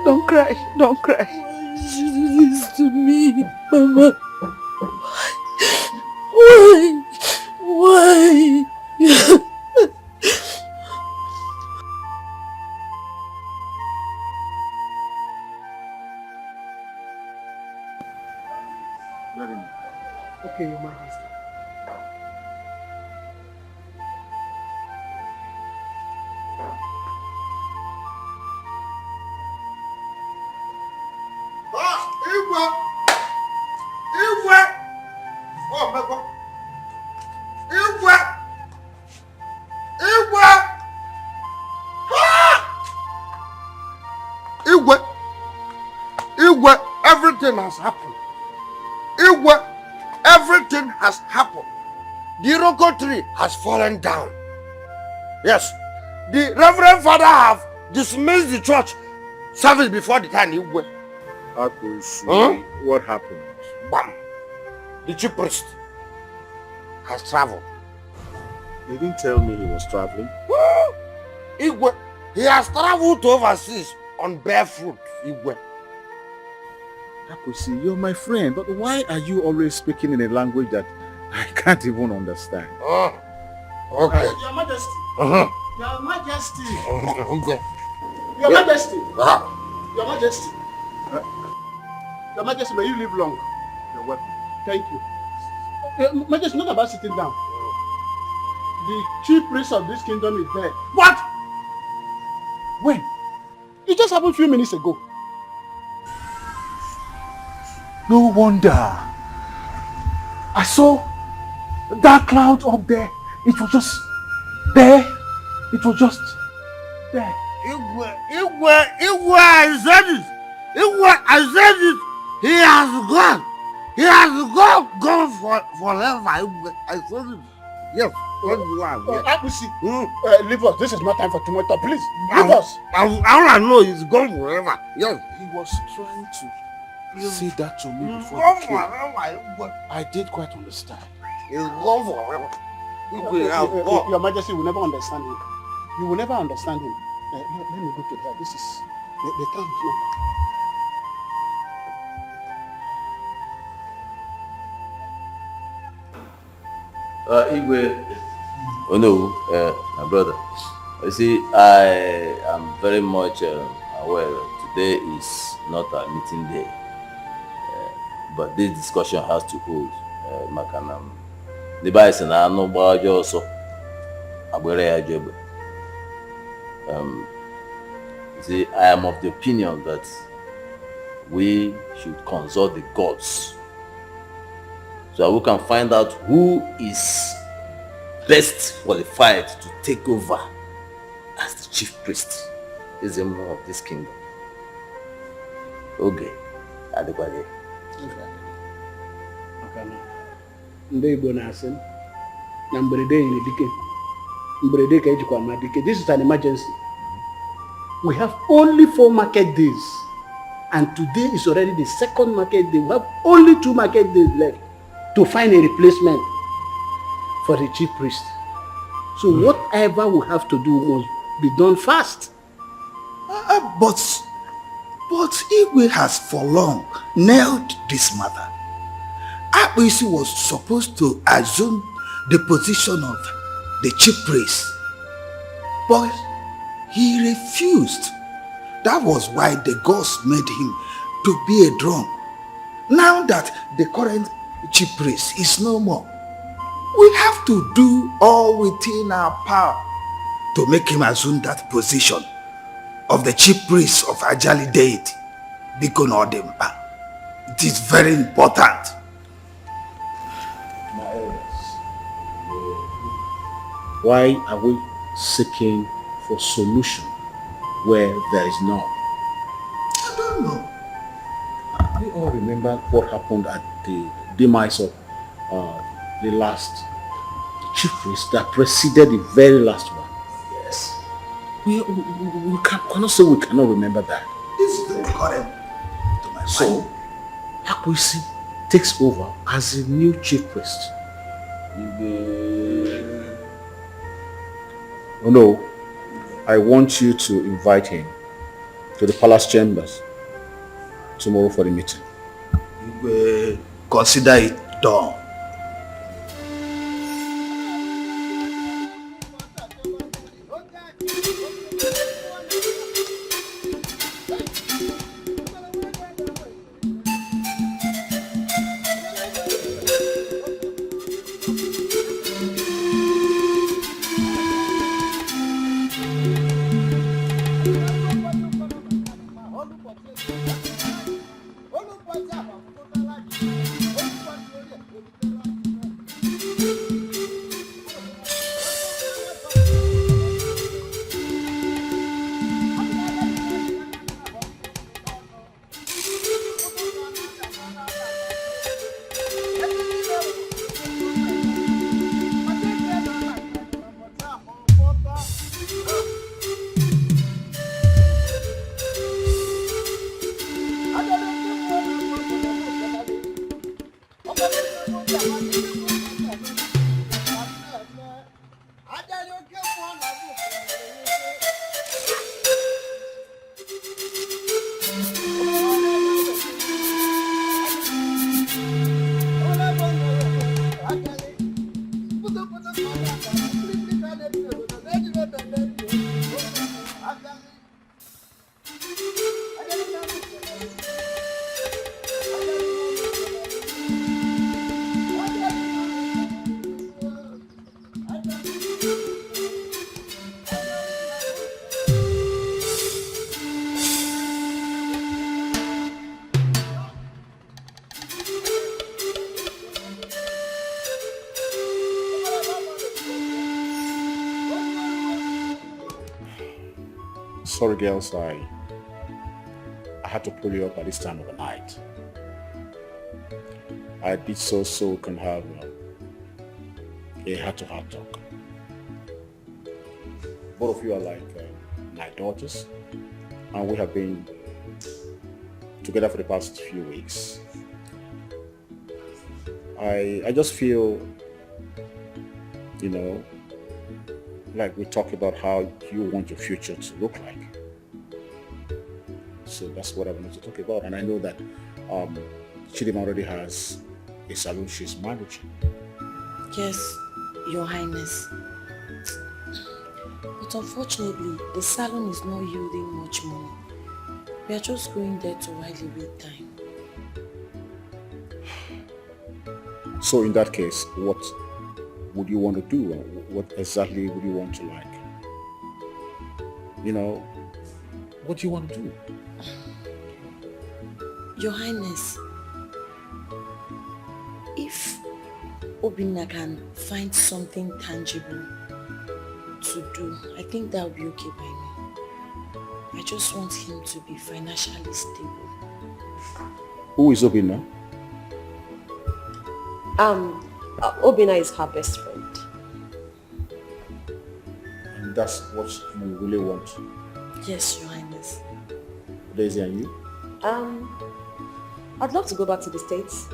Don't cry, don't cry. Why did you do this to me, Mama? Why? Why? Okay, Your Majesty. Everything has happened. Everything has happened. The Iroko tree has fallen down. Yes, the Reverend Father have dismissed the church service before the time. What happened? Bam! The chief priest has traveled. They didn't tell me he was traveling. He has traveled to overseas on barefoot. Akusi, you're my friend, but why are you always speaking in a language that I can't even understand? Okay. Your Majesty. Uh-huh. Your Majesty. Okay. Your Majesty. Uh-huh. Your Majesty. Your Majesty, may you live long. You're welcome. Thank you. Your Majesty, not about sitting down. The chief priest of this kingdom is dead. What? When? It just happened a few minutes ago. No wonder. I saw that cloud up there. It was just there. It was just there. I said it. I said it. He has gone. He has gone forever. I said it. Yes. Leave us. This is not time for too much talk. Please, leave us. All I know is gone forever. Yes. He was trying to say that to me before Gone he came. forever. I did quite understand. He's gone forever. Your Majesty will never understand him. You will never understand him. Let me go to that. This is the time is not. Igwe, oh no, my brother. You see, I am very much aware that today is not a meeting day, but this discussion has to hold. Makanam, The Bible says, "I know about you also." See, I am of the opinion that we should consult the gods so that we can find out who is best qualified to take over as the chief priest. Is the more of this kingdom. Okay, Adequate. Ndị Igbo na-asị na mberede nyere dike, mberede ka ejikwa ama dike. This is an emergency. We have only 4 market days, and today is already the 2nd market day. We have only 2 market days left to find a replacement for the chief priest. So whatever we have to do must be done fast. But Igwe has for long nailed this matter. Akpisi was supposed to assume the position of the chief priest, but he refused. That was why the gods made him to be a drone. Now that the current chief priest is no more, we have to do all within our power to make him assume that position of the chief priest of Ajali deity, Biko Nodimpa. It is very important. My elders, why are we seeking for solution where there is none? I don't know. We all remember what happened at the demise of the last chief priest that preceded the very last one. Yes. We cannot say we cannot remember that. This is very current to my So, Akwesi takes over as a new chief priest. Oh no, I want you to invite him to the palace chambers tomorrow for the meeting. You will consider it done. Sorry girls, I had to pull you up at this time of the night. I did so we can have a heart-to-heart talk. Both of you are like my daughters, and we have been together for the past few weeks. I just feel, you know, like we talk about how you want your future to look like. So that's what I wanted to talk about. And I know that Chidima already has a salon she's managing. Yes, Your Highness. But unfortunately, the salon is not yielding much more. We are just going there to while away time. So in that case, what would you want to do? What exactly would you want to like? You know, what do you want to do? Your Highness, if Obinna can find something tangible to do, I think that would be okay by me. I just want him to be financially stable. Who is Obinna? Obinna is her best friend. And that's what you really want? Yes, Your Highness. Daisy and you? I'd love to go back to the States.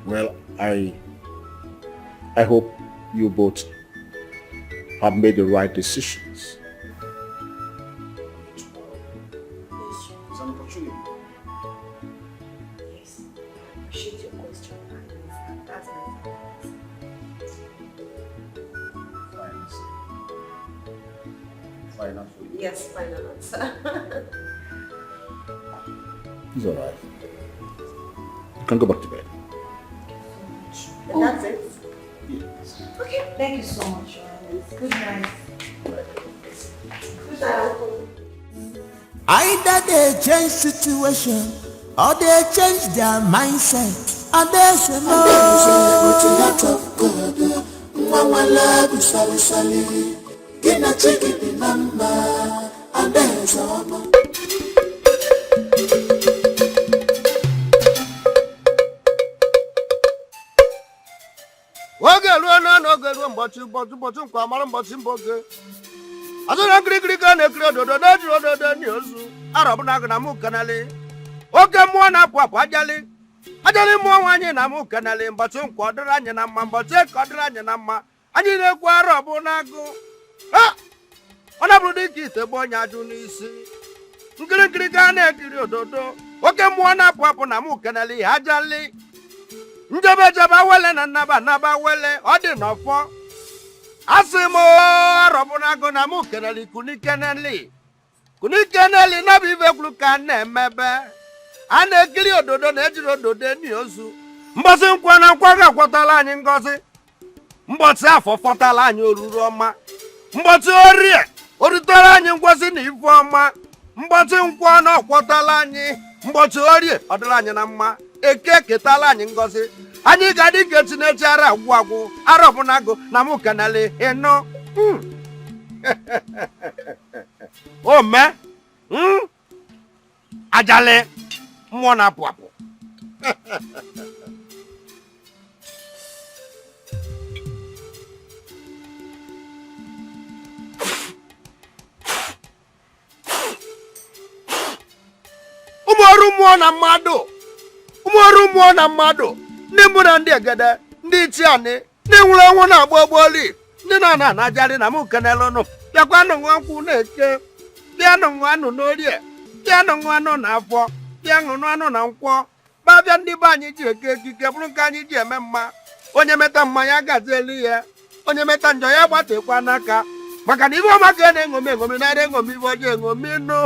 Well, I hope you both have made the right decisions. It's an opportunity. Yes, I appreciate your question. That's my Final for you. Yes, final answer. It's all right. You can go back to bed. And that's it? Yes. Okay, thank you so much, Your Highness. Good night. Good night. Either they change situation or they change their mindset. And they say no. Gina chicken the number. And there's a no. Oge ruo n'oge ruo ụbọchị nkwa mara ụbọchị mbụ oge. Azụrụ kirikiri ka na-ekiri ododo na-ejiri ododo ndị ozu arọbụna gị na mụ kanali. Oke mmụọ na-apụ apụ ajali mmụọ nwaanyị na mụ kanali mbọchị nkwa ọ dịrị anyị na mma mbọchị ka ọ dịrị anyị na mma anyị na-ekwu arọbụna agụ. Ọ na-abụrụ dịka ite bụ onye ajụ n'isi. Nkirikiri ka na-ekiri ododo oke mmụọ na-apụ apụ na mụ kanali ajali. Njebe wele na naba wele ọ dị n'ọfọ. Asị m arọbụnago na mụ keneli kunikeneli nọbụ ibe kwuru ka na-emebe. A na-ekiri ododo na ejiri ododo eni ozu. Mbọsị nkwa na nkwa ga-akwọtala anyị ngọzi. Mbọsị afọ fọtala anyị oruru ọma. Mbọsị orie orutere anyị ngọzi na ife ọma. Mbọsị nkwa na ọkwọtala anyị. Mbọsị orie ọ dịrị anyị na mma. Eke ketala anyị ngọzi. Anyị ga-adị ka Chineke ara agwụ arọbụnago na mụ kanali ịnụ. Ome ajali mmụọ na-apụ apụ. Ụmụ ọrụ mmụọ na mmadụ. Ndị mbụ na ndị egede, ndị ichiani, ndị nwụrụ ọnwụ na-agba ogboli, ndị na-anajari na mụ kenelu nụ. Bịakwanụ nwa nkwụ na-eke, bịanụ nwa anụ n'orie, bịanụ nwa anụ n'afọ, bịanụ nwa anụ na nkwọ. Babịa ndị be anyị ji eke ekike bụrụ nke anyị ji eme mma. Onye meta mma ya gazieli ya, onye meta njọ ya gbatekwa n'aka. Maka na ibe ọma ka na-eṅomi na-ere eṅomi ibe ọjọọ eṅomi nụ.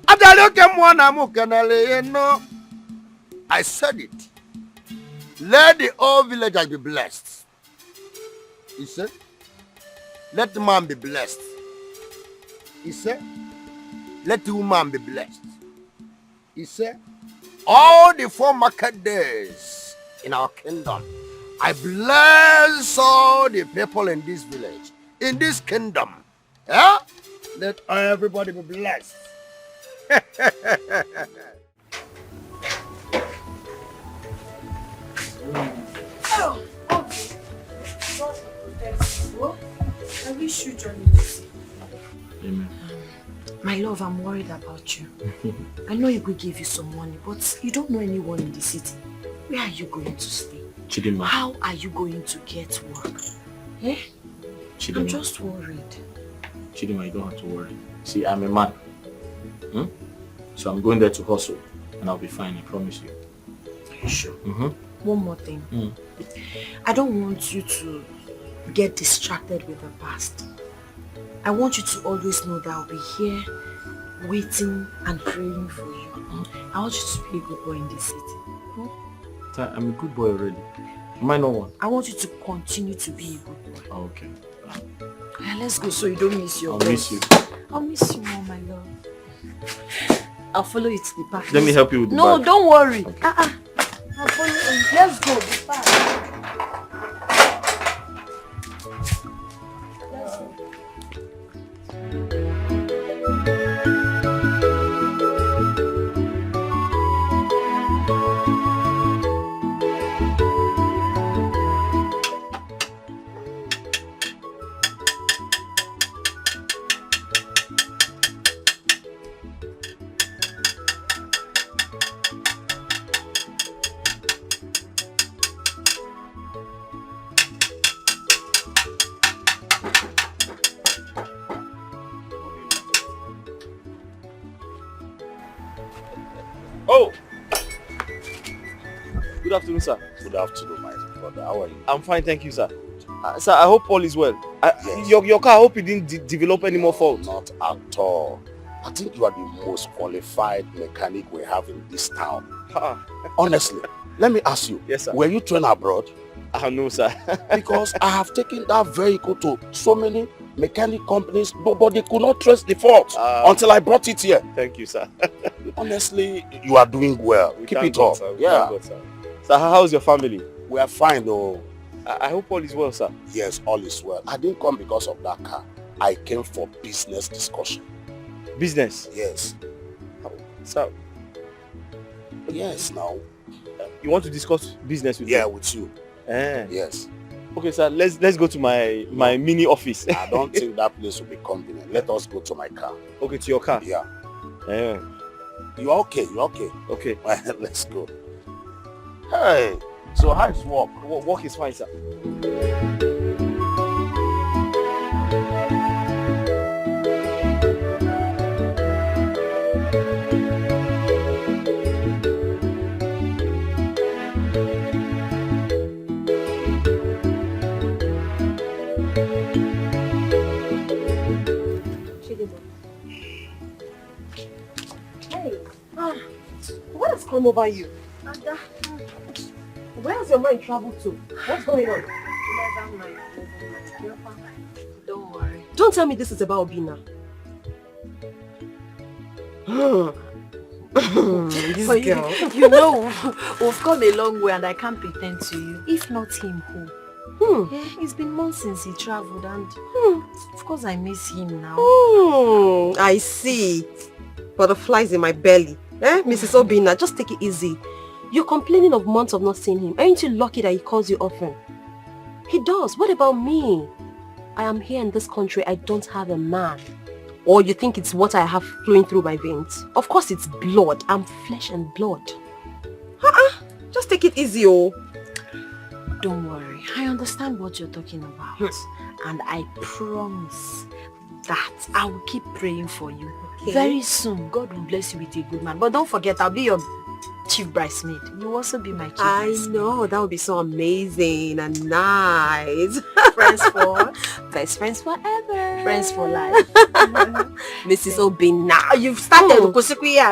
Ajali oke mmụọ na mụ kenele nụ. I said it. Let the whole villagers be blessed. He said, let the man be blessed. He said, let the woman be blessed. He said, all the 4 market days in our kingdom, I bless all the people in this village, in this kingdom. Yeah? Let everybody be blessed. Oh, okay. I wish you joy in this. Amen. My love, I'm worried about you. I know Igwe gave you some money, but you don't know anyone in the city. Where are you going to stay? Chidima. How are you going to get work? Eh? Chidima. I'm just worried. Chidima, you don't have to worry. See, I'm a man. So I'm going there to hustle, and I'll be fine, I promise you. Are you sure? One more thing. I don't want you to get distracted with the past. I want you to always know that I'll be here waiting and praying for you. I want you to be a good boy in this city. Sir, I'm a good boy already. Am I not one? I want you to continue to be a good boy. Oh, okay. Yeah, let's go so you don't miss your I'll bus. miss you. I'll miss you more, my love. I'll follow you to the park. Let me help you with the No, bag. don't worry. Okay. I'll follow you. Let's go. The park. Let's go. Oh! Good afternoon, sir. Good afternoon, my brother. How are you? I'm fine, thank you, sir. Sir, I hope all is well. Your car, I hope it didn't develop any more fault. Not at all. I think you are the most qualified mechanic we have in this town. Honestly, let me ask you. Yes, sir. Were you trained abroad? No, sir. Because I have taken that vehicle to so many mechanic companies, but they could not trace the fault until I brought it here. Thank you, sir. Honestly, you are doing well. Keep it up. Yeah. Sir, how's your family? We are fine, though. I hope all is well, sir. Yes, all is well. I didn't come because of that car. I came for business discussion. Business? Yes. Sir? Yes, now. You want to discuss business with me? Yeah, with you. Eh. Yes. Okay, sir, let's go to my mini office. I don't think that place will be convenient. Let us go to my car. Okay, to your car? Yeah. Eh. You're okay, you're okay. Okay. Let's go. Hey, so how is work? Work is fine, sir. What has come over you? Ada, where has your mind traveled to? What's going on? Never mind. Don't worry. Don't tell me this is about Obina. This But girl. You know, we've come a long way and I can't pretend to you. If not him, who? Yeah, it's been months since he traveled and of course I miss him now. I see. Butterflies in my belly. Mrs. Obina, just take it easy. You're complaining of months of not seeing him. Aren't you lucky that he calls you often? He does. What about me? I am here in this country. I don't have a man. Or you think it's what I have flowing through my veins? Of course it's blood. I'm flesh and blood. Just take it easy, oh. Don't worry. I understand what you're talking about. And I promise that I will keep praying for you. Okay. Very soon, God will bless you with a good man. But don't forget, I'll be your chief bridesmaid. You also be my chief bridesmaid. I know. That would be so amazing and nice. Friends for? Best friends forever. Friends for life. Mrs. Obina. You've started.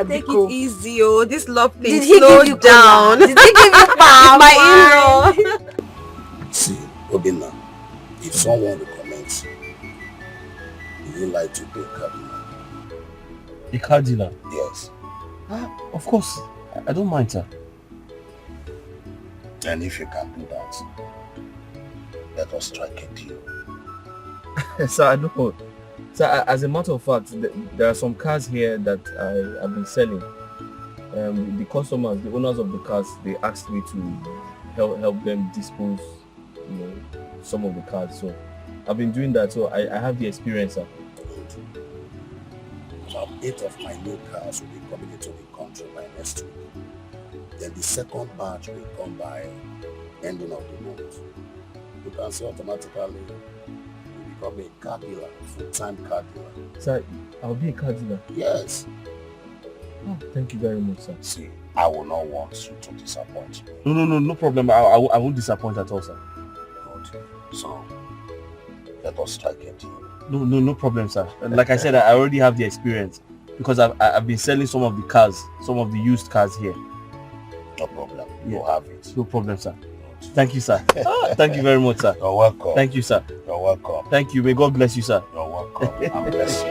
Take it easy, oh. This love thing. Did he slow give you down. Did he give you power? My in-law. See, Obina, if someone recommends, would you like to be a car dealer? A car dealer? Yes. Of course. I don't mind, sir. And if you can do that, let us strike a deal. Sir, I don't know. Sir, as a matter of fact, there are some cars here that I have been selling. The customers, the owners of the cars, they asked me to help them dispose, some of the cars. So I've been doing that. So I have the experience, sir. Some 8 of my new cars will be coming into the country by next week. Then the second batch will come by ending of the month. You can see automatically you become a car dealer, full-time car dealer. Sir, I'll be a car dealer? Yes. Oh, thank you very much, sir. See, I will not want you to disappoint me. No problem. I won't disappoint at all, sir. Good. So, let us strike a deal. No problem, sir. Like I said, I already have the experience. because I've been selling some of the cars, some of the used cars here. No problem. You have it. No problem, sir. Thank you, sir. Thank you very much, sir. You're welcome. Thank you, sir. You're welcome. Thank you. May God bless you, sir. You're welcome. I'm blessed.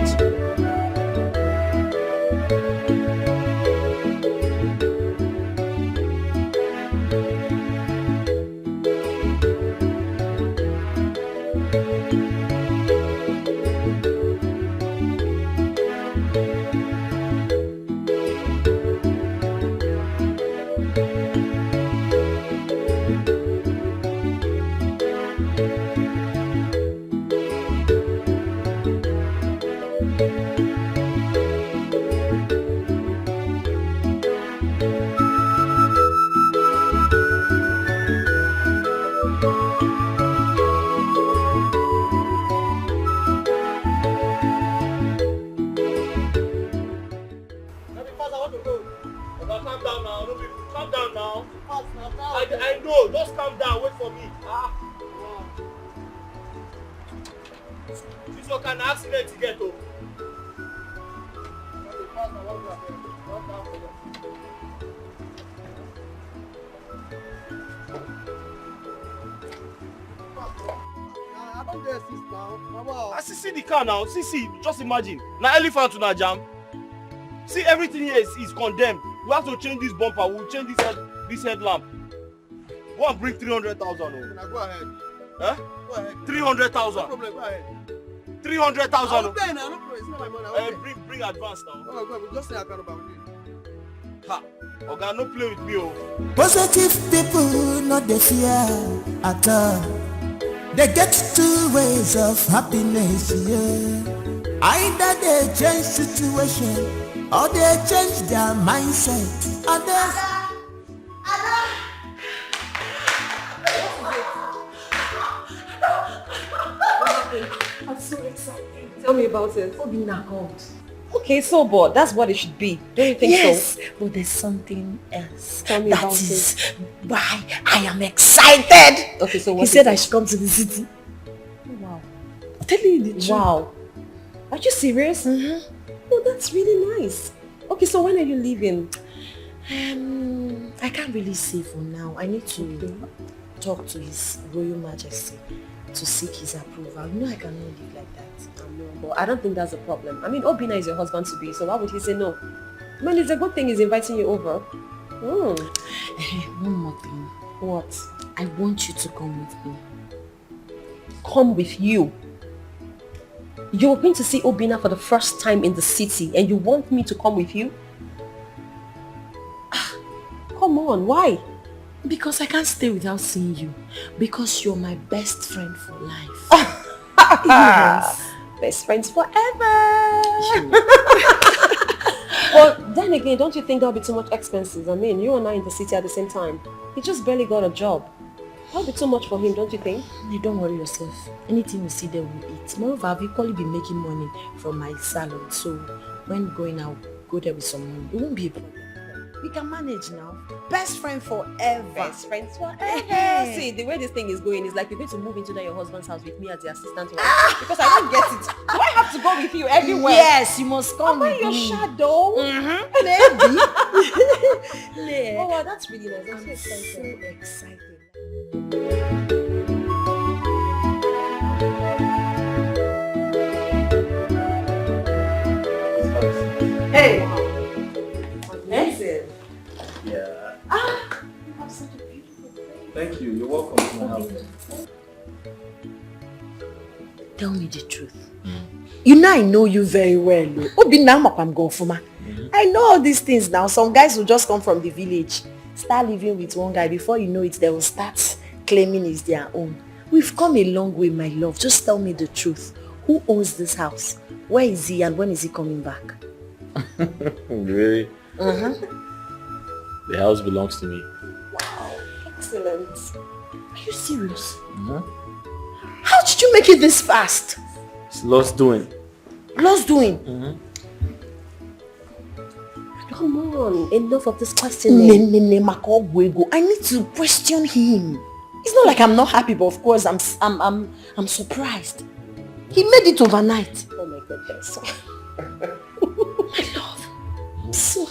I know, just calm down, wait for me. This one can accident to get over. I see the car now. See, just imagine. Now elephant to jam. See, everything here is condemned. We have to change this bumper. We'll change this headlamp. Go and bring 300,000. Go ahead. Huh? Go ahead. 300,000. No problem, go ahead. 300,000. I'll pay now, no problem. It's not my money. Bring advance now. No, go, just say I can't about it. Ha! Oga, no play with me, oh. Positive people not the fear at all. They get two ways of happiness, yeah. Either they change situation or they change their mindset. And I'm so excited. Tell me about it. Obina called. Okay, so but that's what it should be. Don't you think so? Yes, but there's something else. Tell me That about is it. why I am excited. Okay, so what he is said it? I should come to the city. Wow. Telling you the truth. Wow. Are you serious? Mm-hmm. Oh, that's really nice. Okay, so when are you leaving? I can't really say for now. I need to talk to His Royal Majesty to seek his approval. You know I cannot live like that. I know, but I don't think that's a problem. I mean, Obina is your husband to be, so why would he say no? I mean, it's a good thing he's inviting you over. One more thing. What? I want you to come with me. Come with you? You're going to see Obina for the first time in the city and you want me to come with you? Come on, why? Because I can't stay without seeing you. Because you're my best friend for life. Yes. Best friends forever. But then again, don't you think that'll be too much expenses? I mean, you and I in the city at the same time. He just barely got a job. That'll be too much for him, don't you think? Hey, don't worry yourself. Anything we see there, we'll eat. Moreover, I've equally been making money from my salon. So when going out, go there with some money. It won't be a problem. We can manage now. Best friend forever. Best friends forever. See, the way this thing is going is like you're going to move into your husband's house with me as the assistant wife. Because I don't get it. Do I have to go with you everywhere? Yes, you must come with your me. shadow? Maybe. Oh, wow, that's really nice. I'm so excited. So excited. Hey! Amazing. Yeah. You have such a beautiful face. Thank you. You're welcome to my house. Tell me the truth. You know I know you very well. I'm going for ma. I know all these things now. Some guys will just come from the village, start living with one guy. Before you know it, they will start claiming it's their own. We've come a long way, my love. Just tell me the truth. Who owns this house? Where is he and when is he coming back? Really? The house belongs to me. Wow. Excellent. Are you serious? Mm-hmm. How did you make it this fast? It's lost doing. Lost doing? Mm-hmm. Come on, enough of this questioning. I need to question him. It's not like I'm not happy, but of course I'm surprised. He made it overnight. Oh my goodness.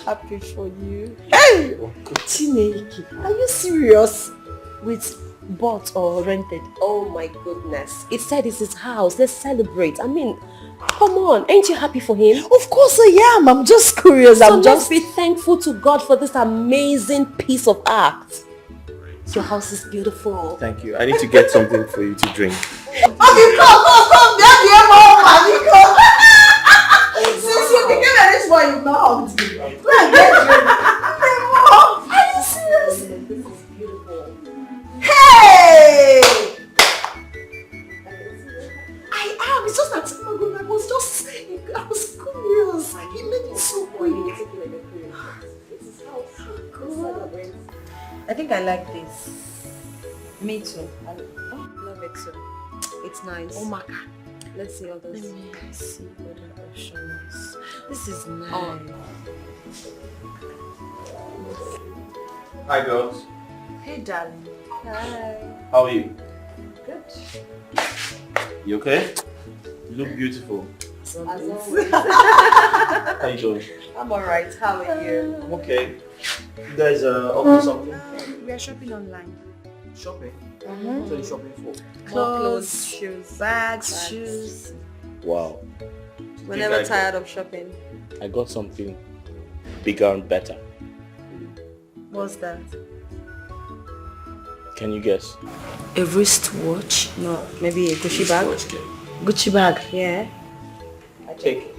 happy for you. Hey! Chineke, are you serious? With bought or rented? Oh my goodness. It said it's his house. Let's celebrate. I mean, come on. Ain't you happy for him? Of course I am. I'm just curious. So let's be thankful to God for this amazing piece of art. Your house is beautiful. Thank you. I need to get something for you to drink. Okay, come. Since you became a rich boy, you've not hugged me. Go and get drink. Mom, are you serious? This is beautiful. Hey! I am. It's just that oh my God, I was curious. He made it so quick. I think I like this. Me too. I love it too. It's nice. Oh my God. Let's see others. Let me see what the option is. This is nice. Hi girls. Hey darling. Hi. How are you? Good. You okay? You look beautiful. As always. How you doing? I'm alright. How are you? I'm okay. You guys are up to something? We are shopping online. Shopping? Mhm. What are you shopping for? Clothes, shoes, bags, shoes. Wow. We're never tired of shopping. I got something bigger and better. What's that? Can you guess? A wristwatch? No, maybe a Gucci bag. Gucci bag. Yeah. Take it.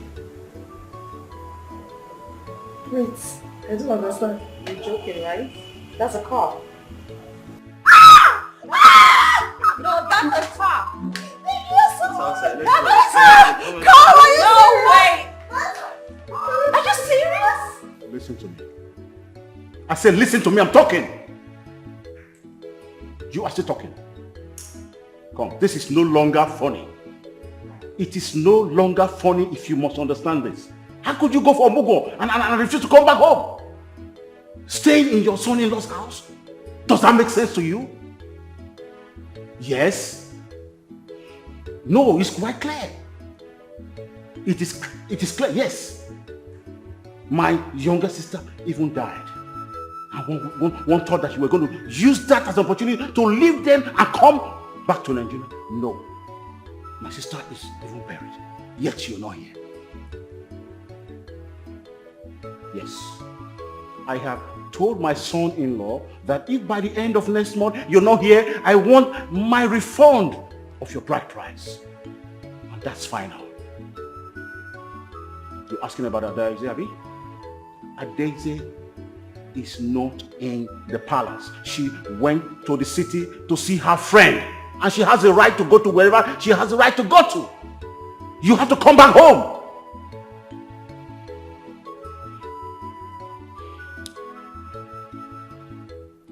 Wait, I don't understand. You're joking, right? That's a car. No, that's a car. Come on, No way. Are you serious? Listen to me. I said listen to me, I'm talking. You are still talking. Come, this is no longer funny. It is no longer funny if you must understand this. How could you go for a mugo and refuse to come back home? Staying in your son-in-law's house? Does that make sense to you? Yes? No, it's quite clear. It is clear, yes. My younger sister even died. And one thought that you were going to use that as an opportunity to leave them and come back to Nigeria. No. My sister is even buried. Yet you're not here. Yes. I have told my son-in-law that if by the end of next month you're not here, I want my refund of your bride price. And that's final. You're asking about Adaeze, Abi? Adaeze is not in the palace. She went to the city to see her friend. And she has a right to go to wherever she has a right to go to. You have to come back home.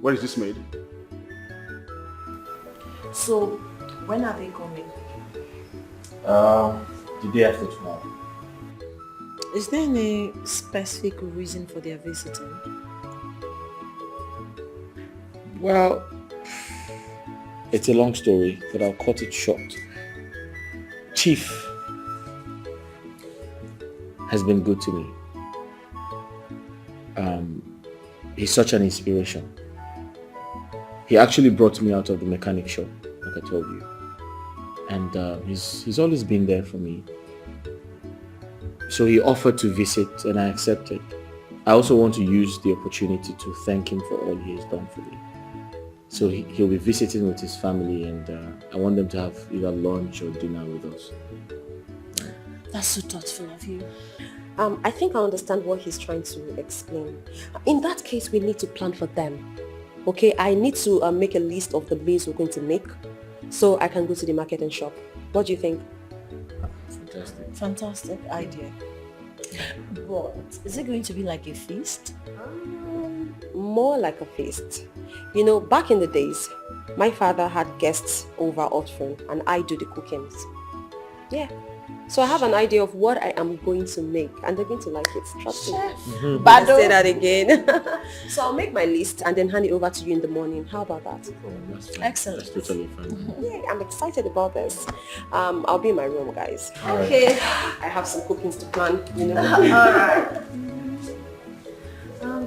Where is this made? So, when are they coming? The day after tomorrow. Is there any specific reason for their visiting? Well, it's a long story, but I'll cut it short. Chief has been good to me. He's such an inspiration. He actually brought me out of the mechanic shop, like I told you. And he's always been there for me. So he offered to visit and I accepted. I also want to use the opportunity to thank him for all he has done for me. So he'll be visiting with his family and I want them to have either lunch or dinner with us. That's so thoughtful of you. I think I understand what he's trying to explain. In that case, we need to plan for them. Okay, I need to make a list of the meals we're going to make so I can go to the market and shop. What do you think? Fantastic. Fantastic idea. But is it going to be like a feast? More like a feast. You know, back in the days, my father had guests over often and I do the cookings. Yeah. So I have an idea of what I am going to make and they're going to like it. Trust me. But say that again. So I'll make my list and then hand it over to you in the morning. How about that? Excellent. That's totally fine. Yeah, I'm excited about this. I'll be in my room, guys. All right. Okay. I have some cookings to plan, you know. Alright.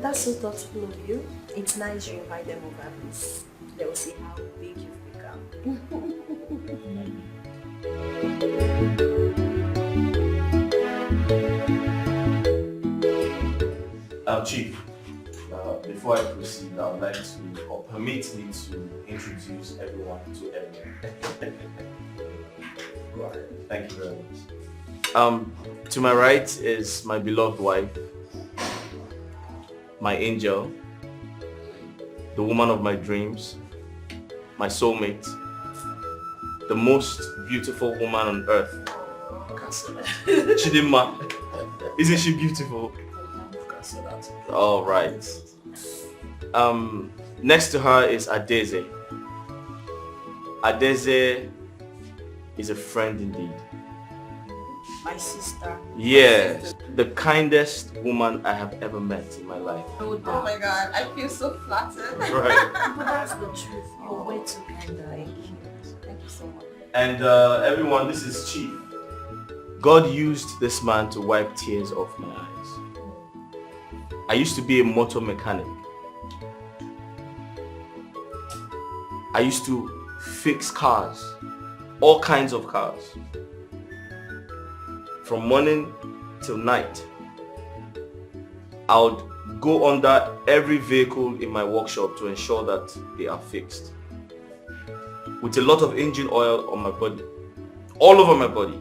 That's so thoughtful of you. It's nice you invite them over, please. They will see how big you've become. Chief, before I proceed, I would like to, or permit me to introduce everyone to everyone. Thank you very much. To my right is my beloved wife, my angel, the woman of my dreams, my soulmate, the most beautiful woman on earth. Chidimma. Isn't she beautiful? All right. Next to her is Adeze. Adeze is a friend indeed. My sister. Yes, the kindest woman I have ever met in my life. Oh my God, I feel so flattered. Right. But that's the truth. You're way too kind. Thank you so much. And everyone, this is Chief. God used this man to wipe tears off my eyes. I used to be a motor mechanic. I used to fix cars, all kinds of cars. From morning till night. I would go under every vehicle in my workshop to ensure that they are fixed. With a lot of engine oil on my body, all over my body.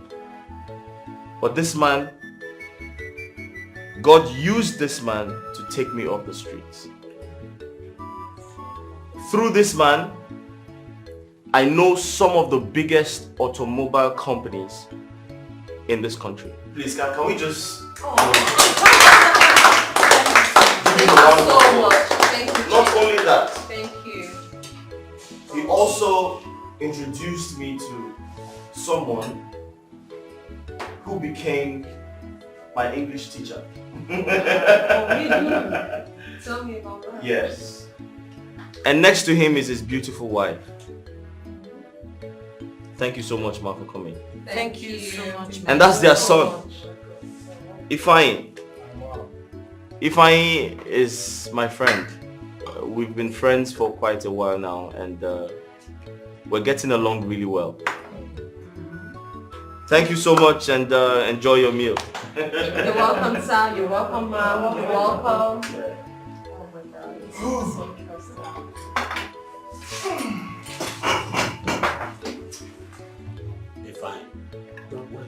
But this man, God used this man to take me off the streets. Through this man, I know some of the biggest automobile companies in this country. Please, can we just... Thank you so much. Thank you. Not only that, Thank you. he also introduced me to someone who became my English teacher. Oh, really? Tell me about that. Yes. And next to him is his beautiful wife. Thank you so much, Ma, for coming. Thank you so much. And that's their son, Ifeanyi. Ifeanyi is my friend. We've been friends for quite a while now, and we're getting along really well. Thank you so much, and enjoy your meal. You're welcome, sir. You're welcome, ma'am. You're welcome. Oh my God, this is so interesting. Be fine. Don't worry.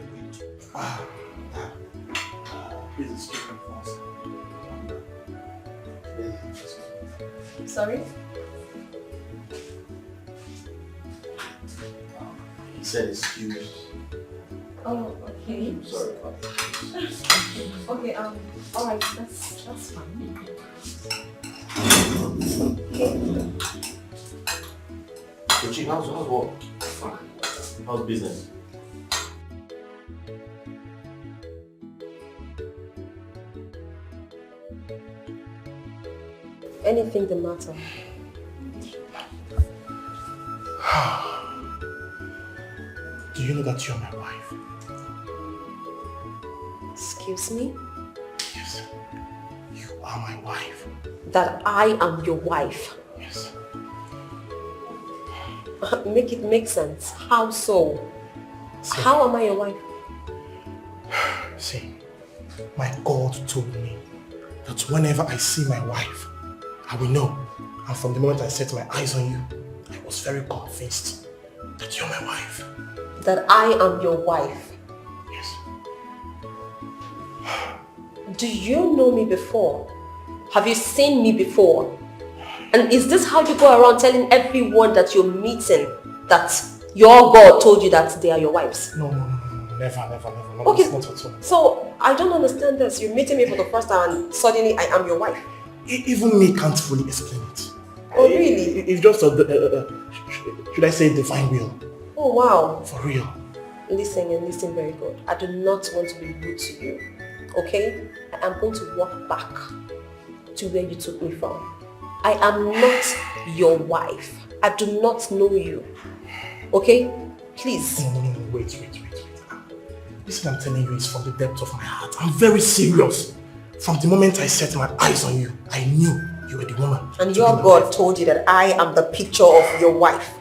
This is chicken first. Sorry? He said excuse. Oh, okay. Sorry. Okay, alright, that's fine. So, Chief, how's work? How's business? Anything the matter? Do you know that you're my wife? Excuse me? Yes. You are my wife. That I am your wife? Yes. Make it make sense. How so? How am I your wife? See, my God told me that whenever I see my wife, I will know. And from the moment I set my eyes on you, I was very convinced that you're my wife. That I am your wife? Yes. Do you know me before? Have you seen me before? And is this how you go around telling everyone that you're meeting that your God told you that they are your wives? No. Never. No, okay, not at all. So I don't understand this. You're meeting me for the first time and suddenly I am your wife. Even me can't fully explain it. Oh, really? It's just should I say divine will? Oh, wow. For real. Listen and listen very good. I do not want to be rude to you. Okay? I am going to walk back to where you took me from. I am not your wife. I do not know you. Okay? Please. No. Wait. This what I'm telling you is from the depth of my heart. I'm very serious. From the moment I set my eyes on you, I knew you were the woman. And your God told you that I am the picture of your wife,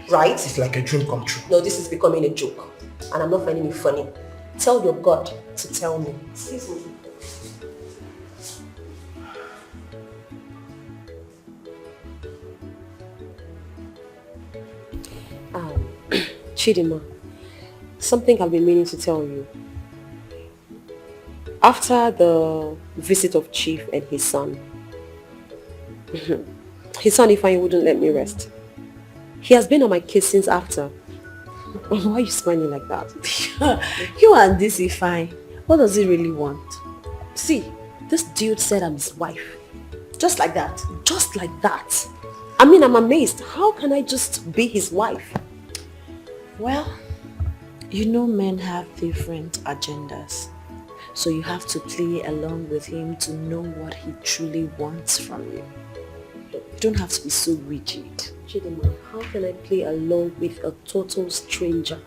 right? It's like a dream come true. No, this is becoming a joke. And I'm not finding it funny. Tell your God to tell me. Excuse me. Chidima, something I've been meaning to tell you. After the visit of Chief and his son Ifeanyi wouldn't let me rest. He has been on my case since after. Why are you smiling like that? You and this Ifeanyi, what does he really want? See, this dude said I'm his wife. Just like that? Just like that. I mean, I'm amazed. How can I just be his wife? Well, you know men have different agendas. So you have to play along with him to know what he truly wants from you. You don't have to be so rigid. Chidima, how can I play along with a total stranger?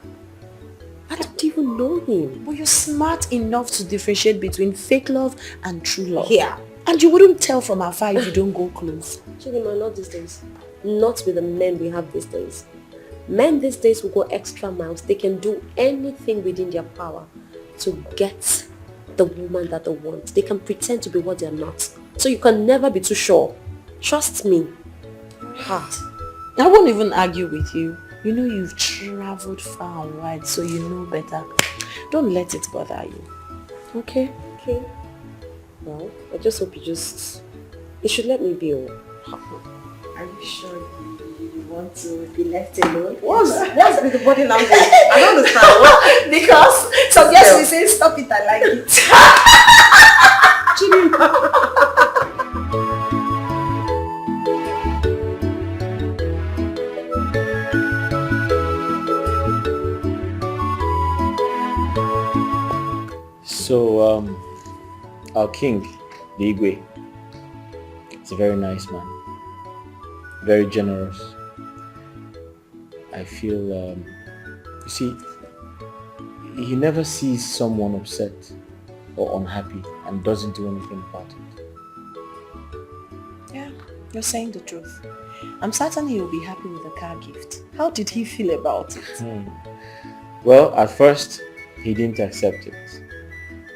I don't even know him. But you're smart enough to differentiate between fake love and true love. Yeah. And you wouldn't tell from afar if you don't go close. Chidima, not these days. Not with the men we have these days. Men these days will go extra miles. They can do anything within their power to get the woman that they want. They can pretend to be what they're not. So you can never be too sure. Trust me. I won't even argue with you. You know you've traveled far and wide, so you know better. Don't let it bother you. Okay? Okay. Well, I just hope you should let me be. Are you sure you want to be left alone? What's with the body language? I don't understand. What? Because some girls will say, stop it, I like it. So, our king, the Igwe, is a very nice man, very generous. I feel, you see, he never sees someone upset or unhappy and doesn't do anything about it. Yeah, you're saying the truth. I'm certain he'll be happy with the car gift. How did he feel about it? Well, at first, he didn't accept it.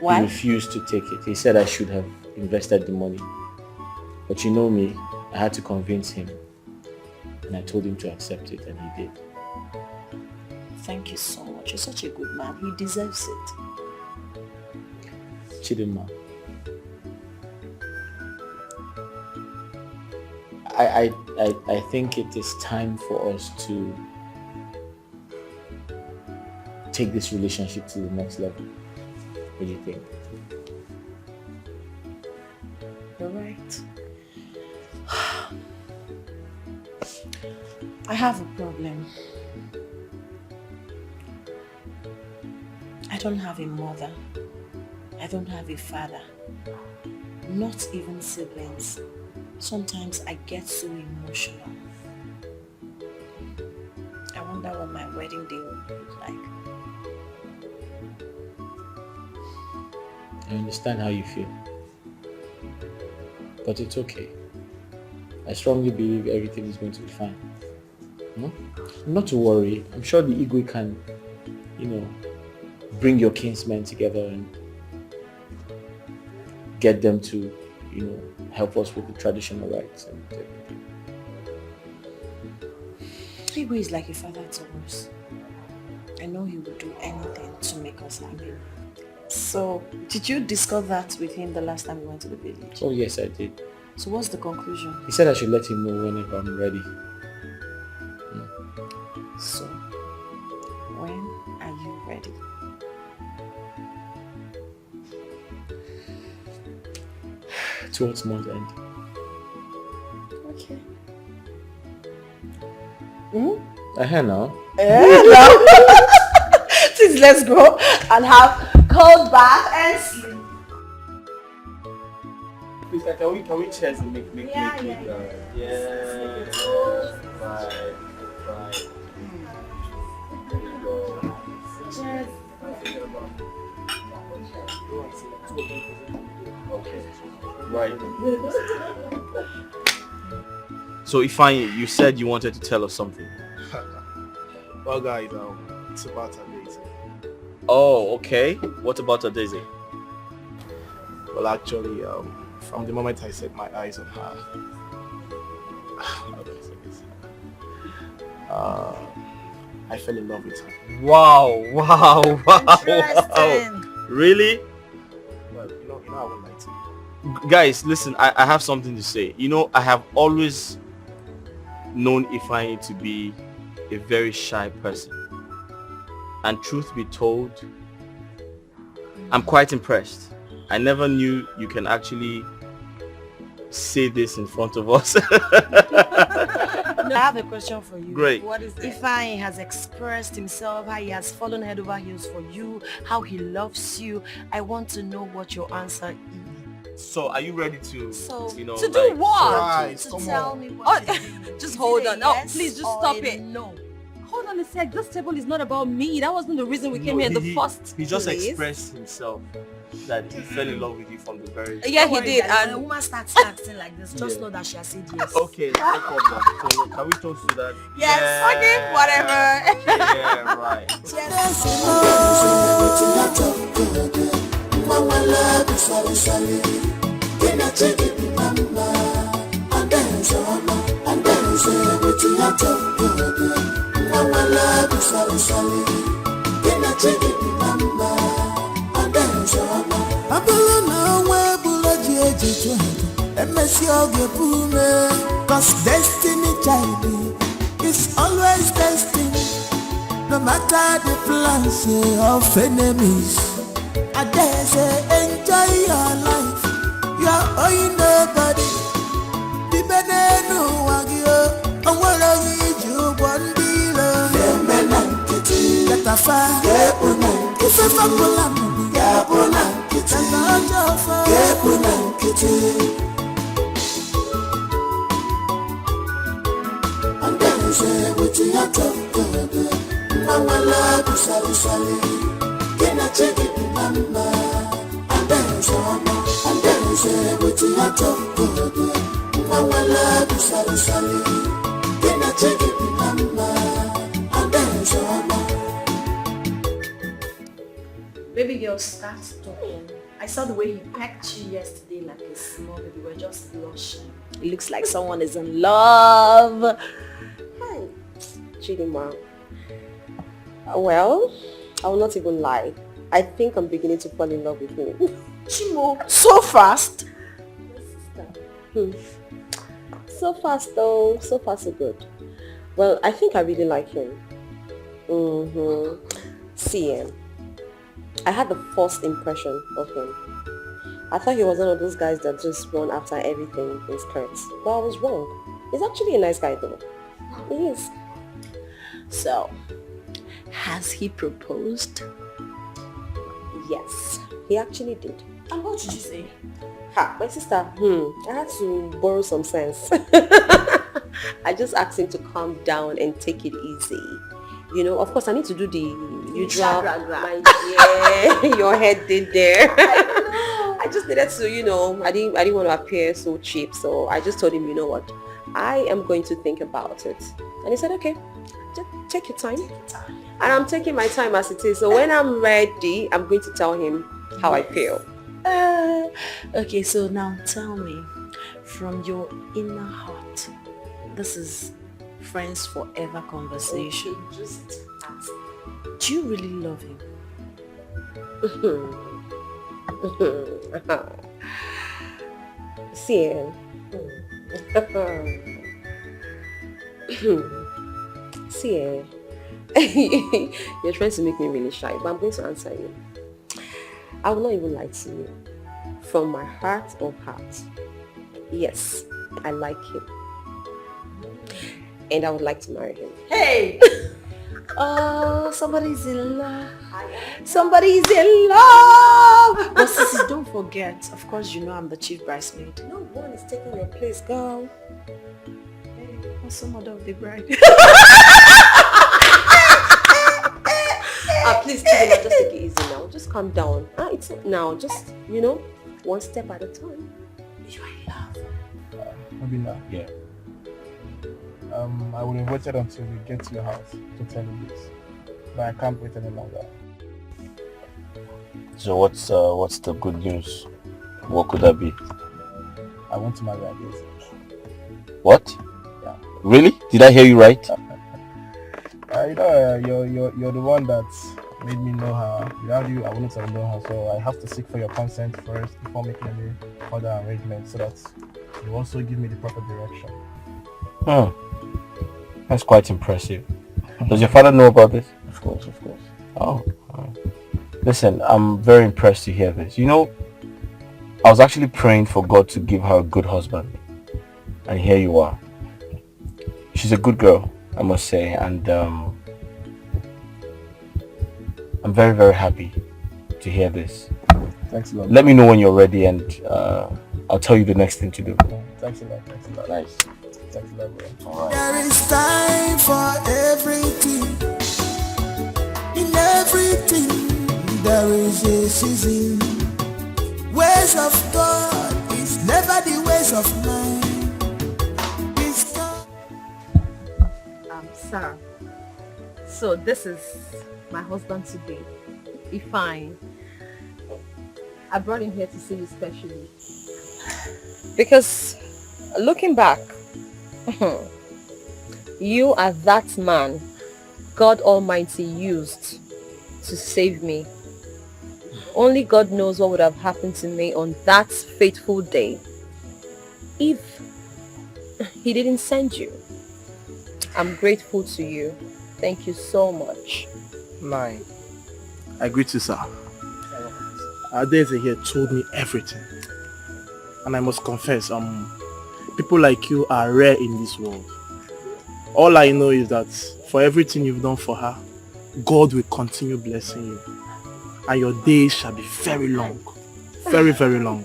Why? He refused to take it. He said I should have invested the money. But you know me, I had to convince him. And I told him to accept it, and he did. Thank you so much. You're such a good man. He deserves it. Chidinma, I think it is time for us to take this relationship to the next level. What do you think? You're right. I have a problem. I don't have a mother. I don't have a father. Not even siblings. Sometimes I get so emotional. I wonder what my wedding day will look like. I understand how you feel. But it's okay. I strongly believe everything is going to be fine. Not to worry. I'm sure the Igwe can, bring your kinsmen together and get them to, help us with the traditional rites and everything. Igwe is like a father to us. I know he would do anything to make us happy. So, did you discuss that with him the last time we went to the village? Oh yes, I did. So what's the conclusion? He said I should let him know whenever I'm ready. So, when are you ready? Towards month end. Okay. I hear now. Please, let's go and have cold bath and sleep. Please, can we cheers and make Yeah. Bye. Cheers. Okay. Right. So Ifeanyi, you said you wanted to tell us something. Well, guys, it's about Daisy. Oh, okay. What about Daisy? Well, actually, from the moment I set my eyes on her, I fell in love with her. Wow. Interesting. Really? Well, you know, I won't lie to you. Guys, listen, I have something to say. You know, I have always known Ifeanyi to be a very shy person. And truth be told, I'm quite impressed. I never knew you can actually say this in front of us. I have a question for you. Great. What is it? Ifeanyi has expressed himself, how he has fallen head over heels for you, how he loves you. I want to know what your answer is. So, are you ready to, you know, To do what? Right, To come tell on. me what to do. Just Is hold it a on. No, yes please just or stop a it. No. Hold on a sec. This table is not about me. That wasn't the reason we came here in the first He just place. expressed himself that he fell in love with you from the very Yeah, Don't he worry, did. darling. When a And woman starts acting like this, just Yeah. know that she has said yes. Okay, no problem. So, can we toast to that? Yes. okay, whatever. Yeah, right. ọ bụrụ na ọnwa egbula ji ejiju emesi oge pume cause destiny child is always destined no matter the plans of enemies. I dare say enjoy your life, you are owing nobody. Bibe n'elu ụwa gị o onwere onye iji ụgwọ ndị iro na-eme na nkịtị gatafa ga-ekpu na nkịtị ifefe ọbụla mụrụ ga-abụ na nkịtị na ọjọọ ọfọ ga-ekpu na nkịtị. Andanze with your top good, mama love sali kena cheki mama. Andanze with your top good, mama love sali kena cheki mama. Andanze. Baby girl, start talking. I saw the way he pecked you yesterday like a small baby. You were just blushing. it looks like someone is in love. Hi, Chidima. Well, I will not even lie. I think I'm beginning to fall in love with him. Chimo, so fast? So fast though, so far so good. Well, I think I really like him. See, I had the first impression of him. I thought he was one of those guys that just run after everything in skirts. But I was wrong. He's actually a nice guy though. He is. So, has he proposed? Yes, he actually did. And what did you say? Ha, my sister, I had to borrow some sense. I just asked him to calm down and take it easy. You know, of course, I need to do the usual. Yeah, your head did there. I just needed to, you know, I didn't want to appear so cheap. So I just told him, you know what, I am going to think about it. And he said, okay, just take your time. And I'm taking my time as it is. So when I'm ready, I'm going to tell him how I feel. Okay, so now tell me, from your inner heart, this is friends forever conversation. Okay, just ask. Do you really love him? See, see, you're trying to make me really shy, but I'm going to answer you. I will not even lie to you. From my heart of hearts, yes, I like him. And I would like to marry him. Hey! Oh, somebody's in love. Somebody's in love! But sissy, don't forget, of course you know I'm the chief bridesmaid. No one is taking your place, girl. What's the mother of the bride? Please, Chidima, just take it easy now. Just calm down. It's now, just, you know. one step at a time. You are in love. Obina. Yeah. I would have waited until we get to your house to tell you this. But I can't wait any longer. So what's the good news? What could that be? I want to marry Adese. What? Yeah. Really? Did I hear you right? You're the one that made me know her. Without you, I wouldn't have known her. So I have to seek for your consent first before making any further arrangements, so that you also give me the proper direction. That's quite impressive. Does your father know about this? Of course. Oh. Listen, I'm very impressed to hear this. You know, I was actually praying for God to give her a good husband. And here you are. She's a good girl, I must say. And I'm very, very happy to hear this. Thanks a lot. Let me know when you're ready and I'll tell you the next thing to do. Thanks a lot. Nice. Thanks a lot, bro. All right. There is time for everything. In everything, there is a season. Ways of God is never the ways of man. It's God. Sir. So this is my husband today, Ifeanyi. I brought him here to see you specially. Because looking back, you are that man God Almighty used to save me. Only God knows what would have happened to me on that fateful day if he didn't send you. I'm grateful to you. Thank you so much. I greet you, sir. Adese here told me everything. And I must confess, people like you are rare in this world. All I know is that for everything you've done for her, God will continue blessing you. And your days shall be very long. Very, very long.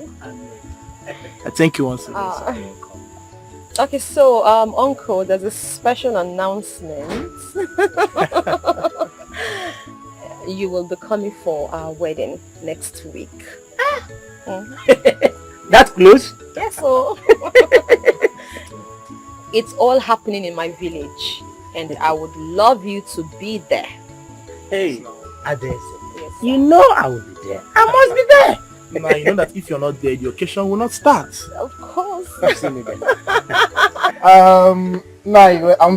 I thank you once again, sir. Okay, so Uncle, there's a special announcement. You will be coming for our wedding next week. That's close? Yes, so it's all happening in my village and I would love you to be there. Hey, Adese. Yes, you know I will be there. I must be there. Now you know that if you're not there, the occasion will not start. Of course. I'm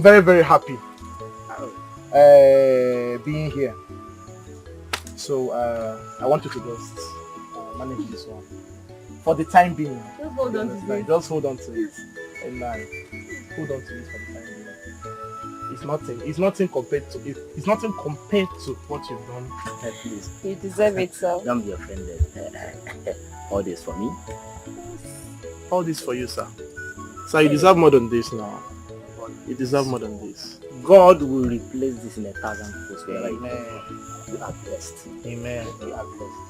very, very happy being here. So I want you to just manage this one for the time being. Just hold on to it. Just hold on to it, and hold on to it for the time being. It's nothing compared to what you've done. Please. You deserve it, sir. Don't be offended. All this for me. All this for you, sir. Sir, you deserve more than this now. You deserve more than this. God will replace this in 1,000 folds wherever you Amen. go. You are blessed. Amen. You are blessed.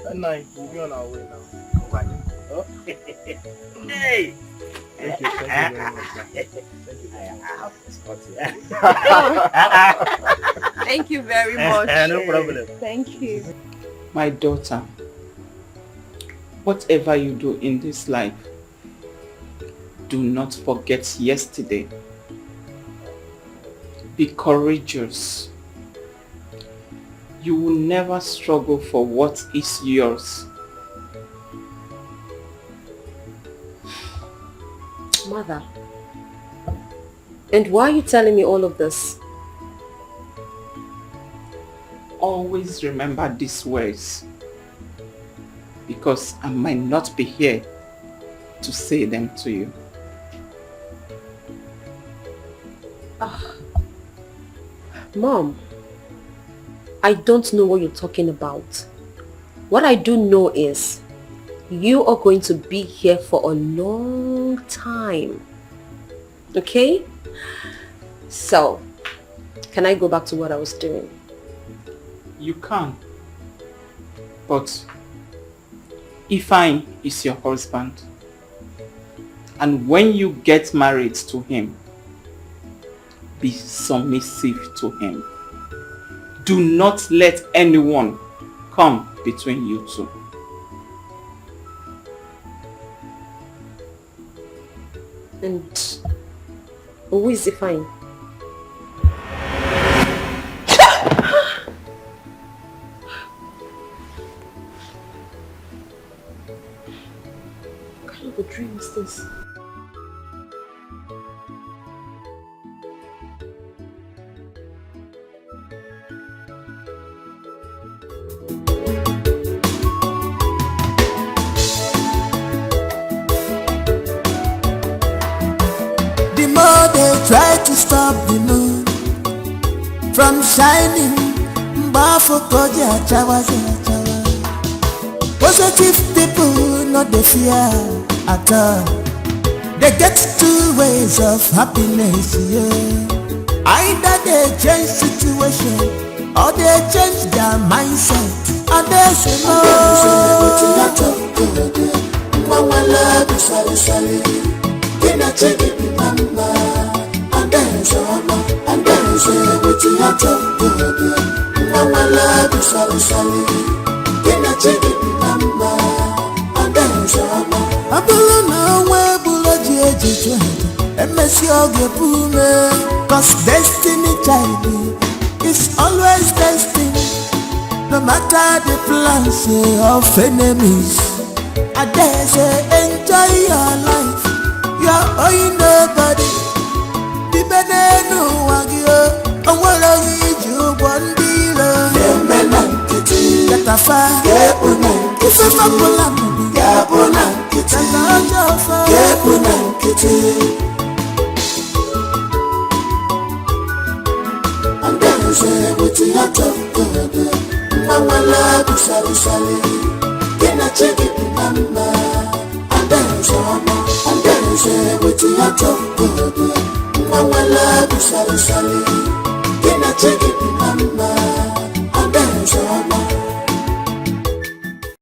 And now we'll be on our way now. Oh. Hey! Thank you very much. Thank you very much. No problem. Thank you. My daughter, whatever you do in this life, do not forget yesterday. Be courageous. You will never struggle for what is yours. Mother, and why are you telling me all of this? Always remember these words, because I might not be here to say them to you. Mom, I don't know what you're talking about. What I do know is you are going to be here for a long time. Okay? So, can I go back to what I was doing? You can. But Ifeanyi is your husband. And when you get married to him, be submissive to him. Do not let anyone come between you two. And who is Ifeanyi? What kind of a dream is this? Try to stop the moon from shining. Positive people not the fear at all. They get two ways of happiness, yeah. Either they change situation or they change their mindset. And they say no. Mama love you, sorry, sorry. Can I take it, mama? And there's everything I talk good. Mama love you, sorry, sorry. Can I take it, mama? And there's I believe now where Buloji MSC Ogepume. Cause destiny child is always destined. No matter the plans of enemies, I dare say enjoy your life. You're owing nobody. The benenu wagyo. And what are you one dealer? The men kitty. Get a fire. Get unan kitty. If I pull up, get unan kitty. Get unan kitty. And then say with your top good. Mama love you, sorry, sorry. Can I check it, mama? And then say with your top good. Mama love you, sorry, sorry. Can I check it, mama? And then